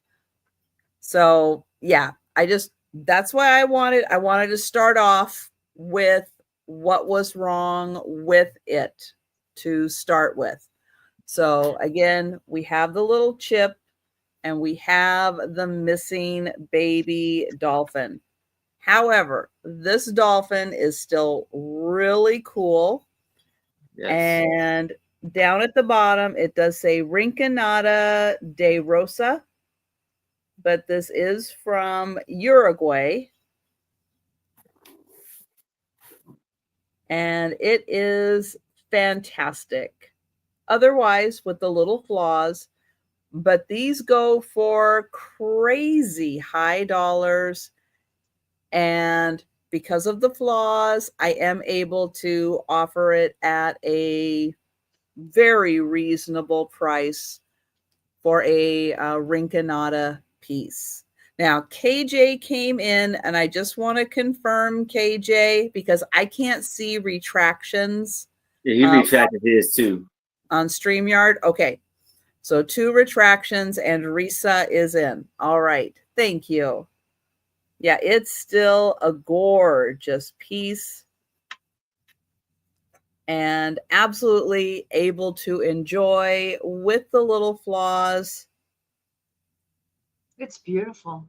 So yeah, that's why I wanted to start off with what was wrong with it to start with. So again, we have the little chip and we have the missing baby dolphin. However, this dolphin is still really cool. Yes. And down at the bottom, it does say Rinconada de Rosa, but this is from Uruguay. And it is fantastic. Otherwise, with the little flaws, but these go for crazy high dollars. And because of the flaws, I am able to offer it at a very reasonable price for a Rinconada piece. Now, KJ came in, and I just want to confirm, KJ, because I can't see retractions. Yeah, he retracted his too. On StreamYard? Okay. So 2 retractions, and Risa is in. All right. Thank you. Yeah, it's still a gorgeous piece and absolutely able to enjoy with the little flaws. It's beautiful.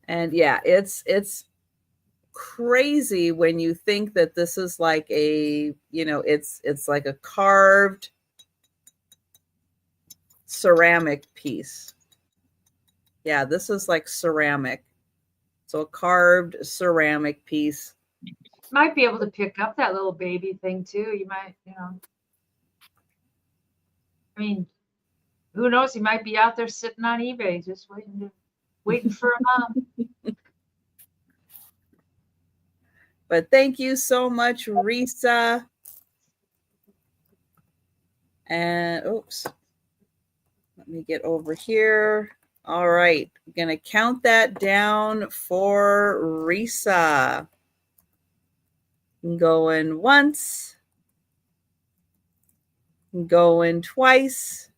And yeah, it's crazy when you think that this is like a, it's like a carved ceramic piece. Yeah, this is like ceramic. So a carved ceramic piece. Might be able to pick up that little baby thing too. You might, I mean, who knows? He might be out there sitting on eBay just waiting for a mom. But thank you so much, Risa. And oops, let me get over here. All right, I'm going to count that down for Risa. Going once, going twice,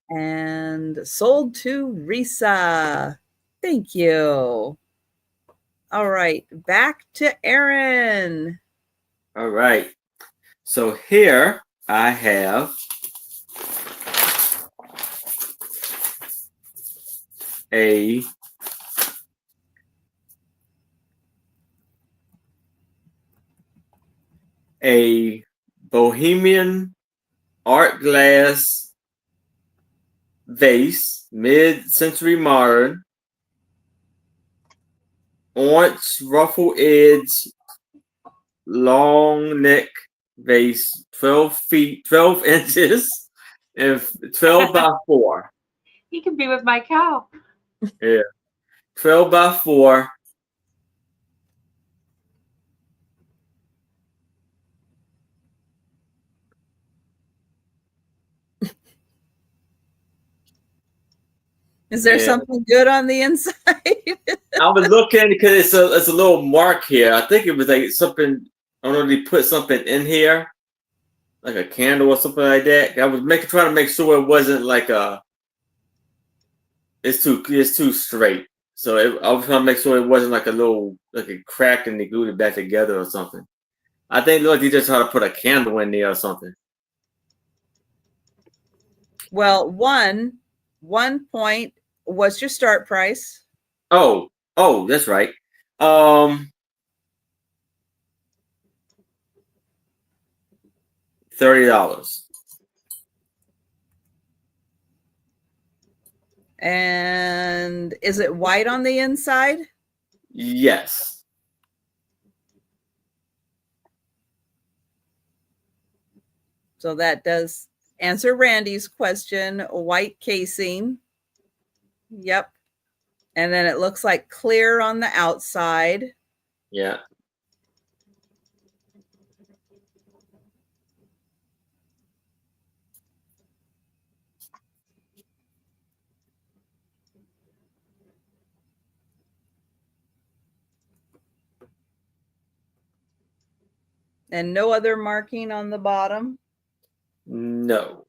and sold to Risa. Thank you. All right, back to Aaron. All right. So here I have a Bohemian art glass vase, mid-century modern, orange ruffle edge, long neck vase, 12 feet, 12 inches, and 12 by 4. He can be with my cow. Yeah. 12 by 4. Is there And something good on the inside? I was looking because it's a little mark here. I think it was like something. I don't know if they put something in here, like a candle or something like that. I was trying to make sure it wasn't like a. It's too straight. So I was trying to make sure it wasn't like a crack and they glued it back together or something. I think look, they just try to put a candle in there or something. Well, one point. What's your start price? Oh, that's right. $30. And is it white on the inside? Yes. So that does answer Randy's question. White casing. Yep. And then it looks like clear on the outside. Yeah. And no other marking on the bottom? No.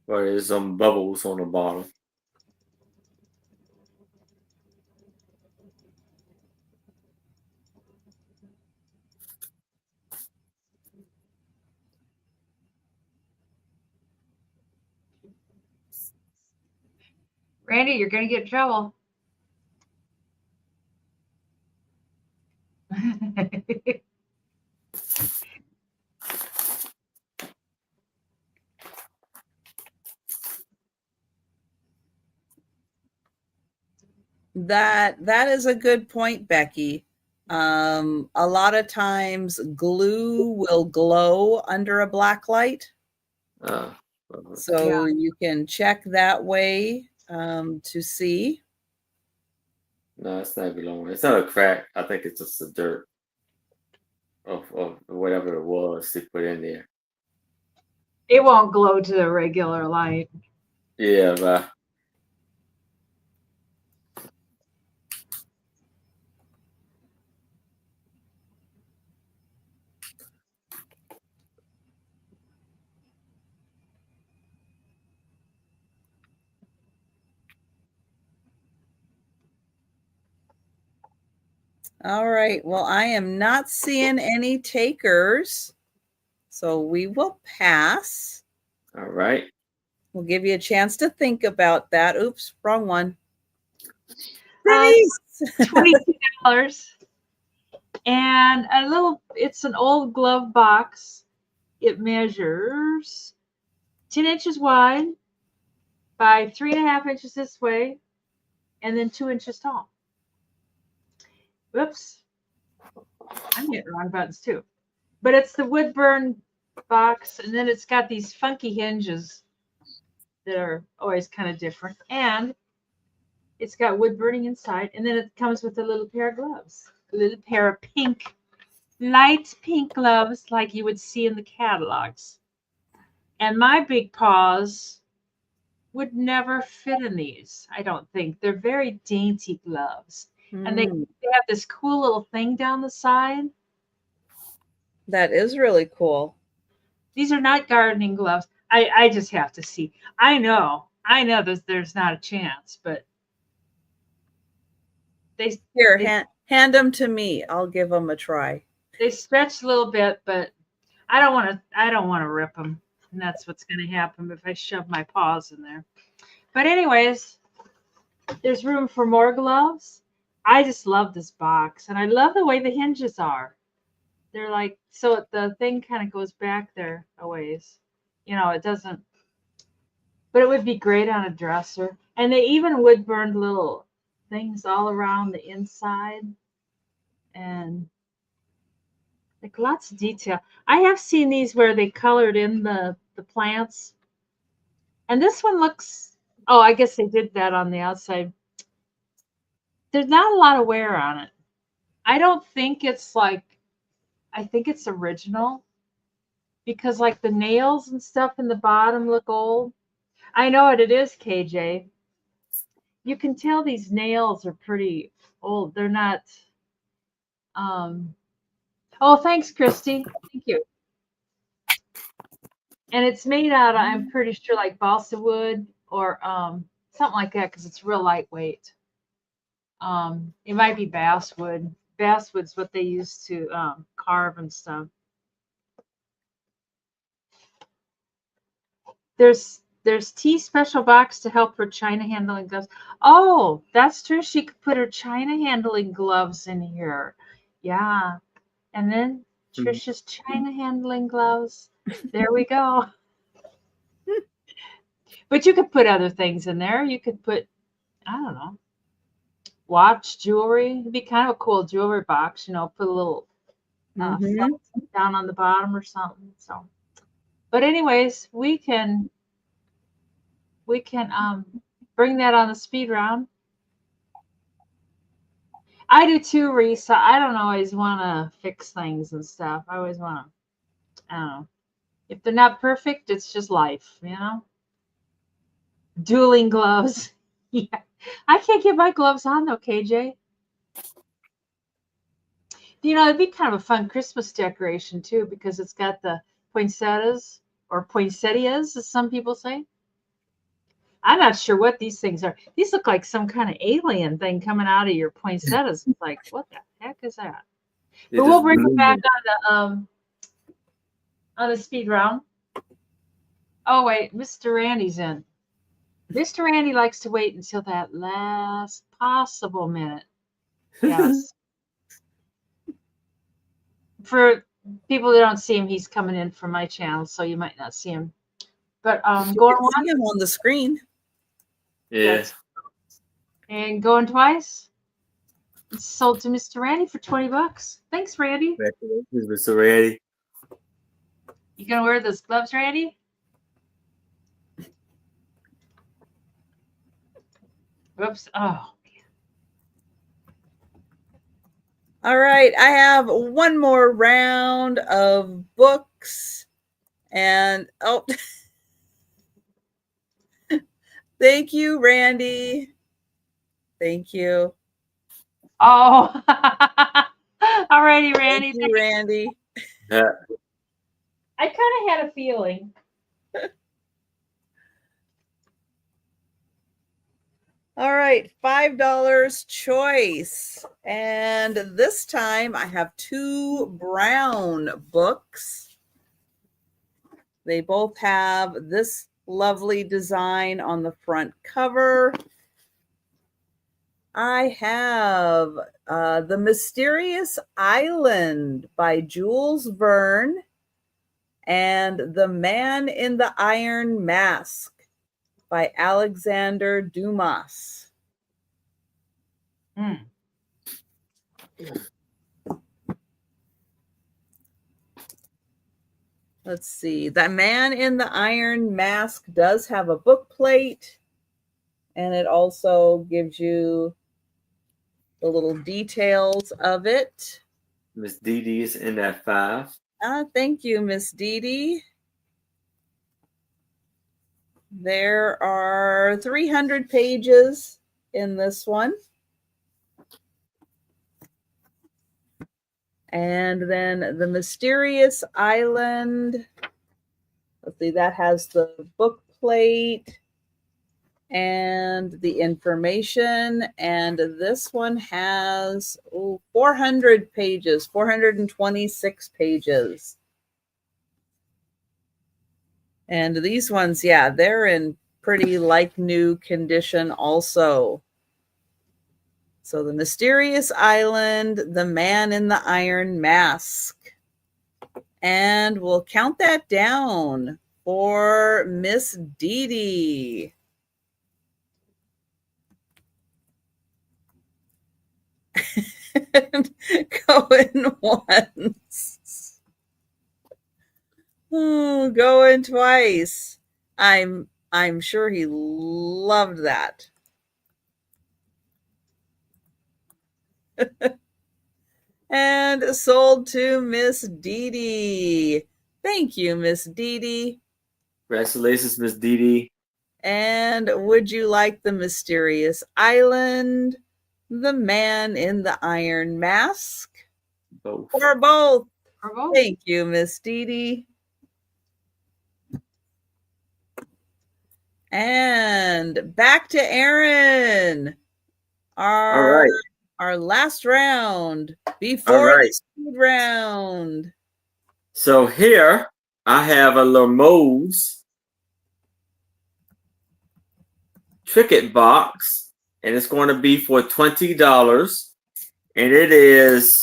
Or there's some bubbles on the bottom. Randy, you're going to get in trouble. That is a good point, Becky. A lot of times glue will glow under a black light. So Yeah. you can check that way to see. No, it's not glowing. It's not a crack. I think it's just the dirt of whatever it was they put in there. It won't glow to the regular light. Yeah, but All right. Well, I am not seeing any takers. So we will pass. All right. We'll give you a chance to think about that. Oops, wrong one. Uh, Denise. $22. And it's an old glove box. It measures 10 inches wide by 3.5 inches this way, and then 2 inches tall. Whoops. I'm hitting wrong buttons too. But it's the wood burn box, and then it's got these funky hinges that are always kind of different. And it's got wood burning inside, and then it comes with a little pair of gloves. A little pair of light pink gloves like you would see in the catalogs. And my big paws would never fit in these, I don't think. They're very dainty gloves. And they have this cool little thing down the side. That is really cool. These are not gardening gloves. I just have to see. I know there's not a chance, but hand them to me. I'll give them a try. They stretch a little bit, but I don't want to rip them. And that's what's going to happen if I shove my paws in there. But anyways, there's room for more gloves. I just love this box, and I love the way the hinges are. They're like, so the thing kind of goes back there a ways. It doesn't, but it would be great on a dresser. And they even wood burned little things all around the inside, and like lots of detail. I have seen these where they colored in the plants. And this one looks, oh, I guess they did that on the outside. There's not a lot of wear on it. I don't think I think it's original because like the nails and stuff in the bottom look old. I know what it is, KJ. You can tell these nails are pretty old. They're not, oh, thanks, Christy. Thank you. And it's made out of, I'm pretty sure, like balsa wood or something like that because it's real lightweight. It might be basswood. Basswood's what they use to carve and stuff. There's tea special box to help her china handling gloves. Oh, that's true. She could put her china handling gloves in here. Yeah. And then Trisha's china handling gloves. There we go. But you could put other things in there. You could put, I don't know, watch, jewelry. It'd be kind of a cool jewelry box, put a little down on the bottom or something. So, but anyways, we can bring that on the speed round. I do too, Reese. I don't always want to fix things and stuff. I always want to, I don't know. If they're not perfect, it's just life, Dueling gloves. Yeah. I can't get my gloves on though, KJ. It'd be kind of a fun Christmas decoration too, because it's got the poinsettias or poinsettias, as some people say. I'm not sure what these things are. These look like some kind of alien thing coming out of your poinsettias. It's like, what the heck is that? But we'll bring it back on the speed round. Oh wait, Mr. Randy's in. Mr. Randy likes to wait until that last possible minute. Yes. For people that don't see him, he's coming in from my channel, so you might not see him. But going once. See him on the screen. Yes. And going twice. It's sold to Mr. Randy for $20. Thanks, Randy. Congratulations, Mr. Randy. You gonna wear those gloves, Randy? Whoops. Oh. All right. I have one more round of books. And thank you, Randy. Thank you. Oh. Alrighty, Randy. Thank you, Randy. Yeah. I kind of had a feeling. All right, $5 choice. And this time I have 2 brown books. They both have this lovely design on the front cover. I have The Mysterious Island by Jules Verne and The Man in the Iron Mask by Alexander Dumas. Mm. Let's see. The Man in the Iron Mask does have a book plate, and it also gives you the little details of it. Miss Dee Dee is in at 5. Thank you, Miss Dee Dee. There are 300 pages in this one. And then The Mysterious Island. Let's see, that has the book plate and the information. And this one has 400 pages, 426 pages. And these ones, yeah, they're in pretty like new condition also. So The Mysterious Island, The Man in the Iron Mask. And we'll count that down for Miss Dee Dee. Going once. Oh, going twice. I'm sure he loved that. And sold to Miss Dee Dee. Thank you, Miss Dee Dee. Congratulations, Miss Dee Dee. And would you like The Mysterious Island, The Man in the Iron Mask? Both. Or both? Or both. Thank you, Miss Dee Dee. And back to Aaron. All right. Our last round before the speed round. So here I have a Limoges Trinket box, and it's going to be for $20, and it is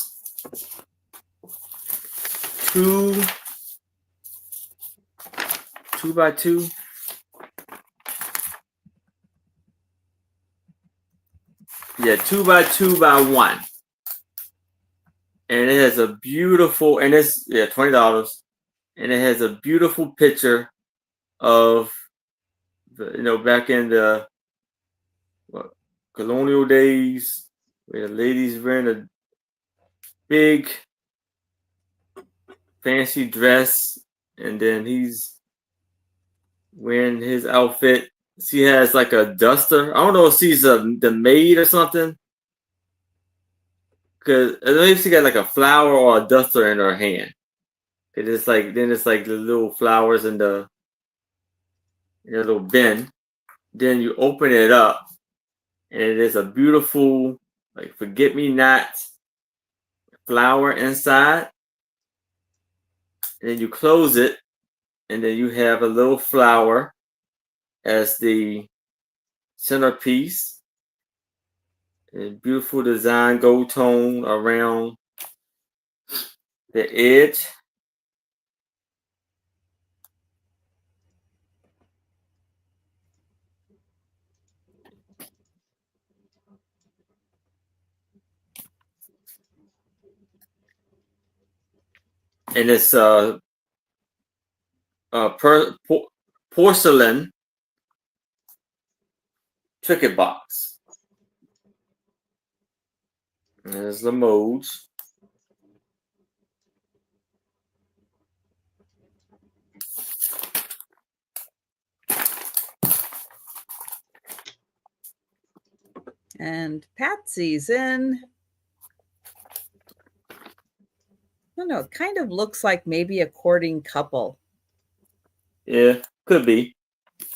2 by 2. Yeah, 2 by 2 by 1. And it has a beautiful, and it's $20, and it has a beautiful picture of the, back in the colonial days, where the ladies wearing a big fancy dress, and then he's wearing his outfit. She has like a duster. I don't know if she's the maid or something, because I know if she got like a flower or a duster in her hand. It's like the little flowers in the little bin. Then you open it up, and it is a beautiful like forget-me-not flower inside. And then you close it, and then you have a little flower as the centerpiece. And beautiful design, gold tone around the edge. And it's porcelain Trinket box. And there's the modes. And Patsy's in. I don't know, it kind of looks like maybe a courting couple. Yeah, could be.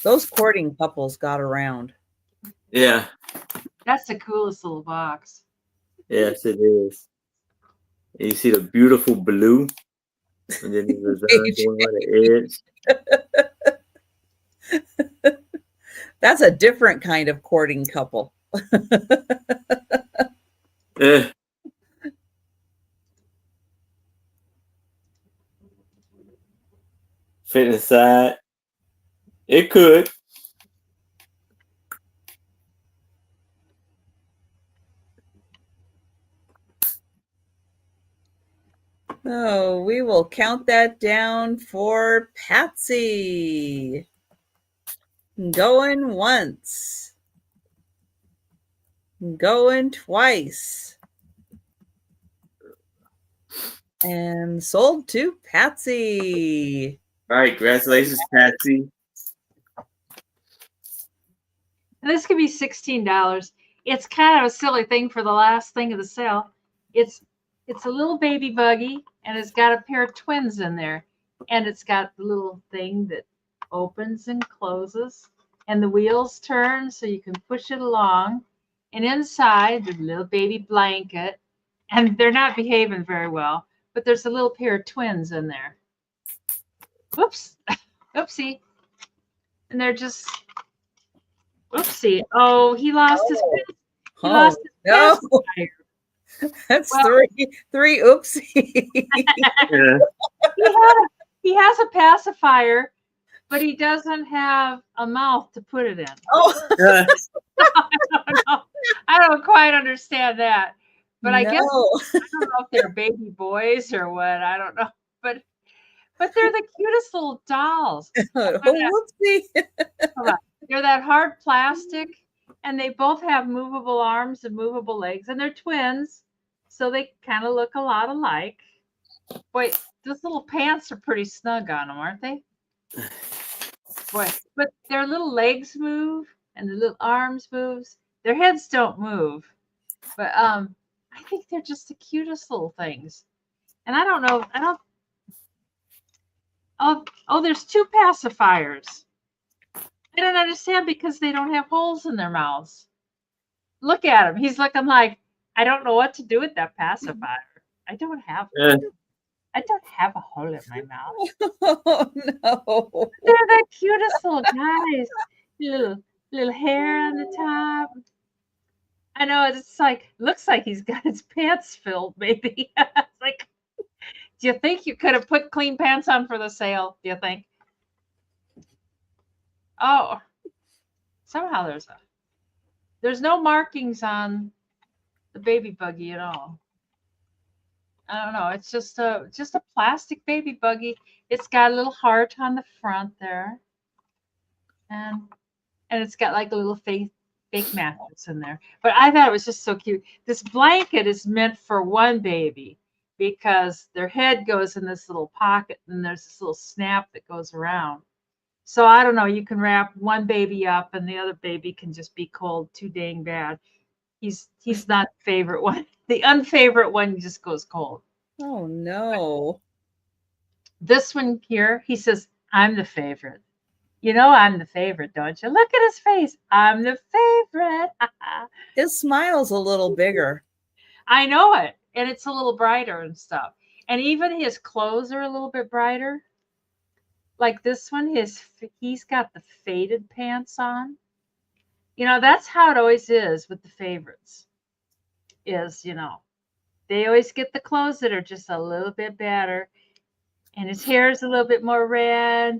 Those courting couples got around. Yeah. That's the coolest little box. Yes, it is. And you see the beautiful blue. And then the design going on the edge. That's a different kind of courting couple. Eh, fit inside. It could. Oh, we will count that down for Patsy. Going once. Going twice. And sold to Patsy. All right, congratulations, Patsy. And this could be $16. It's kind of a silly thing for the last thing of the sale. It's a little baby buggy, and it's got a pair of twins in there, and it's got the little thing that opens and closes, and the wheels turn so you can push it along. And inside, there's a little baby blanket, and they're not behaving very well, but there's a little pair of twins in there. Whoops, oopsie, and they're just. Oopsie! Oh, he lost his. He lost his no. pacifier. That's Well, three oopsie. Yeah. He has a pacifier, but he doesn't have a mouth to put it in. Oh, Yeah. I don't quite understand that, but I guess no. I don't know if they're baby boys or what. I don't know, but they're the cutest little dolls. Whoopsie. They're that hard plastic, and they both have movable arms and movable legs, and they're twins, so they kind of look a lot alike. Boy, those little pants are pretty snug on them, aren't they? Boy, but their little legs move and the little arms moves. Their heads don't move, but I think they're just the cutest little things. And I don't know. I don't. Oh, there's two pacifiers. I don't understand because they don't have holes in their mouths. Look at him. He's looking like, I don't know what to do with that pacifier. I don't have a hole in my mouth. Oh, no. They're the cutest little guys. Little hair on the top. I know, it's like, looks like he's got his pants filled, maybe. It's like, do you think you could have put clean pants on for the sale? Do you think? Oh, somehow there's no markings on the baby buggy at all. I don't know. It's just a plastic baby buggy. It's got a little heart on the front there, and it's got like a little fake mattress in there. But I thought it was just so cute. This blanket is meant for one baby because their head goes in this little pocket, and there's this little snap that goes around. So I don't know, you can wrap one baby up and the other baby can just be cold too dang bad. He's not the favorite one. The unfavorite one just goes cold. Oh, no. This one here, he says, I'm the favorite. You know I'm the favorite, don't you? Look at his face. I'm the favorite. His smile's a little bigger. I know it. And it's a little brighter and stuff. And even his clothes are a little bit brighter. Like this one, he's got the faded pants on. You know, that's how it always is with the favorites. They always get the clothes that are just a little bit better. And his hair is a little bit more red.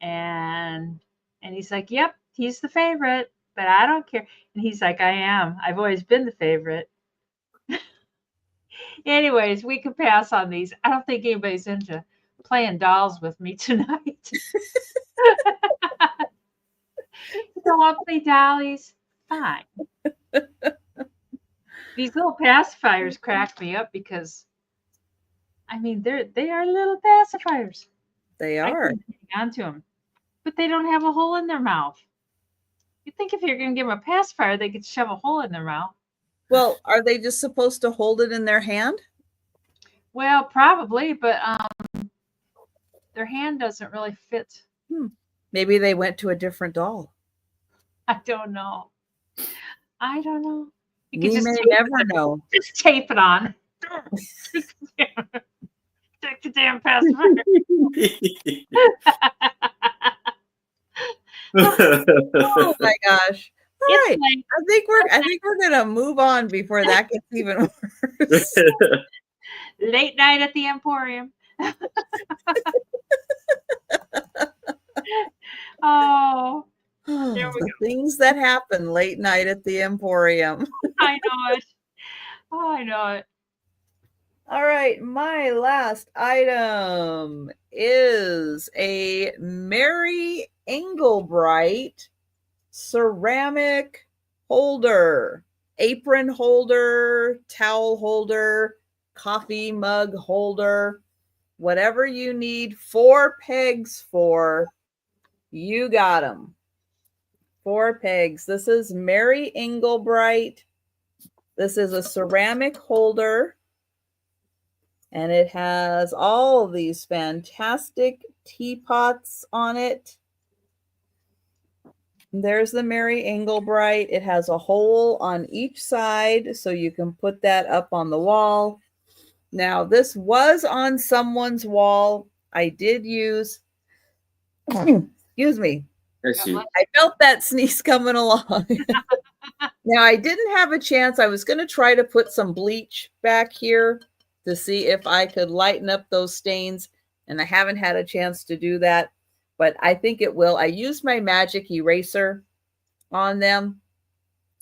And he's like, yep, he's the favorite, but I don't care. And he's like, I am. I've always been the favorite. Anyways, we can pass on these. I don't think anybody's into playing dolls with me tonight. Don't want to play dollies? Fine. These little pacifiers crack me up because, I mean, they are little pacifiers. They I are. can hang on to them, but they don't have a hole in their mouth. You think if you're going to give them a pacifier, they could shove a hole in their mouth? Well, are they just supposed to hold it in their hand? Well, probably, but their hand doesn't really fit. Maybe they went to a different doll. I don't know. You We may never know. Just tape it on. damn password. Oh my gosh. All It's right. like I think we're gonna move on before that gets even worse. late night at the Emporium. Oh, there we The go. things that happen late night at the Emporium. I know it. Oh, I know it. All right, my last item is a Mary Englebright ceramic holder, apron holder, towel holder, coffee mug holder, whatever you need 4 pegs for, you got them. 4 pegs. This is Mary Englebright. This is a ceramic holder. And it has all of these fantastic teapots on it. There's the Mary Englebright. It has a hole on each side, so you can put that up on the wall. Now, this was on someone's wall. I did use, excuse me. That's you. I felt that sneeze coming along. Now, I didn't have a chance. I was going to try to put some bleach back here to see if I could lighten up those stains, and I haven't had a chance to do that, but I think it will. I used my magic eraser on them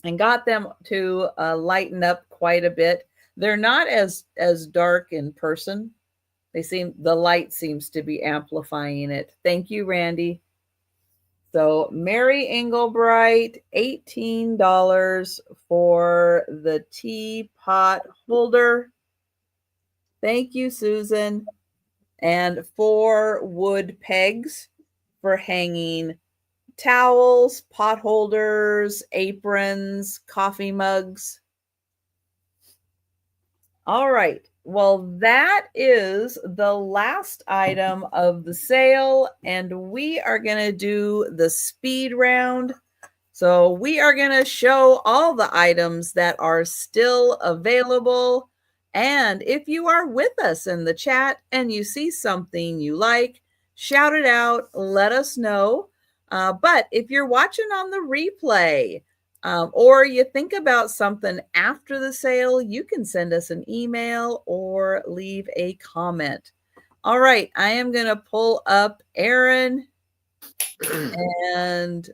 and got them to lighten up quite a bit. They're not as dark in person. The light seems to be amplifying it. Thank you, Randy. So Mary Englebright, $18 for the teapot holder. Thank you, Susan. And 4 wood pegs for hanging towels, pot holders, aprons, coffee mugs. All right. Well, that is the last item of the sale, and we are going to do the speed round. So we are going to show all the items that are still available. And if you are with us in the chat and you see something you like, shout it out, let us know. But if you're watching on the replay, or you think about something after the sale, you can send us an email or leave a comment. All right, I am going to pull up Aaron. And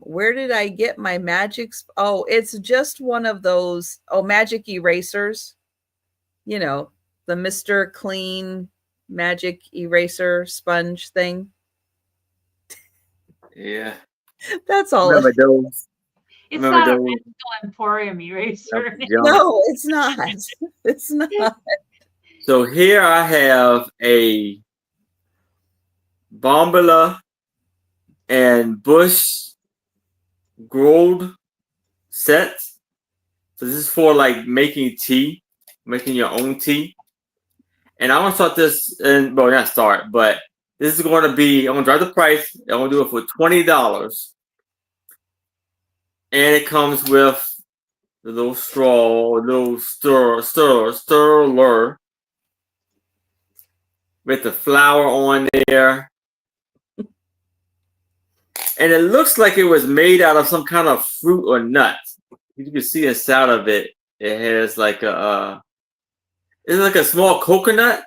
where did I get my magic? Oh, it's just one of those, magic erasers. You know, the Mr. Clean magic eraser sponge thing. Yeah. That's all. Remember those? It's Remember not a those? magical Emporium eraser. No, it's not. It's not. So here I have a Bombula and Bush Gold set. So this is for like making tea, making your own tea. And I'm gonna start this, and well, not start, but this is going to be. I'm gonna drop the price. I'm gonna do it for $20, and it comes with the little straw, little stirrer with the flour on there, and it looks like it was made out of some kind of fruit or nut. You can see inside of it. It has like it's like a small coconut.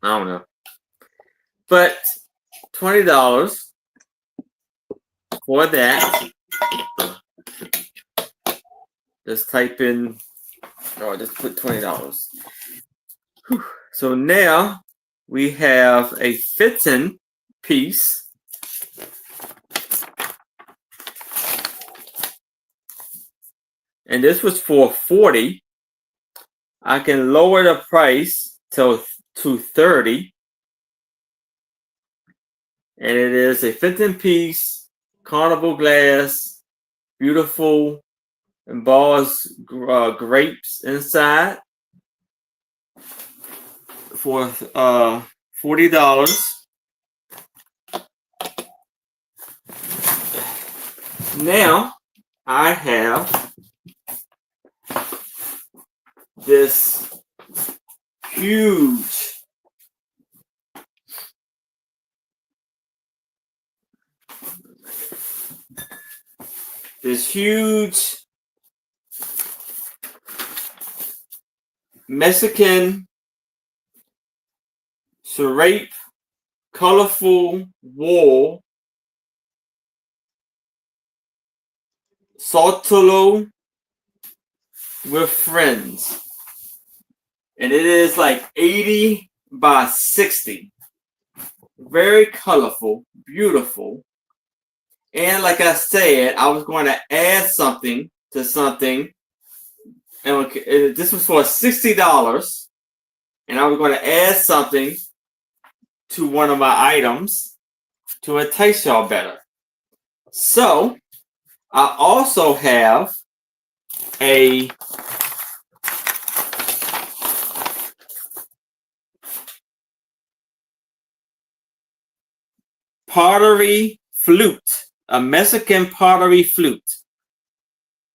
I don't know, but $20 for that. Just type in, just put $20. So now we have a fitting piece. And this was for $40. I can lower the price to $30. And it is a fitting piece, carnival glass, beautiful embossed grapes inside for $40. Now I have this huge Mexican serrape colorful wool Sotolo with friends. And it is like 80 by 60. Very colorful, beautiful. And like I said, I was going to add something to something. And this was for $60. And I was going to add something to one of my items to entice y'all better. So I also have a pottery flute, a Mexican pottery flute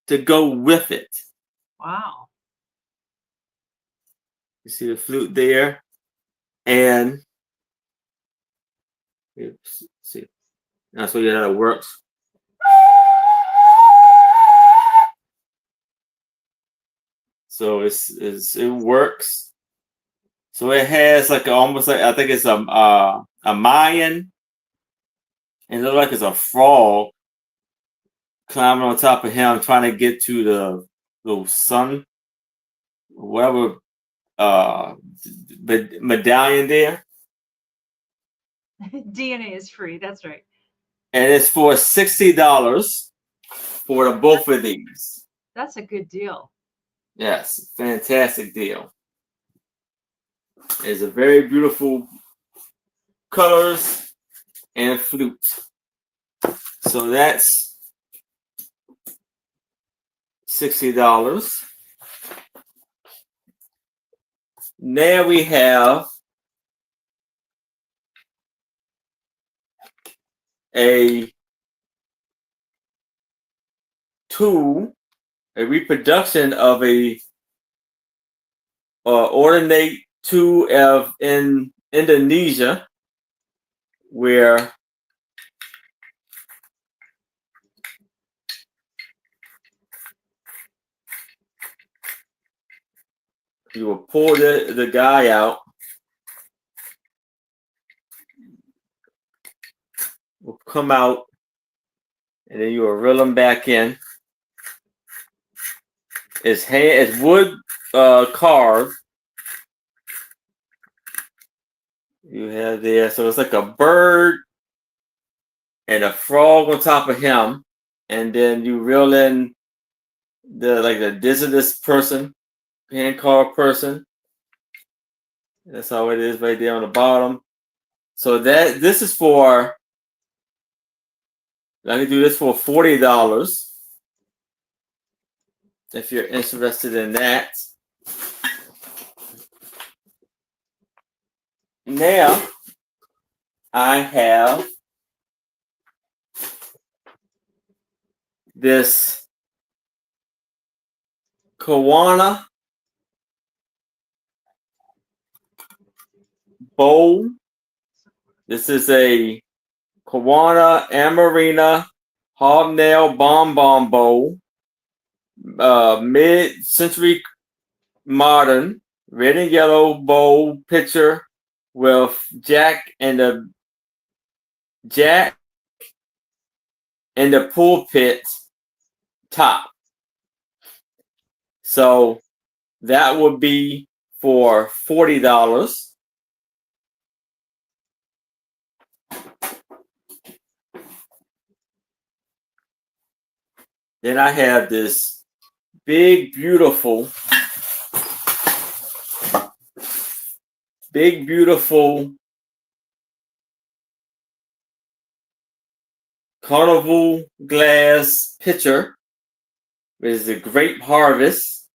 to go with it. Wow. You see the flute there, and see, that's what how it works. So it works. So it has like almost like I think it's a Mayan, and it looks like it's a frog climbing on top of him, trying to get to the little sun, whatever medallion there. DNA is free. That's right. And it's for $60 for the both of these. That's a good deal. Yes, fantastic deal. It's a very beautiful colors and flute. So that's $60. Now we have a tool, a reproduction of a ornate tool of in Indonesia, where you will pull the guy out, will come out, and then you will reel him back in. It's wood carved. You have there, so it's like a bird and a frog on top of him, and then you reel in the indigenous person, hand carved person. That's how it is right there on the bottom. So this is for. I can do this for $40 if you're interested in that. Now I have this Kawana bowl. This is a Kawana Amarina hobnail bonbon bowl, mid-century modern, red and yellow bowl pitcher with Jack and the pulpit top. So that would be for $40. Then I have this big, beautiful carnival glass pitcher. It is a grape harvest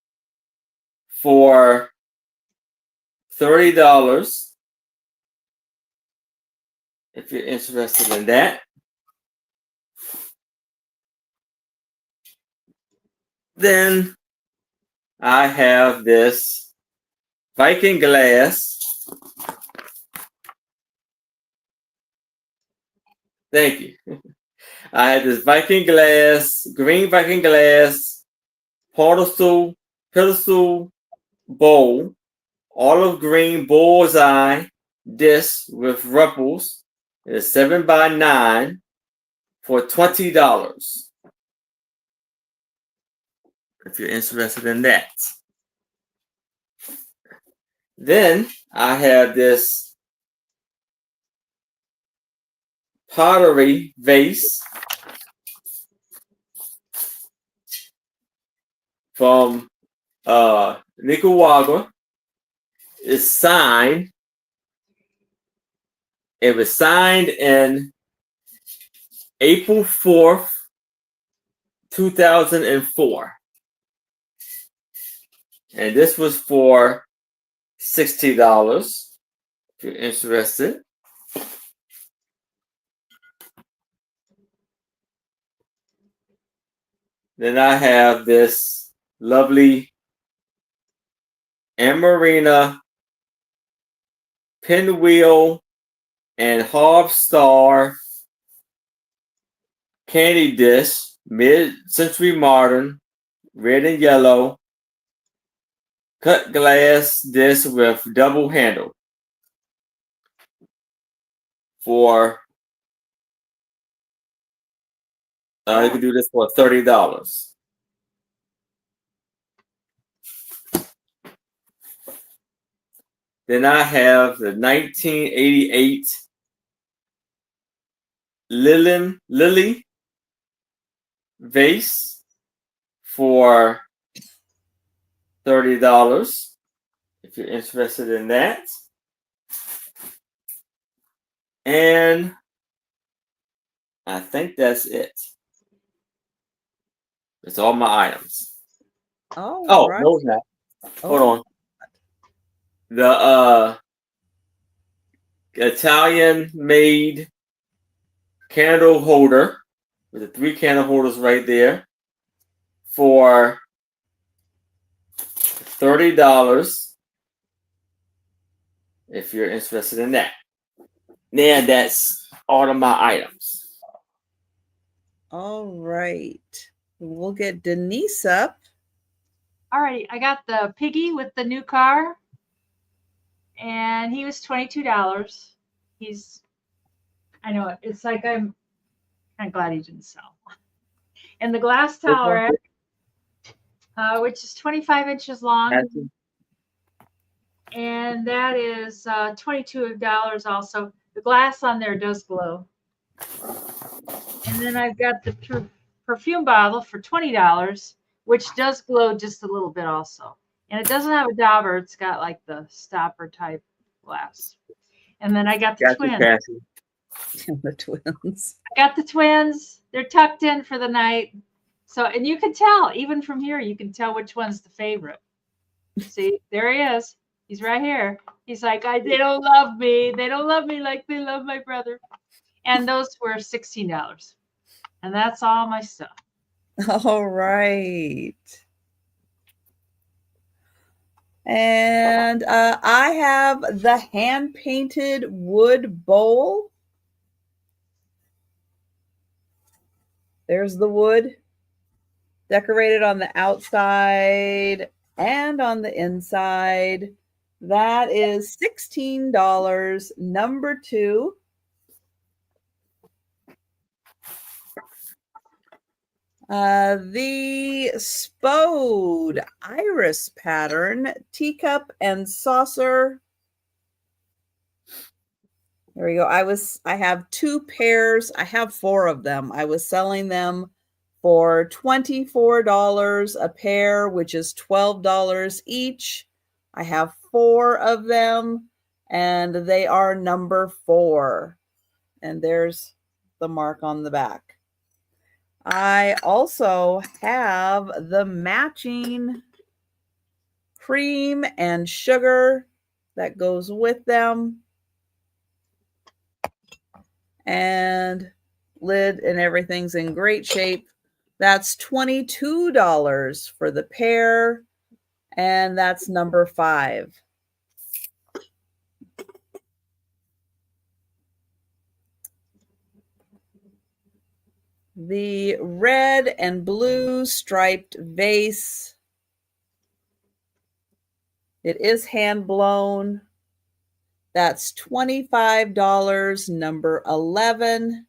for $30 if you're interested in that. Then I have this Viking glass. Thank you. I had this Viking glass, green Viking glass, pedestal bowl, olive green bullseye disc with ripples. It is 7x9 for $20. If you're interested in that. Then I have this pottery vase from Nicaragua. It's signed. It was signed in April 4th, 2004. And this was for $60 if you're interested. Then I have this lovely Amarina pinwheel and Harp Star candy dish, mid-century modern, red and yellow, cut glass dish with double handle for you can do this for $30. Then I have the 1988 Lily vase for $30 if you're interested in that. And I think that's it. That's all my items. Oh, right. No, it's not. Hold on. The Italian made candle holder with the 3 candle holders right there for $30 if you're interested in that. Now that's all of my items. All right. We'll get Denise up. All right, I got the piggy with the new car, and he was $22. I know, it's like I'm kind of glad he didn't sell. And the glass tower, which is 25 inches long, and that is $22 also. The glass on there does glow. And then I've got the perfume bottle for $20, which does glow just a little bit also. And it doesn't have a dauber. It's got like the stopper type glass. And then I got the twins. The twins. I got the twins. They're tucked in for the night. So, and you can tell, even from here, you can tell which one's the favorite. See, there he is. He's right here. He's like, they don't love me. They don't love me like they love my brother. And those were $16. And that's all my stuff. All right. And I have the hand-painted wood bowl. There's the wood, decorated on the outside and on the inside. That is $16, number 2. The Spode iris pattern teacup and saucer. There we go. I have 2 pairs. I have 4 of them. I was selling them for $24 a pair, which is $12 each. I have 4 of them, and they are number 4. And there's the mark on the back. I also have the matching cream and sugar that goes with them. And lid and everything's in great shape. That's $22 for the pair. And that's number 5. The red and blue striped vase. It is hand blown. That's $25, number 11.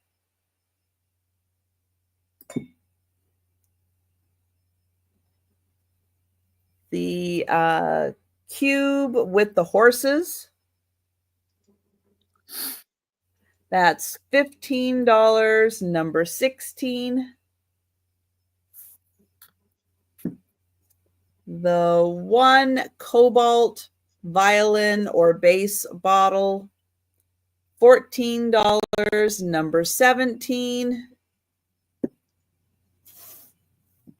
The cube with the horses. That's $15, number 16. The one cobalt violin or bass bottle, $14, number 17.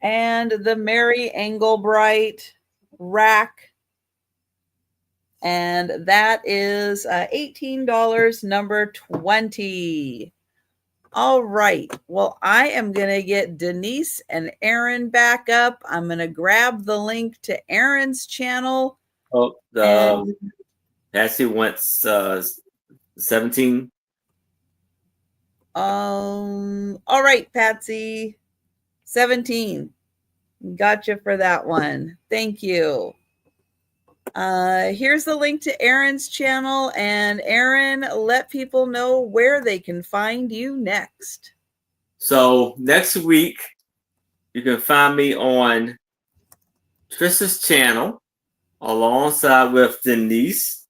And the Mary Engelbright rack, and that is $18, number 20. All right. Well, I am going to get Denise and Aaron back up. I'm going to grab the link to Aaron's channel. Oh, Patsy wants 17. All right, Patsy. 17. Gotcha for that one. Thank you. Here's the link to Aaron's channel. And Aaron, let people know where they can find you next. So next week, you can find me on Trisha's channel alongside with Denise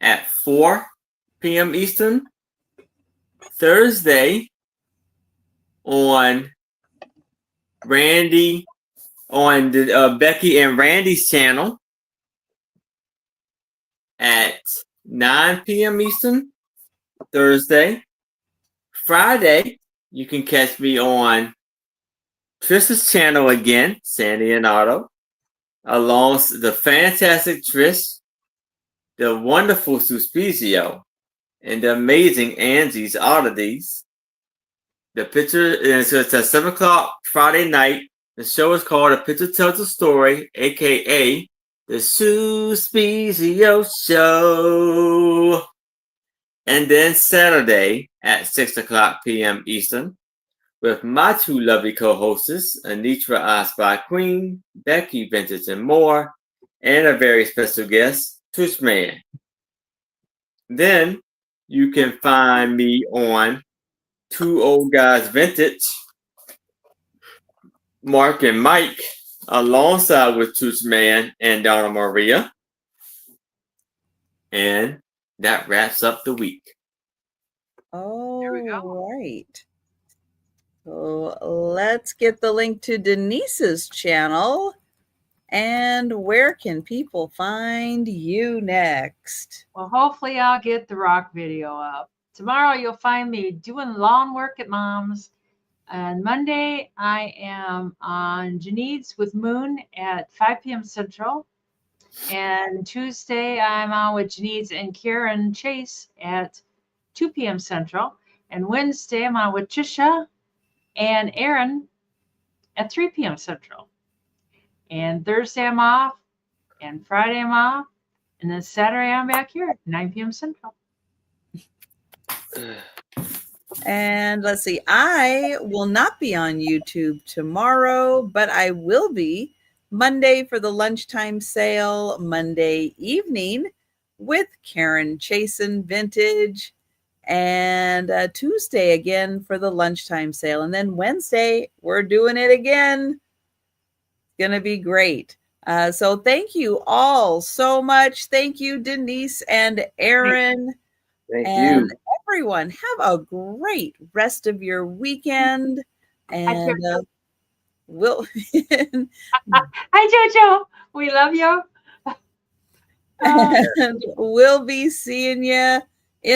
at 4 p.m. Eastern. Thursday on Randy, on the Becky and Randy's channel at 9 p.m. Eastern. Thursday. Friday, you can catch me on Trisha's channel again, Sandy and Otto, along the fantastic Trish, the wonderful Suspizio, and the amazing Angie's Oddities. The picture is at 7 o'clock Friday night. The show is called A Picture Tells a Story, aka The Suspizio Show. And then Saturday at 6 o'clock p.m. Eastern with my two lovely co-hosts, Anitra I Spy Queen, Becky Vintage and more, and a very special guest, Tushman. Then you can find me on Two Old Guys Vintage, Mark and Mike, alongside with Tushman and Donna Maria. And that wraps up the week. All right. So let's get the link to Denise's channel. And where can people find you next? Well, hopefully I'll get the rock video up. Tomorrow you'll find me doing lawn work at Mom's. And Monday I am on Janine's with Moon at 5 p.m. Central. And Tuesday I'm on with Janine's and Karen Chase at 2 p.m. Central. And Wednesday I'm on with Trisha and Aaron at 3 p.m. Central. And Thursday I'm off, and Friday I'm off, and then Saturday I'm back here at 9 p.m. Central. And let's see, I will not be on YouTube tomorrow, but I will be Monday for the lunchtime sale, Monday evening with Karen Chasen Vintage, and Tuesday again for the lunchtime sale. And then Wednesday, we're doing it again. It's going to be great. So thank you all so much. Thank you, Denise and Aaron. Thank and you. Everyone, have a great rest of your weekend. And we'll Hi, Jojo. We love you. and we'll be seeing you